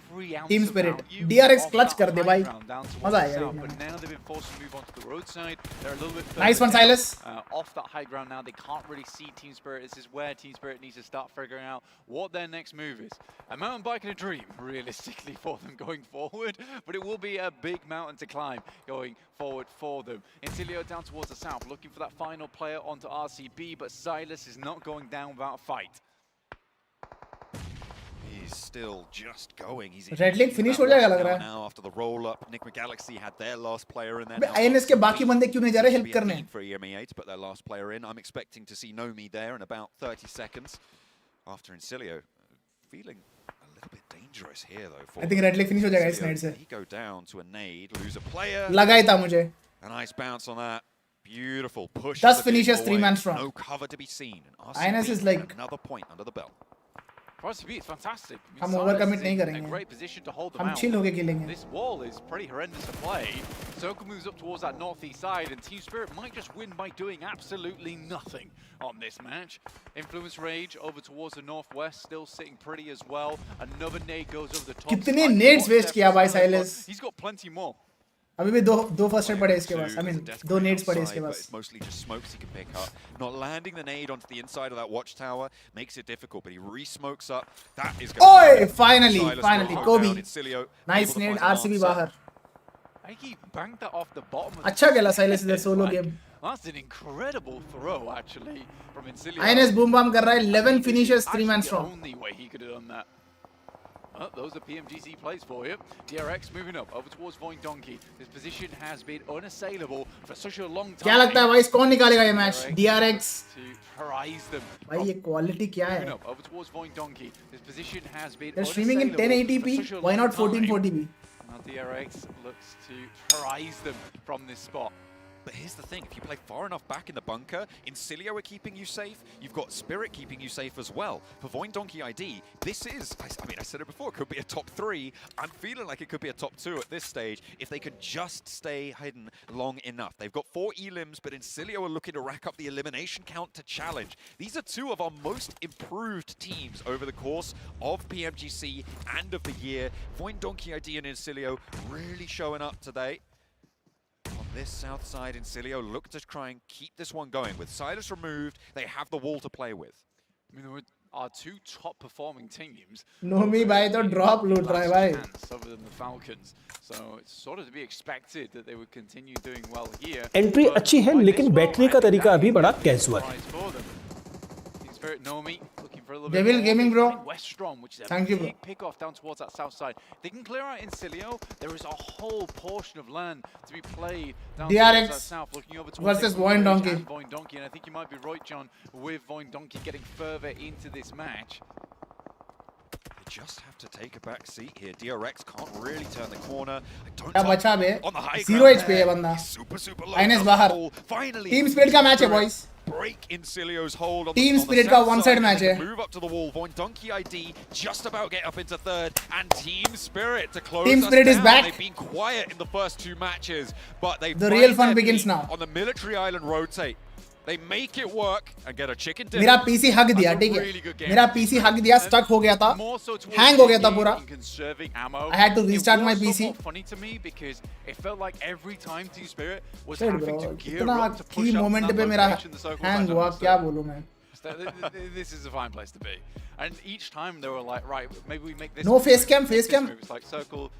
Team Spirit. DRX clutch कर दे भाई. मजा आएगा. But now they've been forced to move on to the road side. They're a little bit nice one, Silas. Off that high ground now. They can't really see Team Spirit. This is where Team Spirit needs to start figuring out what their next move is. A mountain bike and a dream, realistically, for them going forward. But it will be a big mountain to climb going forward for them. Incilio down towards the south, looking for that final player onto RCB, but Silas is not going down without a fight. He's still just going. He's Red League finish हो जाएगा लग रहा है. Now after the roll up, Nick McGalaxy had their last player in there. INS के बाकी बंदे क्यों नहीं जा रहे help करने? For EME8 to put their last player in. I'm expecting to see Nomi there in about 30 seconds. After Incilio feeling a little bit dangerous here though. I think Red League finish हो जाएगा इस nade से. He go down to a nade, lose a player. लगा ही था मुझे. A nice bounce on that. Beautiful push. 10 finishes 3 man strong. No cover to be seen. INS is like another point under the belt. For RCB, it's fantastic. हम overcommit नहीं करेंगे. A great position to hold them हम out. chill होके खेलेंगे. This wall is pretty horrendous to play. Sanok moves up towards that northeast side, and Team Spirit might just win by doing absolutely nothing on this match. Influence Rage over towards the northwest, still sitting pretty as well. Another nade goes over the top. कितने nades waste किया भाई Silas? He's got plenty more. अभी भी दो first aid पड़े इसके पास. I mean, 2 nades पड़े इसके पास. Mostly just smokes he can pick up. Not landing the nade onto the inside of that watchtower makes it difficult, but he re-smokes up. That is going to finally, Kobe. Nice nade, RCB बाहर. He banged that off the bottom of अच्छा खेला Silas इधर solo game. That's an incredible throw actually from Incilio. INS boom bomb कर रहा है 11 finishes 3 man strong. The only way he could have done that. Oh, those are PMGC plays for you. DRX moving up over towards Voin Donkey. His position has been unassailable for such a long time. क्या लगता है भाई कौन निकालेगा ये match? DRX. To prize them. भाई ये quality क्या है? Moving up over towards Voin Donkey. His position has been They're streaming in 1080p. Why not 1440p? Now DRX looks to prize them from this spot. But here's the thing, if you play far enough back in the bunker, Incilio are keeping you safe, you've got Spirit keeping you safe as well. For Voin Donkey ID, this is, I mean, I said it before, it could be a top 3. I'm feeling like it could be a top 2 at this stage if they could just stay hidden long enough. They've got 4 elims, but Incilio are looking to rack up the elimination count to challenge. These are 2 of our most improved teams over the course of PMGC and of the year. Voin Donkey ID and Incilio really showing up today. this south side, Incilio look to try and keep this one going. With Silas removed, they have the wall to play with. I mean, there were our two top performing teams. Nomi भाई तो drop लूट रहा है भाई. Other than the Falcons, so it's sort of to be expected that they would continue doing well here. Entry अच्छी है लेकिन बैठने का तरीका अभी बड़ा कैजुअल है. Nomi looking for a little Devil bit Gaming, bro. West Strom, which is a Thank you, big bro. pick off down towards that south side. They can clear out Incilio. There is a whole portion of land to be played down DRX towards that south, looking over towards versus Void Donkey. Void Donkey, and I think you might be right, John, with Void Donkey getting further into this match. They just have to take a back seat here. DRX can't really turn the corner. क्या बचा बे? On the high 0 ground HP है there. बंदा. Super low. INS बाहर. Finally, Team Spirit का match है boys. break Incilio's hold on Team the Spirit south का one side, side match and they है. can move up to the wall. Void Donkey ID just about get up into third, and Team Spirit to close Team us Spirit is down. back. They've been quiet in the first two matches, but they The real find fun their begins feet now. on the military island rotate. They make it work and get a chicken dinner. मेरा PC हक दिया, ठीक है. मेरा PC हक दिया, stuck हो गया था, हैंग हो गया था पूरा. I had to restart my PC. Funny to me because it felt like every time Team Spirit was Shit, having bro. to gear इतना up to push key up moment that पे मेरा location, the circle hang back हुआ, on the क्या circle. बोलूं मैं. This is a fine place to be. And each time they were like, right, maybe we make this. No face cam, face cam. It's like circle.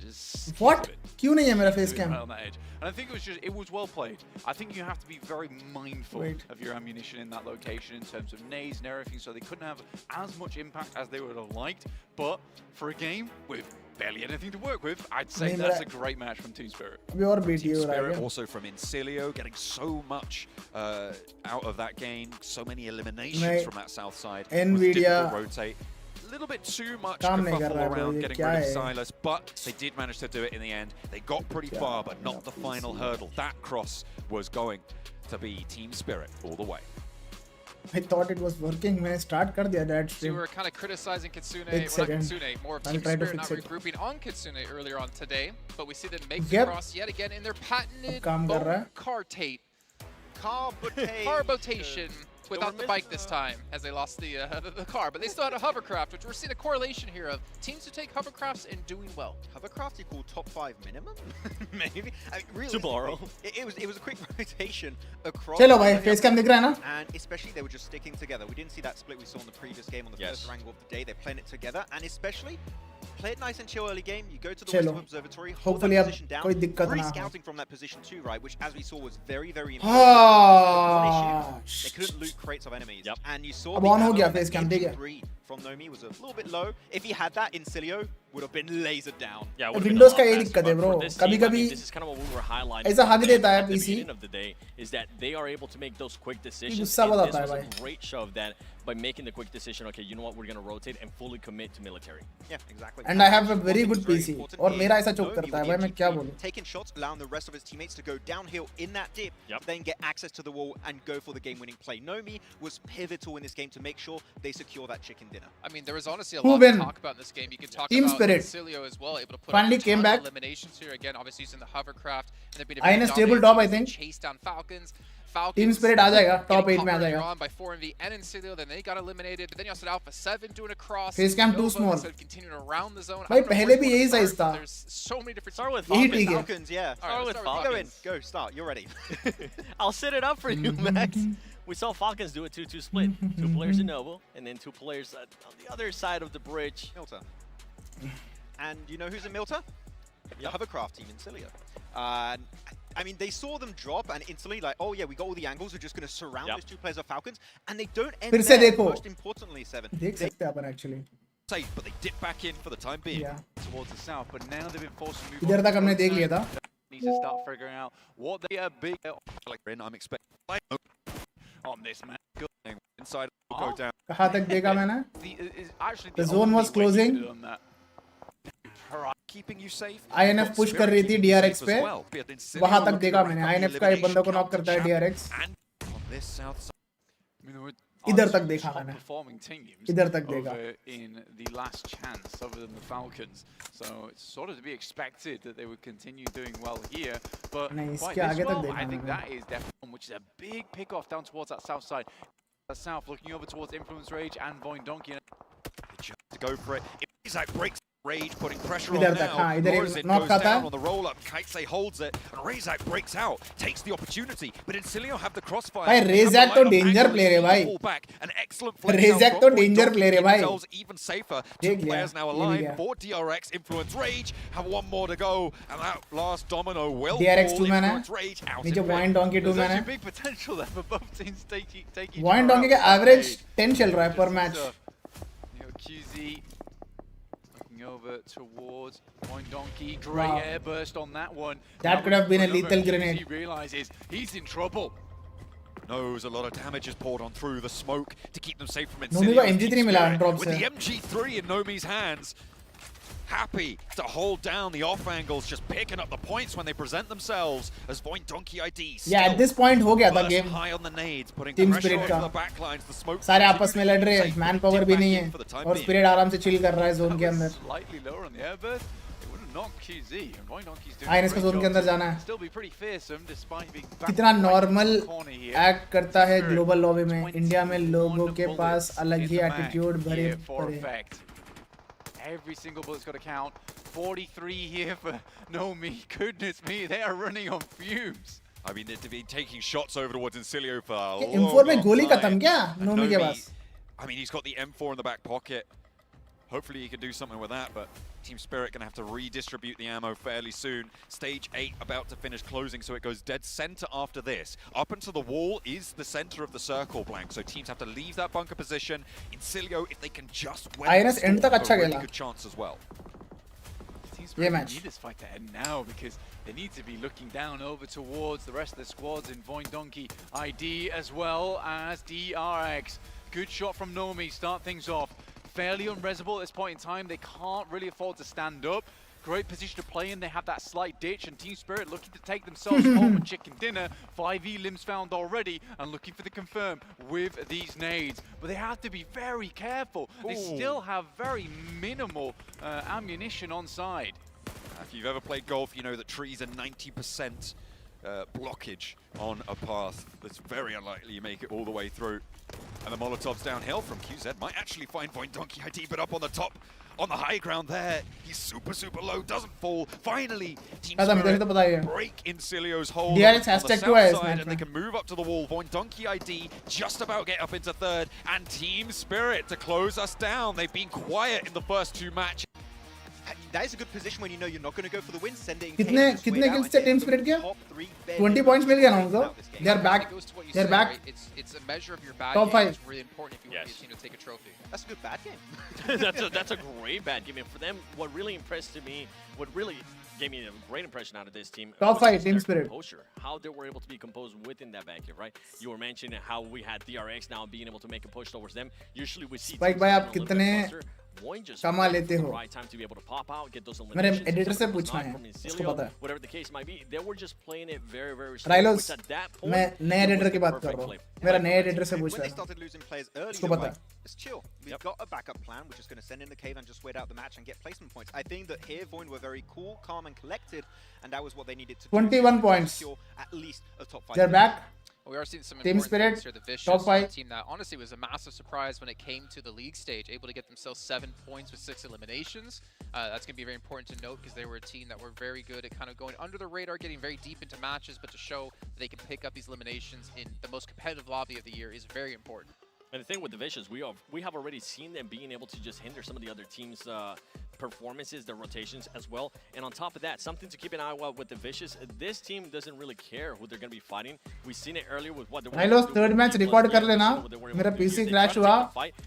Just What? क्यों नहीं है मेरा face cam? right on that edge. And I think it was well played. I think you have to be very mindful of your ammunition in that location in terms of nades and everything, so they couldn't have as much impact as they would have liked. But for a game with barely anything to work with, I'd say that's a great match from Team Spirit. अभी और BT हो रहा Spirit है. also from Incilio, getting so much out of that game, so many eliminations from that south side. Nvidia rotate. A little bit too much काम नहीं कर kerfuffle रहा है around bro, getting क्या rid of है? Silas, but they did manage to do it in the end. They got pretty far, but not the final hurdle. That cross was going to be Team Spirit all the way. I thought it was working. मैंने start कर दिया that So stream. we were kind of criticizing Kitsune, One or not second. Kitsune, more of I'll Team try to Spirit fix not it. regrouping on Kitsune earlier on today, but we see them make the Yep. cross yet again in their patented काम कर रहा है. cartate. Carbotation. Carbotation without the bike this time, as they lost the car. But they still had a hovercraft, which we're seeing a correlation here of teams who take hovercrafts and doing well. Hovercraft equal top 5 minimum? Maybe. I mean, really, To borrow. It was a quick rotation across. चलो भाई, face cam दिख रहा है ना? And especially they were just sticking together. We didn't see that split we saw in the previous game on the first Erangel of the day. They're playing it together, and especially play it nice and chill early game. You go to the चलो. West Observatory, hold that Hopefully अब position down. कोई दिक्कत Free ना हो. scouting from that position too, right? Which, as we saw, was very important. One issue, they couldn't loot crates of enemies. And you saw अब the on हो ammo गया that face cam, ठीक है. MG3 from Nomi was a little bit low. If he had that, Incilio would have been lasered down. Yeah, Windows का यही दिक्कत है bro. कभी-कभी this is kind of what we were highlighting. ऐसा हक देता है at the PC. beginning of the day is that they are able to make those quick decisions. गुस्सा And बहुत this आता है was भाई. a great shove that by making the quick decision, okay, you know what, we're going to rotate and fully commit to military. Yeah, exactly. And I have a very good PC. और मेरा ऐसा चोक करता है भाई, मैं क्या बोलूं? Taking shots, allowing the rest of his teammates to go downhill in that dip, then get access to the wall and go for the game-winning play. Nomi was pivotal in this game to make sure they secure that chicken dinner. I mean, there was honestly a Who lot win? to talk about in this game. You could talk Team about Spirit. Cilio as well, able to put Finally up a came ton back. of eliminations here. Again, obviously using the hovercraft. And they've been INS tabletop, I think. Chase down Falcons. Team Spirit आ जाएगा, top 8 में आ जाएगा. On by 4MV and Incilio, then they got eliminated. But then you also had Alpha 7 doing a cross. Face cam too small. Continuing around the zone. भाई पहले भी यही size था. There's so many different. Start with यही Falcons. ठीक है. Falcons, yeah. Start with Falcons. Go in, go, start, you're ready. I'll set it up for you, Max. We saw Falcons do a 2-2 split. 2 players in Noble, and then 2 players on the other side of the bridge. Milta. And you know who's in Milta? The hovercraft team in Cilia. I mean, they saw them drop and instantly like, oh yeah, we got all the angles. We're just going to surround those 2 players of Falcons. And they don't end फिर से there. देखो. Most importantly, Seven. देख सकते हैं अपन actually. Safe, but they dip back in for the time being. Yeah. Towards the south, but now they've been forced to move इधर on तक to हमने the देख road लिया था. side. Need to start figuring out what they are big I'm expecting on this man. inside go down. कहाँ तक देखा मैंने? Actually, The zone was closing. Keeping you safe. INF push कर रही थी DRX पे. वहाँ तक देखा मैंने. INF का एक बंदा को knock करता है DRX. On this south side. इधर तक देखा मैंने. इधर तक देखा. In the last chance, other than the Falcons, so it's sort of to be expected that they would continue doing well here. But नहीं, quite इसके this आगे तक well, देखा I think मैंने. that is definitely one, which is a big pick off down towards that south side. South looking over towards Influence Rage and Void Donkey. Just to go for it. If Isaac breaks Rage putting pressure इधर on तक, now. हाँ, इधर एक Lorizin knock goes खाता down है. on the roll up. Kaitse holds it, and Razak breaks out, takes the opportunity, but Incilio have the crossfire. भाई Razak तो danger player है भाई. An excellent flex Razak out तो from danger Void player है Donkey, भाई. themselves even safer. Two देख लिया, players now ये भी alive गया. for DRX. Influence Rage have one more to go, and that last domino will DRX fall. 2-man है. Influence Rage out नीचे in Void Donkey There's 2-man है. actually big potential there for both teams taking each Void other Donkey out के with average that 10 चल रहा है per Just match. you know, QZ looking over towards Void Donkey. Great Wow. air burst on that one. That Now could have been a another, lethal grenade. QZ realizes he's in trouble. Knows a lot of damage is poured on through the smoke to keep them safe from Nomi को Incilio's MG3 Team मिला Spirit. drop With से. the MG3 in Nomi's hands, happy to hold down the off angles, just picking up the points when they present themselves as Void Donkey ID. Yeah, at this point हो गया था burst game. high on the nades, putting Team pressure Spirit onto का. the backlines. The smoke सारे आपस में लड़ रहे हैं. Man power भी नहीं है. for the time और being. Spirit आराम से chill कर रहा है zone के That was अंदर. slightly lower on the air burst. It would have knocked QZ. And Void Donkey's doing हाँ, a इसको great zone के job अंदर to जाना है. still be pretty fearsome despite being back कितना right normal in the corner here. act करता है global lobby में. इंडिया में लोगों के पास अलग ही attitude भरे पड़े. Effect. Every single bullet's got to count. 43 here for Nomi. Goodness me, they are running on fumes. I mean, they've been taking shots over towards Incilio for a ये long, M4 में long गोली time. खत्म क्या? And Nomi के पास. I mean, he's got the M4 in the back pocket. Hopefully he can do something with that, but Team Spirit going to have to redistribute the ammo fairly soon. Stage 8 about to finish closing, so it goes dead center after this. Up into the wall is the center of the circle blank, so teams have to leave that bunker position. Incilio, if they can just weather INS the end storm, तक have अच्छा a really खेला. good chance as well. Teams ये really match. need this fight to end now because they need to be looking down over towards the rest of the squads in Void Donkey ID as well as DRX. Good shot from Nomi, start things off. Fairly unresable at this point in time. They can't really afford to stand up. Great position to play in. They have that slight ditch, and Team Spirit looking to take themselves home with chicken dinner. 5E limbs found already, and looking for the confirm with these nades. But they have to be very careful. They still have very minimal ammunition on side. If you've ever played golf, you know that trees are 90% blockage on a path. That's very unlikely you make it all the way through. And the Molotovs downhill from QZ might actually find Void Donkey ID, but up on the top, on the high ground there, he's super, super low, doesn't fall. Finally, Team Spirit break Incilio's hold DRX on the hashtag south 2 है इस side, match and they can move up to the wall. Void Donkey ID just about get up into third, and Team Spirit to close us down. They've been quiet in the first two matches. That is a good position when you know you're not going to go for the win. Send it in कितने kills से Team Spirit के? 20 points मिल गया ना उनको. They are back. They are back. It's a measure of your bad Top game. 5. It's really important if you want your team to take a trophy. That's a good bad game. that's a great bad game. And for them, what really impressed to me, what really gave me a great impression out of this team. Top 5 Team Spirit. Composure, how they were able to be composed within that back here, right? You were mentioning how we had DRX now being able to make a push towards them. Usually we see Spike भाई आप कितने कमा लेते हो? मेरे editor से पूछना है, उसको पता है. Whatever the case might be, they were just playing it very, very slow. राइलोस, मैं नए एडिटर की बात कर रहा हूँ. मेरा नए एडिटर से पूछ रहा है. उसको पता है. It's chill. We've got a backup plan. We're just going to send in the cave and just wait out the match and get placement points. I think that here Void were very cool, calm, and collected, and that was what they needed to 21 points. At least a top 5. They're back. We are seeing some Team important Spirit, things here. The Vicious, top 5. a team that honestly was a massive surprise when it came to the league stage, able to get themselves 7 points with 6 eliminations. That's going to be very important to note because they were a team that were very good at kind of going under the radar, getting very deep into matches, but to show that they can pick up these eliminations in the most competitive lobby of the year is very important. And the thing with the Vicious, we have already seen them being able to just hinder some of the other teams' performances, their rotations as well. And on top of that, something to keep an eye out with the Vicious, this team doesn't really care who they're going to be fighting. We've seen it earlier with what they were राइलोस third match record कर लेना. मेरा PC crash हुआ,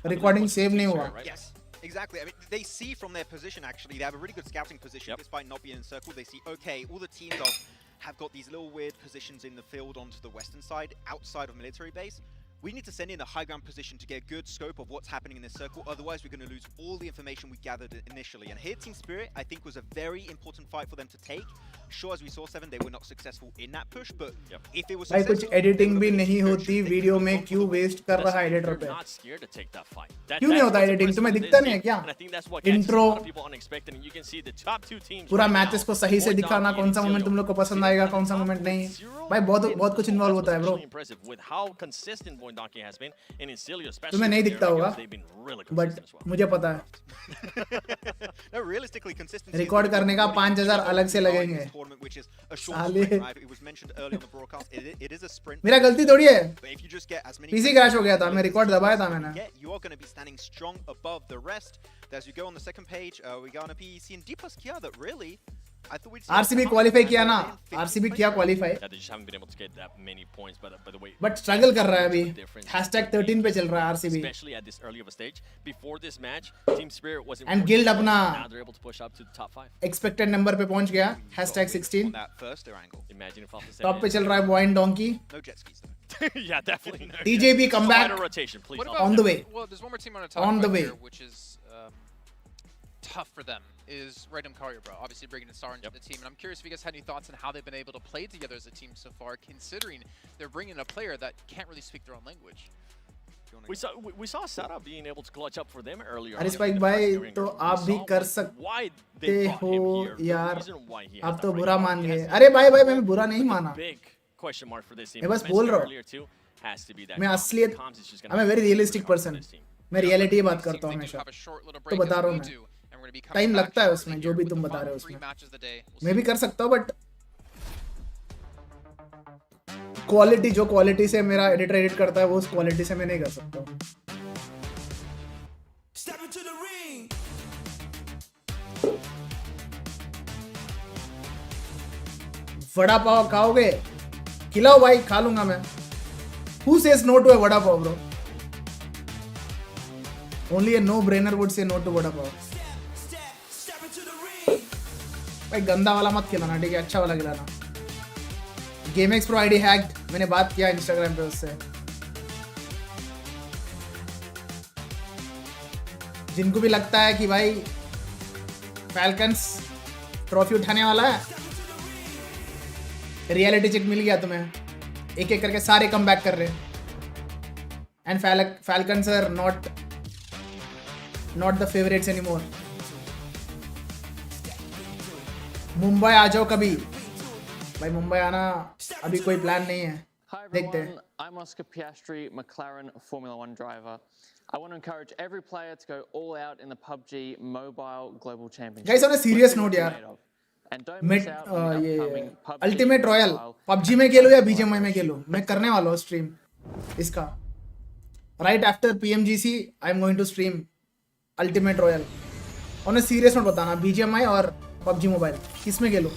recording save नहीं हुआ. Yes. Exactly. I mean, they see from their position, actually, they have a really good scouting position. Despite not being in circle, they see, okay, all the teams have got these little weird positions in the field onto the western side, outside of military base. We need to send in a high ground position to get a good scope of what's happening in this circle. Otherwise, we're going to lose all the information we gathered initially. And here, Team Spirit, I think, was a very important fight for them to take. Sure, as we saw, 7, they were not successful in that push, but if it was भाई successful... कुछ editing भी नहीं होती video में, क्यों waste कर रहा है एडिटर पे? क्यों नहीं होता एडिटिंग? तुम्हें दिखता नहीं है क्या? इंट्रो पूरा मैचेस को सही से दिखाना, कौन सा मोमेंट तुम लोग को पसंद आएगा, कौन सा मोमेंट नहीं. भाई बहुत कुछ इन्वॉल्व होता है bro. point Donkey has been, and in Silio especially. तुम्हें नहीं दिखता होगा, they've been really but consistent as well. मुझे पता है. No, realistically, consistency. रिकॉर्ड करने का 5,000 अलग से लगेंगे. साले. It is a sprint. मेरा गलती थोड़ी है. But if you just get as many PC crash हो गया था, मैं रिकॉर्ड दबाया था मैंने. You are going to be standing strong above the rest. As you go on the second page, we go on a PEC and D plus Kia that really I thought we'd see RCB qualify किया ना. RCB किया qualify. Yeah, they just haven't been able to get that many points, but the way. But struggle कर रहा है अभी. #13 पे चल रहा है RCB. Especially at this early of a stage. Before this match, Team Spirit wasn't. And Guild अपना now they're able to push up to the top 5. expected number पे पहुंच गया. #16. that first Erangel. Imagine if off the top पे चल रहा है Boyne Donkey. No jet skis though. Yeah, definitely. No. TJB comeback. Slider rotation, please. What about, on the way. Well, there's one more team on the top On the right way. here, which is tough for them, is Random Courier, bro. Obviously bringing in Star into the team. And I'm curious if you guys had any thoughts on how they've been able to play together as a team so far, considering they're bringing in a player that can't really speak their own language. We saw Sara being able to clutch up for them earlier. अरे spike भाई तो आप भी कर सकते हो यार. आप तो बुरा मान गए. अरे भाई मैं बुरा नहीं माना. Question mark for this team. मैं बस बोल रहा हूँ. मैं असलियत. I'm a very realistic person. मैं रियलिटी की बात करता हूँ हमेशा. तो बता रहा हूँ मैं. टाइम लगता है उसमें जो भी तुम बता रहे हो उसमें. मैं भी कर सकता हूँ बट क्वालिटी जो क्वालिटी से मेरा एडिटर एडिट करता है वो उस क्वालिटी से मैं नहीं कर सकता हूँ. वड़ा पाव खाओगे? खिलाओ भाई, खा लूंगा मैं. Who says no to a vada pav bro? Only a no-brainer would say no to vada pav. भाई गंदा वाला मत खिलाना, ठीक है? अच्छा वाला खिलाना. GameX Pro ID hacked. मैंने बात किया Instagram पे उससे. जिनको भी लगता है कि भाई फैल्कन्स ट्रॉफी उठाने वाला है, रियलिटी चेक मिल गया तुम्हें. एक एक करके सारे कम बैक कर रहे हैं. And Falcons are not the favourites anymore. Mumbai आ जाओ कभी भाई. मुंबई आना अभी कोई प्लान नहीं है. देखते हैं. I'm Oscar Piastri, McLaren Formula 1 driver. I want to encourage every player to go all out in the PUBG Mobile Global Championship. Guys, on a serious note यार, ये अल्टीमेट रॉयल PUBG में खेलो या BGMI में खेलो, मैं करने वाला हूँ stream इसका. Right after PMGC I am going to stream ultimate royale. On a serious note बताना, BGMI और PUBG मोबाइल किस में खेलो?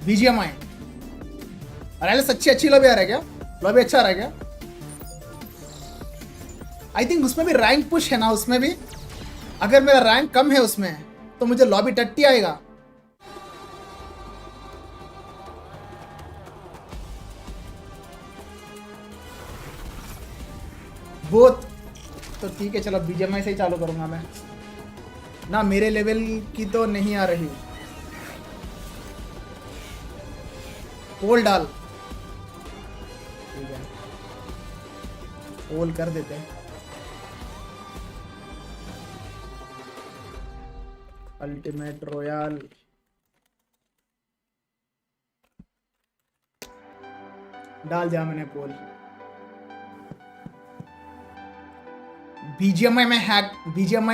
BGMI. अरे सच्ची अच्छी लॉबी आ रहा है क्या? लॉबी अच्छा आ रहा है क्या? आई थिंक उसमें भी रैंक पुश है ना. उसमें भी अगर मेरा रैंक कम है उसमें तो मुझे लॉबी टट्टी आएगा. बोथ तो ठीक है. चलो BGMI से ही चालू करूंगा मैं ना. मेरे लेवल की तो नहीं आ रही. पोल डाल. ठीक है, पोल कर देते हैं. अल्टीमेट रॉयल डाल दिया मैंने पोल. BGMI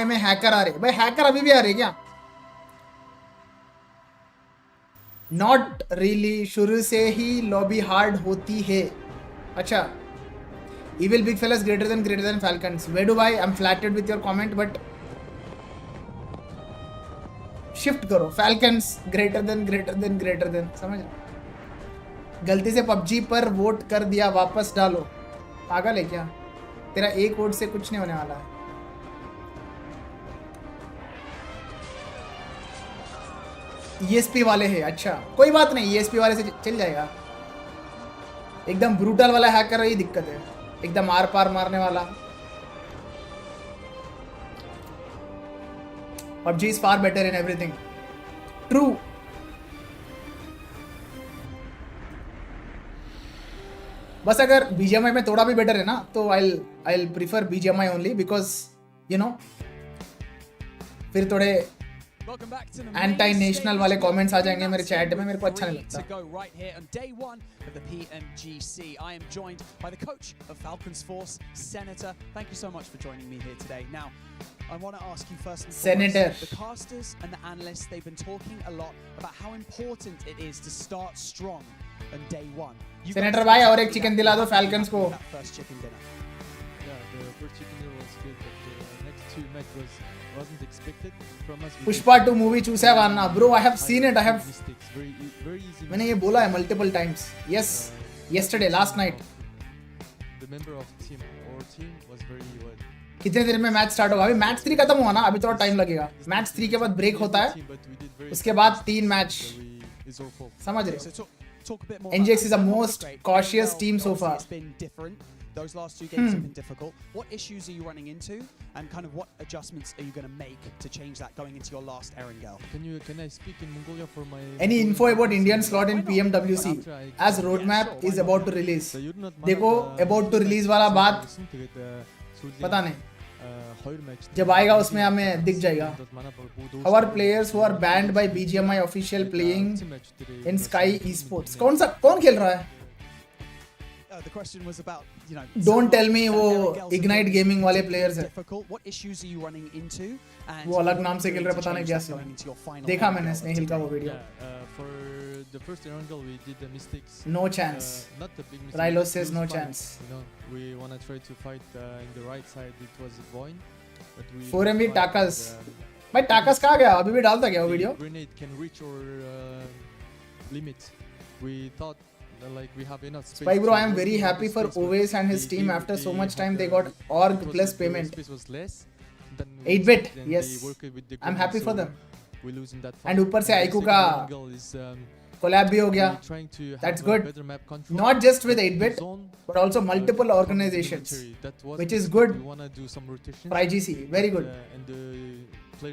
में हैकर आ रहे भाई. हैकर अभी भी आ रहे क्या? Not really. शुरू से ही लॉबी हार्ड होती है. अच्छा. Evil big fellas greater than Falcons. Vedu bhai, I'm flattered with your comment, but shift करो. Falcons greater than. समझ? गलती से PUBG पर वोट कर दिया, वापस डालो. पागल है क्या? तेरा एक वोट से कुछ नहीं होने वाला है. ESP वाले हैं. अच्छा कोई बात नहीं, ESP वाले से चल जाएगा. एकदम ब्रूटल वाला हैकर ही दिक्कत है. एकदम आर पार मारने वाला. PUBG is far better in everything. True. बस अगर BGMI में थोड़ा भी बेटर है ना तो I'll prefer BGMI only because you know फिर थोड़े एंटी नेशनल वाले कमेंट्स आ जाएंगे मेरे चैट में, मेरे को अच्छा नहीं लगता. To go right here on day one of the PMGC. I am joined by the coach of Falcons Force, Senator. Thank you so much for joining me here today. Now, I want to ask you first and Senator. foremost, the casters and the analysts, they've been talking a lot about how important it is to start strong on day one. Senator भाई और एक chicken दिला दो Falcons को. That first chicken dinner. Yeah, the first chicken dinner was good, but the next two match wasn't expected from us. Pushpa 2 movie चूसा ना bro. I have seen it. I have mistakes, very easy. मैंने ये बोला है multiple times. Yes, yesterday, last night. The member of our team was very well. कितने देर में match start होगा? अभी मैच 3 खत्म हुआ ना, अभी थोड़ा टाइम लगेगा. मैच 3 के बाद ब्रेक होता है, उसके बाद 3 मैच. समझ रहे हो? NGX is the most cautious team so far. It's been different. Those last 2 games have been difficult. What issues are you running into, and kind of what adjustments are you going to make to change that going into your last Erangel? Can I speak in Mongolia for my? Any info about Indian slot in PMWC as roadmap is about to release? देखो about to release वाला बात पता नहीं. जब आएगा उसमें हमें दिख जाएगा. Our players who are banned by BGMI official playing in Sky Esports. कौन खेल रहा है? The question was about, you know, Don't tell me वो Ignite Gaming वाले players हैं. What issues are you running into? And वो अलग नाम से खेल रहे, पता नहीं क्या सीन. देखा मैंने स्नेहिल का वो video. For the first Erangel we did the mistakes. No chance. Not the big mistake. Rylos says no chance. You know, we want to try to fight in the right side. It was Voin, but we 4MV Takas. भाई Takas कहाँ गया? अभी भी डालता क्या वो video? Grenade can reach our limit. We thought like we have enough space. Spike bro, I am very happy for Oves and his team. After so much time, they got org plus payment. 8-bit, yes. I'm happy for them. And ऊपर से Aiku का collab भी हो गया. That's good. Not just with 8-bit, but also multiple organizations, which is good for IGC. Very good.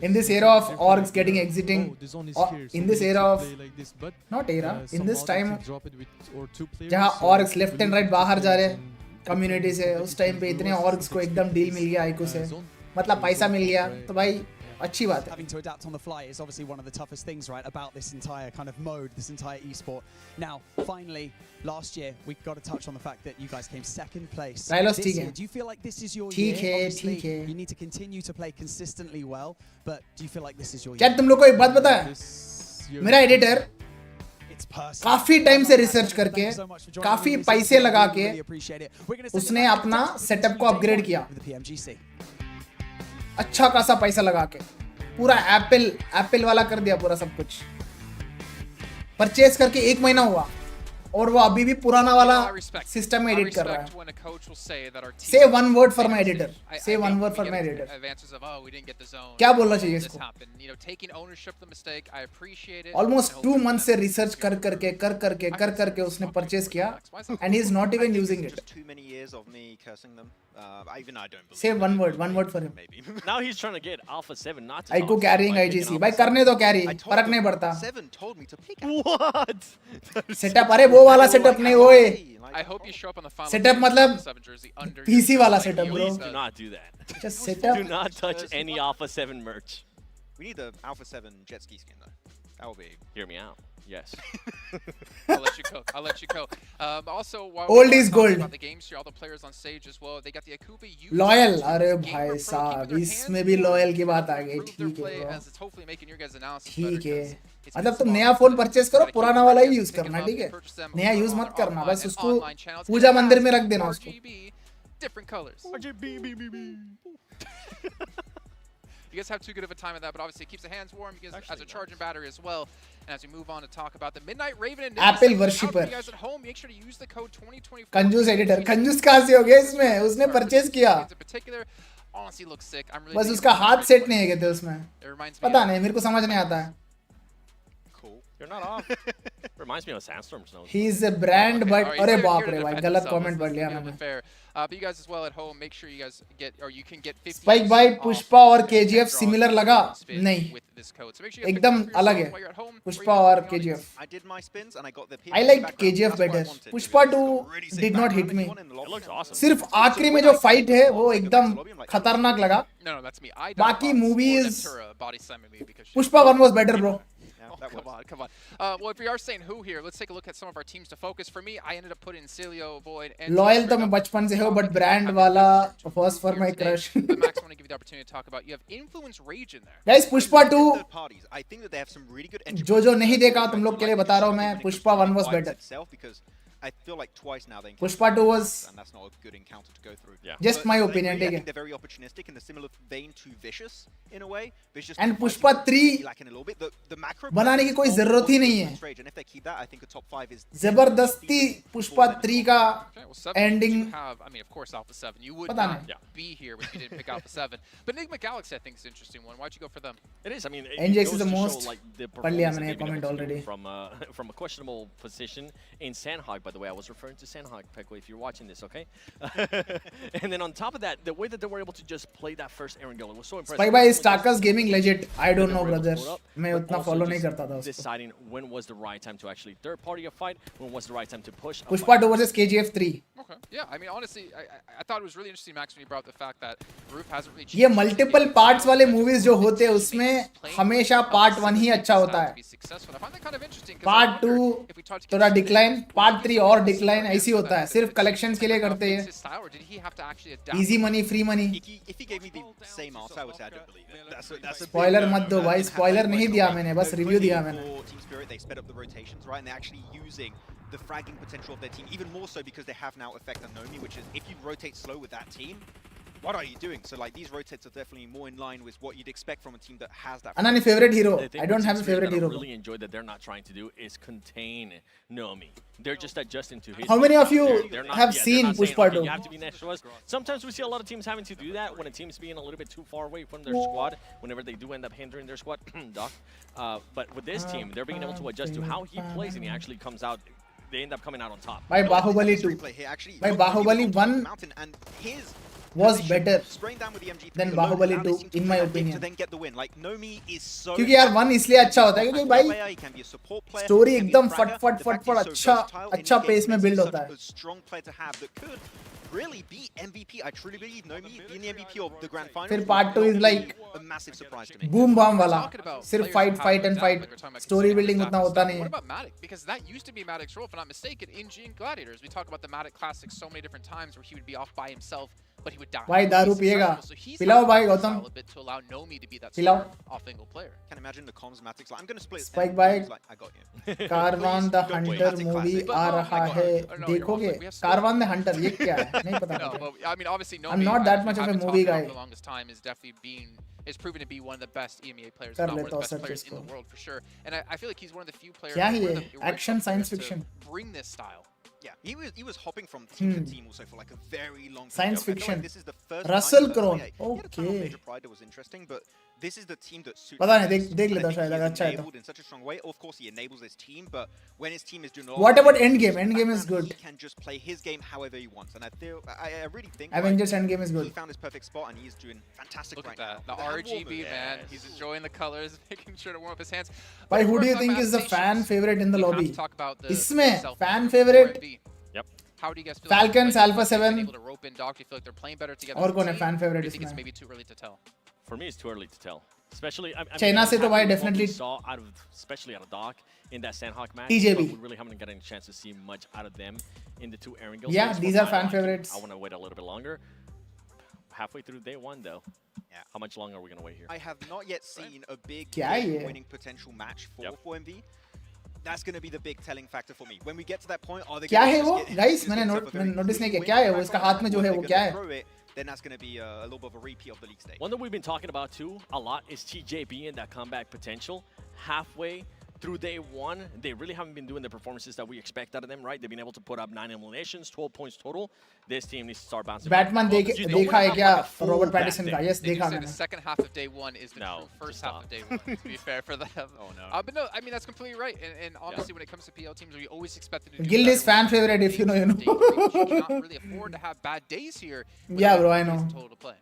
In this era of orgs getting exiting, in this era of not era, in this time जहाँ orgs left and right बाहर जा रहे community से, उस time पे इतने orgs को एकदम deal मिल गया आइको से, मतलब पैसा मिल गया, तो भाई अच्छी बात है. Having to adapt on the fly is obviously one of the toughest things, right, about this entire kind of mode, this entire esport. Now, finally, last year we got to touch on the fact that you guys came second place. This year, do you feel like this is your year? Obviously, you need to continue to play consistently well, but do you feel like this is your year? क्या तुम लोग को एक बात पता है? मेरा editor काफी टाइम से रिसर्च करके, काफी पैसे लगा के, उसने अपना सेटअप को अपग्रेड किया. अच्छा खासा पैसा लगा के पूरा एप्पल वाला कर दिया पूरा सब कुछ. परचेस करके 1 महीना हुआ और वो अभी भी पुराना वाला सिस्टम में एडिट कर रहा है. Say one word for my editor. Say one word for my editor. क्या बोलना चाहिए इसको? Almost 2 months से रिसर्च कर करके उसने परचेस किया and he is not even using it. Say one word for him. Now he's trying to get Alpha 7 not to Aiko carrying IGC. भाई करने दो carry, फर्क नहीं पड़ता. What? सेटअप, अरे वो वाला सेटअप नहीं, वो I hope you show up on the final setup मतलब PC वाला setup bro. Please do not do that. Just setup. Do not touch any Alpha 7 merch. We need the Alpha 7 jet ski skin though. That will be. Hear me out. Yes. I'll let you go. Also, while Old is gold. about the games here, all the players on stage as well. They got the Akuba youth. Loyal, अरे भाई साहब, इसमें भी loyal की बात आ गई. ठीक है bro. ठीक है. मतलब तुम नया फोन परचेस करो, पुराना वाला ही यूज करना, ठीक है? नया यूज मत करना, बस उसको पूजा मंदिर में रख देना उसको. Different colors. You guys have too good of a time at that, but obviously it keeps the hands warm because as a charging battery as well. And as we move on to talk about the Midnight Raven and Apple worshipper. You guys at home, make sure to use the code 2024. कंजूस editor, कंजूस कहाँ से हो गया इसमें? उसने purchase किया. Honestly looks sick. I'm really बस उसका हाथ सेट नहीं है क्या उसमें? पता नहीं, मेरे को समझ नहीं आता है. You're not off. reminds me of Sandstorm's nose. He is a brand, Okay, but all right, he's अरे here बाप to रे भाई defend गलत himself. comment पढ़ Let's लिया be a little मैंने. bit fair. But you guys as well at home, make sure you guys get, or you can get 50 Spike भाई off Pushpa और the 10 KGF draws similar if you लगा? spin नहीं. with this code. So make sure you guys pick एकदम one up for अलग yourself है. while you're at home. Pushpa और KGF. I did my spins and I got the I PMGC liked background. KGF That's what I better. wanted, to be Pushpa honest. 2 It's got a really sick did not hit background me. if you want in the lobby. It looks awesome. सिर्फ So आखिरी में when जो I fight came है to वो the एकदम lobby, I'm like, खतरनाक लगा. No, that's me. I बाकी movies body slammed me because Pushpa 1 was better bro. that come works. on. Well, if we are saying who here, let's take a look at some of our teams to focus. For me, I ended up putting Celio, Void, and loyal तो मैं बचपन से हूँ but brand वाला was for my crush. But Max, I want to give you the opportunity to talk about. You have Influence Rage in there. Guys Pushpa 2 Third parties. I think that they have some really good entry जो points. नहीं देखा तुम लोग के लिए बता रहा हूँ मैं. Pushpa 1 was better. Itself because I feel like twice now they Pushpa 2 was and that's not a good encounter to go through. Yeah. just But my they opinion. really, I ठीक think है. they're very opportunistic in a similar vein to Vicious in a way. Vicious And fighting Pushpa is 3 really lacking a little bit. The macro बनाने की कोई जरूरत ही नहीं है. and if they keep that, I think a top 5 is जबरदस्ती पुष्पा 3 का Okay, well, 7 ending you have, I mean, of course, Alpha 7. You would पता not नहीं. be here if you didn't pick Alpha 7. But Enigma Galaxy, I think, is an interesting one. Why'd you go for them? It is. I mean, it NGX goes is the to show, most like, the पढ़ लिया performance that मैंने they've been comment able to do already. from a questionable position in Sanhok. By the way, I was referring to Sanhok, Peko, if you're watching this, okay? And then on top of that, the way that they were able to just play that first Erangel, it was so impressive. Spike by is Starkers Gaming legit. I don't know brother. मैं But उतना also follow just नहीं करता था उसको. deciding when was the right time to actually third party a fight, when was the right time to push a Pushpa fight. 2 versus KGF 3. Okay. Yeah, I mean, honestly, I thought it was really interesting, Max, when you brought up the fact that Roof hasn't really ये multiple parts वाले movies जो होते हैं उसमें हमेशा part 1 ही अच्छा होता है. Part 2 थोड़ा decline, part 3 और decline ऐसी होता है. सिर्फ collections के लिए करते हैं. Easy money, free money. If he gave me the same answer, I would say I don't believe it. That's a Spoiler big मत दो भाई. Spoiler नहीं दिया मैंने, बस review दिया मैंने. For Team Spirit, they sped up the rotations, right? And they're actually using the fragging potential of their team, even more so because they have now Effect and Nomi, which is if you rotate slow with that team, what are you doing? So like these rotates are definitely more in line with what you'd expect from a team that has that. Anani favorite hero. The thing I don't with have a Team Spirit favorite that hero. I really enjoy that they're not trying to do is contain Nomi. They're just adjusting to his. How many of you They're not- have yeah, seen they're not saying, Pushpa okay, 2? you have to be next to us. Sometimes we see a lot of teams having to do that when a team's being a little bit too far away from their squad. Whenever they do end up hindering their squad, Doc. But with this team, they're being able to adjust to how he plays, and he actually comes out. They end up coming out on top. By Bahubali 2. By Bahubali 1 was better than Bahubali 2 in my opinion. क्योंकि यार 1 इसलिए अच्छा होता है क्योंकि भाई story एकदम फट फट फट फट अच्छा पेस में बिल्ड होता है. Really beat MVP. I truly believe Nomi being the MVP of the grand final. फिर part 2 is like a massive surprise to me. boom bomb वाला. सिर्फ fight and fight. Story building उतना होता नहीं What है. about Matic? Because that used to be Matic's role, if I'm not mistaken, in G and Gladiators. We talked about the Matic Classics so many different times where he would be off by himself, but he would die. भाई दारू पिएगा. So he's पिलाओ भाई Gautam. a bit to allow Nomi to be that पिलाओ. off-angle player. Can imagine the comms Matic's like, I'm going to split. Spike by like, I got you. Kraven the hunter movie आ रहा है. देखोगे? Karwan the Hunter ये क्या है? नहीं पता No, मुझे. but I mean, obviously, Nomi, I'm not that much of a I've been movie talking about guy. for the longest time is definitely is proven to be one of the best EMEA players, if कर not one of लेता the हूँ best search players in इसको. the world for sure. And I feel like he's one of the few players. क्या है one of ये? the original Action, science players to fiction. Bring this style. Yeah, he was hopping from team to team also for like a very long time. Science I feel fiction. Like this is the first Russell time Crowe. He had a ton of Okay. Major Pride that was interesting, but this is the team that suits. पता नहीं, him देख best. लेता And I शायद think अगर he's अच्छा है तो. enabled in such a strong way. Of course, he enables his team, but when his team is doing all What about that, Endgame? Endgame is good. He can just play his game however he wants, and I really think Avengers like, Endgame is he good. found his perfect spot, and he's doing fantastic Look right at that. now. The Hand RGB, warmer. man. He's enjoying the colors, making sure to warm up his hands. भाई But who of do you course, think is the fan favorite in the we have lobby? to talk about the इसमें self- fan favorite Yep. How do you guys feel Falcons, like Alpha 7. able to rope in Doc? Do you feel like they're playing better together? और as a कौन है team? fan favorite Do you think it's इसमें? maybe too early to tell? For me, it's too early to tell. Especially, I mean, China से तो भाई what we definitely saw out of, especially out of Doc in that Sanhok match. TJB. But we really haven't gotten a chance to see much out of them in the two Erangels. Yeah, So these for are my fan liking, favorites. I want to wait a little bit longer. Halfway through day one, though. Yeah. How much longer are we going to wait here? I have not yet seen a big क्या है ये? winning potential match for MV. That's going to be the big telling factor for me. When we get to that point, are they क्या going है to वो? just get Guys, just मैंने get themselves a very notice easy नहीं किया. win क्या है वो? back इसका on हाथ में जो or है they're वो gonna क्या है? throw it, then that's going to be a little bit of a repeat of the league stage. One that we've been talking about too a lot is TJB and that comeback potential. Halfway through day one, they really haven't been doing the performances that we expect out of them, right? They've been able to put up 9 eliminations, 12 points total. This team needs to start bouncing back. Batman देखा है क्या Robert Pattinson का? Yes देखा The मैंने. second half of day one is the true first half of day one, to be fair for them. Oh no. But no, I mean that's completely right. And honestly, when it comes to PL teams, we always expect them to do Guild is better. fan favorite if you know, you know. You cannot really afford to have bad days here. Yeah, bro, I know. Total to play.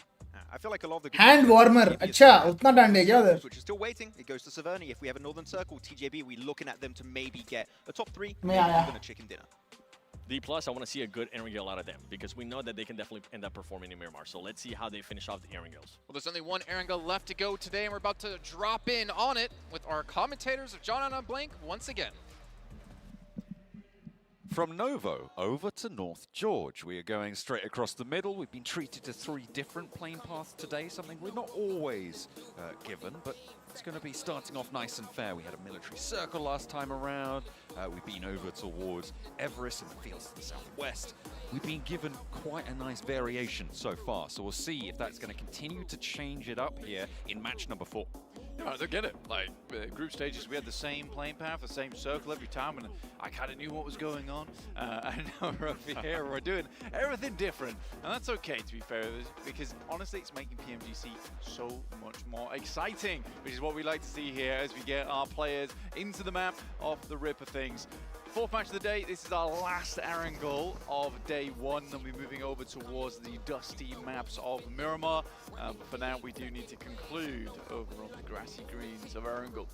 I feel like a lot of the Hand warmer. अच्छा, उतना डंडे क्या उधर? which is still waiting. It goes to Saverny. If we have a Northern Circle, TJB, we looking at them to maybe get a top 3, मैं maybe आया. even a chicken dinner. D+, I want to see a good Erangel out of them because we know that they can definitely end up performing in Miramar. So let's see how they finish off the Erangels. Well, there's only one Erangel left to go today, and we're about to drop in on it with our commentators of John on Blank once again. From Novo over to North George, we are going straight across the middle. We've been treated to 3 different plane paths today, something we're not always given, but it's going to be starting off nice and fair. We had a military circle last time around. We've been over towards Everest in the fields to the southwest. We've been given quite a nice variation so far, so we'll see if that's going to continue to change it up here in match number 4. Yeah, I don't get it. Like, group stages, we had the same plane path, the same circle every time, and I kind of knew what was going on. And now we're over here, we're doing everything different. And that's okay, to be fair, because honestly, it's making PMGC so much more exciting, which is what we like to see here as we get our players into the map off the rip of things. 4th match of the day, this is our last Erangel of day 1. Then we're moving over towards the dusty maps of Miramar. But for now, we do need to conclude over on the grassy greens of Erangel.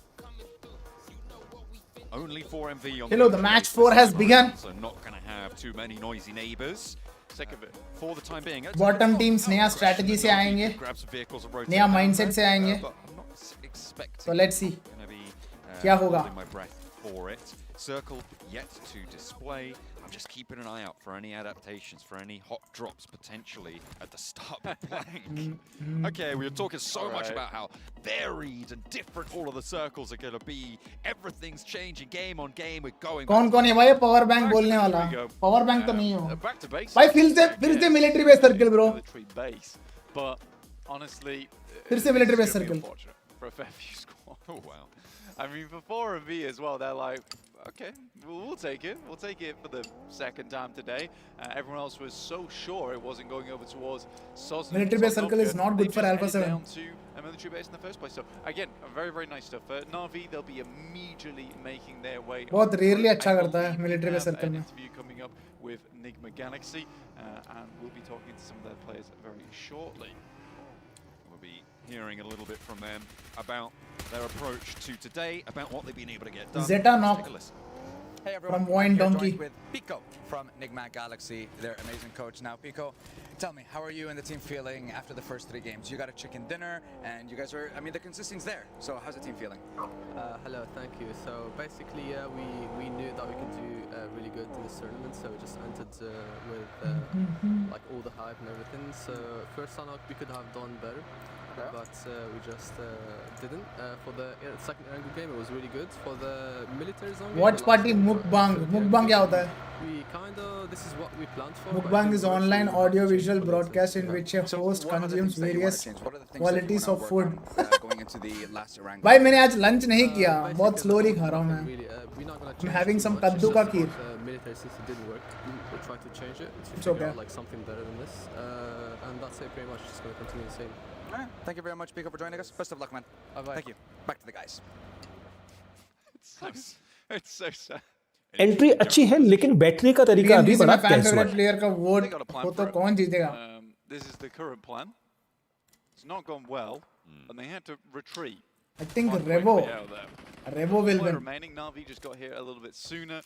Only 4 MV on Hello, the match 4 has begun. So not going to have too many noisy neighbors. Sick of it. For the time being. Bottom teams नया strategy से आएंगे, नया mindset से आएंगे. So let's see क्या होगा. For it. Circle yet to display. I'm just keeping an eye out for any adaptations, for any hot drops potentially at the start of blank. Okay, we were talking so much about how varied and different all of the circles are going to be. Everything's changing game on game. We're going. कौन है भाई power bank बोलने वाला? Power bank तो नहीं हो. Back to base. भाई फिर से military base circle bro. Military base, but honestly, फिर से military base circle. For a fair few squad. Oh wow. I mean, for 4 and V as well, they're like, okay, we'll take it. We'll take it for the second time today. Everyone else was so sure it wasn't going over towards Sosnovka. Military base circle is not good for Alpha 7. Down to a military base in the first place. So again, very, very nice stuff. Na'Vi, they'll be immediately making their way. बहुत rarely अच्छा करता है military base circle में. Interview coming up with Enigma Galaxy, and we'll be talking to some of their players very shortly. We'll be hearing a little bit from them about their approach to today, about what they've been able to get done. Zeta knock. Hey everyone, from Wine Donkey with Pico from Enigma Galaxy, their amazing coach. Now Pico, tell me, how are you and the team feeling after the first 3 games? You got a chicken dinner and you guys are, I mean, the consistency's there. So how's the team feeling? Hello, thank you. So basically, we knew that we could do really good in this tournament, so we just entered with like all the hype and everything. So first Sanok we could have done better, but we just didn't. For the second Erangel game, it was really good. For the military zone, watch party mukbang क्या होता है? We kinda, this is what we planned for. Mukbang is online audio-visual broadcast in which a host consumes various qualities of food. भाई मैंने आज lunch नहीं किया, बहुत slowly खा रहा हूँ मैं. I'm having some kaddu ka kheer. Military system didn't work. We'll try to change it. It's okay. Like something better than this, and that's it. Pretty much just gonna continue the same. Thank you very much, Pico, for joining us. Best of luck, man. Bye-bye. Thank you. Back to the guys. It's so sad. Entry अच्छी है लेकिन बैठने का तरीका अभी बड़ा casual है. Player का वोट हो तो कौन जीतेगा? This is the current plan. It's not gone well, and they had to retreat. I think Revo will win. Remaining, Na'Vi just got here a little bit sooner.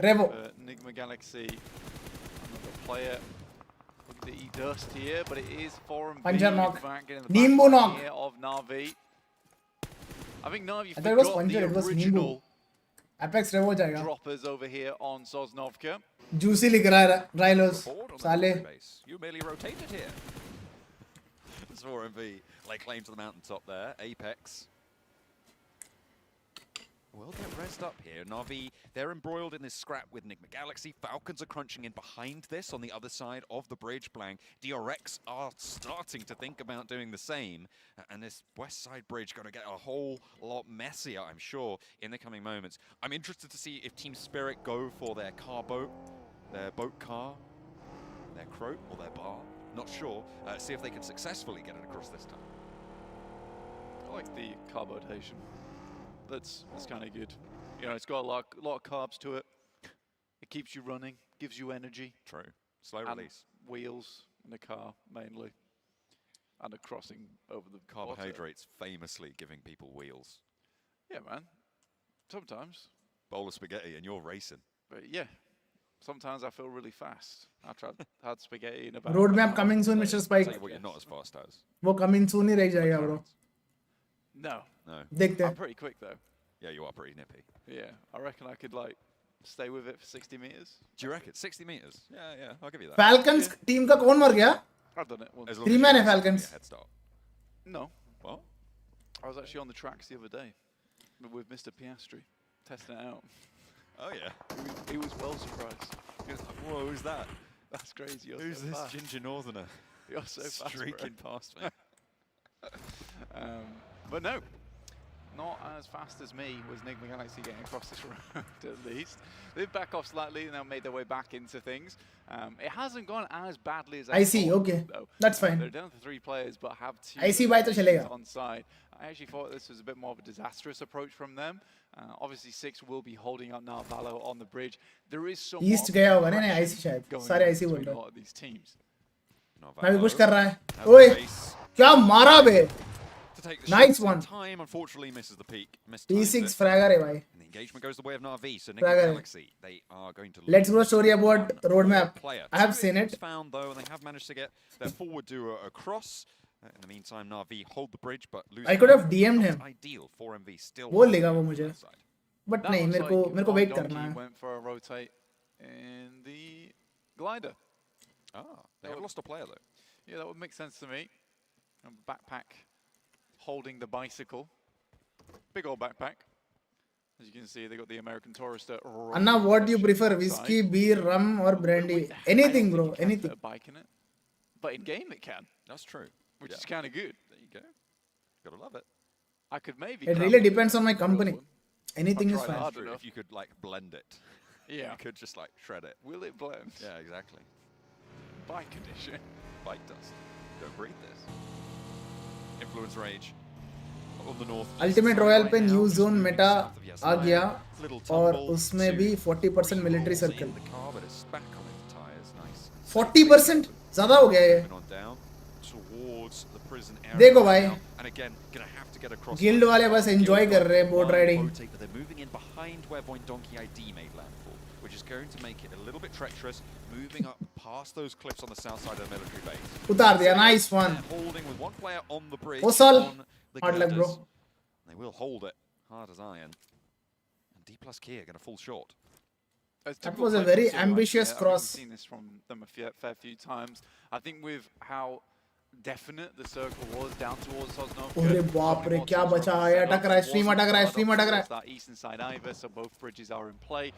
Revo. Enigma Galaxy, another player. Looking to eat dust here, but it is 4 and Puncher knock. Nimbu knock. Here of Na'Vi. I think Na'Vi I thought it was forgot Puncher, it the was original Nimbu. Apex Revo जाएगा. droppers over here on Sosnovka. Juicy लिख रहा है Rylos. साले. You merely rotated here. It's 4MV. Lay claim to the mountaintop there. Apex. will get rezzed up here. Na'Vi, they're embroiled in this scrap with Enigma Galaxy. Falcons are crunching in behind this on the other side of the bridge. Blank. DRX are starting to think about doing the same. And this west side bridge going to get a whole lot messier, I'm sure, in the coming moments. I'm interested to see if Team Spirit go for their car boat, their boat car, their croat, or their bar. Not sure. See if they can successfully get it across this time. I like the carbotation. That's kind of good. You know, it's got a lot of carbs to it. It keeps you running, gives you energy. True. Slow release. Wheels in a car mainly, and a crossing over the Carbohydrates famously giving people wheels. Yeah, man. Sometimes. Bowl of spaghetti and you're racing. But yeah, sometimes I feel really fast. After I've had spaghetti in about. Roadmap coming soon, Mr. Spike. Tell you what, you're not as fast as. वो coming soon ही रह जाएगा bro. No. देखते हैं. I'm pretty quick though. Yeah, you are pretty nippy. Yeah, I reckon I could like stay with it for 60 meters. Do you reckon 60 meters? Yeah, I'll give you that. Falcons team का कौन मर गया? I've done it once. 3 man है Falcons. Head start. No. What? I was actually on the tracks the other day with Mr. Piastri, testing it out. Oh yeah. He was well surprised. He was like, whoa, who's that? That's crazy. You're Who's so this fast. ginger northerner? You're so fast, streaking past me. But no, not as fast as me was Enigma Galaxy getting across this road at least. They've backed off slightly and now made their way back into things. It hasn't gone as badly as I see, thought, okay. though. That's fine. They're down to 3 players but have 2 I see why तो चलेगा. on side. I actually thought this was a bit more of a disastrous approach from them. Obviously 6 will be holding up now Valo on the bridge. There is some East गया होगा ना IC शायद. सारे IC बोल a रहे. lot of these teams. मैं भी push कर रहा है. ओए क्या मारा बे. Nice one. Time unfortunately misses the peak. T6 fragger है भाई. And the engagement goes the way of Na'Vi. So Enigma Galaxy, they are going to. Let's go story about roadmap. I have seen it. Found though, and they have managed to get their forward duo across. In the meantime, Na'Vi hold the bridge, but lose. I could have DM'd him. Ideal for MV still. बोल लेगा वो मुझे. But नहीं मेरे को wait करना है. Went for a rotate in the glider. They have lost a player though. Yeah, that would make sense to me. Backpack holding the bicycle. Big old backpack. As you can see, they got the American Tourister. Anna, what do you prefer? Whiskey, beer, rum, or brandy? Anything, bro. Anything. A bike in it. But in game, it can. That's true. Which is kind of good. There you go. Gotta love it. I could maybe. It really depends on my company. Anything is fine. If you could like blend it. Yeah. You could just like shred it. Will it blend? Yeah, exactly. Bike edition. Bike dust. Don't breathe this. Influence Rage. On the north. Ultimate Royal पे new zone Meta आ गया और उसमें भी 40% military circle. 40% ज़्यादा हो गया ये. देखो भाई. गिल्ड वाले बस एंजॉय कर रहे हैं boat riding. Which is going to make it a little bit treacherous, moving up past those cliffs on the south side of the military base. उतार दिया, nice one. Holding with one player on the bridge. वो साल. The Hard luck, bro. They will hold it hard as iron. And D plus Key are going to fall short. That was a very ambitious cross. I've seen this from them a fair few times. I think with how definite the circle was down towards Sosnov. अरे बाप रे क्या बचा है. अटक रहा है. Stream अटक रहा है. Stream अटक रहा है. That eastern side either, so both bridges are in play,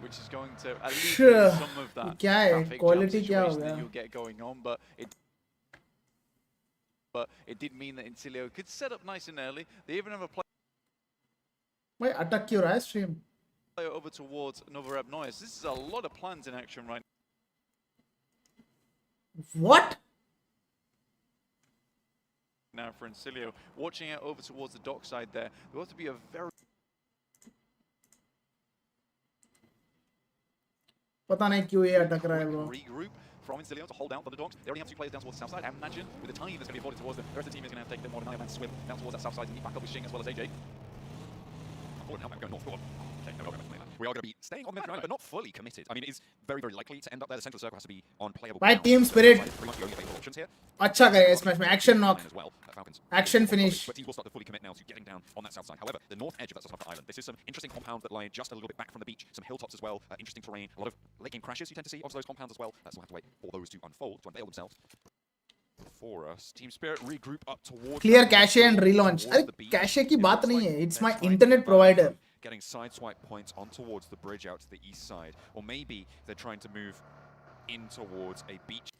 which is going to alleviate some of that क्या है? traffic Quality jam क्या हो situation that गया? you'll get going on, but it did mean that Incilio could set up nice and early. They even have a player भाई अटक क्यों रहा है stream? over towards Novoreb Noyes. This is a lot of plans in action right What? now for Incilio. Watching out over towards the dock side there. There ought to be a very पता नहीं क्यों ये अटक रहा है bro. regroup from Incilio to hold out for the dogs. They already have 2 players down towards the south side. I imagine with the time that's going to be afforded towards them, the rest of the team is going to have to take a bit more than Iron Man swim down towards that south side and back up with Shing as well as AJ. Going north. Okay, no, we are going to be staying on the Mediterranean, but not fully committed. I mean, it is very, very likely to end up there. The central circle has to be on playable. By team spirit. अच्छा करेगा इस match में. Action knock. Action finish. But teams will start to fully commit now to getting down on that south side. However, the north edge of that South Island, this is some interesting compounds that lie just a little bit back from the beach. Some hilltops as well. Interesting terrain. A lot of late game crashes you tend to see off those compounds as well. So we'll have to wait for those to unfold, to unveil themselves. For us, Team Spirit regroup up towards. Clear cache and relaunch. अरे cache की बात नहीं है. It's my internet provider. getting sideswipe points on towards the bridge out to the east side, or maybe they're trying to move in towards a beach.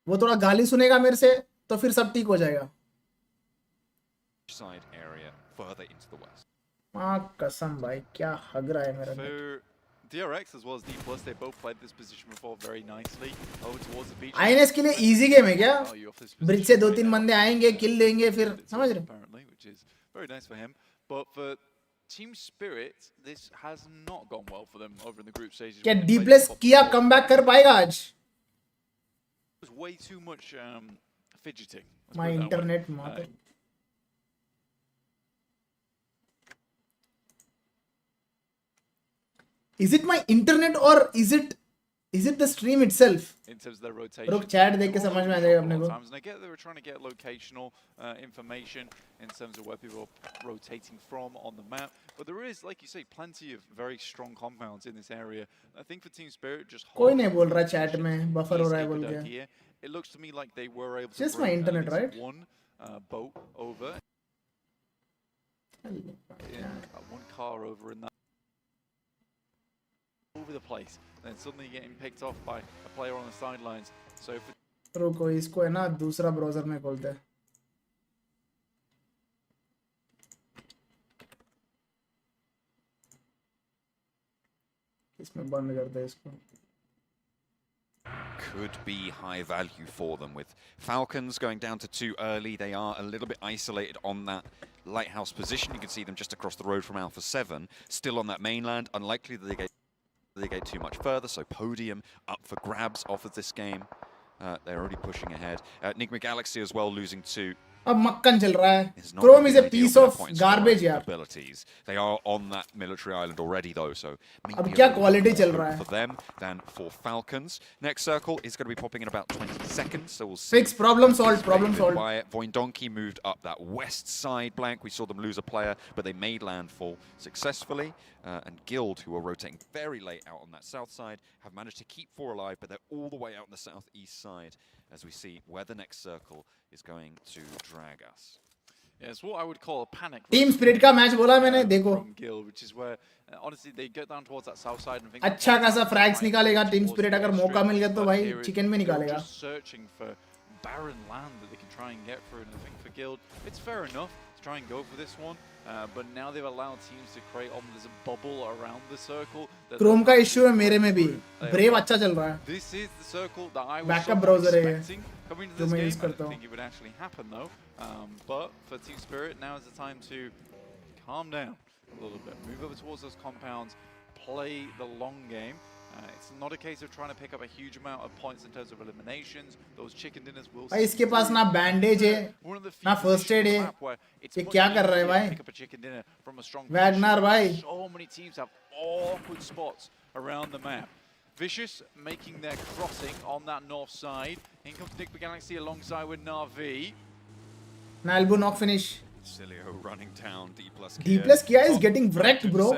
वो थोड़ा गाली सुनेगा मेरे से तो फिर सब ठीक हो जाएगा. Side area further into the west. माँ कसम भाई क्या हग रहा है मेरा net. DRX as well as D+, they both played this position before very nicely. Over towards the beach. INS के लिए easy game है क्या? ब्रिज से 2-3 बंदे आएंगे, kill देंगे, फिर समझ रहे? Apparently, which is very nice for him. But for Team Spirit, this has not gone well for them over in the group stages. क्या D+ किया comeback कर पाएगा आज? There's way too much fidgeting. My internet mother. Is it my internet or is it the stream itself? In terms of their rotation. रुक chat देख के समझ में आ जाएगा अपने को. And I get they were trying to get locational information in terms of where people are rotating from on the map. But there is, like you say, plenty of very strong compounds in this area. I think for Team Spirit, just कोई नहीं बोल रहा chat में buffer हो रहा है बोल के. It looks to me like they were able to just my internet, right? one boat over. One car over in that. Over the place, then suddenly getting picked off by a player on the sidelines. So for रुको इसको है ना दूसरा browser में खोलते हैं. इसमें बंद करते हैं इसको. Could be high value for them with Falcons going down to 2 early. They are a little bit isolated on that lighthouse position. You can see them just across the road from Alpha 7, still on that mainland. Unlikely that they get too much further, so podium up for grabs off of this game. They're already pushing ahead. Enigma Galaxy as well losing to. अब मक्कन चल रहा है. Chrome is a piece of garbage यार. Abilities. They are on that military island already though, so अब क्या quality चल रहा है? For them than for Falcons. Next circle is going to be popping in about 20 seconds, so we'll see. Fix problem solved. Problem solved. Voindonki moved up that west side blank. We saw them lose a player, but they made landfall successfully. And Guild, who are rotating very late out on that south side, have managed to keep 4 alive, but they're all the way out on the southeast side as we see where the next circle is going to drag us. Yeah, it's what I would call a panic. Team Spirit का match बोला मैंने देखो. From Guild, which is where honestly they get down towards that south side and think अच्छा खासा frags निकालेगा Team Spirit अगर मौका मिल गया तो भाई chicken में निकालेगा. Just searching for barren land that they can try and get through, and I think for Guild it's fair enough to try and go for this one. But now they've allowed teams to create there's a bubble around the circle. Chrome का issue है मेरे में भी. Brave अच्छा चल रहा है. This is the circle that I was Backup browser expecting coming to this game. I didn't think it would actually happen though. But for Team Spirit, now is the time to calm down a little bit, move over towards those compounds, play the long game. It's not a case of trying to pick up a huge amount of points in terms of eliminations. Those chicken dinners will. भाई इसके पास ना bandage है, ना first aid है. ये क्या कर रहा है भाई? Wagner भाई. So many teams have awkward spots around the map. Vicious making their crossing on that north side. In comes Nick Galaxy alongside with Na'Vi. Nalbu knock finish. Cilio running down. D+ Kia is getting wrecked, bro.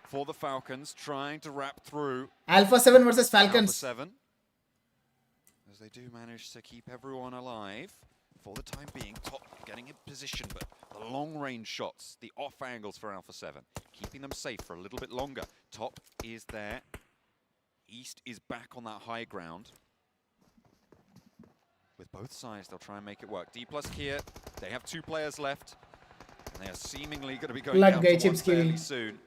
For the Falcons, trying to wrap through Alpha 7 versus Falcons. Alpha 7. As they do manage to keep everyone alive for the time being. Top getting in position, but the long-range shots, the off angles for Alpha 7, keeping them safe for a little bit longer. Top is there. East is back on that high ground. With both sides, they'll try and make it work. D+ Kia, they have 2 players left. And they are seemingly going to be going down to 1 fairly soon.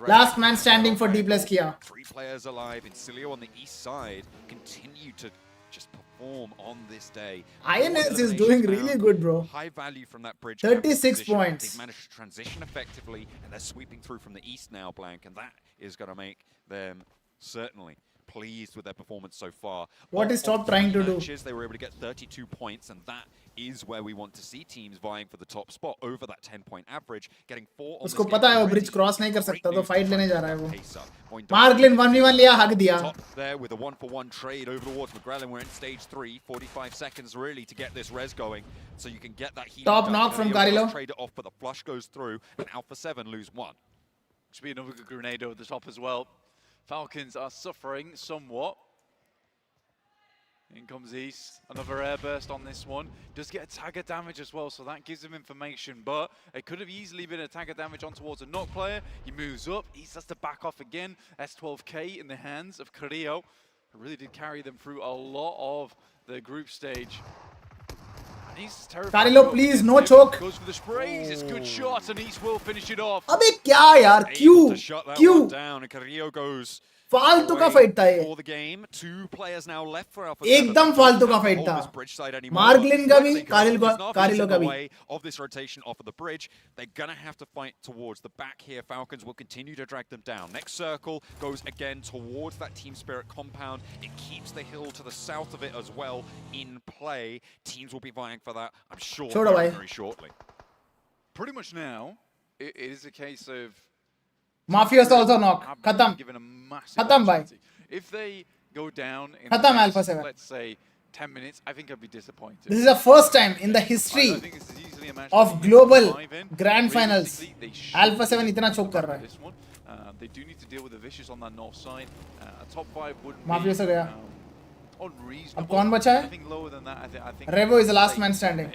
Last man standing for D+ Kia. 3 players alive. Incilio on the east side continue to just perform on this day. INS is doing really good, bro. High value from that bridge. 36 points. They've managed to transition effectively, and they're sweeping through from the east now, Blank, and that is going to make them certainly pleased with their performance so far. What is Top trying to do? They were able to get 32 points, and that is where we want to see teams vying for the top spot over that 10-point average, getting 4 on उसको पता है वो bridge cross नहीं कर सकता तो fight लेने जा रहा है वो. Marglin 1v1 लिया, हक दिया. Top there with a 1-for-1 trade over towards McGrellin. We're in stage 3, 45 seconds really to get this res going, so you can get that heat. Top knock from Carrillo. Trade it off, but the flush goes through, and Alpha 7 lose 1. Should be another good grenade over the top as well. Falcons are suffering somewhat. In comes East, another air burst on this one. Does get a tagger damage as well, so that gives him information, but it could have easily been a tagger damage on towards a knock player. He moves up, East has to back off again. S12K in the hands of Carrillo. It really did carry them through a lot of the group stage. And East terrified. Carrillo, please, no choke. Goes for the sprays, it's good shots, and East will finish it off. अबे क्या यार क्यों down and Carrillo goes फालतू का fight था ये for the game. 2 players now left for Alpha एकदम फालतू का फाइट था मार्गलिन का भी कारिलो का भी of this rotation off of the bridge. They're gonna have to fight towards the back here. Falcons will continue to drag them down. Next circle goes again towards that Team Spirit compound. It keeps the hill to the south of it as well in play. Teams will be vying for that, I'm sure, very shortly. Pretty much now, it is a case of Mafia's also knock. Khatam. Khatam, bhai. If they go down in Khatam, Alpha 7. Let's say 10 minutes, I think I'd be disappointed. This is the first time in the history of global grand finals Alpha 7 इतना choke कर रहा है. They do need to deal with the vicious on that north side. Top 5 wouldn't Mafia से गया. unreasonable. अब कौन बचा है? Anything lower than that, I think Revo is the last man standing.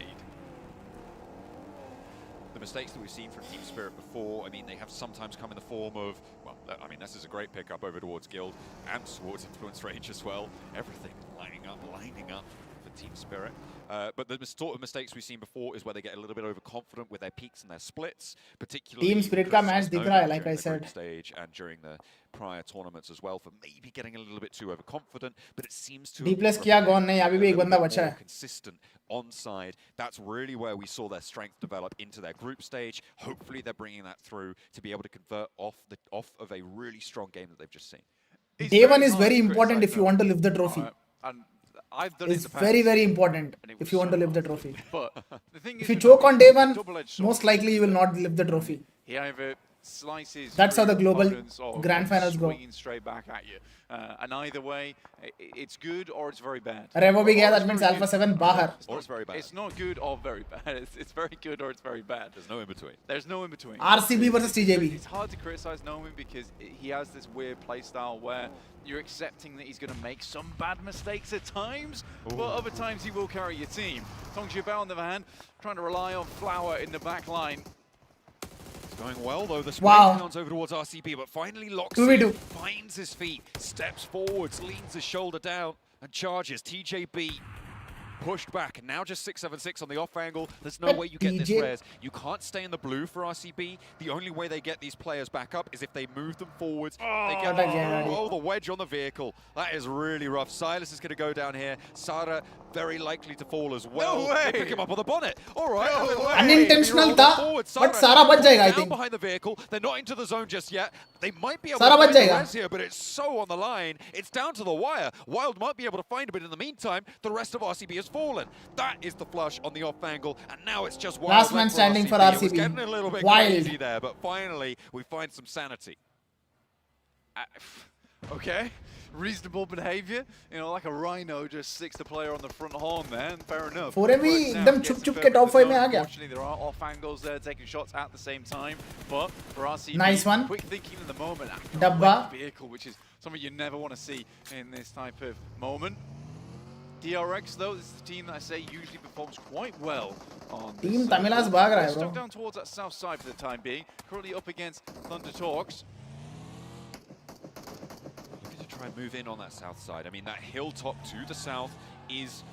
The mistakes that we've seen from Team Spirit before, I mean, they have sometimes come in the form of, well, I mean, this is a great pickup over towards Guild and towards Influence Range as well. Everything lining up for Team Spirit. But the sort of mistakes we've seen before is where they get a little bit overconfident with their peaks and their splits, particularly Team Spirit का match दिख रहा है, like I said. Stage and during the prior tournaments as well, for maybe getting a little bit too overconfident, but it seems to D plus किया gone नहीं अभी भी एक बंदा बचा है. Consistent onside. That's really where we saw their strength develop into their group stage. Hopefully they're bringing that through to be able to convert off of a really strong game that they've just seen. Day 1 is very important if you want to lift the trophy. I've done It's very important if you want to lift the trophy. But the thing is, if you choke on day 1, most likely you will not lift the trophy. He either slices. That's how the global grand finals go. Straight back at you, and either way, it's good or it's very bad. Revo भी गया, that means Alpha 7 बाहर. Or it's very bad. It's not good or very bad. It's very good or it's very bad. There's no in between. There's no in between. RCB versus TJB. It's hard to criticize Nomin because he has this weird playstyle where you're accepting that he's going to make some bad mistakes at times, but other times he will carry your team. Tong Jiabao, on the other hand, trying to rely on Flower in the back line. It's going well though. The spray comes over towards RCB, but finally locks in, finds his feet, steps forwards, leans his shoulder down, and charges. TJB pushed back, and now just 676 on the off angle. There's no way you get this res. You can't stay in the blue for RCB. The only way they get these players back up is if they move them forwards. They get the wedge on the vehicle. That is really rough. Silas is going to go down here. Sara very likely to fall as well. They pick him up on the bonnet. All right. Unintentional था, but Sara बच जाएगा, I think. Behind the vehicle. They're not into the zone just yet. They might be able Sara to बच find the जाएगा. res here, but it's so on the line. It's down to the wire. Wild might be able to find it, but in the meantime, the rest of RCB has fallen. That is the flush on the off angle, and now it's just Wild. Last man standing for RCB. It was getting a little bit Wild. crazy there, but finally we find some sanity. Okay, reasonable behavior. You know, like a rhino just sticks the player on the front horn there, and fair enough. Four भी एकदम छुप के top 5 में आ गया. Unfortunately, there are off angles there taking shots at the same time, but for RCB, nice one. Quick thinking in the moment. Dabba. Vehicle, which is something you never want to see in this type of moment. DRX though, this is the team that I say usually performs quite well on this. Team Tamilas भाग रहा है, Stuck bro. down towards that south side for the time being. Currently up against Thunder Talks. Looking to try and move in on that south side. I mean, that hilltop to the south is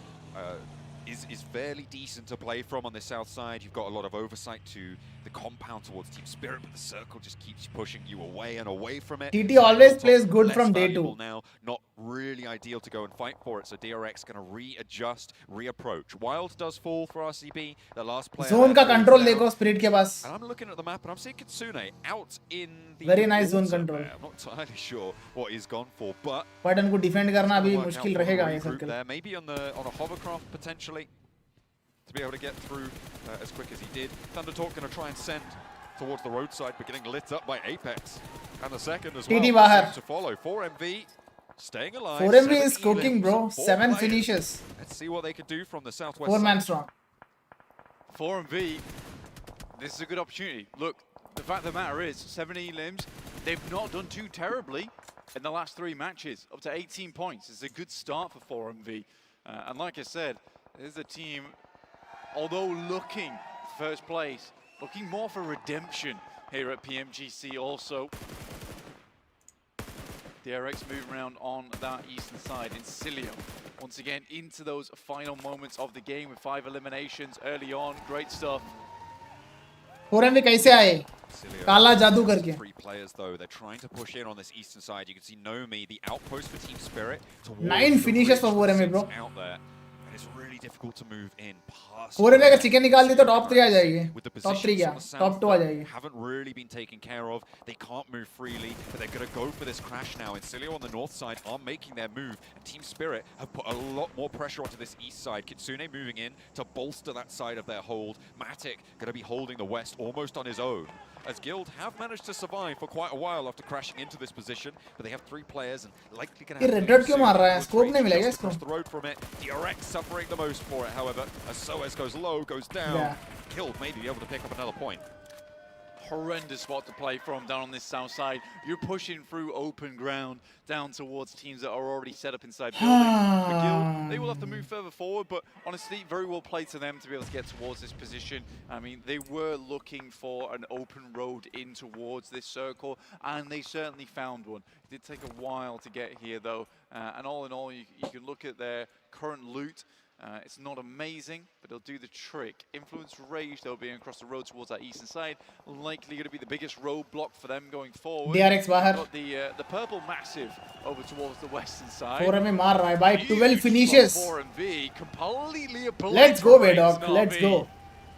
fairly decent to play from on the south side. You've got a lot of oversight to the compound towards Team Spirit, but the circle just keeps pushing you away and away from it. TT always plays good from day 2. Now, not really ideal to go and fight for it, so DRX going to readjust, reapproach. Wild does fall for RCB, the last player. Zone का control देखो Spirit के पास. And I'm looking at the map and I'm seeing Kitsune out in the very nice zone control. I'm not entirely sure what he's gone for, but उनको defend करना अभी मुश्किल रहेगा ये circle. There, maybe on a hovercraft potentially to be able to get through as quick as he did. Thunder Talk going to try and send towards the roadside, but getting lit up by Apex. And the second as well to follow. 4MV staying alive. 4MV is cooking, bro. 7 finishes. Let's see what they can do from the southwest 4 man side. strong. 4MV, this is a good opportunity. Look, the fact of the matter is, 7 elims, they've not done too terribly in the last 3 matches. Up to 18 points. It's a good start for 4MV. And like I said, there's a team, although looking first place, looking more for redemption here at PMGC also. The RX moving around on that eastern side. Incilio, once again, into those final moments of the game with 5 eliminations early on. Great stuff. 4M कैसे आए? काला जादू करके. 3 players though, they're trying to push in on this eastern side. You can see Nomi, the outpost for Team Spirit, 9 finishes for 4M bro. out there. And it's really difficult to move in past. 4M अगर chicken निकाल दी तो top 3 आ जाएगी. Top 3 क्या? Top 2 आ जाएगी. Haven't really been taken care of. They can't move freely, but they're going to go for this crash now. Incilio on the north side are making their move, and Team Spirit have put a lot more pressure onto this east side. Kitsune moving in to bolster that side of their hold. Matic going to be holding the west almost on his own, as Guild have managed to survive for quite a while after crashing into this position, but they have 3 players and likely going to have red dot क्यों मार रहा है? Scope नहीं मिलेगा इसको. across the road from it. DRX suffering the most for it, however, as Soes goes low, goes down. Yeah. Guild may be able to pick up another point. Horrendous spot to play from down on this south side. You're pushing through open ground down towards teams that are already set up inside buildings. For Guild, they will have to move further forward, but honestly, very well played to them to be able to get towards this position. I mean, they were looking for an open road in towards this circle, and they certainly found one. It did take a while to get here, though, and all in all, you can look at their current loot. It's not amazing, but it'll do the trick. Influence Rage, they'll be across the road towards that eastern side. Likely going to be the biggest roadblock for them going forward. DRX बाहर. Got the purple massive over towards the western side. 4M में मार रहा है भाई. 12 finishes. 4MV completely Let's go, Doc. Let's go.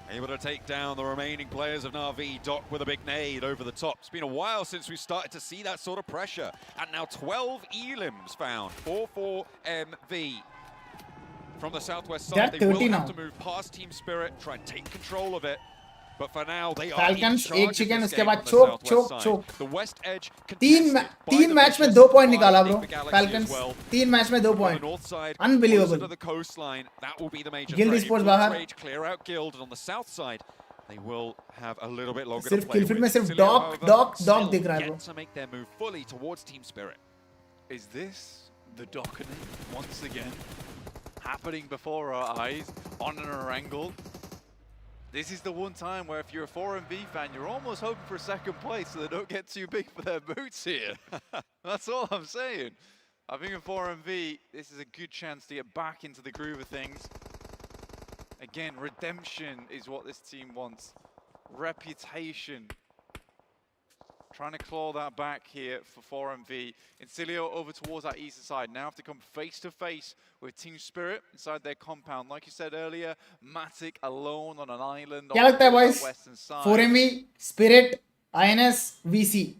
Able to take down the remaining players of Na'Vi. Doc with a big nade over the top. It's been a while since we started to see that sort of pressure. And now 12 elims found for 4MV. From the southwest side, they will have to move past Team Spirit, try and take control of it. But for now, they are Falcons in charge एक chicken of this उसके game बाद from the choke southwest choke side. The west edge तीन match में 2 point निकाला bro. Falcons 3 match में 2 point. Unbelievable. To the coastline, that will be the major Guild threat. Esports Influence बाहर. Rage clear out Guild, and on the south side, they will have a little bit longer सिर्फ to play kill feed में with. सिर्फ Cilio, Doc however, दिख रहा है still bro. yet to make their move fully towards Team Spirit. Is this the dockening once again? Happening before our eyes on an Erangel. This is the one time where if you're a 4MV fan, you're almost hoping for second place so they don't get too big for their boots here. That's all I'm saying. I think in 4MV, this is a good chance to get back into the groove of things. Again, redemption is what this team wants. Reputation. Trying to claw that back here for 4MV. Incilio over towards that eastern side. Now have to come face to face with Team Spirit inside their compound. Like you said earlier, Matic alone on an island क्या on लगता है the boys? western side. 4MV, Spirit, INS, VC.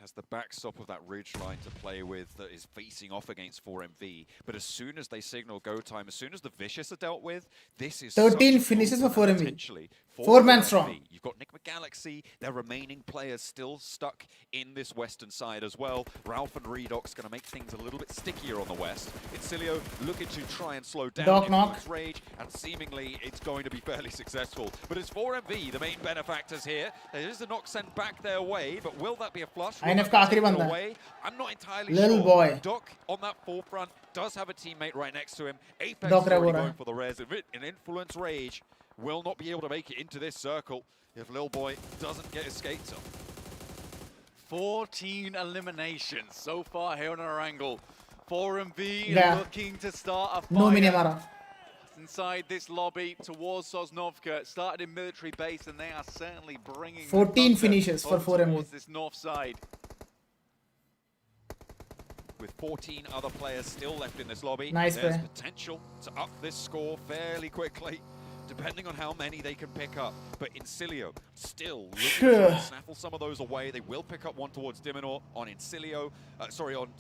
Has the backstop of that ridge line to play with that is facing off against 4MV. But as soon as they signal go time, as soon as the Vicious are dealt with, this is 13 finishes for 4MV. potentially for 4-man 4MV. strong. You've got Nick McGalaxy, their remaining players still stuck in this western side as well. Ralph and Redox going to make things a little bit stickier on the west. Incilio looking to try and slow down Doc knock. Influence Rage, and seemingly it's going to be fairly successful. But it's 4MV, the main benefactors here. There is a knock sent back their way, but will that be a flush? Will INF that का be आखिरी taken बंदा. away? I'm not entirely Little sure. boy. Doc on that forefront does have a teammate right next to him. Apex Doc is already रहा going है. for the res. An Influence Rage will not be able to make it into this circle if Lil Boy doesn't get his skates up. 14 eliminations so far here on Erangel. 4MV Yeah. looking to start a No fire mini मारा. inside this lobby towards Sosnovka. It started in military base and they are certainly bringing 14 finishes for over 4MV. towards this north side. With 14 other players still left in this lobby, Nice there's play. potential to up this score fairly quickly, depending on how many they can pick up. But Incilio still looking to try and snaffle some of those away. They will pick up one towards Diminor on Incilio, on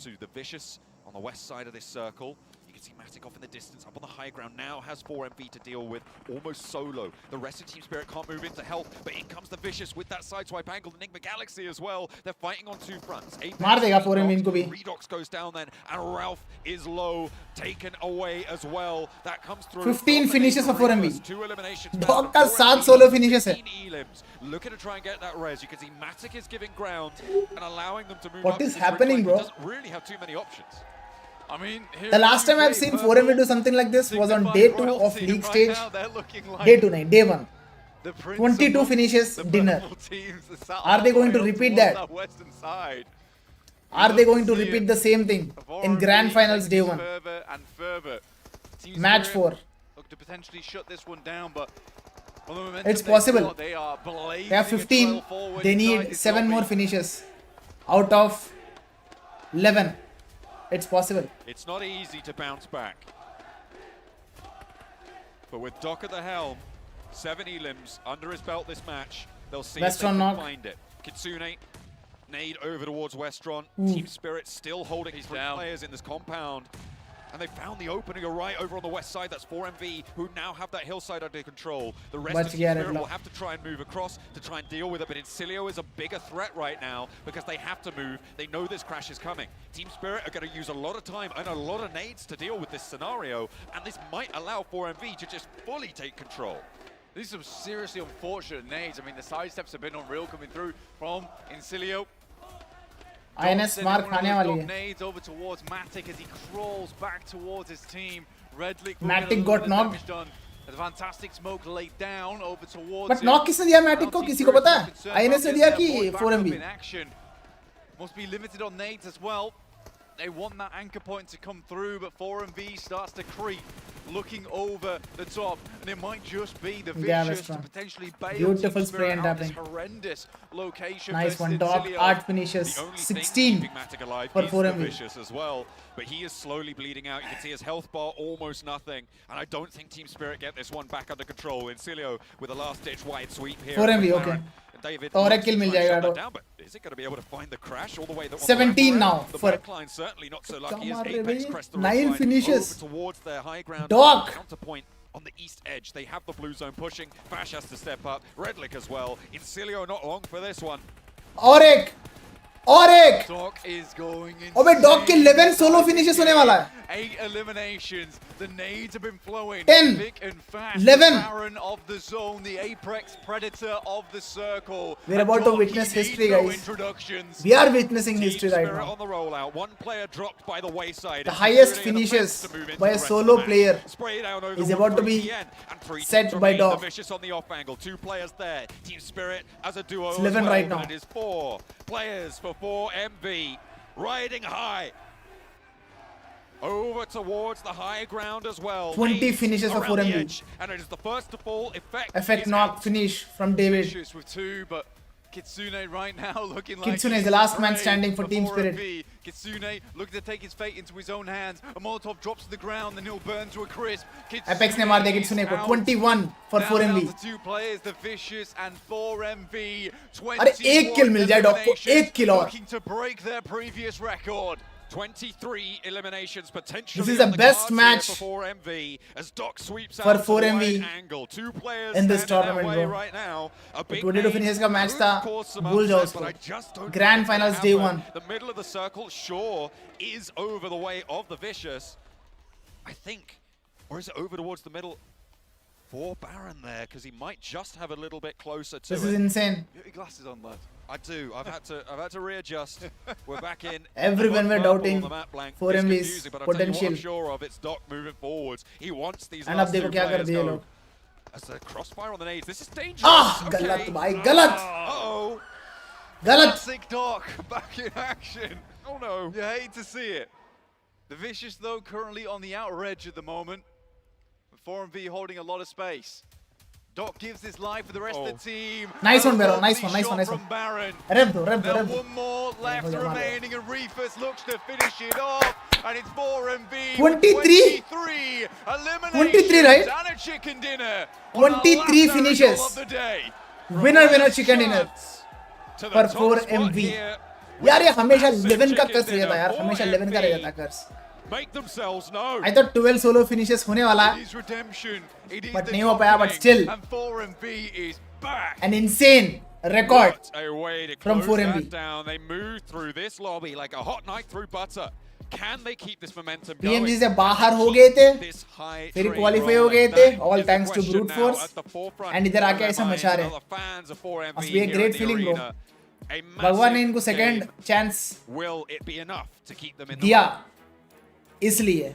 to the Vicious on the west side of this circle. You can see Matic off in the distance, up on the high ground, now has 4MV to deal with, almost solo. The rest of Team Spirit can't move in to help, but in comes the Vicious with that sideswipe angle, the Enigma Galaxy as well. They're fighting on two fronts. मार देगा 4MV इनको भी. Redox goes down then, and Ralph is low, taken away as well. That comes through. 15 finishes for 4MV. 2 eliminations. Doc का 7 solo finishes है. 15 elims. Looking to try and get that res. You can see Matic is giving ground and allowing them to move What up is to this ridge happening, line. bro? He doesn't really have too many options. I mean, here The in last time I've UK, seen Purple 4MV do something like this was on day 2 of royalty, league and stage. Right now they're looking like Day 2, nahi, day 1. the Prince 22 amongst finishes, the dinner. purple teams, the South Are they going to Royal repeat towards that? western side. Are they going to repeat the same thing in grand finals day 1? Further and further. Team Match Spirit 4. look to potentially shut this one down, but on the momentum It's possible. they are blazing They have 15. They need 7 more finishes out of 11. It's possible. It's not easy to bounce back. But with Doc at the helm, 7 elims under his belt this match, they'll see if they Westron can knock. find it. Kitsune, nade over towards Westron. Ooh. Team Spirit still holding 3 players in this compound. And they found the opening right over on the west side. That's 4MV, who now have that hillside under control. The rest of Team Spirit will have to try and move across to try and deal with it. But Incilio is a bigger threat right now because they have to move. They know this crash is coming. Team Spirit are going to use a lot of time and a lot of nades to deal with this scenario. And this might allow 4MV to just fully take control. These are some seriously unfortunate nades. I mean, the side steps have been unreal coming through from Incilio. INS मार खाने वाली है. Nades over towards Matic as he crawls back towards his team. Redlick Matic got knocked. A fantastic smoke laid down over towards But knock किसने दिया Matic को? किसी को पता है? INS ने दिया कि 4MV? Must be limited on nades as well. They want that anchor point to come through, but 4MV starts to creep, looking over the top, and it might just be the Vicious to potentially bail. Beautiful spray and tapping. Horrendous location. Nice one, Doc. 8 finishes, 16 for 4MV. Vicious as well, but he is slowly bleeding out. You can see his health bar almost nothing, and I don't think Team Spirit get this one back under control. Incilio with a last-ditch wide sweep here. 4MV, okay. David तो और एक kill मिल जाएगा down, but is it going to be able to find the crash all the way? 17 now The for backline certainly not so lucky as Apex crest the 9 line finishes. over towards their high ground. Doc. Counterpoint on the east edge. They have the blue zone pushing. Fash has to step up. Redlick as well. Incilio not long for this one. और एक. Doc is going in. अबे Doc के 11 solo finishes होने वाला है. 8 eliminations. The nades have been flowing. 10. Thick and fast. 11. The Baron of the zone. The apex predator of the circle. We're about to witness history, guys. We are witnessing history right now. On the rollout. One player dropped by the wayside. The highest finishes by a solo player is about to be set by Doc. The Vicious on the off angle. 2 players there. Team Spirit as a duo. It's 11 right now. It is 4 players for 4MV. Riding high. Over towards the high ground as well. 20 finishes for 4MV. And it is the first to fall. Effect knock finish from David. Vicious with 2, but Kitsune right now looking like Kitsune is the last man standing for Team Spirit. Kitsune looking to take his fate into his own hands. A Molotov drops to the ground, then he'll burn to a crisp. Apex ने मार दिया Kitsune को. 21 for 4MV. 2 players, the Vicious and 4MV. अरे एक kill मिल जाए Doc को. एक kill और. Looking to break their previous record. 23 eliminations potentially. This is the best match for 4MV as Doc sweeps for out 4MV angle. 2 players in this tournament, bro. right now. 22 finishes का match था. भूल जाओ उसको. Grand finals day 1. The middle of the circle, sure, is over the way of the Vicious. I think, or is it over towards the middle? For Baron there, because he might just have a little bit closer to it. This is insane. Get your glasses on, lad. I do. I've had to readjust. We're back in. Everyone were doubting 4MV's potential. potential. I'm sure of it's Doc moving forwards. He wants these And last अब 2 देखो क्या कर players दिए go. लोग. As the crossfire on the nades, this is dangerous. Ah, okay. गलत भाई, गलत. Uh-oh. गलत. Classic Doc back in action. Oh no. You hate to see it. The Vicious though currently on the outer edge at the moment. 4MV holding a lot of space. Doc gives his life for the rest of the team. Nice one, Baron. Nice one. Nice one. Nice one. Rev do. One more left remaining, and Reefus looks to finish it off. And it's 4MV. 23. 23 eliminations 23, right? and a chicken dinner. 23 finishes. Winner chicken dinner for 4MV. यार ये हमेशा 11 का कर्स रहता है यार. हमेशा 11 का रह जाता है कर्स. Make themselves known. I thought 12 solo finishes होने वाला है. But नहीं हो पाया, but still. An insane record from 4MV. They move through this lobby like a hot knife through butter. Can they keep this momentum going? PMGC से बाहर हो गए थे. फिर क्वालिफाई हो गए थे. All thanks to brute force. And इधर आके ऐसा मचा रहे. Must be a great feeling, bro. भगवान ने इनको second chance दिया. इसलिए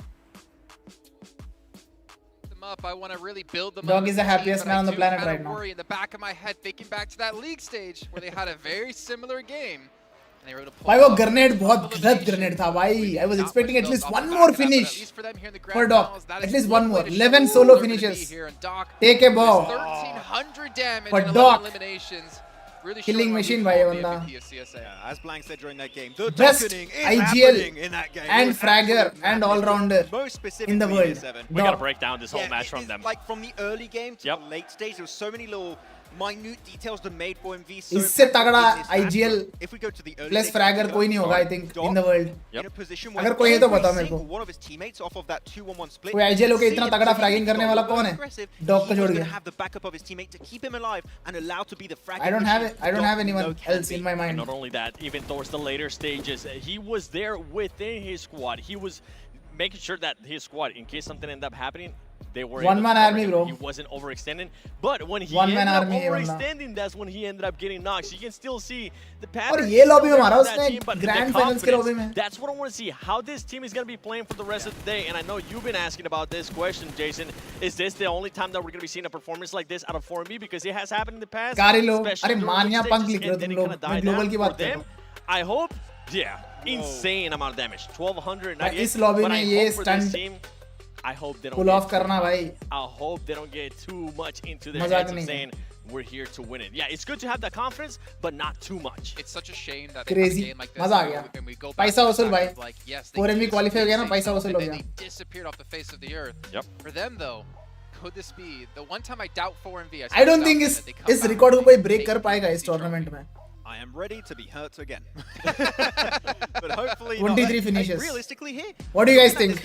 up. I want to really build them Dog up is the happiest man on the planet right now. worry in the back of my head, thinking back to that league stage where they had a very similar game. And they were able to pull भाई वो off grenade double बहुत गलत elimination. Grenade था भाई. I was Not expecting put at least themselves one off the more back of that, but finish at least for them here in the for grand Doc. finals, that At is least one one more. way to 11 show solo who they're gonna be finishes. here. And Doc, Take a ball. 1300 damage For and 11 Doc. eliminations. Really Killing showing why machine we भाई ये call him बंदा. MVP of CSA. As Blank said during that game, the Best docketing is IGL happening in that game. and fragger and all-rounder Most specifically in the world. ES7. We gotta break down this whole match from them. Like from the early game to the late stage, there were so many little minute details that made 4MV so इससे impactful तगड़ा in this match. IGL If we go to the early plus stage, fragger कोई नहीं होगा I think in the world. in a position अगर where कोई है तो बताओ every मेरे को. single one of his teammates off of that 2-1-1 split. कोई IGL होके इतना तगड़ा फ्रैगिंग करने वाला कौन है? Doc को He छोड़ was के. going to have the backup of his teammate to keep him alive and allowed to be the fragging I don't machine. have anyone else in my And mind. not only that, even towards the later stages, he was there within his squad. He was making sure that his squad, in case something ended up happening, they were One able man to cover army, him. bro. He wasn't overextending. But when he One man ended up army है बंदा. overextending, that's when he ended up getting knocks. You can still see the pattern. और ये lobby में मारा of that उसने team, but the grand finals के lobby में. confidence, that's what I want to see. How this team is going to be playing for the rest of the day. And I know you've been asking about this question, Jason. Is this the only time that we're going to be seeing a performance like this out of 4MB? Because it has happened in the past. कारी लो. especially अरे during मानिया these पंख stages, लिख रहे हो and then तुम it लोग. kinda मैं died ग्लोबल down की for बात कर रहा them. हूँ. I hope, insane amount of damage, 1298. इस lobby but में I ये hope for this stunt team, I hope they don't pull get off करना भाई. I hope they don't get too much into their मजाक heads of नहीं है. saying we're here to win it. Yeah, it's good to have that confidence, but not too much. It's such a shame that they Crazy. have a game like this. मजा आ गया. And we go back पैसा to the वसूल fact भाई. of, like, yes, 4MB they qualify हो गया ना, say पैसा no, वसूल and हो then गया. they disappeared off the face of the earth. Yep. For them though, could this be the one time I doubt 4MV? I don't think इस record को कोई ब्रेक कर पाएगा इस टूर्नामेंट में. I am ready to be hurt again. But hopefully 23 finishes. Realistically here. What do you guys think?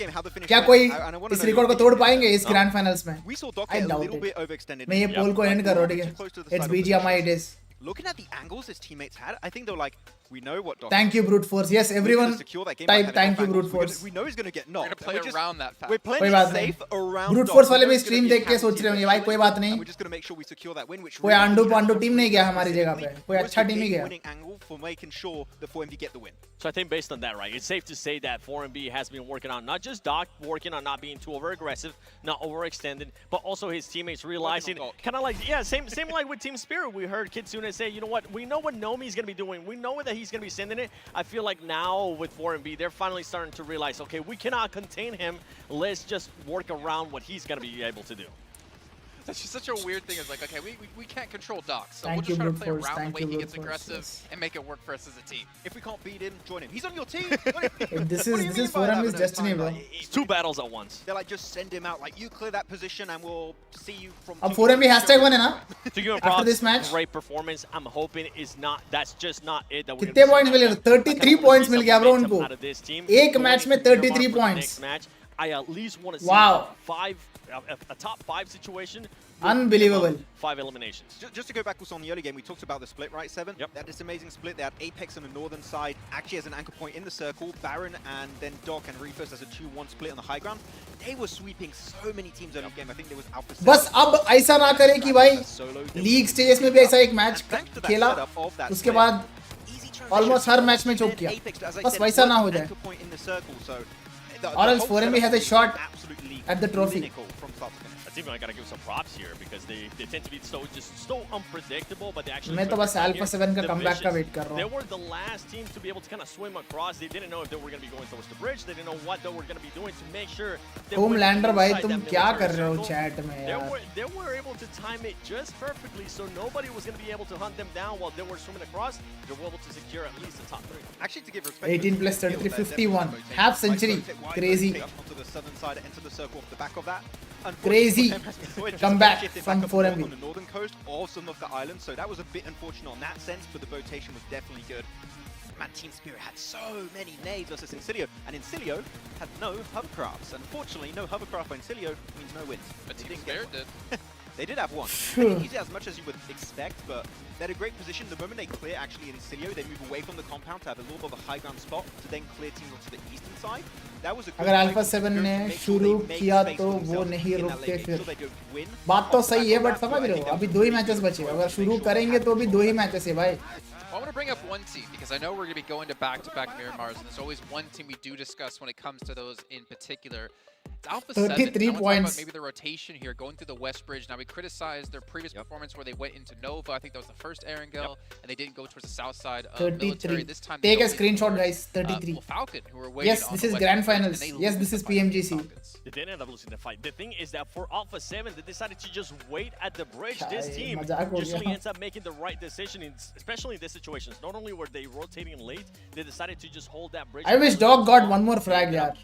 क्या कोई इस रिकॉर्ड को तोड़ पाएंगे इस ग्रैंड फाइनल्स में? We saw Doc I get a doubt little it. bit overextended. मैं ये पोल को एंड कर रहा हूँ, ठीक है? It's BGMI it is. Looking at the angles his teammates had, I think they were like, we know what Doc Thank you brute force. Yes, everyone type thank you brute force. We know he's going to get knocked. We're gonna play around that fact. We're कोई playing बात it नहीं. safe around brute Doc. force वाले We know भी it's gonna stream be a देख के सोच रहे होंगे भाई कोई बात नहीं. and we're just going to make sure we secure that win, which कोई आंडू पांडू टीम नहीं गया हमारी जगह पे. कोई अच्छा टीम ही गया. winning angle for making sure the 4MV get the win. So I think based on that, right, it's safe to say that 4MB has been working on not just Doc working on not being too over-aggressive, not overextended, but also his teammates realizing, kind of like, yeah, same like with Team Spirit. We heard Kitsune say, you know what, we know what Nomi's going to be doing. We know that he's going to be sending it. I feel like now with 4MB, they're finally starting to realize, okay, we cannot contain him. Let's just work around what he's going to be able to do. That's just such a weird thing. It's like, okay, we can't control Doc, so Thank we'll just you, try to brute play force. around Thank the way you, he brute gets force, aggressive yes. and make it work for us as a team. If we can't beat him, join him. He's on your team. This is 4MB's destiny, bro. It's two battles at once. They're like, just send him out. Like, you clear that position and we'll see you from... अब 4MB hashtag बने ना? To give him After props, this match? great performance. I'm hoping is not. That's just not it. That we're कितने points मिले? 33 points मिल गया bro उनको. एक match में 33 points. I at least want to see Wow. a top 5 situation. Unbelievable. 5 eliminations. Just to go back also on the early game, we talked about the split, right, Seven? Yep. They had this amazing split. They had Apex on the northern side, actually as an anchor point in the circle, Baron and then Doc and Reefers as a 2-1 split on the high ground. They were sweeping so many teams early game. I think there was Alpha 7. बस अब ऐसा ना करे कि भाई league stages में भी ऐसा एक मैच खेला उसके बाद ऑलमोस्ट हर मैच में चोक किया बस वैसा ना हो जाए or else 4MB has a shot at the trophy. Even I gotta give some props here because they tend to be so unpredictable, but they actually. मैं तो बस Alpha 7 का comeback का wait कर रहा हूँ. They were the last team to be able to kind of swim across. They didn't know if they were gonna be going towards the bridge. They didn't know what they were gonna be doing to make sure. Homelander भाई तुम क्या कर रहे हो chat में यार? They were able to time it just perfectly, so nobody was gonna be able to hunt them down while they were swimming across. They were able to secure at least the top 3. Actually, to give respect. 18 plus 33, 51, half century, crazy. Onto the southern side, enter the circle off the back of that. Crazy comeback from 4MB. On the northern coast of some of the islands, so that was a bit unfortunate on that sense, but the rotation was definitely good. Man, Team Spirit had so many nades versus Incilio, and Incilio had no hovercrafts. Unfortunately, no hovercraft for Incilio means no wins. But Team Spirit did. They did have one. They didn't use it as much as you would expect, but they're in a great position. The moment they clear actually in Incilio, they move away from the compound to have a little bit of a high ground spot to then clear teams onto the eastern side. That was a good अगर Alpha 7 ने शुरू किया तो वो नहीं रुकते फिर. बात तो सही है बट समझ रहे हो अभी 2 ही मैचेस बचे. अगर शुरू करेंगे तो अभी 2 ही मैचेस है भाई. want to bring up one team because I know we're going to be going to back-to-back Miramars, and there's always one team we do discuss when it comes to those in particular. It's Alpha 7. 33 I want to talk points. about maybe the rotation here, going through the West Bridge. Now, we criticized their previous performance where they went into Nova. I think that was the first Erangel, and they didn't go towards the south side of 33. military. This time, Take a they go screenshot, towards, guys. 33. well, Falcon, who were waiting Yes, on this the is West grand Bridge, finals. and they Yes, lose this the is fight against PMGC. Falcons. They didn't end up losing the fight. The thing is that for Alpha 7, they decided to just wait at the bridge. This team usually ends up making the right decision, especially in these situations. Not only were they rotating late, they decided to just hold that bridge. I wish Dog got one more frag, yaar.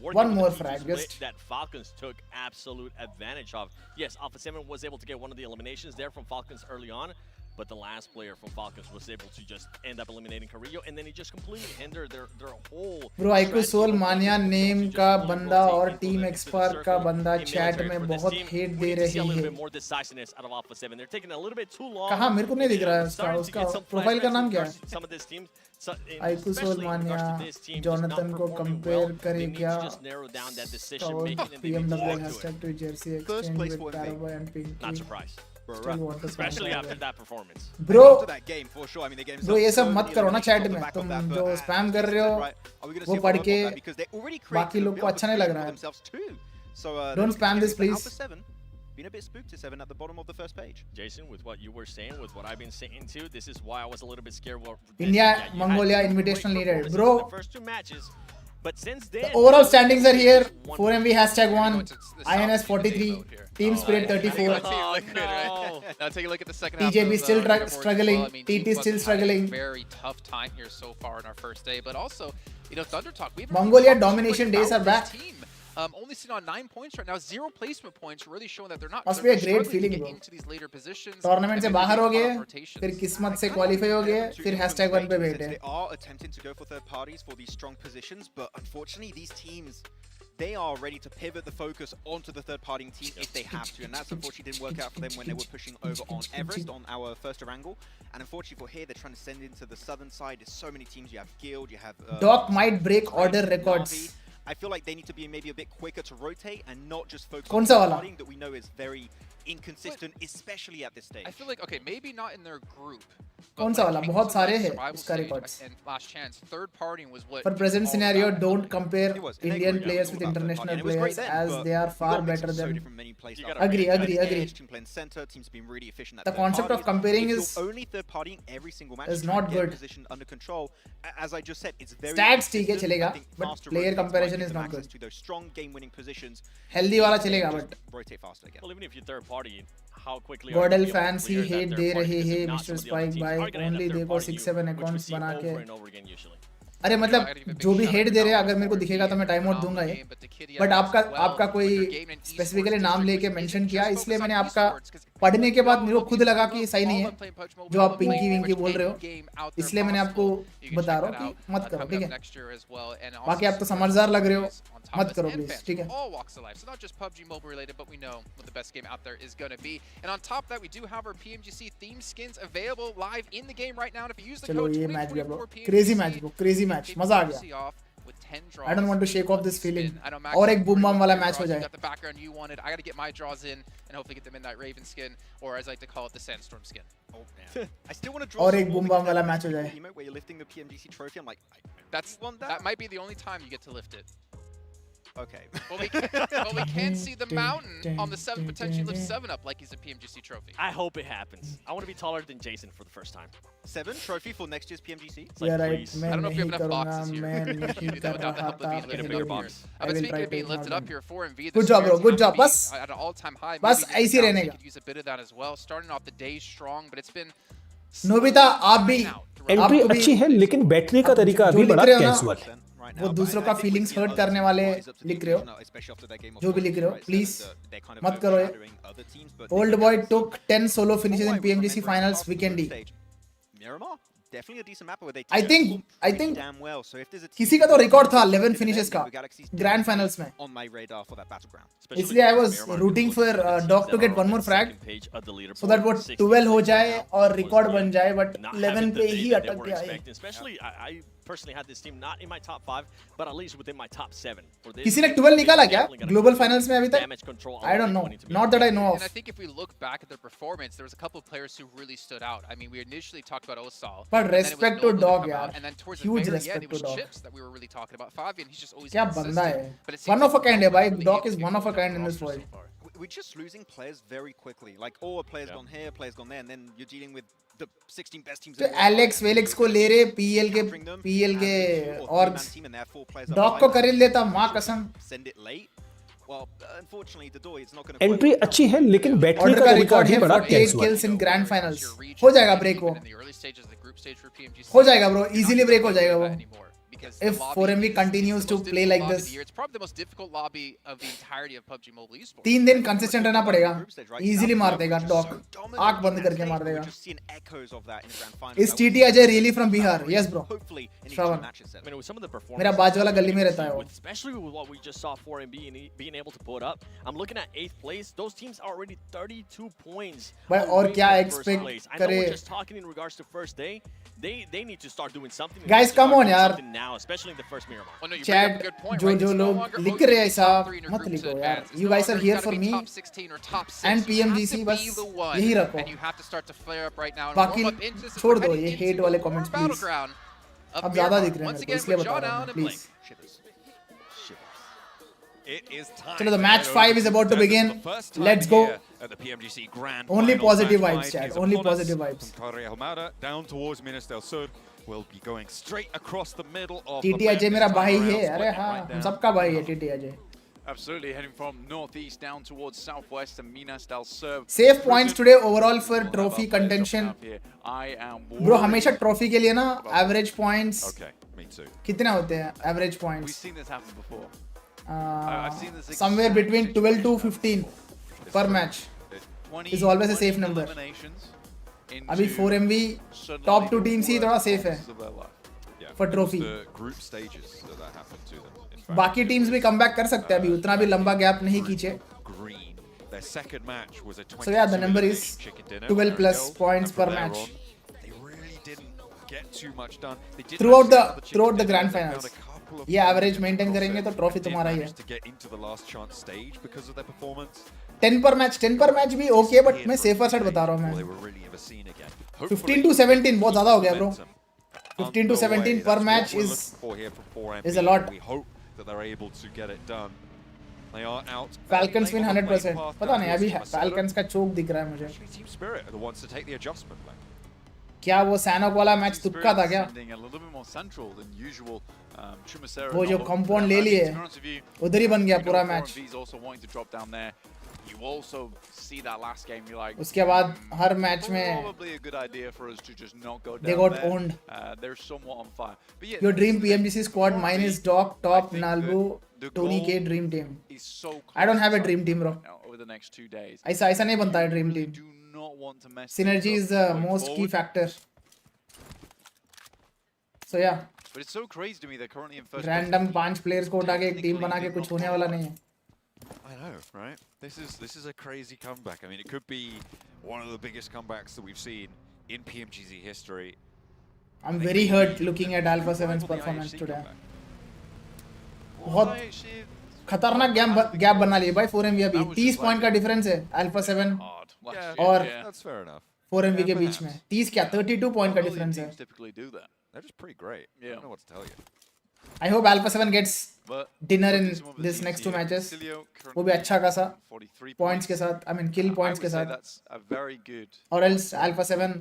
One more frag, just that Falcons took absolute advantage of. Yes, Alpha 7 was able to get one of the eliminations there from Falcons early on, but the last player from Falcons was able to just end up eliminating Carrillo, and then he just completely hindered their whole. Bro, Aiku Soul Mania name का बंदा और Team Expert का बंदा chat में बहुत hate दे रही है. More decisiveness out of Alpha 7. They're taking a little bit too long. कहाँ मेरे को नहीं दिख रहा है उसका प्रोफाइल का नाम क्या है? Some of this teams, Aiku Soul Mania, Jonathan को compare करे क्या? PMW hashtag to jersey exchange with Taraboy and Pinky. Not surprised. Especially after that performance. Bro, After that game, for sure. I mean, they gave bro ये सब मत करो ना chat में. back तुम on that, जो but spam कर रहे हो वो पढ़ के because they already बाकी लोग को अच्छा नहीं लग रहा है. themselves too. So Don't spam this, please. Alpha 7 been a bit spooked to 7 at the bottom of the first page. Jason, with what you were saying, with what I've been saying too, this is why I was a little bit scared. India, Mongolia invitational needed, bro. The first two matches, but since then, the overall standings are here. 4MV hashtag 1, INS 43, Team Spirit 34. Now take a look at the second TJB half. still struggling. TT still struggling. Very tough time here so far in our first day, but also, you know, Thunder Talk. Mongolia domination days are back. Only sitting on 9 points right now, 0 placement points, really showing that they're not. Must be a great feeling, bro. Into these later positions. Tournament से बाहर हो गए, फिर किस्मत से qualify हो गए, फिर hashtag 1 पे बैठे. They are attempting to go for third parties for these strong positions, but unfortunately these teams, they are ready to pivot the focus onto the third party team if they have to, and that's unfortunately didn't work out for them when they were pushing over on Everest on our first Erangel. And unfortunately for here, they're trying to send into the southern side. There's so many teams. You have Guild, you have Doc might break order records. I feel like they need to be maybe a bit quicker to rotate and not just focus कौन on सा वाला? partying that we know is very inconsistent, especially at this stage. I feel like, okay, maybe not in their group. कौन सा वाला? बहुत सारे हैं उसका records. And last chance, third partying was what. For present scenario, don't compare Indian players with international players as they are far better than. Agree. The concept of comparing is only third partying every single match is not good. Position under control. As I just said, it's very Stats ठीक है चलेगा, but player comparison is not good. To those strong game-winning positions. Healthy वाला चलेगा, but rotate faster again. Well, even if you third party, how quickly Godel fans he hate दे रहे हैं Mr. Spike भाई. Only देखो 6-7 accounts बना के. अरे मतलब जो भी हेड दे रहे हैं अगर मेरे को दिखेगा तो मैं टाइम आउट दूंगा ये. बट आपका कोई स्पेसिफिकली नाम लेके मेंशन किया, इसलिए मैंने आपका पढ़ने के बाद मेरे को खुद लगा कि सही नहीं है जो आप पिंकी विंकी बोल रहे हो, इसलिए मैंने आपको बता रहा हूँ कि मत करो, ठीक है. बाकी आप तो समझदार लग रहे हो, मत करो प्लीज, ठीक है. All walks of life, so not just PUBG Mobile related, but we know what the best game out there is going to be. And on top of that, we do have our PMGC theme skins available live in the game right now. And if you use the चलो code ये match भी bro, 2024 crazy match bro, crazy match, मजा आ गया. I don't want to shake off this feeling. और एक boom bam वाला match हो जाए. Got the background you wanted. I got to get my draws in and hopefully get the Midnight Raven skin, or as I like to call it, the Sandstorm skin. Oh man, I still want to draw. और एक boom bam वाला match हो जाए. Where you're lifting the PMGC trophy, I'm like, that might be the only time you get to lift it. Okay. Well, we can see the mountain on the 7 potentially lift 7 up like he's a PMGC trophy. I hope it happens. I want to be taller than Jason for the first time. 7 trophy for next year's PMGC. Yeah, right. I don't know if you have enough boxes here. You do that without the help of being lifted up here. But speaking of being lifted up here, 4MV. Good job, bro. Good job. बस at an all-time high. बस ऐसे रहने का. Could use a bit of that as well. Starting off the day strong, but it's been. Nobita आप भी entry अच्छी है लेकिन बैठने का तरीका अभी बड़ा कैजुअल है. वो दूसरों का फीलिंग्स हर्ट करने वाले लिख रहे हो, जो भी लिख रहे हो प्लीज मत करो ये. Old boy took 10 solo finishes in PMGC finals वीकेंडी. I think किसी का तो रिकॉर्ड था 11 फिनिशेस का ग्रैंड फाइनल्स में, इसलिए I was rooting for Dog to get one more frag so that वो 12 हो जाए और रिकॉर्ड बन जाए, बट 11 पे ही अटक गया. personally had this team not in my top 5, but at least within my top 7. For this, किसी ने 12 निकाला क्या ग्लोबल फाइनल्स में अभी तक? damage control. I don't know. Not that I know And I of. think if we look back at their performance, there was a couple of players who really stood out. I mean, we initially talked about Osal. But respect to Dog, yaar. And then towards Huge the very respect end, it was to Dog. Chips that we were really talking about. Fabian, he's just always क्या consistent. बंदा है? But it seems One of a like kind है भाई. really Dog able is to get one of a close kind in to this the world. roster so far. We're just losing players very quickly. Like, oh, a player's gone here, a player's gone there, and then you're dealing with the 16 best teams. तो Alex वेलेक्स को ले रहे PL के और dog को खरीद लेता माँ कसम. Well, unfortunately, the door is not going to. Entry अच्छी है लेकिन बैठने का तरीका अभी बड़ा 48 kills in grand finals. हो जाएगा ब्रेक वो. हो जाएगा ब्रो. इजीली ब्रेक हो जाएगा वो. If 4MV continues to play like this, it's probably the most difficult lobby of the entirety of PUBG Mobile Esports. 3 दिन कंसिस्टेंट रहना पड़ेगा. इजीली मार देगा डॉग. आंख बंद करके मार देगा. Is TT Ajay really from Bihar? Yes bro. Shravan. I mean, with some of the performances, मेरा बाजू वाला गली में रहता है वो. especially with what we just saw 4MB and being able to pull it up. I'm looking at 8th place. Those teams are already 32 points. भाई और क्या I know expect we're करे? just talking in regards to first day. They need to start doing something. Guys, come on यार. Now, especially in the first Miramar. Oh, no, you Chat bring up a good point, जो right? जो It's no लोग longer, लिख oh, रहे you हैं need साहब top 3 in your मत group to लिखो यार. advance. It's You no guys are longer here gotta for be me top 16 or top 6. and You have PMGC to बस be the one, यही रखो. and you have to start to flare up right now and बाकी warm up into this. छोड़ We're दो heading ये into hate the वाले war comments please. battleground of अब ज़्यादा Miramar. दिख रहे हैं Once मेरे को again इसलिए with बता John रहा हूँ Allen and please. It is time. चलो the match 5 is about to begin. Let's go. At the PMGC Grand Only Finals, positive match vibes, 5 chat. is Only upon us. positive vibes. From Torre Almada down towards Minas del Sur. We'll be going straight across the middle of TT the Ajay map मेरा this time भाई around, है. अरे splitting हाँ right हम down. सबका भाई है TT Ajay. Absolutely, heading from northeast down towards southwest and Minas del Sur. Safe points today overall for trophy contention. I am Bro हमेशा trophy के लिए ना average points. Okay, me too. कितने होते हैं average We've points? seen this happen before. Uh, I've seen this somewhere between 12 to 15 per match 20 is always a safe number. अभी 4MV top 2 teams ही थोड़ा safe है Yeah, for it was trophy. the group stages that happened to them. In fact, बाकी teams भी comeback कर सकते हैं अभी उतना भी लंबा gap नहीं खींचे. Green. Their second match was a 20 So yeah, the number is 12 plus points per match. They really didn't get too much done. They did Throughout manage to the get grand they found finals. a couple of ये average points maintain across करेंगे it. तो trophy They did तुम्हारा ही है. manage to get into the last chance stage because of their performance. 10 per match भी okay but मैं safer side बता रहा हूँ They मैं. were really ever seen again. 15 to 17 बहुत ज़्यादा हो गया bro. 15 to 17 per match is a lot. We hope that they're able to get it done. They are out. Falcons win on the 100%. path पता down नहीं अभी towards Falcons का choke दिख रहा है मुझे. Team Spirit are the ones to take the adjustment. Like. क्या वो Sanok वाला मैच तुक्का था क्या? A little bit more central than usual. Chumacero वो जो not- compound ले लिए to be honest with you, उधर ही बन गया you know, पूरा 4MV match. is also wanting to drop down there. You also see that last game. You're like, उसके बाद हर मैच में probably a good idea for us to just not go down they got there. owned. They're somewhat on fire. But yeah, Your dream PMGC squad mine is Doc, Top, Nalbu, Tony K dream team. is so I don't have a close dream team bro. over the next 2 days. ऐसा नहीं बनता है dream team. Do not want to mess Synergy things is up the going most key forward. factor. So yeah, But it's so crazy to me they're currently in first random 5 players को उठा के एक team बना के कुछ होने वाला नहीं है. I know, right? This is a crazy comeback. I mean, it could be one of the biggest comebacks that we've seen in PMGZ history. I'm very hurt looking at Alpha 7's performance today. बहुत खतरनाक gap बना लिए भाई 4MV अभी 30 point का difference है Alpha 7 और That's fair enough. 4MV के बीच में 30 क्या 32 पॉइंट का डिफरेंस है. typically do that. They're just pretty great. I don't know what to tell you. I hope Alpha 7 gets dinner in this next 2 matches. वो भी अच्छा खासा points के साथ, I mean kill points के साथ. That's a very good. Or else Alpha 7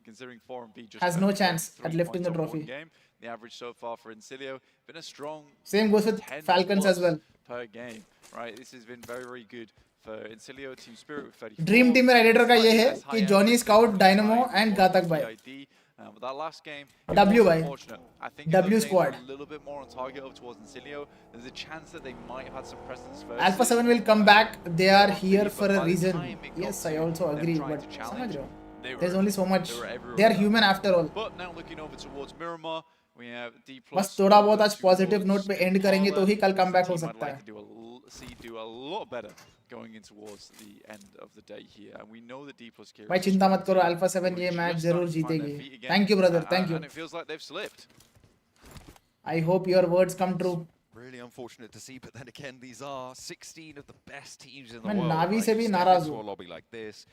considering 4MV just has no chance at 3 lifting the points on one trophy. game. The average so far for Incilio been a strong. Same goes with 10 Falcons plus as well. Per game, right? This has been very, very good for Incilio. Team Spirit with 34. Dream team में editor का ये है कि Johnny scout dynamo and घातक भाई But that last game, W भाई I think W if they squad. were a little bit more on target up towards Incilio, there's a chance that they might have had some precedence first. Alpha 7 will come back. They are here for a reason. Yes, I also agree. But समझ रहे हो? There's only so much. They are human after all. But now looking over towards Miramar, we have D+. बस थोड़ा बहुत आज positive note पे and करेंगे तो ही कल कमबैक हो सकता है. Do a lot better going in towards the end of the day here, and we know that D+ carry. भाई चिंता मत करो Alpha 7 ये मैच जरूर जीतेगी. Thank you brother. Thank you. And it feels like they've slipped. I hope your words come true. Really unfortunate to see, but then again, these are 16 of the best teams in the मैं world. नावी Right? से You भी step नाराज into हूँ. a lobby like this,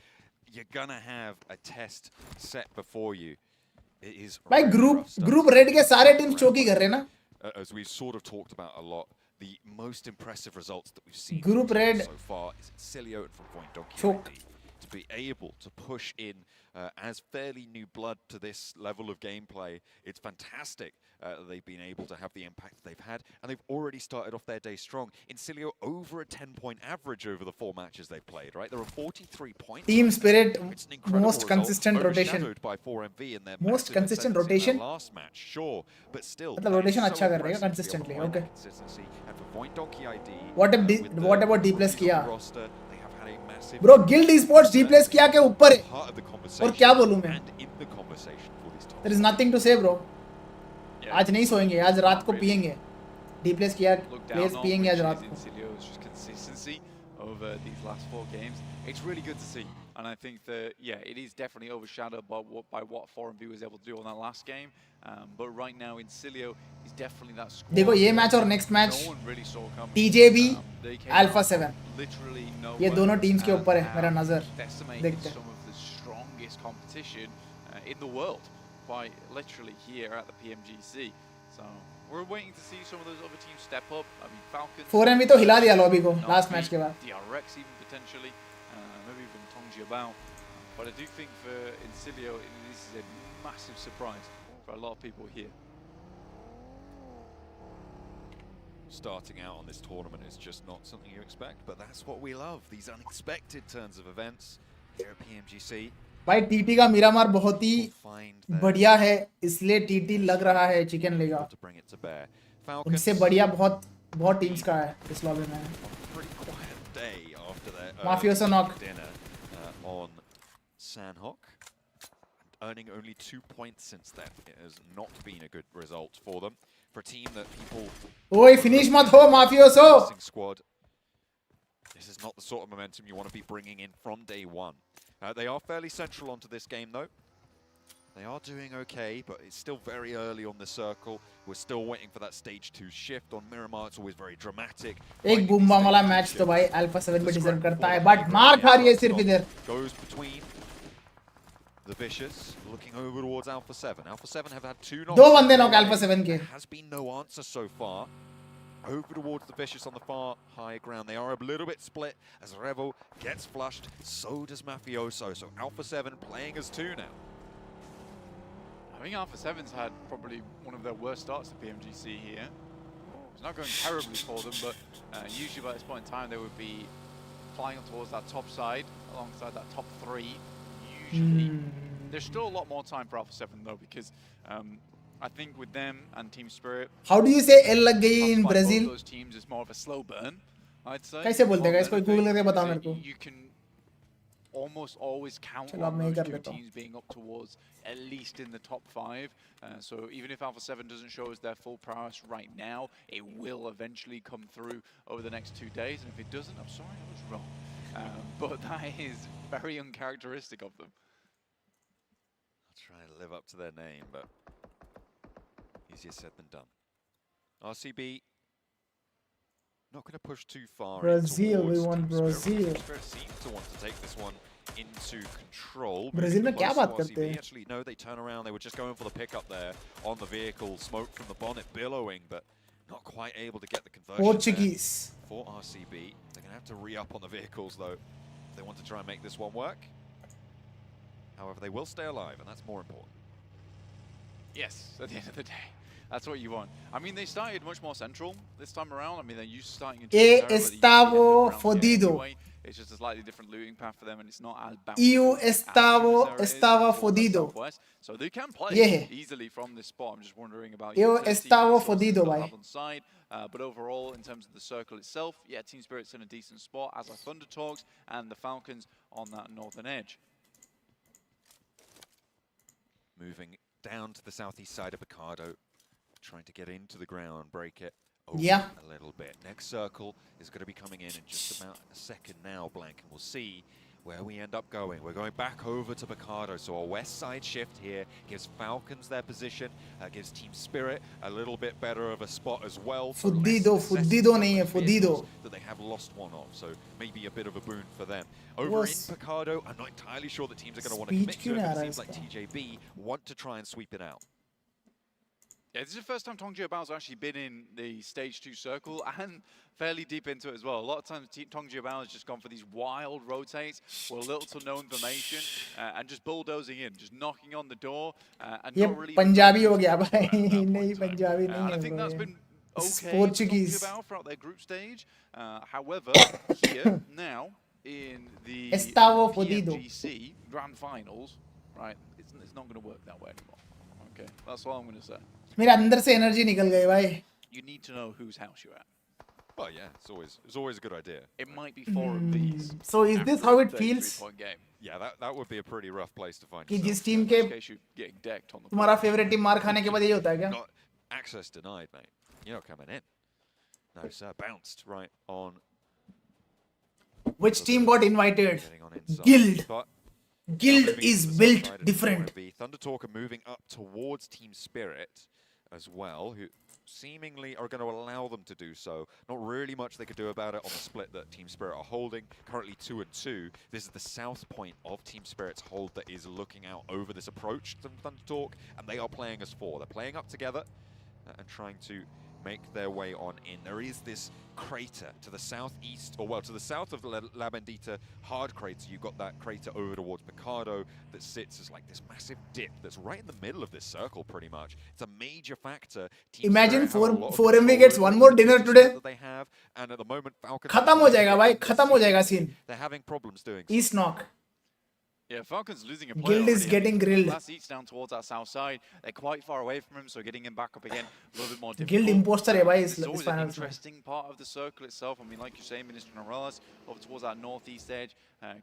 you're gonna have a test set before you. It is भाई really group rough stuff group to red see के these सारे teams teams around, चोकी but कर रहे हैं ना. as we've sort of talked about a lot, the most impressive results that we've seen Group from teams red. so far is Cilio and from Point Donkey Choke. ID. To be able to push in as fairly new blood to this level of gameplay, it's fantastic that they've been able to have the impact they've had, and they've already started off their day strong. In Cilio, over a 10-point average over the 4 matches they've played, right? There are 43 points. Team spirit, It's an incredible most result, consistent rotation. overshadowed by 4MV in their Most massive consistent ascendancy in rotation. their last match, sure, but still, मतलब that is rotation so अच्छा कर रहे हैं impressive to be able to consistently. find Okay. that consistency. And for Point Donkey ID, What if with what the about D plus rookies on किया? the roster, they have had a massive Bro, Guild Esports D plus किया के ऊपर है. part of the और conversation क्या बोलूँ मैं? and in the conversation for these top There is nothing to say, bro. Yeah, आज नहीं सोएंगे, आज रात को पिएंगे. D plus किया, look players down on, पिएंगे which आज is रात in को. Cilio's just consistency over these last 4 games. It's really good to see, and I think that it is definitely overshadowed by what 4MV was able to do on that last game. But right now in Cilio, he's definitely that squad. देखो ये match और next match No one really saw coming. TJB They came Alpha out from 7. literally ये nowhere दोनों teams के and ऊपर है मेरा have नजर. decimated देखते हैं. some of the strongest competition in the world, quite literally here at the PMGC. So we're waiting to see some of those other teams step up. I mean, Falcons. 4MV तो हिला दिया lobby को last match के बाद. DRX even potentially, maybe even Tongji about. But I do think for Incilio, this is a massive surprise for a lot of people here. Starting out on this tournament is just not something you expect, but that's what we love, these unexpected turns of events here at PMGC. भाई TT का मीरामार बहुत ही बढ़िया है, इसलिए TT लग रहा है chicken लेगा. उनसे बढ़िया बहुत टीम्स का है इस लॉबी में. Mafioso knock. On Sanok, earning only 2 points since then. It has not been a good result for them. For a team that people... ओए finish मत हो Mafioso. Squad. This is not the sort of momentum you want to be bringing in from day one. They are fairly central onto this game though. They are doing okay, but it's still very early on the circle. We're still waiting for that stage 2 shift. On Miramar, it's always very dramatic. एक boom bam वाला match तो भाई Alpha 7 भी deserve करता है, but मार खा रही है सिर्फ इधर. Goes between the Vicious, looking over towards Alpha 7. Alpha 7 have had 2 knocks. दो बंदे knock Alpha 7 के. There has been no answer so far. Over towards the Vicious on the far high ground. They are a little bit split as Revel gets flushed. So does Mafioso. So Alpha 7 playing as 2 now. I think Alpha 7's had probably one of their worst starts to PMGC here. It's not going terribly for them, but usually by this point in time they would be flying towards that top side alongside that top 3. Usually, there's still a lot more time for Alpha 7 though, because I think with them and Team Spirit. How do you say L लग गई in Brazil? Those teams is more of a slow burn, I'd say. कैसे बोलते हैं guys? कोई Google करके बताओ मेरे को. You can almost always count चलो अब on मैं ही those कर 2 लेता हूँ. teams being up towards at least in the top 5. So even if Alpha 7 doesn't show us their full prowess right now, it will eventually come through over the next 2 days. And if it doesn't, I'm sorry, I was wrong. But that is very uncharacteristic of them. I'll try to live up to their name, but easier said than done. RCB not going to push too far. Brazil, we want Brazil. Spirit seems to want to take this one into control. Brazil में क्या बात करते हैं? Actually, no, they turn around. They were just going for the pickup there on the vehicle. Smoke from the bonnet billowing, but not quite able to get the conversion Portuguese. for RCB. They're going to have to re-up on the vehicles, though, if they want to try and make this one work. However, they will stay alive, and that's more important. Yes, at the end of the day. That's what you want. I mean, they started much more central this time around. I mean, they're used to starting in Estavo fodido. Anyway. It's just a slightly different looting path for them, and it's not as Eu estava fodido. So they can play easily from this spot. I'm just wondering about Eu estava fodido, bhai. But overall, in terms of the circle itself, yeah, Team Spirit's in a decent spot, as are Thunder Talks and the Falcons on that northern edge. Moving down to the southeast side of Picardo, trying to get into the ground, break it open a little bit. Next circle is going to be coming in just about a second now, Blank, and we'll see where we end up going. We're going back over to Picardo, so a west side shift here gives Falcons their position, gives Team Spirit a little bit better of a spot as well. For Fudido नहीं है Fudido. that they have lost one of, so maybe a bit of a boon for them. Over in Picardo, I'm not entirely sure that teams are going to want to commit to it, but it seems like TJB want to try and sweep it out. Yeah, this is the first time Tongji Bao's actually been in the stage 2 circle and fairly deep into it as well. A lot of times Tongji Bao has just gone for these wild rotates with little to no information and just bulldozing in, just knocking on the door and not really... Punjabi हो गया भाई नहीं पंजाबी नहीं I है think that's been okay Portuguese. for Tongji Bao throughout their group stage. However, here now in the PMGC Grand Finals, right, it's not going to work that way anymore. Okay, that's all I'm going to say. मेरे अंदर से energy निकल गई भाई. You need to know whose house you're at. Well, yeah, it's always a good idea. It might be 4 of these. So is this how it feels? Yeah, that would be a pretty rough place to find कि yourself. जिस team के तुम्हारा favourite team मार खाने के बाद ये होता है क्या? Got access denied, mate. You're not coming in. No, sir. Bounced right on. Which team got invited? Guild. Guild is built different. Thunder Talk are moving up towards Team Spirit as well, who seemingly are going to allow them to do so. Not really much they could do about it on the split that Team Spirit are holding. Currently 2-2. This is the south point of Team Spirit's hold that is looking out over this approach to Thunder Talk, and they are playing as 4. They're playing up together and trying to make their way on in. There is this crater to the southeast, or well, to the south of La Bendita hard crater. You've got that crater over towards Picardo that sits as like this massive dip that's right in the middle of this circle, pretty much. It's a major factor. Imagine 4MV gets one more dinner today. They have, and at the moment, Falcons. खत्म हो जाएगा भाई, खत्म हो जाएगा scene. They're having problems doing. East knock. Yeah, Falcons losing a player. Guild is getting grilled. Last eats down towards that south side. They're quite far away from him, so getting him back up again a little bit more difficult. Guild imposter है भाई It's always an interesting part of the circle itself. I mean, like you say, Minister Norellas over towards that northeast edge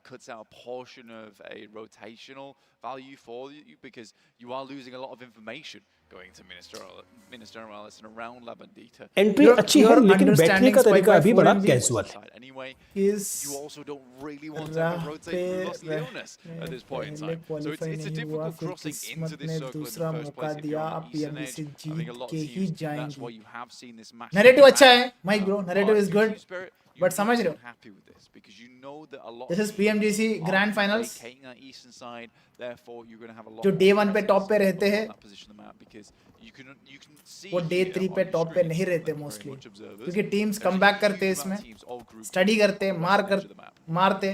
cuts out a portion of a rotational value for you because you are losing a lot of information going to Minister Norellas and around La Bandita. Entry अच्छी है लेकिन बैठने का तरीका अभी बड़ा casual है. Anyway, you also don't really want to have a rotate Los Leones at this point in time. So it's a difficult crossing into this circle in the first place if you're on the eastern edge. I think a lot of teams, that's why you have seen this match. Narrative अच्छा है, Mike bro, narrative is good. But समझ रहे हो? Happy with this because you know that a lot. This is PMGC Grand Finals. That eastern side, therefore you're going to have a lot. जो day 1 पे top पे रहते हैं, because you can see. वो day 3 पे top पे नहीं रहते mostly. क्योंकि teams come back करते हैं इसमें, study करते हैं, मारते.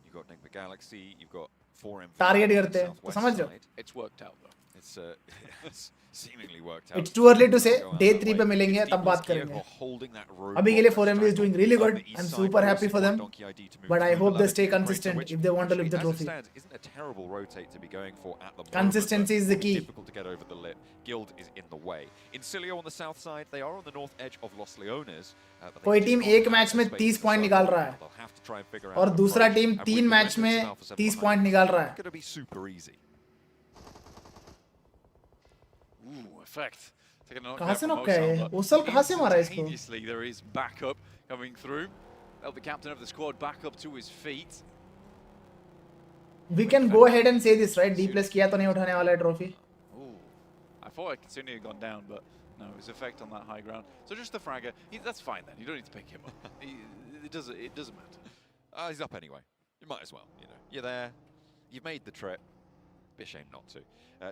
You've got Nick the Galaxy, you've got 4MV. Target करते हैं, तो समझ रहे हो? It's worked out though. It's seemingly worked out. It's too early to say. Day 3 पे मिलेंगे तब बात करेंगे. अभी के लिए 4MV is doing really good. I'm super happy for them. But I hope they stay consistent if they want to lift the trophy. Isn't a terrible rotate to be going for at the moment. Consistency is the key. Difficult to get over the lip. Guild is in the way. Incilio on the south side, they are on the north edge of Los Leones. कोई team एक match में 30 point निकाल रहा है और दूसरा team 3 match में 30 point निकाल रहा है. It's going to be super easy. Effect. कहाँ से नॉक है? ओसल कहाँ से मारा इसको? There is backup coming through. The captain of the squad back up to his feet. We can go ahead and say this, right? D+ किया तो नहीं उठाने वाला है trophy. I thought Kitsune had gone down, but no, his effect on that high ground. So just the fragger. That's fine then. You don't need to pick him up. It doesn't matter. He's up anyway. You might as well. You know, you're there. You've made the trip. Be a shame not to.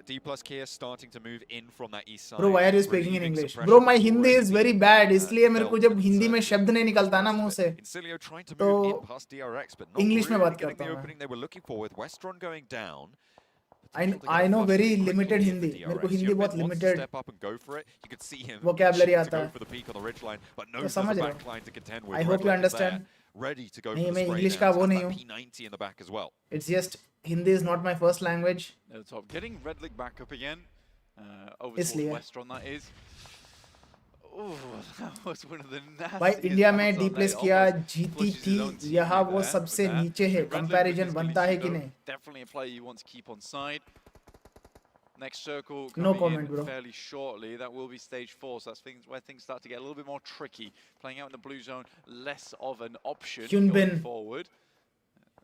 D+ Kia starting to move in from that east side. Bro, why are you speaking in English? Bro, my Hindi is very bad. इसलिए मेरे को जब हिंदी में शब्द नहीं निकलता ना मुंह से, तो इंग्लिश में बात करता हूँ मैं. They were looking for with Westron going down. I know very limited Hindi. मेरे को हिंदी बहुत limited vocabulary आता है. तो समझ रहे हो? I hope you understand. नहीं, मैं इंग्लिश का वो नहीं हूँ. It's just Hindi is not my first language. At the top, getting Red Lig back up again. Over towards Westron, that is. Oh, that was one of the nastiest. भाई India में D+ किया जीती थी, यहाँ वो सबसे नीचे है. Comparison बनता है कि नहीं? Definitely a player you want to keep on side. Next circle no coming comment, in bro. fairly shortly. That will be stage 4, so that's where things start to get a little bit more tricky. Playing out in the blue zone, less of an option going forward.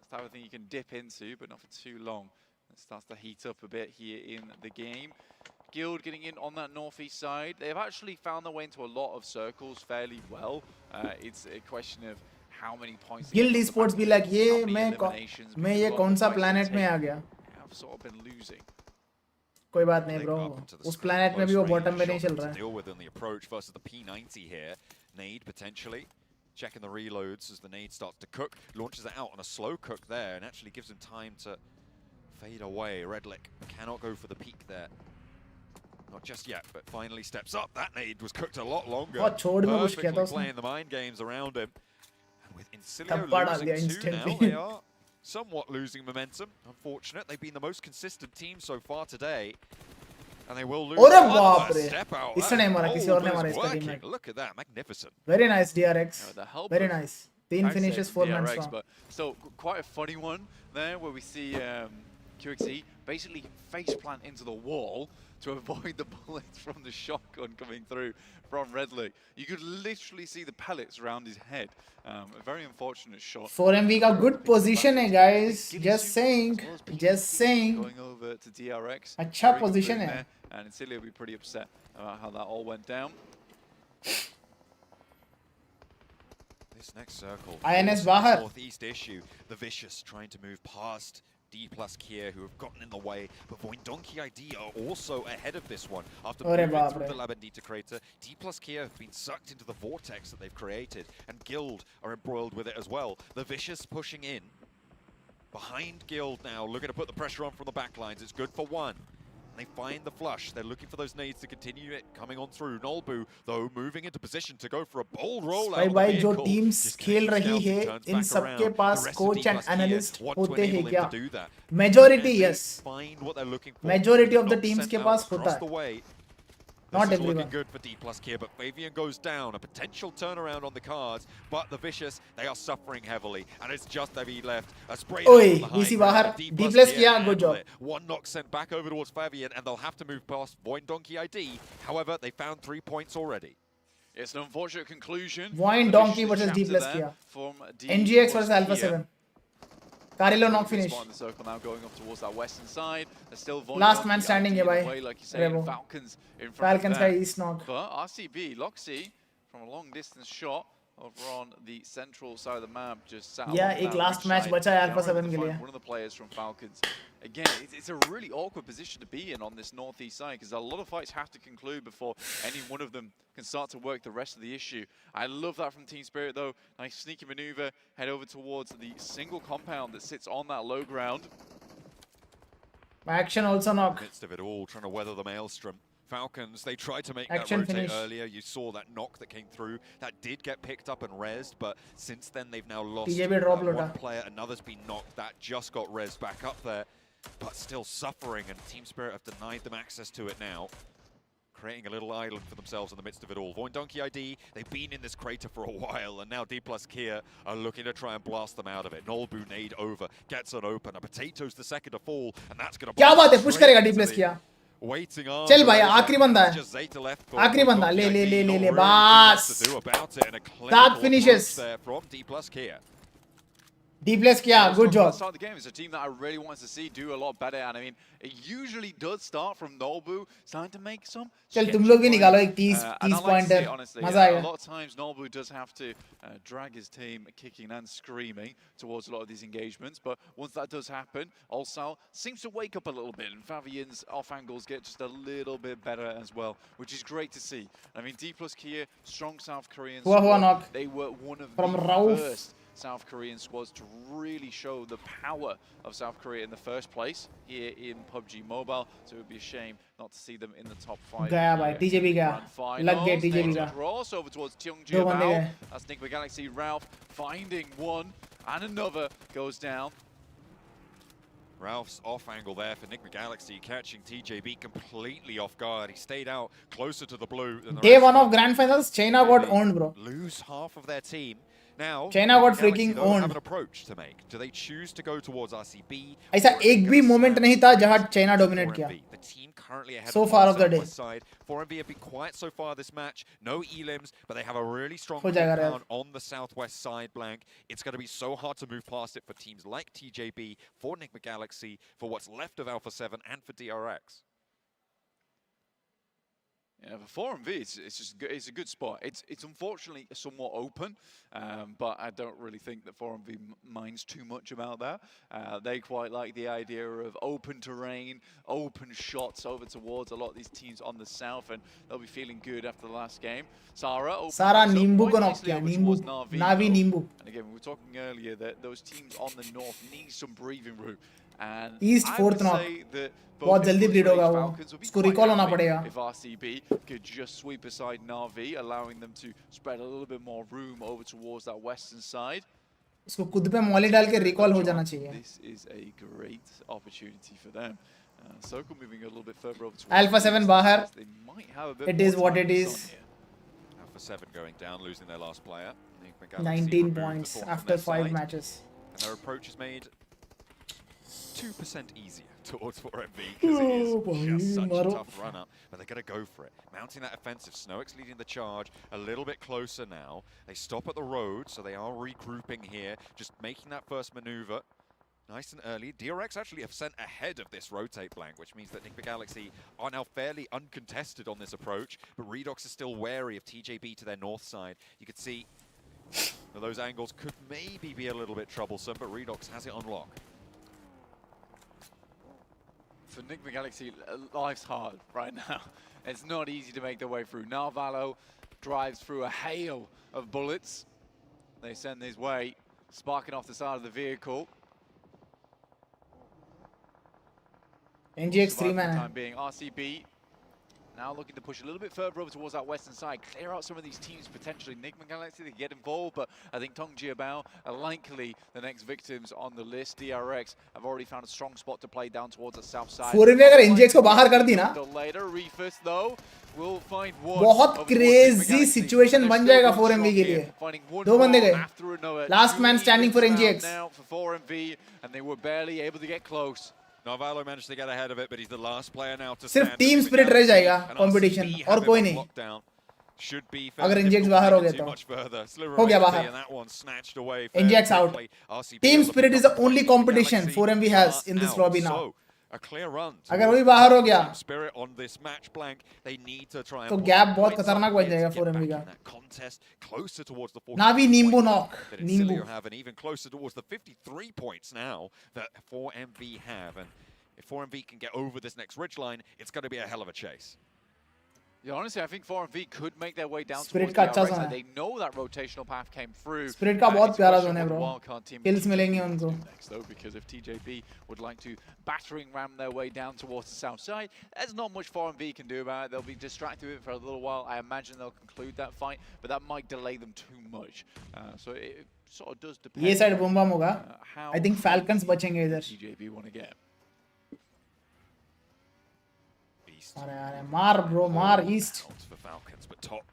the type of thing you can dip into, but not for too long. It starts to heat up a bit here in the game. Guild getting in on that northeast side. They've actually found their way into a lot of circles fairly well. It's a question of how many points. Guild Esports भी like ये मैं ये कौन सा planet में आ गया? Have sort of been losing. कोई बात नहीं bro. उस planet में भी वो bottom पे नहीं चल रहा है. Deal with in the approach versus the P90 here. Nade potentially. Checking the reloads as the nade starts to cook. Launches it out on a slow cook there and actually gives him time to fade away. Redlick cannot go for the peak there. Not just yet, but finally steps up. That nade was cooked a lot longer. Perfectly playing the mind games around him. And with Incilio losing 2 now, they are somewhat losing momentum. Unfortunate. They've been the most consistent team so far today. And they will lose one step out. इसने नहीं मारा, किसी और ने मारा इसका teammate. Look at that, magnificent. Very nice DRX. Very nice. 3 finishes, 4 man strong. But still quite a funny one there where we see QXE basically face plant into the wall to avoid the bullets from the shotgun coming through from Redlick. You could literally see the pellets around his head. A very unfortunate shot. 4MV का good position है guys. Just saying. Just saying. Going over to DRX. अच्छा position है. And Incilio will be pretty upset about how that all went down. This next circle. INS बाहर. Northeast issue. The Vicious trying to move past D plus Kier, who have gotten in the way, but Voindonkey ID are also ahead of this one. After moving through the Labandita crater, D plus Kier have been sucked into the vortex that they've created, and Guild are embroiled with it as well. The Vicious pushing in. Behind Guild now, looking to put the pressure on from the backlines. It's good for one. They find the flush. They're looking for those nades to continue it coming on through. Nolbu, though, moving into position to go for a bold rollout. भाई जो teams खेल रही है इन सबके पास coach and analyst होते हैं क्या? Majority yes. Majority of the teams के पास होता है. Not everyone. Looking good for D plus Kier, but Fabian goes down. A potential turnaround on the cards, but the Vicious, they are suffering heavily, and it's just David left. A spray. Oi, DC बाहर. D plus Kier, good job. One knock sent back over towards Fabian, and they'll have to move past Voindonkey ID. However, they found 3 points already. It's an unfortunate conclusion. Voindonkey versus D plus Kier. NGX versus Alpha 7. Carillo knock finish. The circle now going up towards that western side. There's still last man standing here by like you say, Falcons in front Falcons का east knock. But RCB, Loxy, from a long distance shot over on the central side of the map, just sat एक last match बचा है Alpha 7 के लिए. One of the players from Falcons. Again, it's a really awkward position to be in on this northeast side because a lot of fights have to conclude before any one of them can start to work the rest of the issue. I love that from Team Spirit though. Nice sneaky maneuver, head over towards the single compound that sits on that low ground. Action also knock. In the midst of it all, trying to weather the maelstrom. Falcons, they tried to make Action that rotate finish. earlier. You saw that knock that came through. That did get picked up and rezzed, but since then they've now lost one player. Another's been knocked. That just got rezzed back up there, but still suffering, and Team Spirit have denied them access to it now. Creating a little island for themselves in the midst of it all. Voindonkey ID, they've been in this crater for a while, and now D plus Kier are looking to try and blast them out of it. Nolbu nade over, gets it open. A Potato's the second to fall, and that's going to... क्या बात है, push करेगा D plus Kier. Waiting on. चल भाई, आखिरी बंदा है. आखिरी बंदा, ले बस. That finishes. From D plus Kier. D plus Kier, good job. Start the game. It's a team that I really want to see do a lot better, and I mean, it usually does start from Nolbu starting to make some. चल तुम लोग भी निकालो एक 30 pointer. मजा आएगा. A lot of times Nolbu does have to drag his team kicking and screaming towards a lot of these engagements, but once that does happen, Olsal seems to wake up a little bit, and Fabian's off angles get just a little bit better as well, which is great to see. I mean, D plus Kier, strong South Korean squad. They were one of the first South Korean squads to really show the power of South Korea in the first place here in PUBG Mobile, so it would be a shame not to see them in the top 5. गया भाई, TJB गया. लग गया TJB का. Cross over towards Cheongju. That's Nick Galaxy. Ralph finding one, and another goes down. Ralph's off angle there for Nick Galaxy, catching TJB completely off guard. He stayed out closer to the blue. Day 1 of Grand Finals, China got owned, bro. Lose half of their team. Now, China got Galaxy, freaking though, have owned. an approach to make. Do they choose to go towards RCB? ऐसा or are they एक gonna भी moment slam नहीं था straight जहां China into dominate किया 4MV? The team currently ahead so of them far on of the the day. southwest side. 4MV have been quiet so far this match. No elims, but they have a really strong हो जाएगा compound Rev. on the southwest side, Blank. It's going to be so hard to move past it for teams like TJB, for Enigma Galaxy, for what's left of Alpha 7, and for DRX. Yeah, for 4MV, it's a good spot. It's unfortunately somewhat open, but I don't really think that 4MV minds too much about that. They quite like the idea of open terrain, open shots over towards a lot of these teams on the south, and they'll be feeling good after the last game. Sara नींबू को knock किया, over नींबू, towards Na'Vi, नावी though. नींबू. And again, we were talking earlier that those teams on the north need some breathing room. And East I fourth would knock. say that बहुत जल्दी Influence breed होगा Rage वो. Falcons would be उसको quite recall होना happy पड़ेगा. if RCB could just sweep aside Na'Vi, allowing them to spread a little bit more room over towards that western side. उसको खुद पे मॉली डाल के रिकॉल हो जाना चाहिए. This is a great opportunity for them. Soko moving a little bit further over towards Alpha 7 बाहर. they might have a bit It more is what time it with is. Son here. Alpha 7 going down, losing their last player. Enigma Galaxy 19 removed the points thorn from after their 5 side. matches. And their approach is made 2% easier towards 4MV because it is just such a tough run-up, but they're going to go for it. Mounting that offensive, Snowix leading the charge a little bit closer now. They stop at the road, so they are regrouping here, just making that first maneuver nice and early. DRX actually have sent ahead of this rotate Blank, which means that Enigma Galaxy are now fairly uncontested on this approach, but Redox is still wary of TJB to their north side. You could see that those angles could maybe be a little bit troublesome, but Redox has it on lock. For Enigma Galaxy, life's hard right now. It's not easy to make their way through. Narvalo drives through a hail of bullets. They send his way, sparking off the side of the vehicle. NGX 3 man. Time being RCB now looking to push a little bit further over towards that western side, clear out some of these teams potentially. Enigma Galaxy, they get involved, but I think Tong Jiabao are likely the next victims on the list. DRX have already found a strong spot to play down towards the south side. 4MV अगर NGX को बाहर कर दी ना, Refus though will find one. बहुत crazy situation बन जाएगा 4MV के लिए. दो बंदे गए. Last man standing for NGX. Now for 4MV, and they were barely able to get close. Narvalo managed to get ahead of it, but he's the last player now to सिर्फ team spirit रह जाएगा competition और कोई नहीं. अगर NGX बाहर हो गया तो हो गया बाहर. NGX out. Team spirit is the only competition 4MV has in this lobby now. A clear run. अगर वही बाहर हो गया spirit on this match Blank, they need to try and तो गैप बहुत खतरनाक बन जाएगा 4MV का. contest closer towards the 40 नावी नींबू नॉक. नींबू have and even closer towards the 53 points now that 4MV have, and if 4MV can get over this next ridgeline, it's going to be a hell of a chase. Yeah, honestly, I think 4MV could make their way down Spirit towards का the अच्छा outside. zone है. They know that rotational path came through. Spirit का बहुत प्यारा zone है with the bro. wildcard team Kills मिलेंगे उनको. Next though, because if TJB would like to battering ram their way down towards the south side, there's not much 4MV can do about it. They'll be distracted with it for a little while. I imagine they'll conclude that fight, but that might delay them too much. So it sort of does depend. ये side बम बम होगा. I think Falcons बचेंगे इधर. TJB want to get. अरे मार bro, मार east. For Falcons, but top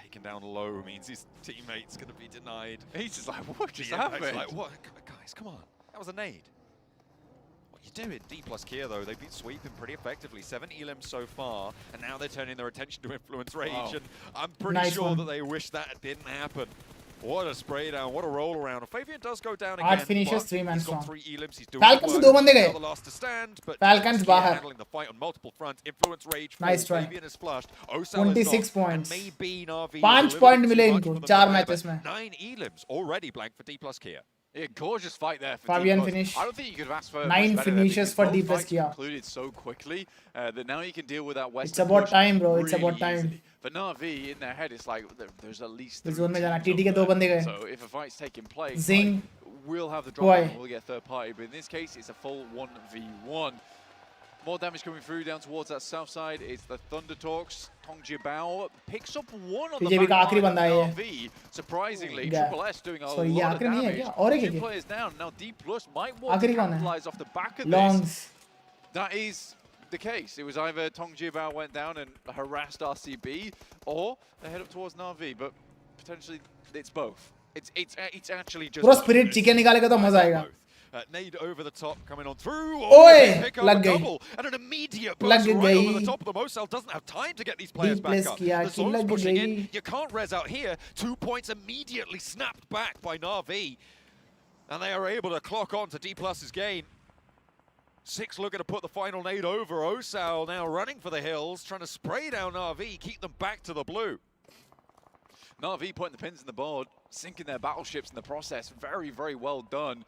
taken down low means his teammate's going to be denied. He's just like, what just happened? Like, what? Guys, come on. That was a nade. What you doing? D plus Kia, though, they've been sweeping pretty effectively. 7 elims so far, and now they're turning their attention to Influence Rage, and I'm pretty sure that they wish that didn't happen. What a spray down, what a roll around. Fabian does go down again. 8 finishes, 3 man strong. 3 elims, he's doing Falcons से दो बंदे गए. the last to stand, but Falcons बाहर. handling the fight on multiple fronts. Influence Rage. Nice try. Fabian is flushed. 26 points. Maybe Na'Vi 5 point मिले इनको 4 matches में. 9 elims already Blank for D plus Kia. Yeah, gorgeous fight there for Fabian D+. finish. I don't think you could have asked for 9 much better there finishes because for both D+ fights Kia. concluded so quickly that now you can deal with that Western It's about push time bro, it's really about time. easily. For Na'Vi, in their head, it's like there's at least इस 3 zone में जाना. teams TT के over दो there. बंदे गए. So if a fight's taking place, Zing. like, we'll have the Why? drop and we'll get third party. But in this case, it's a full 1v1. More damage coming through down towards that south side. It's the Thunder Talks. Tong Jiabao picks up one on the TJB का back आखिरी line बंदा है ये. of Na'Vi. Surprisingly, Yeah. Triple S doing a Sorry, ये lot of आखिरी नहीं है damage. क्या? और एक 2 है. players down. Now D+ might आखिरी want to कौन है? capitalize off the back of Longs. this. That is the case. It was either Tong Jiabao went down and harassed RCB, or they head up towards Na'Vi, but potentially it's both. It's actually just पूरा spirit chicken निकालेगा तो मजा आएगा. Nade over the top, coming on through. Oy, Pick up lag a gayi. double and an immediate Lag burst right over the gayi. top of the Mosel. Doesn't have time to get these players Deep back place up. kiya, The zone's lag pushing in. gayi. You can't res out here. 2 points immediately snapped back by Na'Vi, and they are able to clock on to D+'s gain. 6 looking to put the final nade over. Osal now running for the hills, trying to spray down Na'Vi, keep them back to the blue. Na'Vi putting the pins in the board, sinking their battleships in the process. Very, very well done.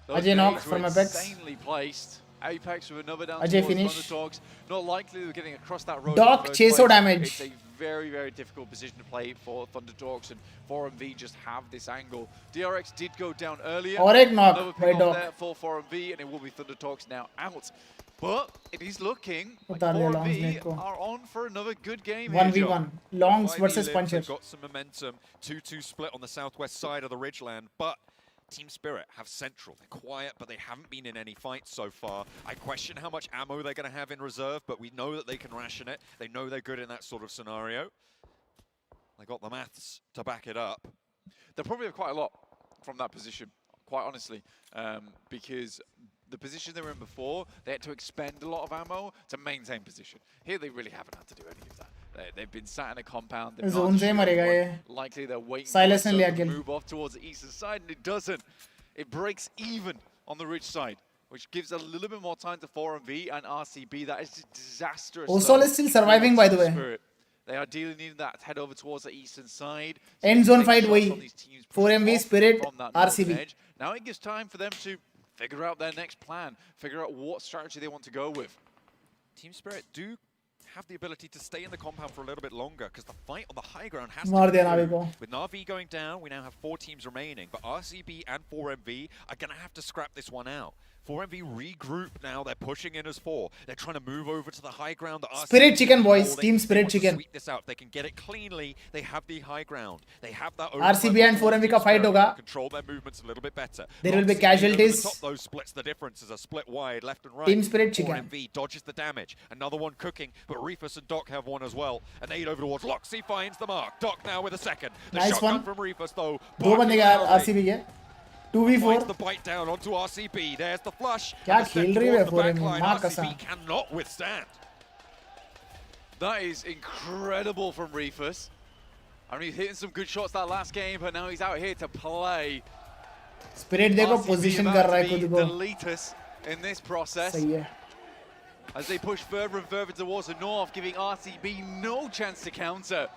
Those Ajay grenades from were Apex. Insanely placed. Apex with another down Ajay towards finish. Thunderdogs. Not likely they're getting across that road. Doc, in the first 600 place. damage. It's a very, very difficult position to play for Thunderdogs, and 4MV just have this angle. DRX did go down earlier. और एक knock Another by pick off Doc. there for 4MV, and it will be Thunderdogs now out. But it is looking like उतार लिया Longs 4MV net को. are on for another good game 1v1. Longs versus Puncher. They've got some momentum. 2-2 split on the southwest side of the Ridgeland, but Team Spirit have Central. They're quiet, but they haven't been in any fights so far. I question how much ammo they're going to have in reserve, but we know that they can ration it. They know they're good in that sort of scenario. They got the maths to back it up. They'll probably have quite a lot from that position, quite honestly, because the position they were in before, they had to expend a lot of ammo to maintain position. Here, they really haven't had to do any of that. They've been sat in a compound. They've Zone से मरेगा ये. Likely they're waiting Silas for ने it लिया to kill. move off towards the eastern side, and it doesn't. It breaks even on the ridge side, which gives a little bit more time to 4MV and RCB. That is disastrous. Osal is still surviving, by the way. Spirit. They are dealing needing that to head over towards the eastern side. End zone fight वही. वही. 4MV Spirit RCB. Now it gives time for them to figure out their next plan, figure out what strategy they want to go with. Team Spirit do have the ability to stay in the compound for a little bit longer because the fight on the high ground has मार to दिया be Navi through. को. With Na'Vi going down, we now have 4 teams remaining, but RCB and 4MV are going to have to scrap this one out. 4MV regroup now, they're pushing in as 4. They're trying to move over to the high ground. The Spirit RCB Chicken boys, they Team Spirit want to Chicken. sweep this out. They can get it cleanly. They have the high ground. They have that RCB and 4MV का fight होगा. Control their movements a little bit better. There will be RCB casualties. over the top, those splits the difference as a split wide, left and right. Team Spirit Chicken. 4MV dodges the damage. Another one cooking, but Reefus and Doc have one as well. A nade over towards Loxy finds the mark. Doc now with a second. The Nice shotgun one. from Reefus though. दो बंदे का RCB के. Finds 2v4. the bite down onto RCB. There's the flush. क्या And the step खेल रही है towards the 4MV, backline. माँ RCB कसम. cannot withstand. That is incredible from Reefus. I mean, he's hitting some good shots that last game, but now he's out here to play. Spirit देखो RCB position about कर रहा है to खुद be को. the Letus in this process. सही है. As they push further and further towards the north, giving RCB no chance to counter.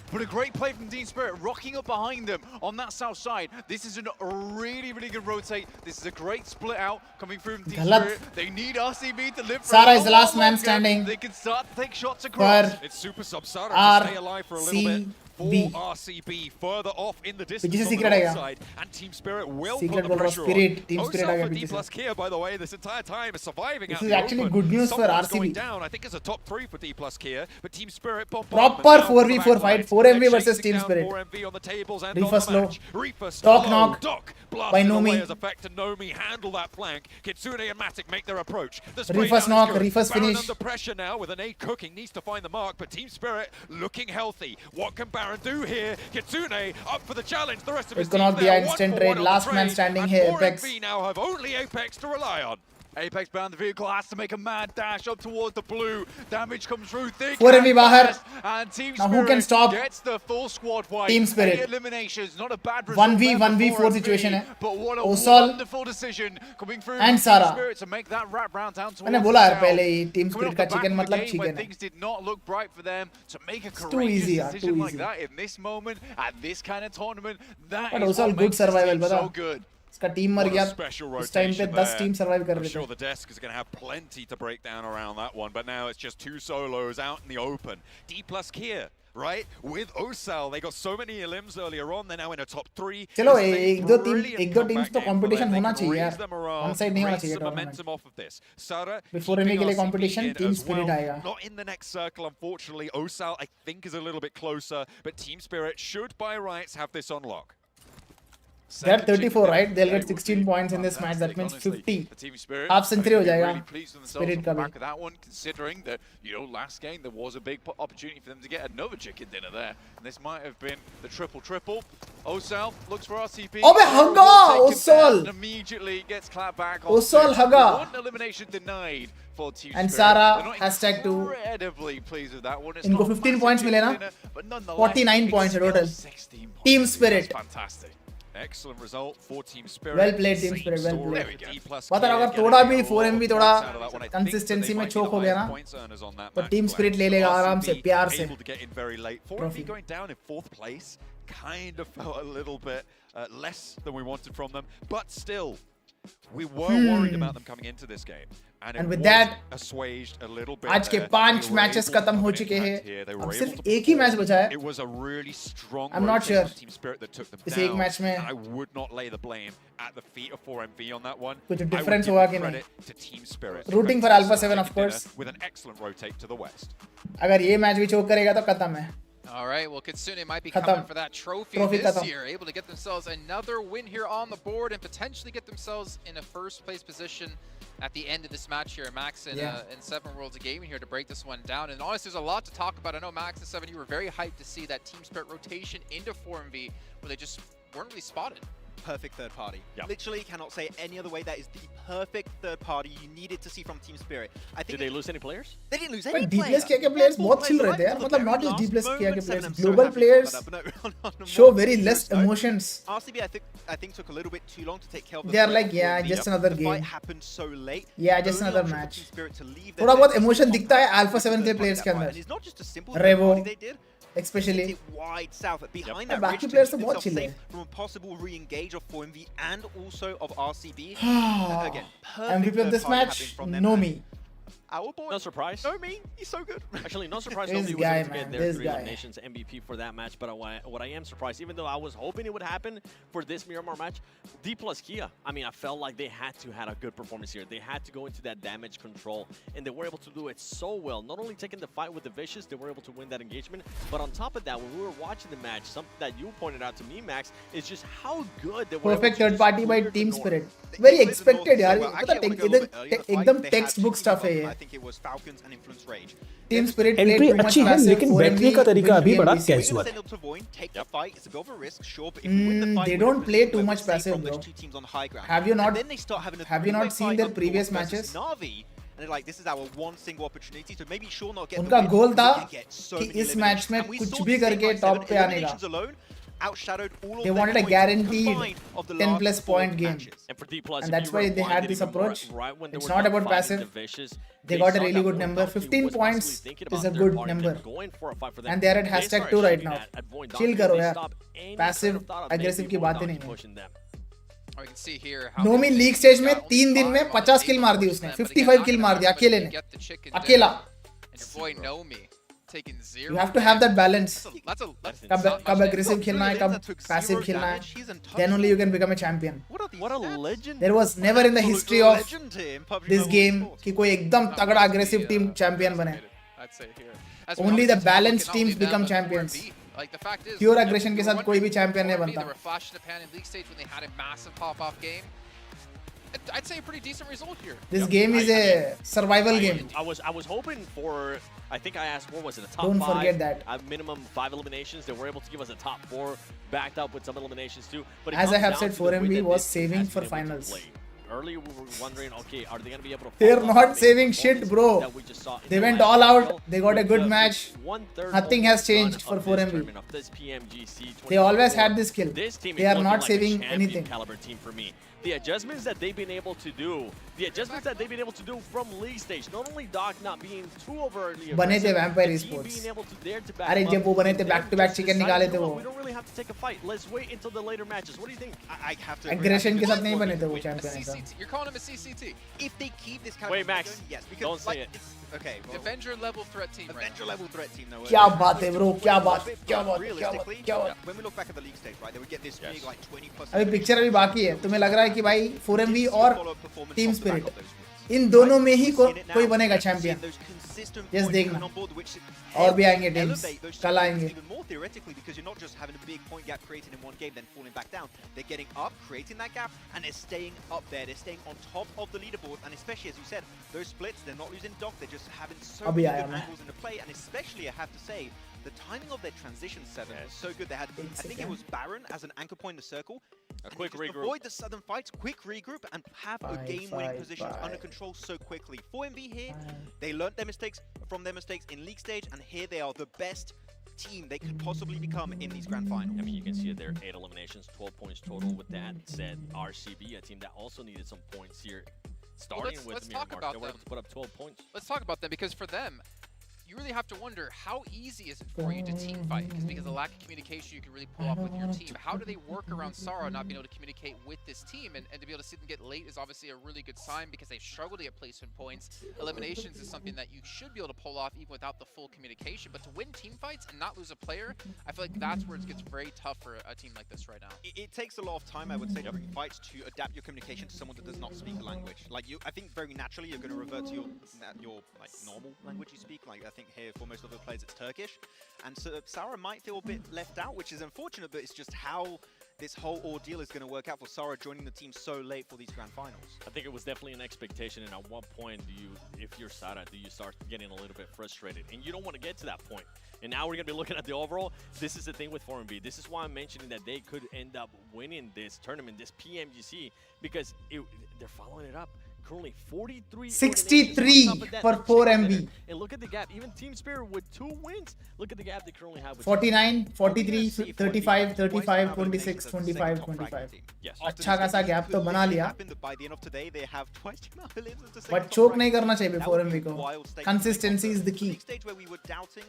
But a great play from Team Spirit, rocking up behind them on that south side. This is a really, really good rotate. This is a great split out coming through from Team गलत. Spirit. They need RCB to live for Sara a is the lot last man longer. standing. They can start to take shots across. पर It's Super Sub Sara to stay alive for a little bit. RCB. For RCB further off in the distance पीछे से on the secret north आएगा. side, and Team Spirit will Secret put बोल the रहा pressure Spirit, on. Team Spirit uh Osal गया for पीछे से. D+ here, by the way, this entire time is surviving This out is in the actually open. good news for Someone's RCB. going down. I think it's a top 3 for D+ here, but Team Spirit Proper 4v4 fight, 4MV versus Team Spirit. 4MV on the tables and Reefus on the low. match. Reefus Doc low. knock Doc by blasted Nomi. away as effect to Nomi. Handle that flank. Kitsune and Matic make their approach. The spray Reefus down knock, is good. Reefus Baron finish. under pressure now with an aid cooking. Needs to find the mark, but Team Spirit looking healthy. What can Baron do here? Kitsune up for the challenge. The rest of his एक team knock दिया there. instant 1-for-1 trade. on the Last man trade, standing and here, 4MV Apex. now have only Apex to rely on. Apex bound the vehicle, has to make a mad dash up towards the blue. Damage comes through thick 4MV and बाहर. fast, and Team Now Spirit who can stop? gets the full squad wipe. Team Spirit. 8 eliminations, not a bad result 1v, there for 1v4 4MV, situation है. But what a Osal wonderful decision coming through and from Sara. Team Spirit to make that wrap round down towards मैंने the बोला यार south. पहले ही Team Coming Spirit off का the back chicken of the मतलब game where chicken है. things did not look bright for them, to make a too courageous easy, yeah, decision too like easy. that in this moment, at this kind of tournament, that But is Osal what good makes this survival team पता. so good. इसका team मर What a गया. special इस time पे rotation 10 there. Team survive कर I'm रहे sure थे. the desk is going to have plenty to break down around that one, but now it's just 2 solos out in the open. D+ here, right? With Osal, they got so many elims earlier on. They're now in a top 3. चलो This is a एक दो brilliant teams comeback तो game for competition them. They होना can चाहिए raise यार. them morale, One side नहीं होना raise चाहिए some tournament. momentum off of this. Sara Before keeping MV के लिए RCB competition, in Team as Spirit well. आएगा. Not in the next circle, unfortunately. Osal, I think, is a little bit closer, but Team Spirit should, by rights, have this on lock. They're 34, right? They'll get 16 points in this match. That means 50. Half century हो जाएगा. Spirit का भी. Back of that one, considering that, last game there was a big opportunity for them to get another chicken dinner there, and this might have been the triple. Osal looks for RCB. अबे हगा Osal. Immediately gets clapped back. Osal हगा. One elimination denied for Team And Spirit. Sara #2. Incredibly pleased with that one. इनको 15 points मिले ना? 49 points total. Team Spirit. Fantastic. Excellent result for Team Spirit. Well played, Team Spirit. Well played. पता अगर थोड़ा भी 4M थोड़ा consistency में choke हो गया ना, तो Team Spirit ले लेगा आराम से, प्यार से. Trophy going down in 4th place kind of felt a little bit less than we wanted from them, but still, we were worried about them coming into this game. And with that, assuaged a little bit. आज के 5 matches खत्म हो चुके हैं. अब सिर्फ एक ही match बचा है. It was a really strong I'm not sure. Team Spirit that took them इस down. एक मैच में I would not lay the blame at the feet of 4MV on that one. कुछ difference हुआ कि नहीं. To Team Spirit. Rooting for Alpha 7 of course. With an excellent rotate to the west. अगर ये match भी choke करेगा तो खत्म है. All right, well, Kitsune might be coming for that trophy this khatam. year, able to get themselves another win here on the board and potentially get themselves in a first-place position at the end of this match here. Max and 7 Worlds of Gaming here to break this one down. And honestly, there's a lot to talk about. I know Max and 7, you were very hyped to see that Team Spirit rotation into 4MV, where they just weren't really spotted. Perfect third party. Literally cannot say any other way. That is the perfect third party you needed to see from Team Spirit. I think Did they lose any players? They didn't lose any players. D-Plus के players बहुत chill रहते हैं यार. मतलब not just D-Plus के players. Global players show very less emotions. RCB I think took a little bit too long to take care of the They are like, yeah, just another game. The fight happened so late. Yeah, just another match. थोड़ा बहुत emotion दिखता है Alpha 7 के players के अंदर. And it's not just a simple Revo. they did. Especially wide south behind that बाकी ridge players to तो keep बहुत chill themselves है. safe from a possible re-engage of 4MV and also of RCB. Again, MVP of this match, Nomi. Our boy. No surprise. Nomi, he's so good. Actually, no surprise. This Nomi was guy, able to man, get their this 3 guy. eliminations MVP for that match. But what I am surprised, even though I was hoping it would happen for this Miramar match, D+ Kia. I mean, I felt like they had to have a good performance here. They had to go into that damage control, and they were able to do it so well. Not only taking the fight with the Vicious, they were able to win that engagement. But on top of that, when we were watching the match, something that you pointed out to me, Max, is just how good they were. Perfect third party by Team Spirit. Very expected यार. पता एकदम textbook stuff है ये. I think it was Falcons and Influence Rage. Team Spirit played entry too much अच्छी है passive. लेकिन बैठने का तरीका अभी बड़ा कैजुअल है. They don't play too much passive, bro. Have you not seen their previous matches? And they're like, this is our one single opportunity to maybe sure not get. उनका goal था कि इस मैच में कुछ भी करके top पे आने का. They wanted a guaranteed 10+ point game. And that's why they had this approach. It's not about passive. They got a really good number. 15 points is a good number. And they are at #2 right now. Chill करो यार. Passive, aggressive की बात ही नहीं है. We can see here how Nomi league stage में 3 दिन में 50 किल मार दी उसने. 55 किल मार दिया अकेले ने. अकेला. And your boy Nomi taking 0. You have to have that balance. That's कब aggressive खेलना है, कब passive खेलना है. Then only you can become a champion. What a legend. There was never in the history of this game कि कोई एकदम तगड़ा aggressive team champion बने. Only the balanced teams become champions. Like the fact is, Pure aggression के साथ कोई भी champion नहीं बनता. They were flash in the pan in league stage when they had a massive pop-off game. I'd say a pretty decent result here. This game is a survival game. I was hoping for, I think I asked, what was it, a top 5? Don't forget that. Minimum 5 eliminations. They were able to give us a top 4, backed up with some eliminations too. But as I have said, 4MV was saving for finals. Earlier we were wondering, okay, are they going to be able to... They're not saving shit, bro. They went all out. They got a good match. Nothing has changed for 4MV. They always had this skill. They are not saving anything. The adjustments that they've been able to do, from league stage, not only Doc not being too overtly बने थे Vampire Esports. अरे जब वो बने थे back to back chicken निकाले थे वो. We don't really have to take a fight. Let's wait until the later matches. What do you think? I have to. Aggression के साथ नहीं बने थे वो champion ऐसा. You're calling him a CCT. If they keep this character. Wait, Max. Yes, because don't say it. Okay. Well, Avenger level threat team. Avenger level threat team. No. क्या बात है bro? क्या बात? Realistically, when we look back at the league stage, right, they would get this big like 20+. अभी picture अभी बाकी है. तुम्हें लग रहा है कि भाई 4MV और Team Spirit इन दोनों में ही कोई बनेगा चैंपियन. Just देखना. और भी आएंगे टीम्स. कल आएंगे. Even more theoretically, because you're not just having a big point gap created in one game, then falling back down. They're getting up, creating that gap, and they're staying up there. They're staying on top of the leaderboard, and especially as you said, those splits, they're not losing Doc. They're just having so many good angles in the play, and especially I have to say, the timing of their transition 7 was so good. They had, I think it was Baron as an anchor point in the circle. A quick regroup. Avoid the southern fights, quick regroup, and have a game-winning position under control so quickly. 4MB here, they learned their mistakes from their mistakes in league stage, and here they are the best team they could possibly become in these grand finals. I mean, you can see it there, 8 eliminations, 12 points total. With that said, RCB, a team that also needed some points here, starting with Miramar, they were able to put up 12 points. Let's talk about them, because for them, you really have to wonder, how easy is it for you to team fight? Because of the lack of communication you can really pull off with your team. How do they work around Sara not being able to communicate with this team? And to be able to see them get late is obviously a really good sign, because they've struggled to get placement points. Eliminations is something that you should be able to pull off even without the full communication. But to win team fights and not lose a player, I feel like that's where it gets very tough for a team like this right now. It takes a lot of time, I would say, during fights to adapt your communication to someone that does not speak the language. Like, I think very naturally you're going to revert to your like normal language you speak. Like, I think here for most of the players it's Turkish, and so Sara might feel a bit left out, which is unfortunate, but it's just how this whole ordeal is going to work out for Sara joining the team so late for these grand finals. I think it was definitely an expectation, and at what point do you, if you're Sara, do you start getting a little bit frustrated? And you don't want to get to that point. And now we're going to be looking at the overall. This is the thing with 4MB. This is why I'm mentioning that they could end up winning this tournament, this PMGC, because they're following it up. Currently 43 63 for 4MB. And look at the gap. Even Team Spirit with 2 wins. Look at the gap they currently have with 49, 43, 35, 35, 26, 25, 25. Yes. अच्छा खासा gap तो बना लिया. By the end of today, they have twice the amount of lives as the second But top choke rank. नहीं करना चाहिए 4MB को. Wild state. Consistency is the key. League stage where we were doubting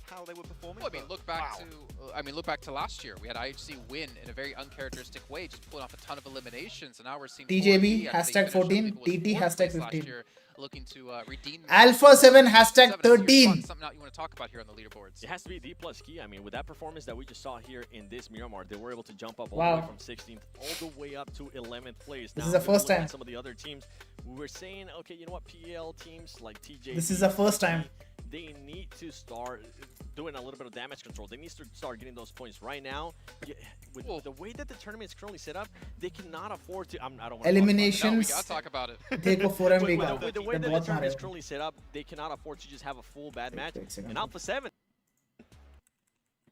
how they were performing. Well, I mean, look back to last year. We had IHC win in a very uncharacteristic way, just pulling off a ton of eliminations, and now we're seeing TJB 4MB, hashtag 14, TT hashtag 15. looking to redeem Alpha 7 hashtag 13. Something out you want to talk about here on the leaderboards? It has to be D plus key. I mean, with that performance that we just saw here in this Miramar, they were able to jump up all the way from 16th all the way up to 11th place. This is the first time. Some of the other teams, we were saying, okay, you know what, PL teams like TJ. This is the first time. They need to start doing a little bit of damage control. They need to start getting those points right now. With the way that the tournament is currently set up, they cannot afford to. I don't want to eliminations. We gotta talk about it. देखो 4MB का. With the way that the tournament is currently set up, they cannot afford to just have a full bad match. And Alpha 7.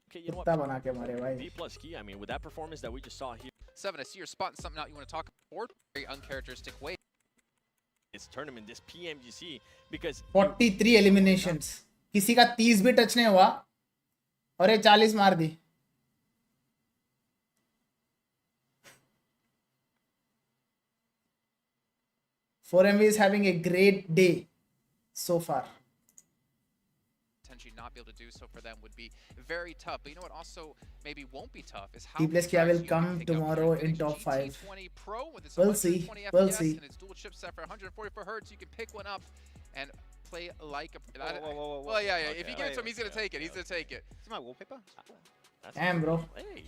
Okay, you know what? D plus key. I mean, with that performance that we just saw here. 7, I see you're spotting something out you want to talk about. Very uncharacteristic way. This tournament, this PMGC, because 43 eliminations. किसी का 30 भी touch नहीं हुआ और ये 40 मार दी. .4MB is having a great day so far. Potentially not be able to do so for them would be very tough. But you know what also maybe won't be tough is how T+K will come tomorrow in top 5. We'll see. We'll see. And it's dual chipset for 144 hertz. You can pick one up and play like a... Whoa. Well, yeah. Okay. If you give it to him, he's going to take it. He's going to take it. Is my wallpaper? Damn, bro. Hey.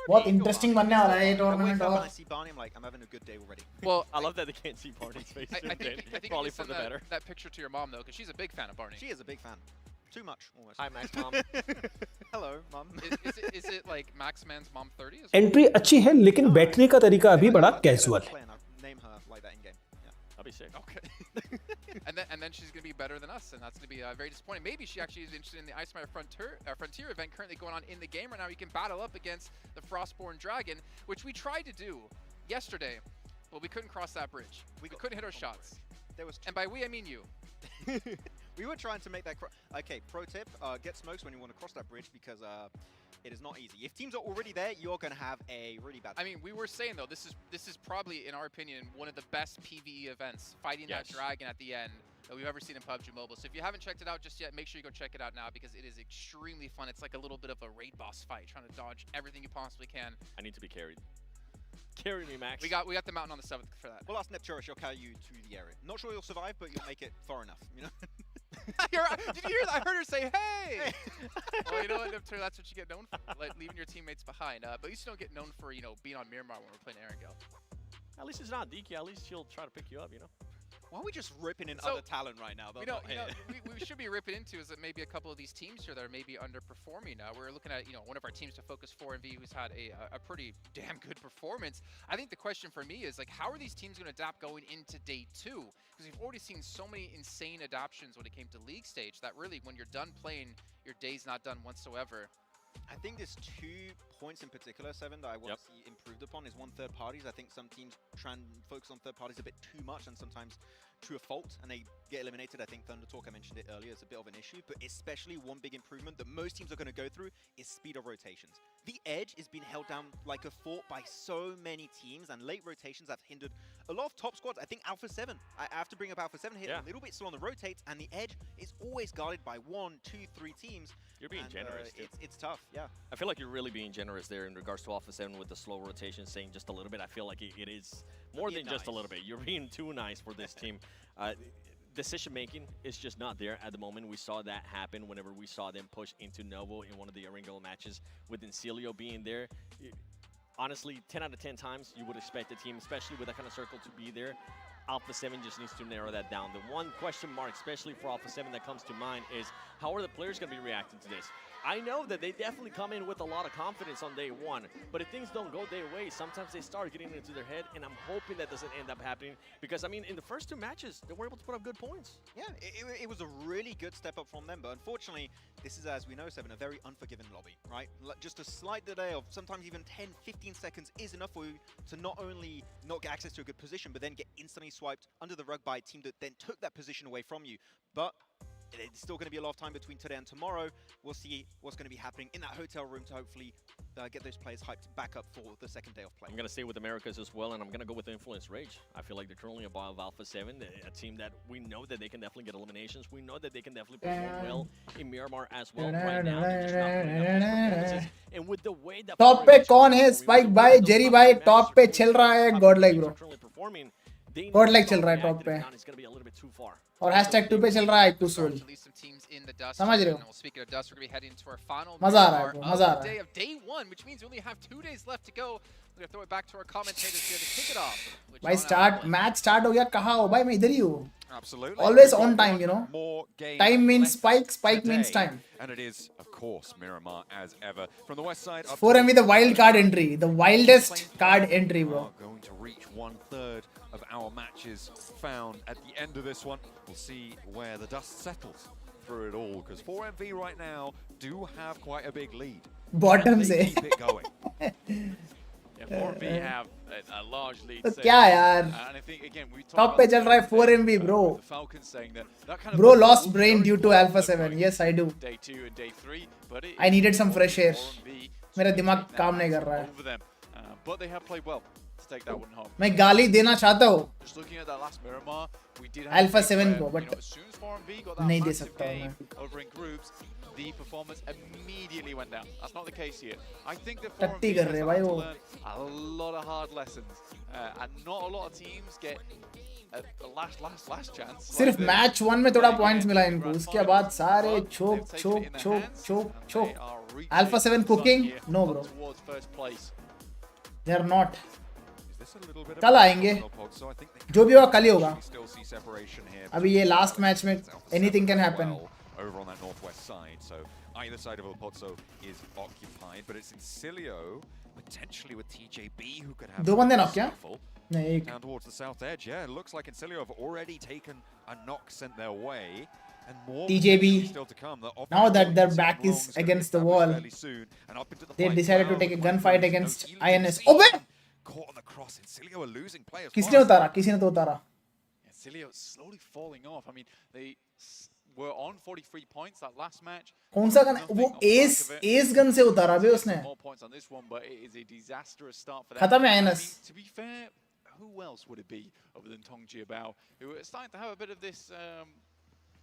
बहुत interesting बनने वाला है ये tournament When I और see Barney, I'm like, I'm having a good day already. Well, I love that they can't see Barney's face. I think probably you for send the better. that picture to your mom though, because she's a big fan of Barney. She is a big fan. Too much, almost. Hi, Max mom. Hello, mom. Is it like Max Man's mom 30? Entry अच्छी है लेकिन बैठने का तरीका अभी बड़ा casual है. Name her like that in game. Yeah. That'd be sick. Okay. and then she's going to be better than us, and that's going to be very disappointing. Maybe she actually is interested in the Ice Matter Frontier event currently going on in the game right now. You can battle up against the Frostborn Dragon, which we tried to do yesterday, but we couldn't cross that bridge. We couldn't hit our shots. And by we, I mean you. We were trying to make that... Okay, pro tip, get smokes when you want to cross that bridge because it is not easy. If teams are already there, you're going to have a really bad time. I mean, we were saying, though, this is probably, in our opinion, one of the best PvE events, fighting that dragon at the end that we've ever seen in PUBG Mobile. So if you haven't checked it out just yet, make sure you go check it out now because it is extremely fun. It's like a little bit of a raid boss fight, trying to dodge everything you possibly can. I need to be carried. Carry me, Max. We got the mountain on the 7th for that. We'll ask Nepturus, she'll carry you to the area. Not sure you'll survive, but you'll make it far enough, you know? Did you hear that? I heard her say, hey! Well, you know what, Nepturus, that's what you get known for, like leaving your teammates behind. But at least you don't get known for, being on Miramar when we're playing Erangel. At least it's not DK. At least she'll try to pick you up, you know? Why are we just ripping in So, other talent right now? You know, we should be ripping into is that maybe a couple of these teams here that are maybe underperforming now. We're looking at, one of our teams to focus 4MV who's had a pretty damn good performance. I think the question for me is, like, how are these teams going to adapt going into day 2? Because we've already seen so many insane adaptations when it came to league stage that really, when you're done playing, your day's not done whatsoever. I think there's 2 points in particular, Seven, that I want to see improved upon. Is one, third parties. I think some teams try and focus on third parties a bit too much and sometimes to a fault, and they get eliminated. I think Thunder Talk, I mentioned it earlier, is a bit of an issue, but especially one big improvement that most teams are going to go through is speed of rotations. The edge is being held down like a fort by so many teams, and late rotations have hindered a lot of top squads. I think Alpha 7, I have to bring up Alpha 7 here, a little bit slow on the rotates, and the edge is always guarded by 1, 2, 3 teams. You're being generous. It's tough, yeah. I feel like you're really being generous there in regards to Alpha 7 with the slow rotation, saying just a little bit. I feel like it is more than just a little bit. You're being too nice for this team. Decision making is just not there at the moment. We saw that happen whenever we saw them push into Novo in one of the Erangel matches with Incilio being there. Honestly, 10 out of 10 times you would expect a team, especially with that kind of circle, to be there. Alpha 7 just needs to narrow that down. The one question mark, especially for Alpha 7, that comes to mind is, how are the players going to be reacting to this? I know that they definitely come in with a lot of confidence on day 1, but if things don't go their way, sometimes they start getting into their head, and I'm hoping that doesn't end up happening, because, I mean, in the first 2 matches, they were able to put up good points. Yeah, it was a really good step up from them, but unfortunately, this is, as we know, Seven, a very unforgiving lobby, right? Just a slight delay of sometimes even 10, 15 seconds is enough for you to not only not get access to a good position, but then get instantly swiped under the rug by a team that then took that position away from you. But it's still going to be a lot of time between today and tomorrow. We'll see what's going to be happening in that hotel room to hopefully get those players hyped back up for the second day of play. I'm going to stay with Americas as well, and I'm going to go with Influence Rage. I feel like they're currently above Alpha 7, a team that we know that they can definitely get eliminations. We know that they can definitely perform well in Miramar as well. Right now, they're just not putting up these performances. And with the way that top पे कौन है? Spike भाई, Jerry भाई, top पे चल रहा है Godlike bro. Godlike चल रहा है टॉप पे. और #2 पे चल रहा है टू सोल. समझ रहे हो? मजा आ रहा है, मजा आ रहा है. Day 1, which means we only have 2 days left to go. We're going to throw it back to our commentators here to kick it off. भाई स्टार्ट मैच स्टार्ट हो गया. कहाँ हो भाई? मैं इधर ही हूँ. Absolutely. Always on time, you know. Time means spike, spike means time. And it is, of course, Miramar as ever. From the west side up 4MV, the wild card entry. The wildest card entry, bro. Going to reach 1/3 of our matches found at the end of this one. We'll see where the dust settles through it all, because 4MV right now do have quite a big lead. Bottom से. Keep it going. Yeah, 4MV have a large lead. तो क्या यार? And I think again we Top पे चल रहा है 4MV, bro. The Falcons saying that kind of Bro lost brain due to Alpha 7. Yes, I do. Day 2 and day 3, but I needed some fresh air. मेरा दिमाग काम नहीं कर रहा है. Over them, but they have played well to take that one home. मैं गाली देना चाहता हूँ. Just looking at that last Miramar, we did have Alpha 7 को, but as soon as 4MV got that नहीं दे massive सकता हूँ game मैं. over in groups, the performance immediately went down. That's not the case here. I think that टट्टी 4MV कर has रहे had भाई to वो. learn a lot of hard lessons, and not a lot of teams get a last chance. सिर्फ match 1 में थोड़ा points मिला इनको. उसके बाद सारे choke. Alpha 7 cooking? No, bro. They are not. कल आएंगे. जो भी होगा कल ही होगा. अभी ये लास्ट मैच में anything can happen. Over on that northwest side, so either side of El Pozo is occupied, but it's Incilio potentially with TJB who could have दो बंदे knock क्या? नहीं एक. Down towards the south edge, yeah. It looks like Incilio have already taken a knock sent their way, and more TJB. still to come. Now that their back is against the wall, they decided to take a gunfight against INS. ओबे! Caught on the cross. Incilio are losing players. किसने उतारा? किसी ने तो उतारा. Incilio slowly falling off. I mean, they were on 43 points that last match. कौन सा gun? वो एस गन से उतारा बे उसने. More points on this one, but it is a disastrous start for them. खत्म है INS. To be fair, who else would it be other than Tong Jiabao, who are starting to have a bit of this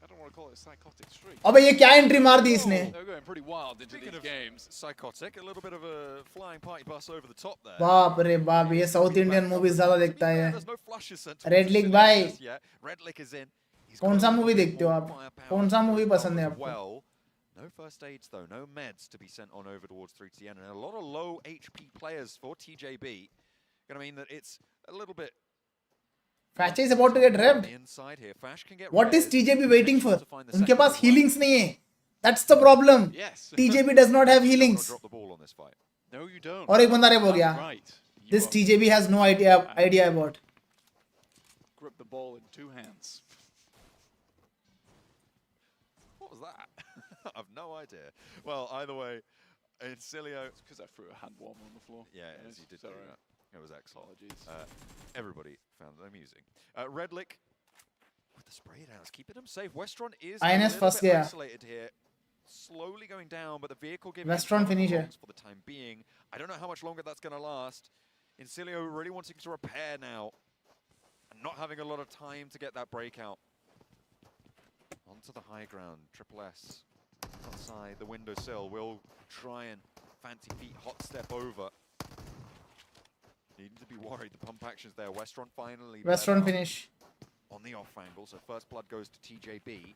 I don't want to call it a psychotic streak. अबे ये क्या entry मार दी इसने? They're going pretty wild into these games. Psychotic, a little bit of a flying party bus over the top there. बाप रे बाप, ये south Indian movies ज्यादा देखता है. रेड लिक भाई. Red Lick is in. कौन सा मूवी देखते हो आप? कौन सा मूवी पसंद है आपको? No first aids though, no meds to be sent on over towards 3TN, and a lot of low HP players for TJB. Gonna mean that it's a little bit Fache is about to get revved. Inside here, Fash can get What is res. TJB waiting for? The उनके second पास as well. healings नहीं है. That's the problem. Yes. TJB does not have You don't wanna healings. drop the ball on this fight. No, you don't. और एक बंदा रेव हो गया. That's right. This TJB has no idea about. Grip the ball in two hands. What was that? I've no idea. Well, either way, Encilio. It's because I threw a hand warmer on the floor. Yeah, as you did do that. It was excellent. Apologies. Everybody found it amusing. Redlick with the spray downs, keeping them safe. Westron is INS a फंस little bit गया. isolated here. Slowly going down, but the vehicle giving Westron finish है. for the time being. I don't know how much longer that's going to last. Encilio really wanting to repair now and not having a lot of time to get that breakout. Onto the high ground, Triple S outside the windowsill. Will try and fancy feet hot step over. Needing to be worried. The pump action's there. Westron finally. Westron finish. On the off angle, so first blood goes to TJB.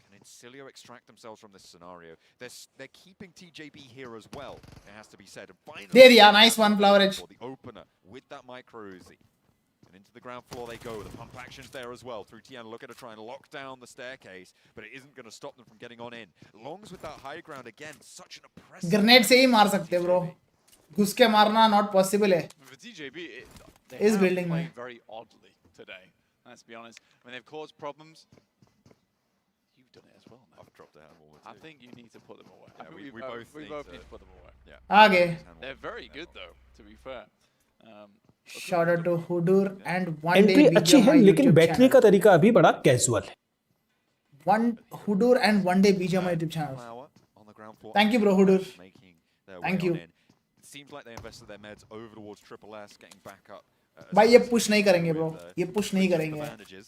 Can Encilio extract themselves from this scenario? They're keeping TJB here as well, it has to be said. And finally, There, yeah, nice one, Flower Edge. The opener with that micro Uzi. And into the ground floor they go. The pump action's there as well. Through Tian, looking to try and lock down the staircase, but it isn't going to stop them from getting on in. Longs with that high ground again. Such an oppressive. Grenade से ही मार सकते bro. घुस के मारना not possible है. For TJB, they Is have building played में. very oddly today. Let's be honest. When they've caused problems, you've done it as well, man. I've dropped a handball. I think you need to put them away. Yeah, I think we we both both need to put them away. Yeah. आगे. They're very good though, to be fair. Shout out to Hudur and one day entry अच्छी है लेकिन YouTube बैठने channel. का तरीका अभी बड़ा casual है. One Hudur and one day BGM YouTube channel. Thank you, bro, Hudur. Thank you. It seems like they invested their meds over towards Triple S, getting back up. भाई ये push नहीं करेंगे bro. ये push नहीं करेंगे.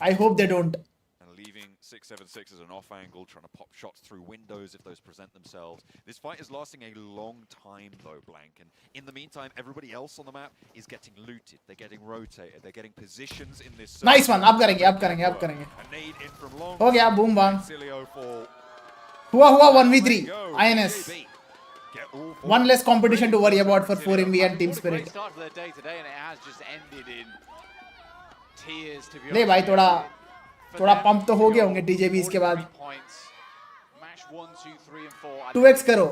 I hope they don't. And leaving 676 as an off angle, trying to pop shots through windows if those present themselves. This fight is lasting a long time though, Blank. And in the meantime, everybody else on the map is getting looted. They're getting rotated. They're getting positions in this. Nice one. अब करेंगे. A nade in from long. हो गया boom bang. Encilio for हुआ 1v3. INS. One less competition to worry about for 4MV and Team Spirit. Great start to their day today, and it has just ended in tears. To be ले भाई honest. थोड़ा pump तो हो गए होंगे TJB इसके बाद. Points. Match 1, 2, 3, and 4. 2x करो.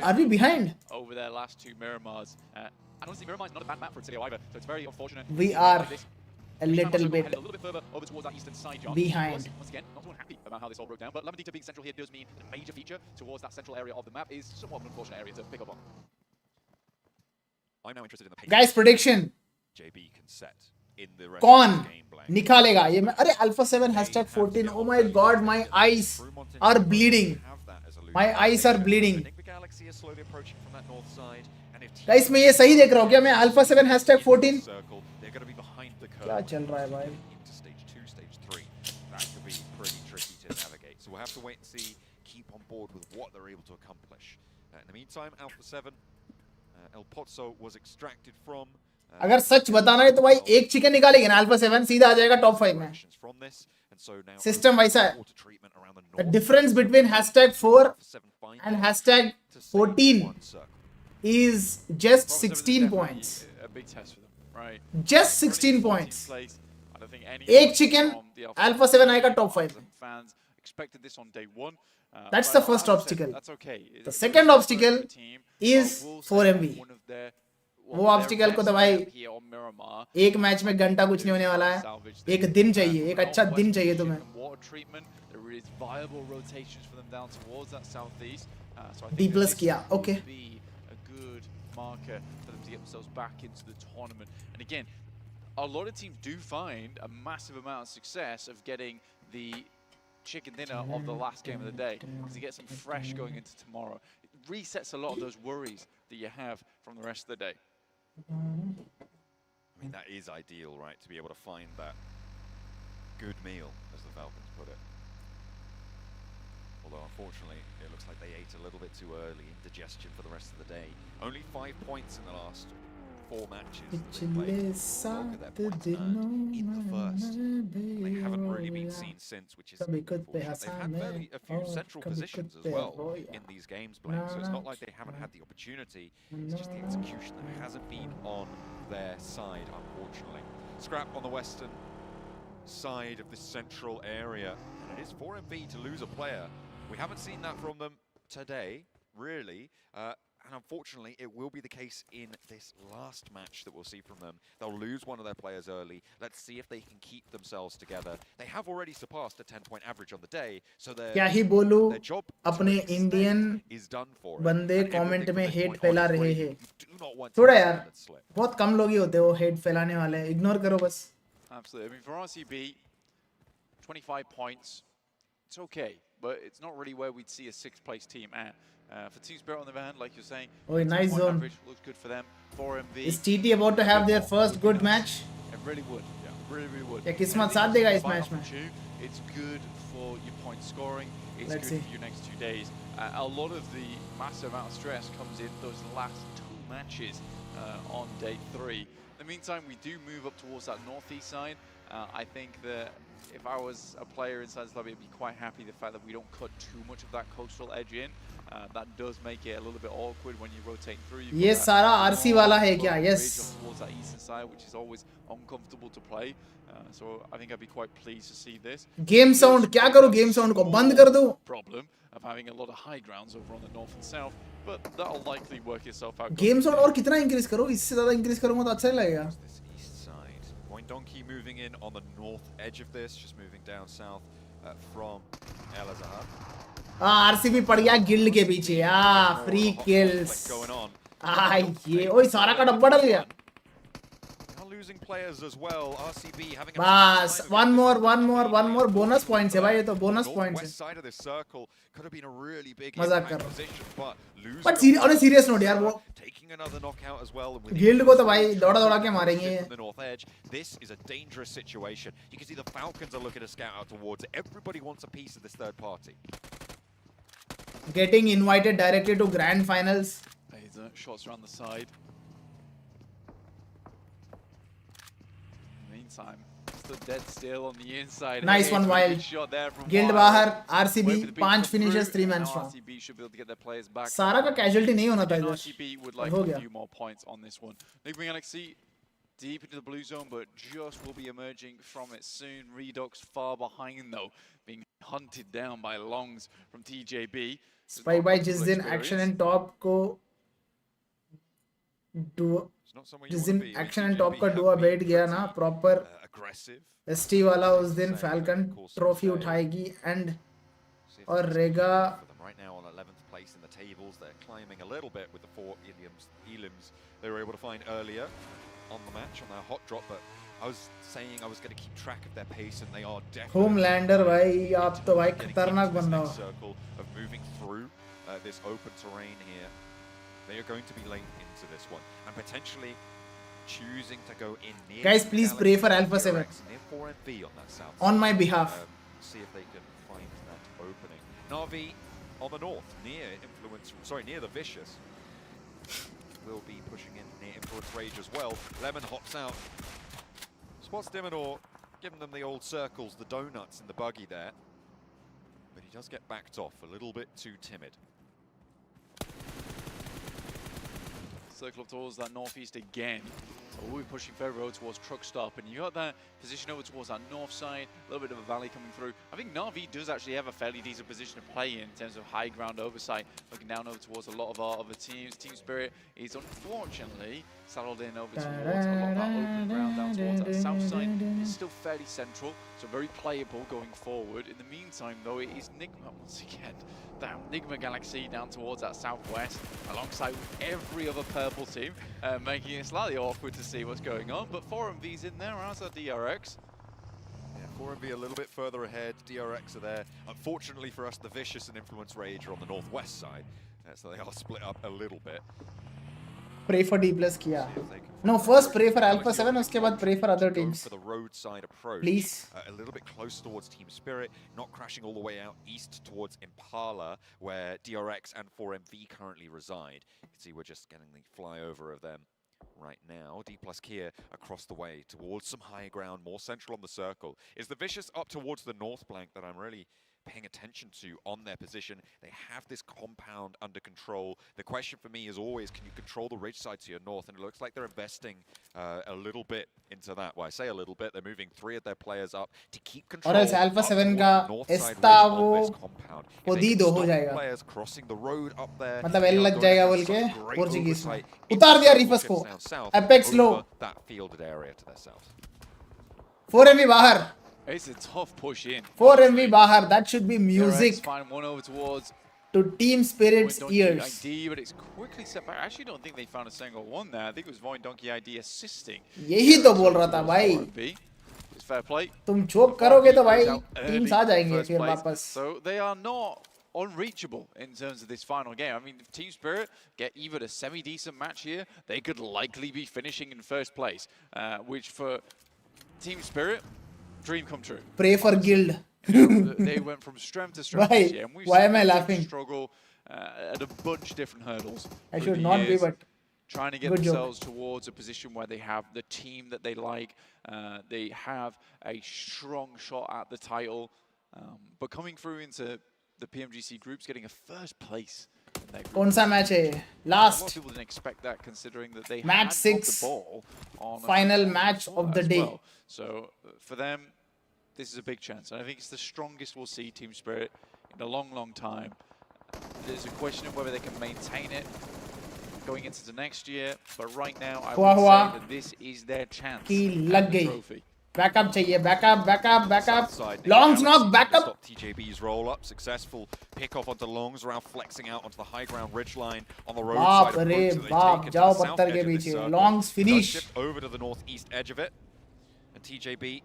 Are we behind? Over their last two Miramars. And honestly, Miramar is not a bad map for Encilio either, so it's very unfortunate. We are a little bit a little bit further over towards that eastern side, John. behind. Once again, not too unhappy about how this all broke down, but Lavandita being central here does mean a major feature towards that central area of the map is somewhat of an unfortunate area to pick up on. I'm now interested in the pace. Guys, prediction. JB can set in the rest कौन of the game, Blank. निकालेगा ये मैं अरे Alpha 7 hashtag 14. Oh my god, my eyes are bleeding. My eyes are bleeding. I think the Galaxy is slowly approaching from that north side, and if Guys, मैं ये सही देख रहा हूँ क्या मैं Alpha 7 hashtag 14? circle, they're going to be behind the curve. क्या चल रहा है भाई? Into stage 2, stage 3. That could be pretty tricky to navigate. So we'll have to wait and see, keep on board with what they're able to accomplish. In the meantime, Alpha 7, El Pozzo was extracted from. अगर सच बताना है तो भाई एक chicken निकालेंगे ना Alpha 7 सीधा आ जाएगा टॉप 5 में. From this, and so now System वैसा है. The difference between hashtag 4 and hashtag 14 is just 16 points. A big test for them, right? Just 16 points. I don't think any एक चिकन Alpha 7 आएगा top 5 में. Fans expected this on day 1. That's the first obstacle. That's okay. The second obstacle is 4MV. वो obstacle को तो भाई एक match में घंटा कुछ नहीं होने वाला है. एक दिन चाहिए, एक अच्छा दिन चाहिए तुम्हें. D plus किया, okay. A good marker for them to get themselves back into the tournament. And again, a lot of teams do find a massive amount of success of getting the chicken dinner of the last game of the day because you get some fresh going into tomorrow. It resets a lot of those worries that you have from the rest of the day. I mean, that is ideal, right? To be able to find that good meal, as the Falcons put it. Although, unfortunately, it looks like they ate a little bit too early. Indigestion for the rest of the day. Only 5 points in the last 4 matches that they played. Look at their points earned in the first. They haven't really been seen since, which is unfortunate. They've had a few central positions as well in these games playing, so it's not like they haven't had the opportunity. It's just the execution that hasn't been on their side, unfortunately. Scrap on the western side of this central area, and it is 4MV to lose a player. We haven't seen that from them today, really, and unfortunately it will be the case in this last match that we'll see from them. They'll lose one of their players early. Let's see if they can keep themselves together. They have already surpassed a 10-point average on the day, so क्या ही बोलूं, their job अपने Indian is done for it. बंदे And comment everything में from this hate point on फैला is रहे great. हैं. You do not want थोड़ा to यार, let it slip. बहुत कम लोग ही होते हैं वो हेट फैलाने वाले. इग्नोर करो बस. Absolutely. I mean, for RCB, 25 points, it's okay, but it's not really where we'd see a 6th place team at. For Team Spirit, on the other hand, like you're saying, Oh, nice point zone. average looks good for them. 4MV. Is TT about to have their first good match? It really would. Yeah, really would. क्या किस्मत साथ देगा इस match में? It's good for your point scoring. It's Let's good see. for your next 2 days. A lot of the massive amount of stress comes in those last 2 matches on day 3. In the meantime, we do move up towards that northeast side. I think that if I was a player inside this lobby, I'd be quite happy the fact that we don't cut too much of that coastal edge in. That does make it a little bit awkward when you rotate through. ये सारा RC वाला है क्या? Yes. Towards that eastern side, which is always uncomfortable to play. So I think I'd be quite pleased to see this. Game sound क्या करूँ? Game sound को बंद कर दूँ? Problem of having a lot of high grounds over on the north and south, but that'll likely work itself out. Game sound और कितना increase करो? इससे ज़्यादा increase करूँगा तो अच्छा नहीं लगेगा. This east side. Point Donkey moving in on the north edge of this, just moving down south from El Azhar. RCB पड़ गया गिल्ड के पीछे. Free kills. ये ओए सारा का डब्बा डल गया. Losing players as well. RCB having a बस one more bonus points है भाई, ये तो bonus points है. side of this circle could have been a really big मजाक कर position, but but on a serious note यार, वो taking another knockout as well. Guild को तो भाई दौड़ा के मारेंगे. From the north edge, this is a dangerous situation. You can see the Falcons are looking to scout out towards it. Everybody wants a piece of this third party. Getting invited directly to grand finals. Shots around the side. Meantime, stood dead still on the inside. Nice one, Wild. Guild बाहर, RCB 5 finishes 3 man strong. RCB should be able to get their players back. सारा का casualty नहीं होना था इधर. RCB would like a few more points on this one. Enigma Galaxy deep into the blue zone, but just will be emerging from it soon. Redux far behind though, being hunted down by Longs from TJB. Spy by जिस दिन action and top को जिस दिन action and top का duo बैठ गया ना proper ST वाला उस दिन Falcon trophy उठाएगी and और Rega right now on 11th place in the tables. They're climbing a little bit with the 4 elims they were able to find earlier on the match on their hot drop, but I was saying I was going to keep track of their pace, and they are definitely Homelander भाई आप तो भाई खतरनाक बंदा हो. Circle of moving through this open terrain here. They are going to be late into this one and potentially choosing to go in near. Guys, please pray for Alpha 7 near 4MV on that south on side. my behalf. See if they can find that opening. Navi on the north, near the Vicious, will be pushing in near Influence Rage as well. Lemon hops out, spots Diminor, giving them the old circles, the donuts in the buggy there, but he does get backed off, a little bit too timid. Circle up towards that northeast again. So we'll be pushing further over towards truck stop, and you got that position over towards that north side, a little bit of a valley coming through. I think Na'Vi does actually have a fairly decent position to play in terms of high ground oversight, looking down over towards a lot of our other teams. Team Spirit is unfortunately saddled in over towards a lot of that open ground down towards that south side. It's still fairly central, so very playable going forward. In the meantime, though, it is Nigma once again. Down Nigma Galaxy down towards that southwest, alongside with every other purple team, making it slightly awkward to see what's going on. But 4MV's in there, as are DRX. Yeah, 4MV a little bit further ahead, DRX are there. Unfortunately for us, the Vicious and Influence Rage are on the northwest side, so they are split up a little bit. Pray for D+ किया. No, first pray for Alpha 7, उसके बाद pray for other teams. For the roadside approach. Please. A little bit close towards Team Spirit, not crashing all the way out east towards Impala, where DRX and 4MV currently reside. You can see we're just getting the flyover of them right now. D plus Kia across the way towards some high ground, more central on the circle. Is the Vicious up towards the north flank that I'm really paying attention to on their position? They have this compound under control. The question for me is always, can you control the ridge side to your north? And it looks like they're investing a little bit into that. Well, I say a little bit. They're moving 3 of their players up to keep control और ऐसे alpha up 7 towards का the north side इस्ता ridge वो on this compound. If they Podi can दो हो stop जाएगा, players crossing the road up there, मतलब they L are लग going to जाएगा have बोल के such great पोर्चुगीज में oversight उतार दिया into रीफस को, down south apex low, over that fielded area to their south. 4MV बाहर, It's a tough push in. 4MV बाहर, that should be Rex music find one over towards to Team Spirit's Donkey ears. ID, but it's quickly set back. I actually don't think they found a single one there. I think it was Void Donkey ID assisting. यही तो बोल रहा था भाई, It's fair play. तुम चोक करोगे तो भाई टीम्स आ जाएंगे फिर वापस. So they are not unreachable in terms of this final game. I mean, if Team Spirit get even a semi-decent match here, they could likely be finishing in first place, which for Team Spirit, dream come true. Pray for guild. They went from strength to strength this year, and we've Why seen am I them laughing? struggle at a bunch of different hurdles. I through should the not be, years, but trying to get good joke. themselves towards a position where they have the team that they like. They have a strong shot at the title, but coming through into the PMGC groups, getting a first place. कौन सा match है? A lot Last of people didn't expect that, considering that they match had 6, the ball on final match of the day. well. So for them, this is a big chance, and I think it's the strongest we'll see Team Spirit in a long, long time. There's a question of whether they can maintain it going into the next year, but right now I would say that this is their chance की at लग the गई. trophy. Backup चाहिए, backup. Longs knock, backup. Stop TJB's roll up. Successful pick off onto Longs, around flexing out onto the high ground ridge line on the road बाप side of रे Brooks, so they बाप, take it to जाओ the south पत्थर edge के of this पीछे. circle. Longs It does finish. shift over to the northeast edge of it, and TJB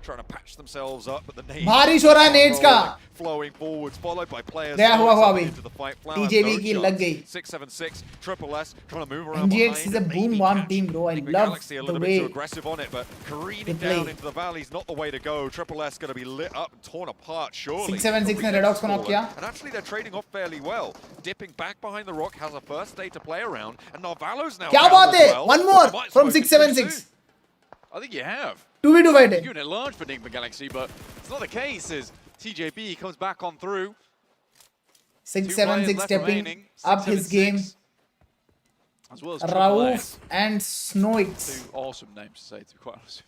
trying to patch themselves up, but the nades बारिश हो रहा है नेड्स का. flowing forwards, followed by players गया हुआ अभी. into the fight. TJB की लग गई. 676 Triple S trying to move around MGX behind is a and boom maybe bomb catch. team, bro. I think love Galaxy a the little way bit too aggressive on it, but careening down into the valley is not the way to go. Triple S going to be lit up and torn apart, surely. 676 ने Redox को knock किया. And actually they're trading off fairly well. Dipping back behind the rock, has a first day to play around, and Narvalo's now क्या down बात as है? well. One more Might from spoken too 676. soon. I think you have. 2v2 fight है. Unit large for Enigma Galaxy, but it's not the case as TJB comes back on through. 676 stepping up his game. As well as Rauf and Snoix. Two awesome names to say, to be quite honest.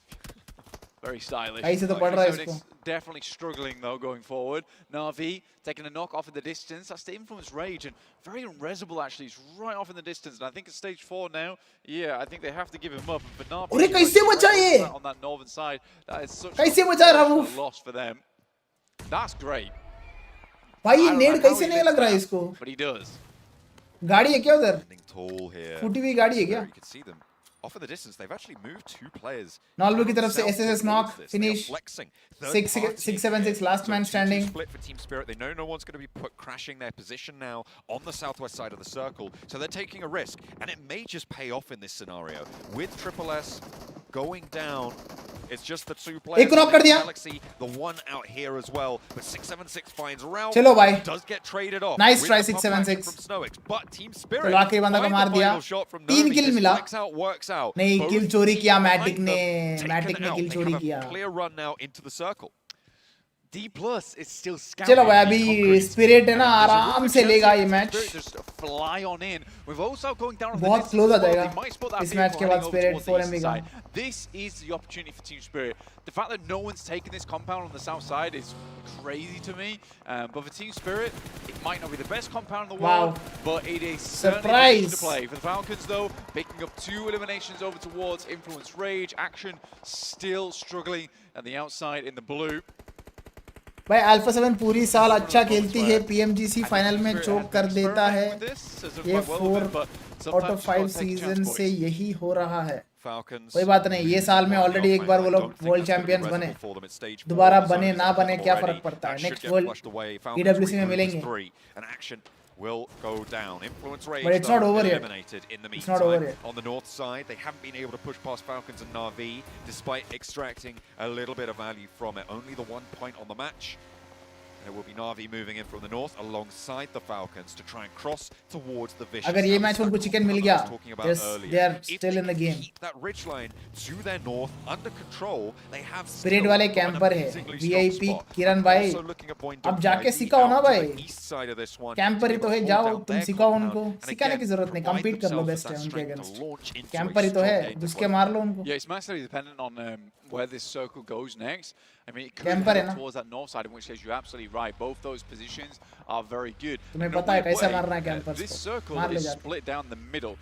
Very stylish. कहीं से तो पढ़ रहा है इसको. Definitely struggling though going forward. Navi taking a knock off in the distance. That's the influence rage and very unresable actually. It's right off in the distance. And I think it's stage 4 now. Yeah, I think they have to give him up. And for Navi, अरे कैसे बचा ये? on that northern side, that is such कैसे बचा a loss for them. That's great. भाई ये नेड कैसे नहीं लग रहा है इसको? But he does. गाड़ी है क्या उधर? Tall here. फूटी हुई गाड़ी है क्या? You can see them off in the distance. They've actually moved 2 players. नॉल्बू की तरफ से SSS knock finish. Flexing. 676 last man standing. Split for Team Spirit. They know no one's going to be crashing their position now on the southwest side of the circle. So they're taking a risk, and it may just pay off in this scenario. With Triple S going down, it's just the 2 players. एक knock कर दिया. Galaxy, the one out here as well. But 676 finds Ralph. चलो भाई. Does get traded off. Nice with try the pump 676. action from Snowix, but Team Spirit. चलो आखिरी बंदा को मार दिया. 3 किल मिला. नहीं किल चोरी किया मैटिक ने. मैटिक ने किल चोरी किया. Clear run now into the circle. D+ is still scouting. चलो भाई अभी स्पिरिट है ना आराम से लेगा ये match. Just fly on in. We've also going down on बहुत क्लोज आ जाएगा इस मैच के बाद स्पिरिट 4MB का. This is the opportunity for Team Spirit. The fact that no one's taken this compound on the south side is crazy to me. But for Team Spirit, it might not be the best compound in the world, but it is certainly to play. For the Falcons though, picking up 2 eliminations over towards Influence Rage. Action still struggling at the outside in the blue. भाई alpha 7 पूरी साल अच्छा खेलती है. PMGC final में चोक कर देता है. ये 4 out of 5 सीजन से यही हो रहा है. कोई बात नहीं, ये साल में ऑलरेडी एक बार वो लोग वर्ल्ड चैंपियंस बने. दोबारा बने ना बने क्या फर्क पड़ता है. नेक्स्ट वर्ल्ड EWC में मिलेंगे. Will go down. Influence Rage but it's not over yet. Eliminated in the meantime. It's not over yet. On the north side, they haven't been able to push past Falcons and Na'Vi, despite extracting a little bit of value from it. Only the 1 point on the match. There will be Na'Vi moving in from the north alongside the Falcons to try and cross towards the Vicious. अगर ये match उनको chicken मिल गया, they are still in the game. Keep that ridge line to their north under control. They have spirit वाले camper है, VIP किरण भाई, अब जाके सिखाओ ना भाई, कैंपर ही तो है, जाओ तुम सिखाओ उनको, सिखाने की जरूरत नहीं, compete कर लो बेस्ट है उनके अगेंस्ट, कैंपर ही तो है, घुस के मार लो उनको. Yeah, it's massively dependent on where this circle goes next. I mean, it could Camper head है ना? towards that north side, in which case you're absolutely right. Both those positions are very good. तुम्हें In a पता है weird कैसे way, मारना है campers this को, circle मार ले is जाके. split down the middle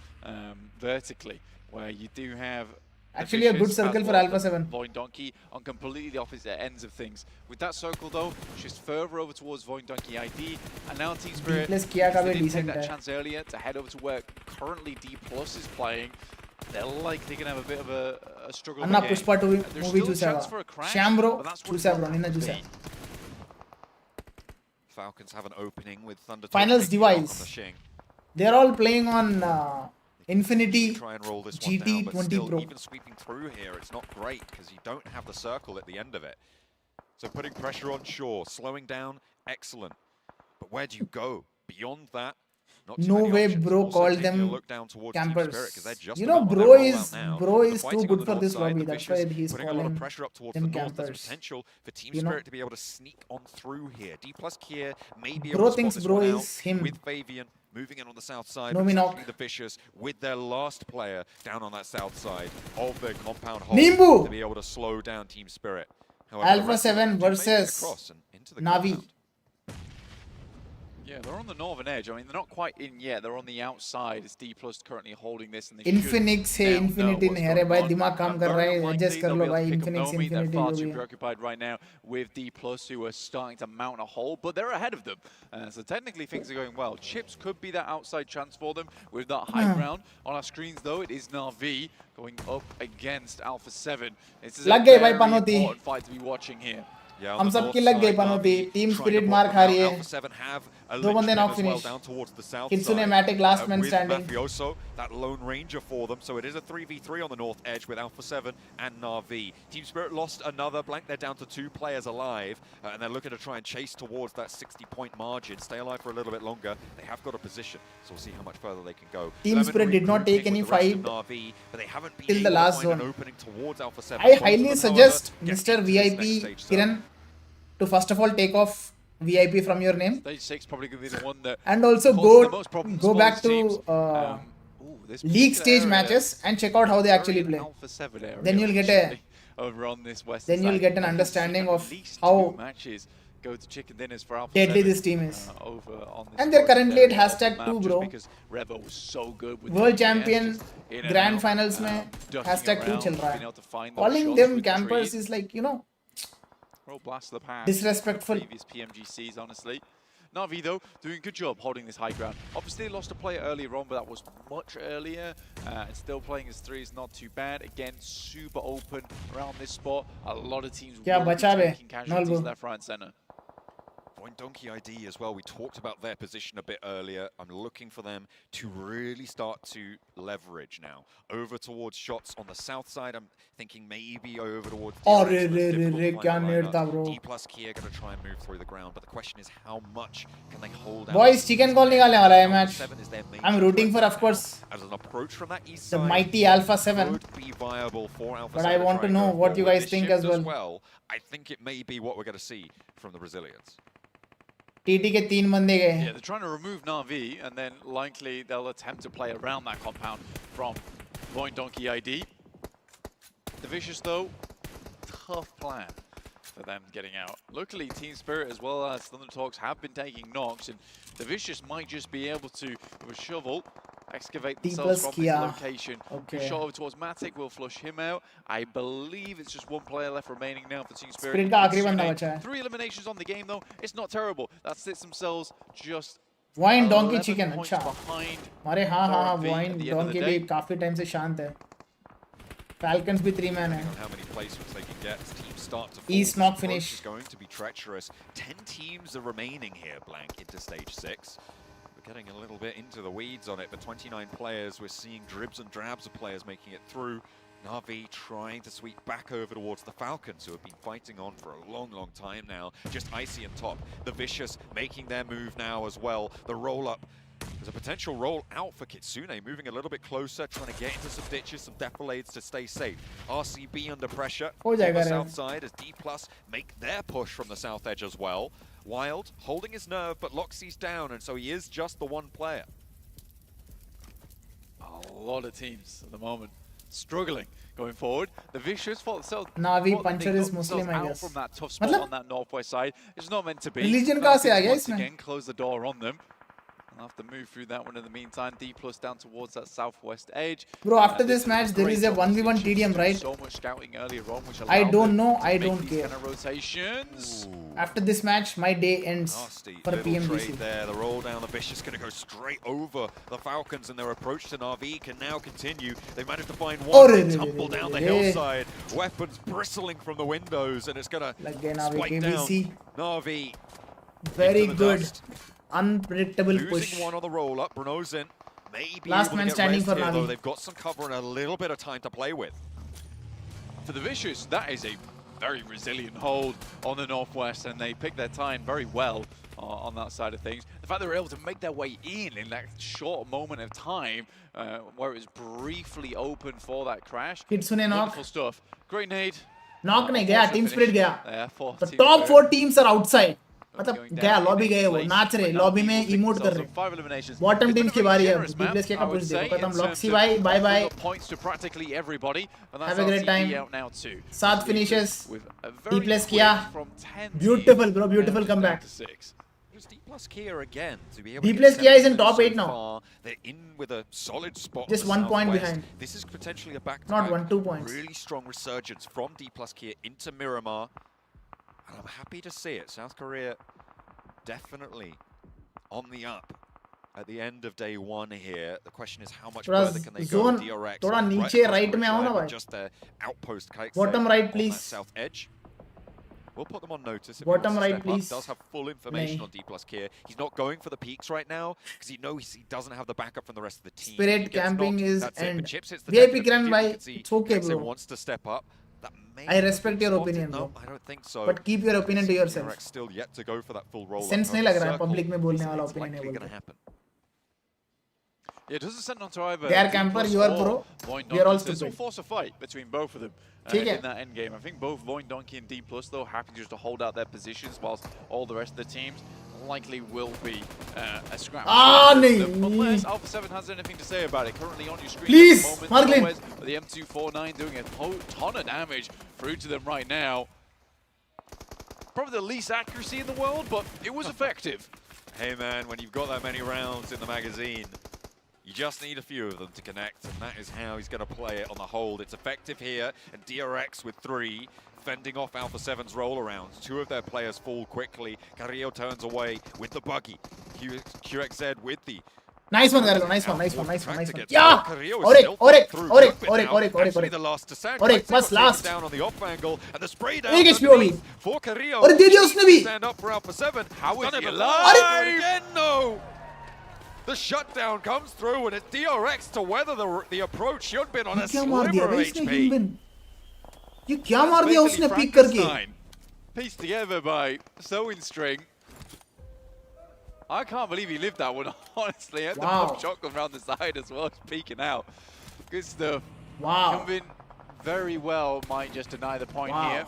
vertically, where you do have Actually a good circle for Alpha 7. Void Donkey on completely the opposite ends of things. With that circle though, she's further over towards Void Donkey ID, and now Team Spirit, D+ किया का भी they didn't take decent that है. chance earlier to head over to where currently D+ is playing. They're likely going to have a bit of a struggle anna again. Pushpa two There's movie still a चूसा chance for हुआ, a crash, Shyam bro but that's what चूसा it's bro, not निन्ना gonna चूसा. be. Falcons have an opening with Thunder. Finals device. They're all playing on Infinity try and roll this one GT down, but 20 still, Pro. even sweeping through here, it's not great because you don't have the circle at the end of it. So putting pressure on Shaw, slowing down, excellent. But where do you go beyond that? Not too No many way options. bro Also called taking a them look down towards Team campers. Spirit, 'cause they're just You know about on bro their rollout is now. bro But the is too fighting on good the for north this side, lobby. the That's why Vicious he's putting a lot calling of pressure up towards them the north. There's campers. potential for Team You know? Spirit to be able to sneak on through here. D+ Kier may be Bro able to thinks spot this bro one is out him. with Fabian moving in on the south side. No But it's Minok. actually the Vicious with their last player down on that south side of their compound hole Nimbu! to be able to slow down Team Spirit. However, the Alpha rest of 7 them do make it versus across and into the Na'Vi. compound. Yeah, they're on the northern edge. I mean, they're not quite in yet. They're on the outside. It's D+ currently holding this, and they Infinix should है, now know Infinity what's नहीं है रे going भाई, on. दिमाग काम कर रहा Very है, unlikely adjust कर they'll लो be able भाई, to pick up Infinix Nomi. They're Infinity far जो too भी है. preoccupied right now with D+, who are starting to mount a hole, but they're ahead of them. So technically things are going well. Chips could be that outside chance for them with that high ground. On our screens though, it is Na'Vi going up against Alpha 7. This is a लग गए भाई very Panauti. important fight to be watching here. Yeah, हम सबकी लग गई पनौती. Team Spirit मार खा रही है. Alpha 7 have a दो बंदे linchpin knock as well finish. down towards the south Kitsune side. Matic last man With standing. Mafioso, that lone ranger for them. So it is a 3v3 on the north edge with Alpha 7 and Na'Vi. Team Spirit lost another blank. They're down to 2 players alive. And they're looking to try and chase towards that 60-point margin. Stay alive for a little bit longer. They have got a position. So we'll see how much further they can go. Team Spirit did not take any fight Na'Vi, but they haven't been till the able last to find zone. an opening towards Alpha 7. I Both of highly them, suggest however, get Mr. into this VIP next stage, Kiran to first of all take off VIP from your name. Stage 6 probably going to be the one that And also causes the most problems go for back these teams. to This league particular stage area matches and check out how they very actually play. Alpha 7 area, Then you'll get a actually, over on this western then you'll side. get an understanding of At least how 2 matches go to chicken dinners for Alpha deadly 7, this team is. over on this And they're western currently at area of the hashtag map, 2 just bro. because Revo was so good with World the FPS, champion just in and grand out, finals में ducking hashtag 2 around, चल रहा being है. able to find those Calling shots them with the campers trees. is like, you know, Real blast of the past. disrespectful. Previous PMGCs, honestly. Na'Vi, though, doing a good job holding this high ground. Obviously, they lost a player earlier on, but that was much earlier. And still playing as 3 is not too bad. Again, super open around this spot. A lot of teams क्या will be बचा बे? taking casualties Nolbo. left, right, and center. Point Donkey ID as well. We talked about their position a bit earlier. I'm looking for them to really start to leverage now. Over towards shots on the south side. I'm thinking maybe over towards Oh, क्या nerd था bro. D+ Kia going to try and move through the ground, but the question is how much can they hold out? Boys, chicken call निकालने वाला है match. 7 is their main I'm rooting for, threat of course, as an approach from that east the side. mighty Alpha 7. Would be viable for Alpha But 7 I want try to and know go what you forward. guys This think shift as well. I think it may be what we're going to see from the Brazilians. TT के 3 बंदे गए. Yeah, they're trying to remove Na'Vi, and then likely they'll attempt to play around that compound from Point Donkey ID. The Vicious, though, tough plan for them getting out. Luckily, Team Spirit as well as Thunder Talks have been taking knocks, and the Vicious might just be able to, with a shovel, excavate themselves from this location. Okay. Shot over towards Matic, will flush him out. I believe it's just 1 player left remaining now for Team Spirit. Spirit का आखिरी बंदा बचा है. 3 eliminations on the game though. It's not terrible. That sits themselves just Wine donkey 11 chicken points अच्छा. behind. हमारे हाँ हाँ हाँ Na'Vi at wine the end of the donkey day. भी काफी टाइम से शांत है. Falcons भी 3 man है. On how many placements they can get as teams start to fall. East knock This approach finish. is going to be treacherous. 10 teams are remaining here, blank, into stage 6. We're getting a little bit into the weeds on it, but 29 players, we're seeing dribs and drabs of players making it through. Na'Vi trying to sweep back over towards the Falcons, who have been fighting on for a long, long time now. Just Icy on top. The Vicious making their move now as well. The roll-up. There's a potential roll out for Kitsune, moving a little bit closer, trying to get into some ditches, some defilades to stay safe. RCB under pressure on the south side as D+ make their push from the south edge as well. Wild holding his nerve, but Loxy's down, and so he is just the one player. A lot of teams at the moment struggling going forward. The Vicious for themselves. Navi puncher is Muslim, I guess. From that tough spot on that northwest side, it's not meant to be. Religion कहाँ से आ गया Once इसमें? again, close the door on them. I'll have to move through that one in the meantime. D+ down towards that southwest edge. Bro, after this match, there is a 1v1 TDM, right? So much scouting earlier on, which I don't know. I don't care. Kind of rotations. After this match, my day ends for PMGC. There, the roll down. The Vicious going to go straight over the Falcons, and their approach to Na'Vi can now continue. They managed to find one. They tumble down the hillside. Weapons bristling from the windows, and it's going to spike down. Na'Vi. Very good. Unpredictable push. Losing one on the roll up. Bruno's in. Maybe Last man standing for Na'Vi. Na'Vi. They've got some cover and a little bit of time to play with. For the Vicious, that is a very resilient hold on the northwest, and they picked their time very well on that side of things. The fact they were able to make their way in that short moment of time where it was briefly open for that crash. Kitsune knock. Wonderful stuff. Great nade. Knock नहीं गया, team spirit गया. Yeah, The top 4 teams are outside. मतलब गया lobby गए वो नाच रहे lobby में इमोट कर रहे बॉटम टीम्स की बारी है डीप्लेस का पुश देखो खत्म लॉक्सी भाई bye bye have a great time 7 finishes Dplex किया beautiful bro beautiful comeback Dplex Kia is in top 8 now. They're in with a solid spot. Just 1 point behind. This is potentially a back-to-back. Not 1, 2 points. Really strong resurgence from Dplex Kia into Miramar. And I'm happy to see it. South Korea definitely on the up at the end of day 1 here. The question is how much further can they go? DRX. थोड़ा नीचे right में आओ ना भाई. Just their outpost. Bottom right, please. On that south edge. We'll put them on notice. If Bottom he right, step please. Up. Does have full information on D+ Kia. He's not going for the peaks right now because he knows he doesn't have the backup from the rest of the team. Spirit camping is end. VIP Kiran bhai, it's okay, bro. Wants to step up. I respect your opinion, bro. No, I don't think so. But keep your opinion to yourself. Still yet to go for that full roll. Sense नहीं लग रहा है public में बोलने वाला opinion है बोल के. Yeah, it doesn't send on to either. They are camper, you are pro. We are all stupid. This will force a fight between both of them in that end game. I think both Void Donkey and D+ though happy just to hold out their positions, whilst all the rest of the teams likely will be a scrap. Unless Alpha 7 has anything to say about it. Currently on your screen Please, at the Marglin. moment, the M249 doing a ton of damage through to them right now. Probably the least accuracy in the world, but it was effective. Hey man, when you've got that many rounds in the magazine, you just need a few of them to connect, and that is how he's going to play it on the hold. It's effective here, and DRX with 3, fending off Alpha 7's roll-arounds. 2 of their players fall quickly. Carrillo turns away with the buggy. QXZ with the... Nice one, Garlo. Nice one. Yeah! Orek, bus last. Down on the off angle, and the spray down for Carrillo. और दे दिया उसने भी. Stand up for Alpha 7. How is he alive? Again, no! The shutdown comes through, and it's DRX to weather the approach. Yunbin on a sliver of HP. ये क्या मार दिया उसने pick करके? Pieced together by sewing string. I can't believe he lived that one, honestly. Had the pop shotgun around the side as well as peeking out. Good stuff. Wow. Yunbin very well might just deny the point here.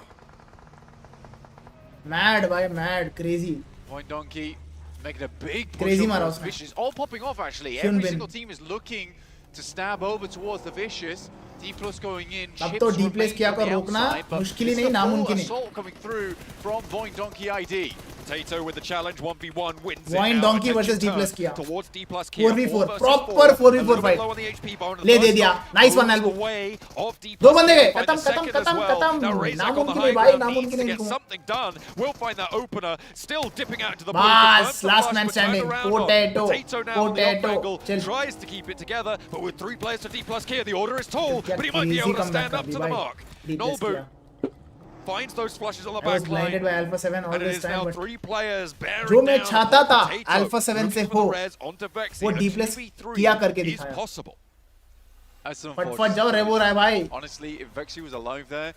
Mad, boy, mad, crazy. Point Donkey. Making a big push Crazy over those Vicious. All popping off, actually. Every single team is looking to stab over towards the Vicious. D+ going in. अब तो D+ Kia को रोकना मुश्किल ही नहीं नामुमकिन है. Assault coming through from Void Donkey ID. Tato with the challenge, 1v1 wins Void Donkey versus D+ Kia. Towards D+ Kia. 4v4, proper 4v4 fight. ले दे दिया. Nice one, elbow. 2 बंदे गए. खत्म. नामुमकिन है भाई, नामुमकिन है. Something done. We'll find that opener. Still dipping out to the bas, last man standing. Potato. Tries to keep it together, but with 3 players to D+ Kia, the order is tall, but he might be able to stand up to the mark. Nolbu finds those flushes on the back line. Blinded by Alpha 7 all and this it is time. now 3 players bearing जो मैं down चाहता था Potato, Alpha 7 से हो, वो D+ Kia करके दिखाया. That's an फट unfortunate जाओ रेबो रहा है भाई. situation. Honestly, if Vexy was alive there,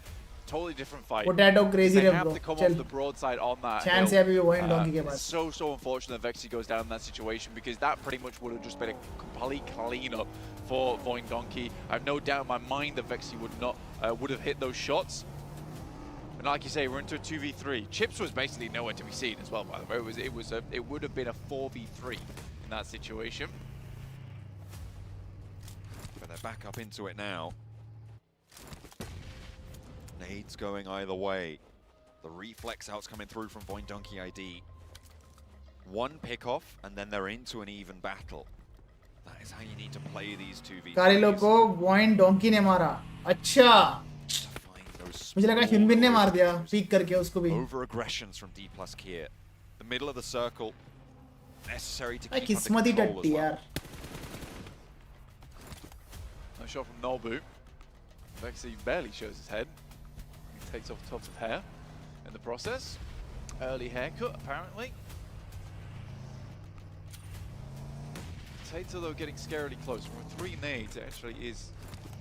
totally different fight. Potato crazy They रे have bro. to come चल. off the broadside on that Chance hill. है अभी वो donkey के पास. So unfortunate that Vexy goes down in that situation because that pretty much would have just been a complete clean-up for Voin Donkey. I have no doubt in my mind that Vexy would have hit those shots. And like you say, we're into a 2v3. Chips was basically nowhere to be seen as well, by the way. It would have been a 4v3 in that situation. But they're back up into it now. Nades going either way. The reflex outs coming through from Voin Donkey ID. One pick-off, and then they're into an even battle. That is how you need to play these 2v3s. कारिलो को Voin Donkey ने मारा. अच्छा. मुझे लगा हिनबिन ने मार दिया peak करके उसको भी. Over aggressions from D plus Kier. The middle of the circle necessary to keep किस्मत ही under control टट्टी as well. यार. Nice shot from Nolbu. Vexy barely shows his head. He takes off tufts of hair in the process. Early haircut, apparently. Tato, though, getting scarily close. From 3 nades, it actually is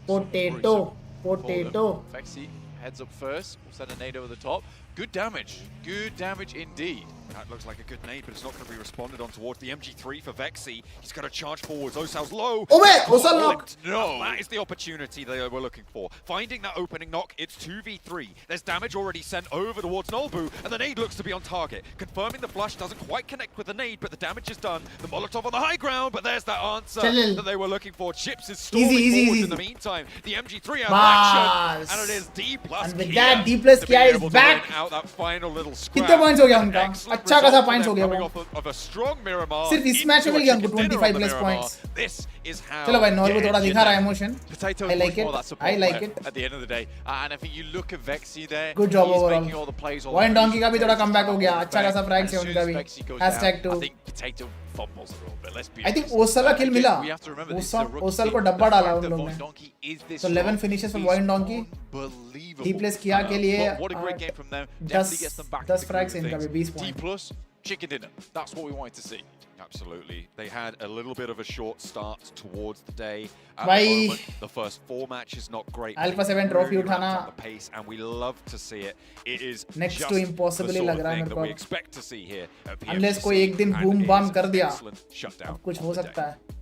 Potato. Potato. Vexy heads up first. We'll send a nade over the top. Good damage. Good damage indeed. That looks like a good nade, but it's not going to be responded on towards the MG3 for Vexy. He's got to charge forwards. Osal's low. Oh wait, Osal knock. No, that is the opportunity they were looking for. Finding that opening knock, it's 2v3. There's damage already sent over towards Nolbu, and the nade looks to be on target. Confirming the flush doesn't quite connect with the nade, but the damage is done. The Molotov on the high ground, but there's that answer that they were looking for. Chips is stalling forwards in the meantime. The MG3 has action, and it is D plus And with Kia that, D plus to Kia be is able to back. win out that final little कितने scrap. points हो गया उनका? Excellent अच्छा खासा result for points हो them गया coming वो. off of a strong Miramar. सिर्फ इस into मैच में a मिल गया chicken हमको dinner 25 on the plus Miramar. points. This is how. चलो भाई नॉल को थोड़ा दिखा रहा है emotion. Potato's I like much more it. that support I like player it. at the end of the day. And I think you look at Vexy there. Good job he's overall. making all the plays. All Voin the Donkey का भी थोड़ा comeback हो गया. all the अच्छा खासा back. frags And है as soon उनका as भी. Vexy goes Hashtag down, 2. I think Potato fumbles a little bit. Let's be I think honest. Osal का kill मिला. We have to remember this is a rookie Osal team. को डब्बा The डाला fact उन that लोगों Voin ने. Donkey is this So 11 strong finishes for is Voin Donkey. Unbelievable. D plus Kia के लिए What a great game from them. 10 Definitely gets them back to 10 the frags groove of इनका भी things. 20 D points. plus chicken dinner. That's what we wanted to see. Absolutely. They had a little bit of a short start towards the day. At Bye. the moment, the first 4 matches not great. Alpha 7 trophy Really ramped उठाना up the pace, and we love to see it. It is next just to impossible the he sort लग of रहा है thing मेरे that को. we expect to see here at PMGC. Unless कोई एक दिन and boom it bam is कर दिया. excellent shutdown अब कुछ of हो the सकता day. है.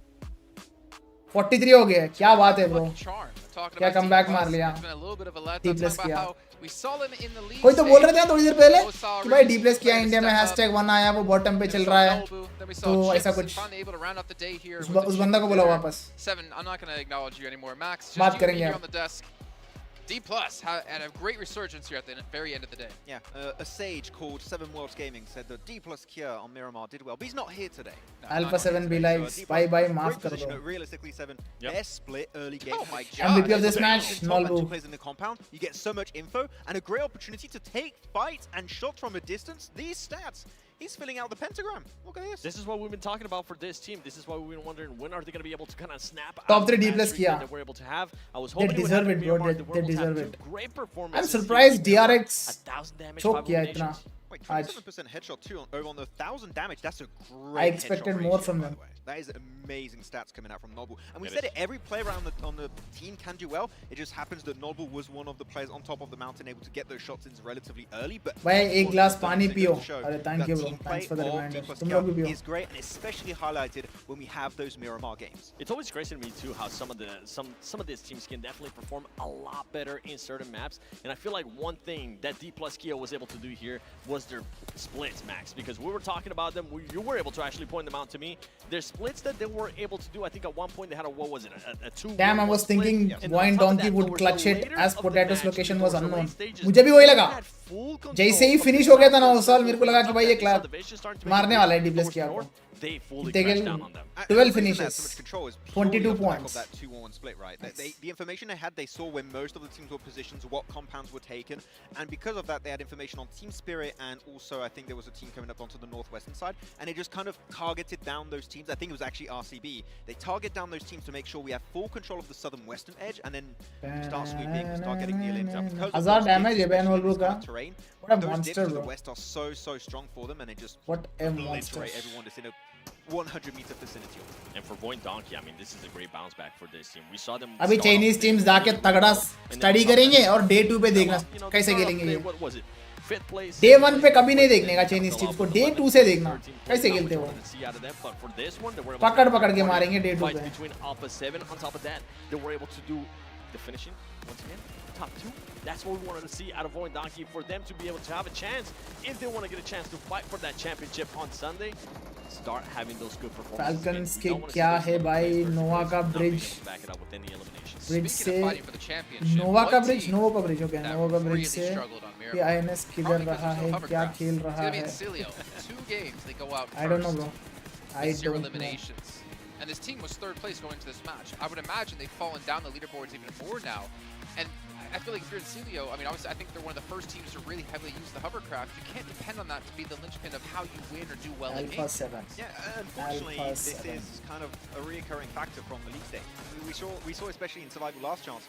43 हो गया. क्या बात है ब्रो. क्या कमबैक मार लिया. D plus किया. कोई तो बोल रहे थे थोड़ी देर पहले कि भाई D plus किया इंडिया में #1 आया वो बॉटम पे चल रहा है. तो ऐसा कुछ उस बंदा को बुलाओ वापस. बात करेंगे आप. D plus had a great resurgence here at the very end of the day. Yeah, a sage called 7 Worlds Gaming said that D plus Kia on Miramar did well, but he's not here today. Alpha 7 be like, bye bye, maaf kar do. Realistically, 7, they're split early game. Oh my God. MVP of this match, Nolbu. Plays in the compound, you get so much info and a great opportunity to take fights and shots from a distance. These stats. He's filling out the pentagram. Look at this. This is what we've been talking about for this team. This is why we've been wondering when are they going to be able to kind of snap Top 3 out D the plus streak Kia. that we're able to have. I was They hoping deserve it, bro. They deserve it. Great I'm performances. surprised DRX 1,000 damage, choke 5 किया इतना. eliminations. Wait, आज. 27% headshot too over on the 1,000 damage. That's a great. I expected headshot more ratio, from by them. the way. That is amazing stats coming out from Nolbu. And we It said is. it, every player on the team can do well. It just happens that Nolbu was one of the players on top of the mountain able to get those shots in relatively early. But भाई एक glass unfortunately, पानी it पियो. goes to show अरे thank that you bro. team Thanks for the play of reminder. D plus तुम लोग भी Kia पियो. is great and especially highlighted when we have those Miramar games. It's always crazy to me too how some of these teams can definitely perform a lot better in certain maps, and I feel like one thing that D plus Kia was able to do here was their splits, Max, because we were talking about them. You were able to actually point them out to me. Their splits that they were able to do, I think at one point they had a, what was it, a 2. Damn, I was thinking And Voin on top of Donkey that, would towards clutch the it later as of the Potato's match, location was towards the unknown. late stages, मुझे भी वही they लगा. had full control जैसे ही of finish the हो गया था ना south उस साल coast मेरे को लगा कि भाई ये of class the Division starting to make मारने it वाला है go D plus north, Kia को. they fully They crashed get down on them. 12 And the reason they had finishes. so much control is 22 purely off the back points. of that 2-1 split, right? The information they had, they saw where most of the teams were positioned, what compounds were taken, and because of that, they had information on team spirit, and also I think there was a team coming up onto the northwestern side, and it just kind of targeted down those teams. I think it was actually RCB. They target down those teams to make sure we have full control of the southern western edge, and then start sweeping, start getting near limbs up. Because of 1000 those damage dips, है Ben especially in Holbrook this का. kind of terrain, What a those monster, dips to the bro. west are so strong for them, and it just What a obliterate monster. everyone just in a 100-meter vicinity. And for Void Donkey, I mean, this is a great bounce back for this team. We saw them. अभी Chinese teams जाके तगड़ा study करेंगे और day 2 पे देखना कैसे खेलेंगे ये. What was it? Fifth place. Day 1 पे कभी नहीं देखने का चाइनीज टीम्स को, डे 2 से देखना कैसे खेलते हो. पकड़ पकड़ के मारेंगे डे 2 पे. Between Alpha 7 on top of that, they were able to do the finishing once again. Top 2. That's what we wanted to see out of Void Donkey, for them to be able to have a chance if they want to get a chance to fight for that championship on Sunday. Start having those good performances. Falcons के क्या है भाई, नोवा का bridge से नोवा का bridge okay, नोवा का bridge से ये आईएनएस किधर रहा है, क्या खेल रहा है. I don't know bro. I don't know. And this team was third place going into this match. I would imagine they've fallen down the leaderboards even more now. And I feel like if you're in Celio, I mean, obviously, I think they're one of the first teams to really heavily use the hovercraft. You can't depend on that to be the linchpin of how you win or do well in Alpha games. 7. Yeah, unfortunately, this is kind of a reoccurring factor from the league stage. We saw especially in Survival Last Chance,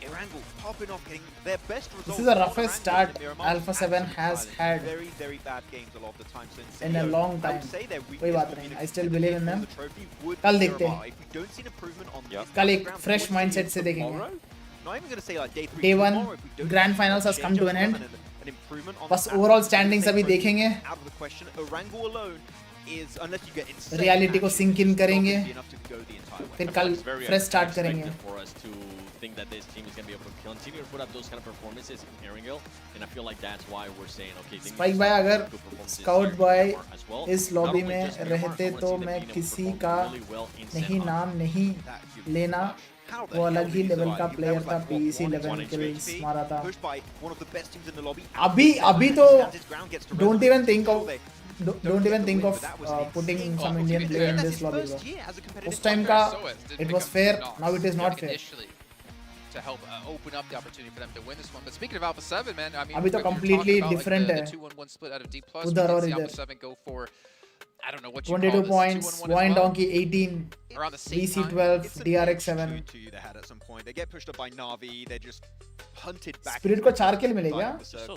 Erangel popping off, getting their best results. This is the roughest start Alpha 7 has had very, very bad games a lot of the time. So in a long time. कोई बात नहीं, I still believe in them. कल देखते हैं. कल एक fresh mindset से देखेंगे. Day 1 Grand Finals has come to an end. बस overall standings अभी देखेंगे. Reality को sink in करेंगे. फिर कल fresh start करेंगे. Think that this team is going to be able to continue to put up those kind of performances in Erangel, and I feel like that's why we're saying, okay, Spike भाई अगर Scout Boy इस lobby में रहते तो मैं किसी का नहीं नाम नहीं लेना. वो अलग ही लेवल का प्लेयर था, PEC 11 kills मारा था. अभी तो don't even think of putting some Indian player in this lobby bro. उस time का it was fair, now it is not fair. To help open up the opportunity for them to win this one. But speaking of Alpha 7, man, I mean, अभी तो completely different है. The 2-1-1 split out of D+. उधर और Alpha इधर. 7 go for, I don't know what you 22 call points, this, 2-1-1 Void as well. Donkey 18, Around the same VC time. 12, DRX 7. They had at some point. They get pushed up by Navi. They're just hunted back. Spirit को 4 kill मिले क्या? The circle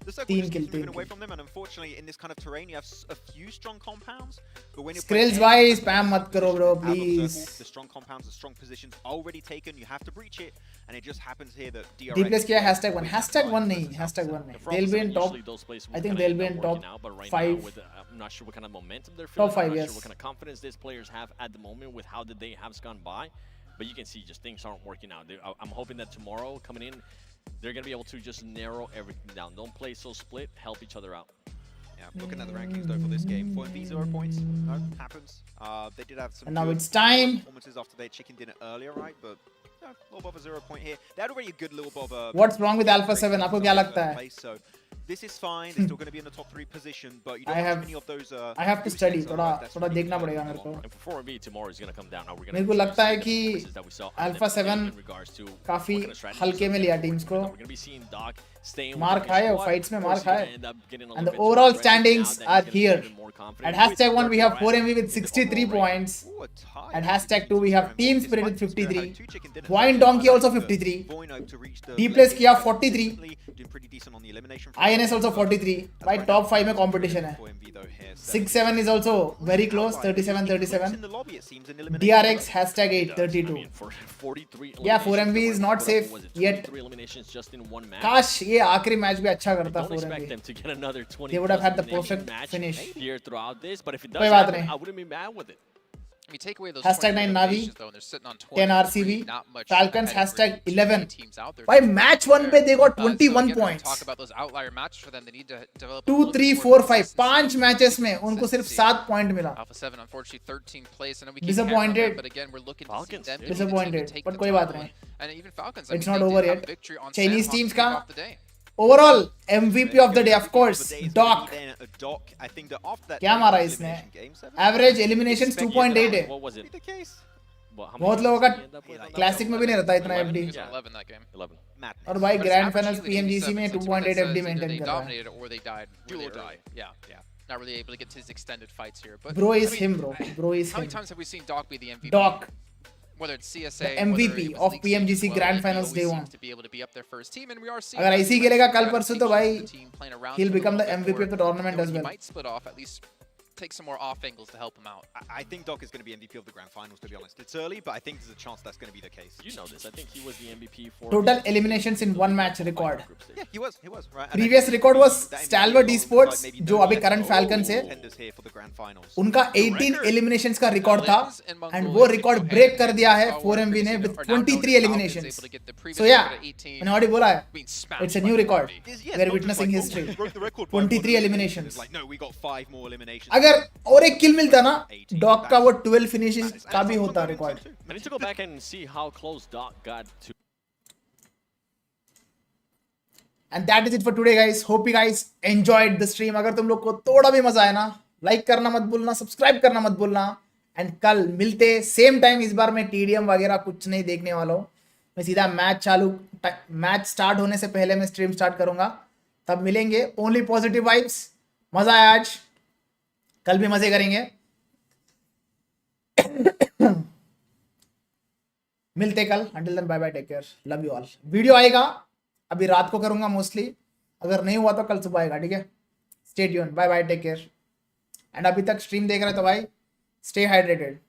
just 3 keeps kill, moving 3 away kill. from them, and unfortunately, in this kind of terrain, you have a few strong compounds. But when you're Skrills playing भाई spam मत करो bro out of please. circle, the strong compounds, the strong positions already taken. You have to breach it, and it just happens here that DRX. Deepness किया #1. #1 नहीं, #1 नहीं. They'll be in top. I think they'll be in top 5. I'm not sure what kind of momentum they're Top feeling. 5, I'm not yes. sure what kind of confidence these players have at the moment with how the day has gone by. But you can see just things aren't working out. I'm hoping that tomorrow coming in, they're going to be able to just narrow everything down. Don't play so split, help each other out. Yeah, looking at the rankings though for this game, 4MV 0 points. No, happens. They did have some And now good it's time. performances after their chicken dinner earlier, right? But no, Little Bob a 0 point here. They had already a good Little Bob. What's wrong with Alpha 7? आपको क्या लगता है? So this is fine. They're still going to be in the top 3 position, but you don't have many of those. I have to study. थोड़ा देखना पड़ेगा मेरे को. And for 4MV tomorrow is going to come down. Now we're मेरे going को to लगता है कि Alpha 7 काफी हल्के में लिया टीम्स को. मार खाए और फाइट्स में मार खाए. And the overall standings are here. At #1 we have 4MV with 63 points. At #2 we have Team Spirit with 53. Void Donkey also 53. D+ किया 43. INS also 43. By top 5 में competition है. 6-7 is also very close, 37-37. DRX #8 32. Yeah, 4MV is not safe yet. काश ये आखिरी match भी अच्छा करता 4MV. They would have had the perfect finish. कोई बात नहीं. I mean, take away those #9 Navi, though, and they're sitting on 20, 10 RCB, not much Falcons competitive #11. teams out there. By match 1 पे they got 21 so again, points. Talk about those outlier matches for them. They need to develop 2, 3, 4, 5 5 matches में उनको सिर्फ 7 point मिला. Alpha 7 unfortunately 13th place, and we keep Disappointed. them, but again we're looking to see them be Disappointed. the team to take But the कोई top बात one. नहीं. And even Falcons, It's I mean, not they over did have yet. victory on Chinese Sanok teams to kick का off the day. overall MVP of the day, of course, Doc. I think that after that क्या मारा इसने? Average eliminations 2.8 है. What was it? बहुत लोगों का classic में भी नहीं रहता इतना FD. 11 that game. 11. और भाई But it's grand average finals ceiling at PMGC में 87, 2.8 so FD either maintain they कर रहा है. dominated or they died really early. Yeah. Not really able to get to his extended fights here. But Bro I is mean, him, bro. Bro is how many him. times have we seen Doc be the MVP? Doc, Whether it's CSA, the MVP whether it was of League Stage PMGC as well, Grand he Finals always Day seems 1. to be able to be up there for his team, and we are seeing अगर that. ऐसे ही खेलेगा कल Throughout the परसों stage, तो भाई the team playing around he'll him a become the little bit MVP of more. the tournament You know, as he well. might split off at least take some more off angles to help him out. I think Doc is going to be MVP of the grand finals, to be honest. It's early, but I think there's a chance that's going to be the case. You know this. I think he was the MVP for Total eliminations in one match record. Yeah, he was. Right. Previous record was Stalwart Esports, जो अभी current Falcons है. उनका 18 eliminations का record था, and वो record break कर दिया है 4MV ने with 23 eliminations. So yeah, मैंने already बोला है, it's a new record. We are witnessing history. 23 eliminations. अगर और एक kill मिलता ना, Doc का वो 12 finishes का भी होता record. I need to go back and see how close Doc got to. And that is it for today, guys. Hope you guys enjoyed the stream. अगर तुम लोग को थोड़ा भी मजा आया ना, लाइक करना मत भूलना, सब्सक्राइब करना मत भूलना. एंड कल मिलते सेम टाइम. इस बार मैं TDM वगैरह कुछ नहीं देखने वाला हूँ. मैं सीधा मैच स्टार्ट होने से पहले मैं स्ट्रीम स्टार्ट करूंगा. तब मिलेंगे. Only positive vibes. मजा आया आज. कल भी मजे करेंगे. मिलते कल. Until then bye bye, take care, love you all. Video आएगा अभी रात को करूंगा मोस्टली. अगर नहीं हुआ तो कल सुबह आएगा. ठीक है. Stay tuned. Bye bye, take care. And अभी तक स्ट्रीम देख रहे हो तो भाई स्टे हाइड्रेटेड.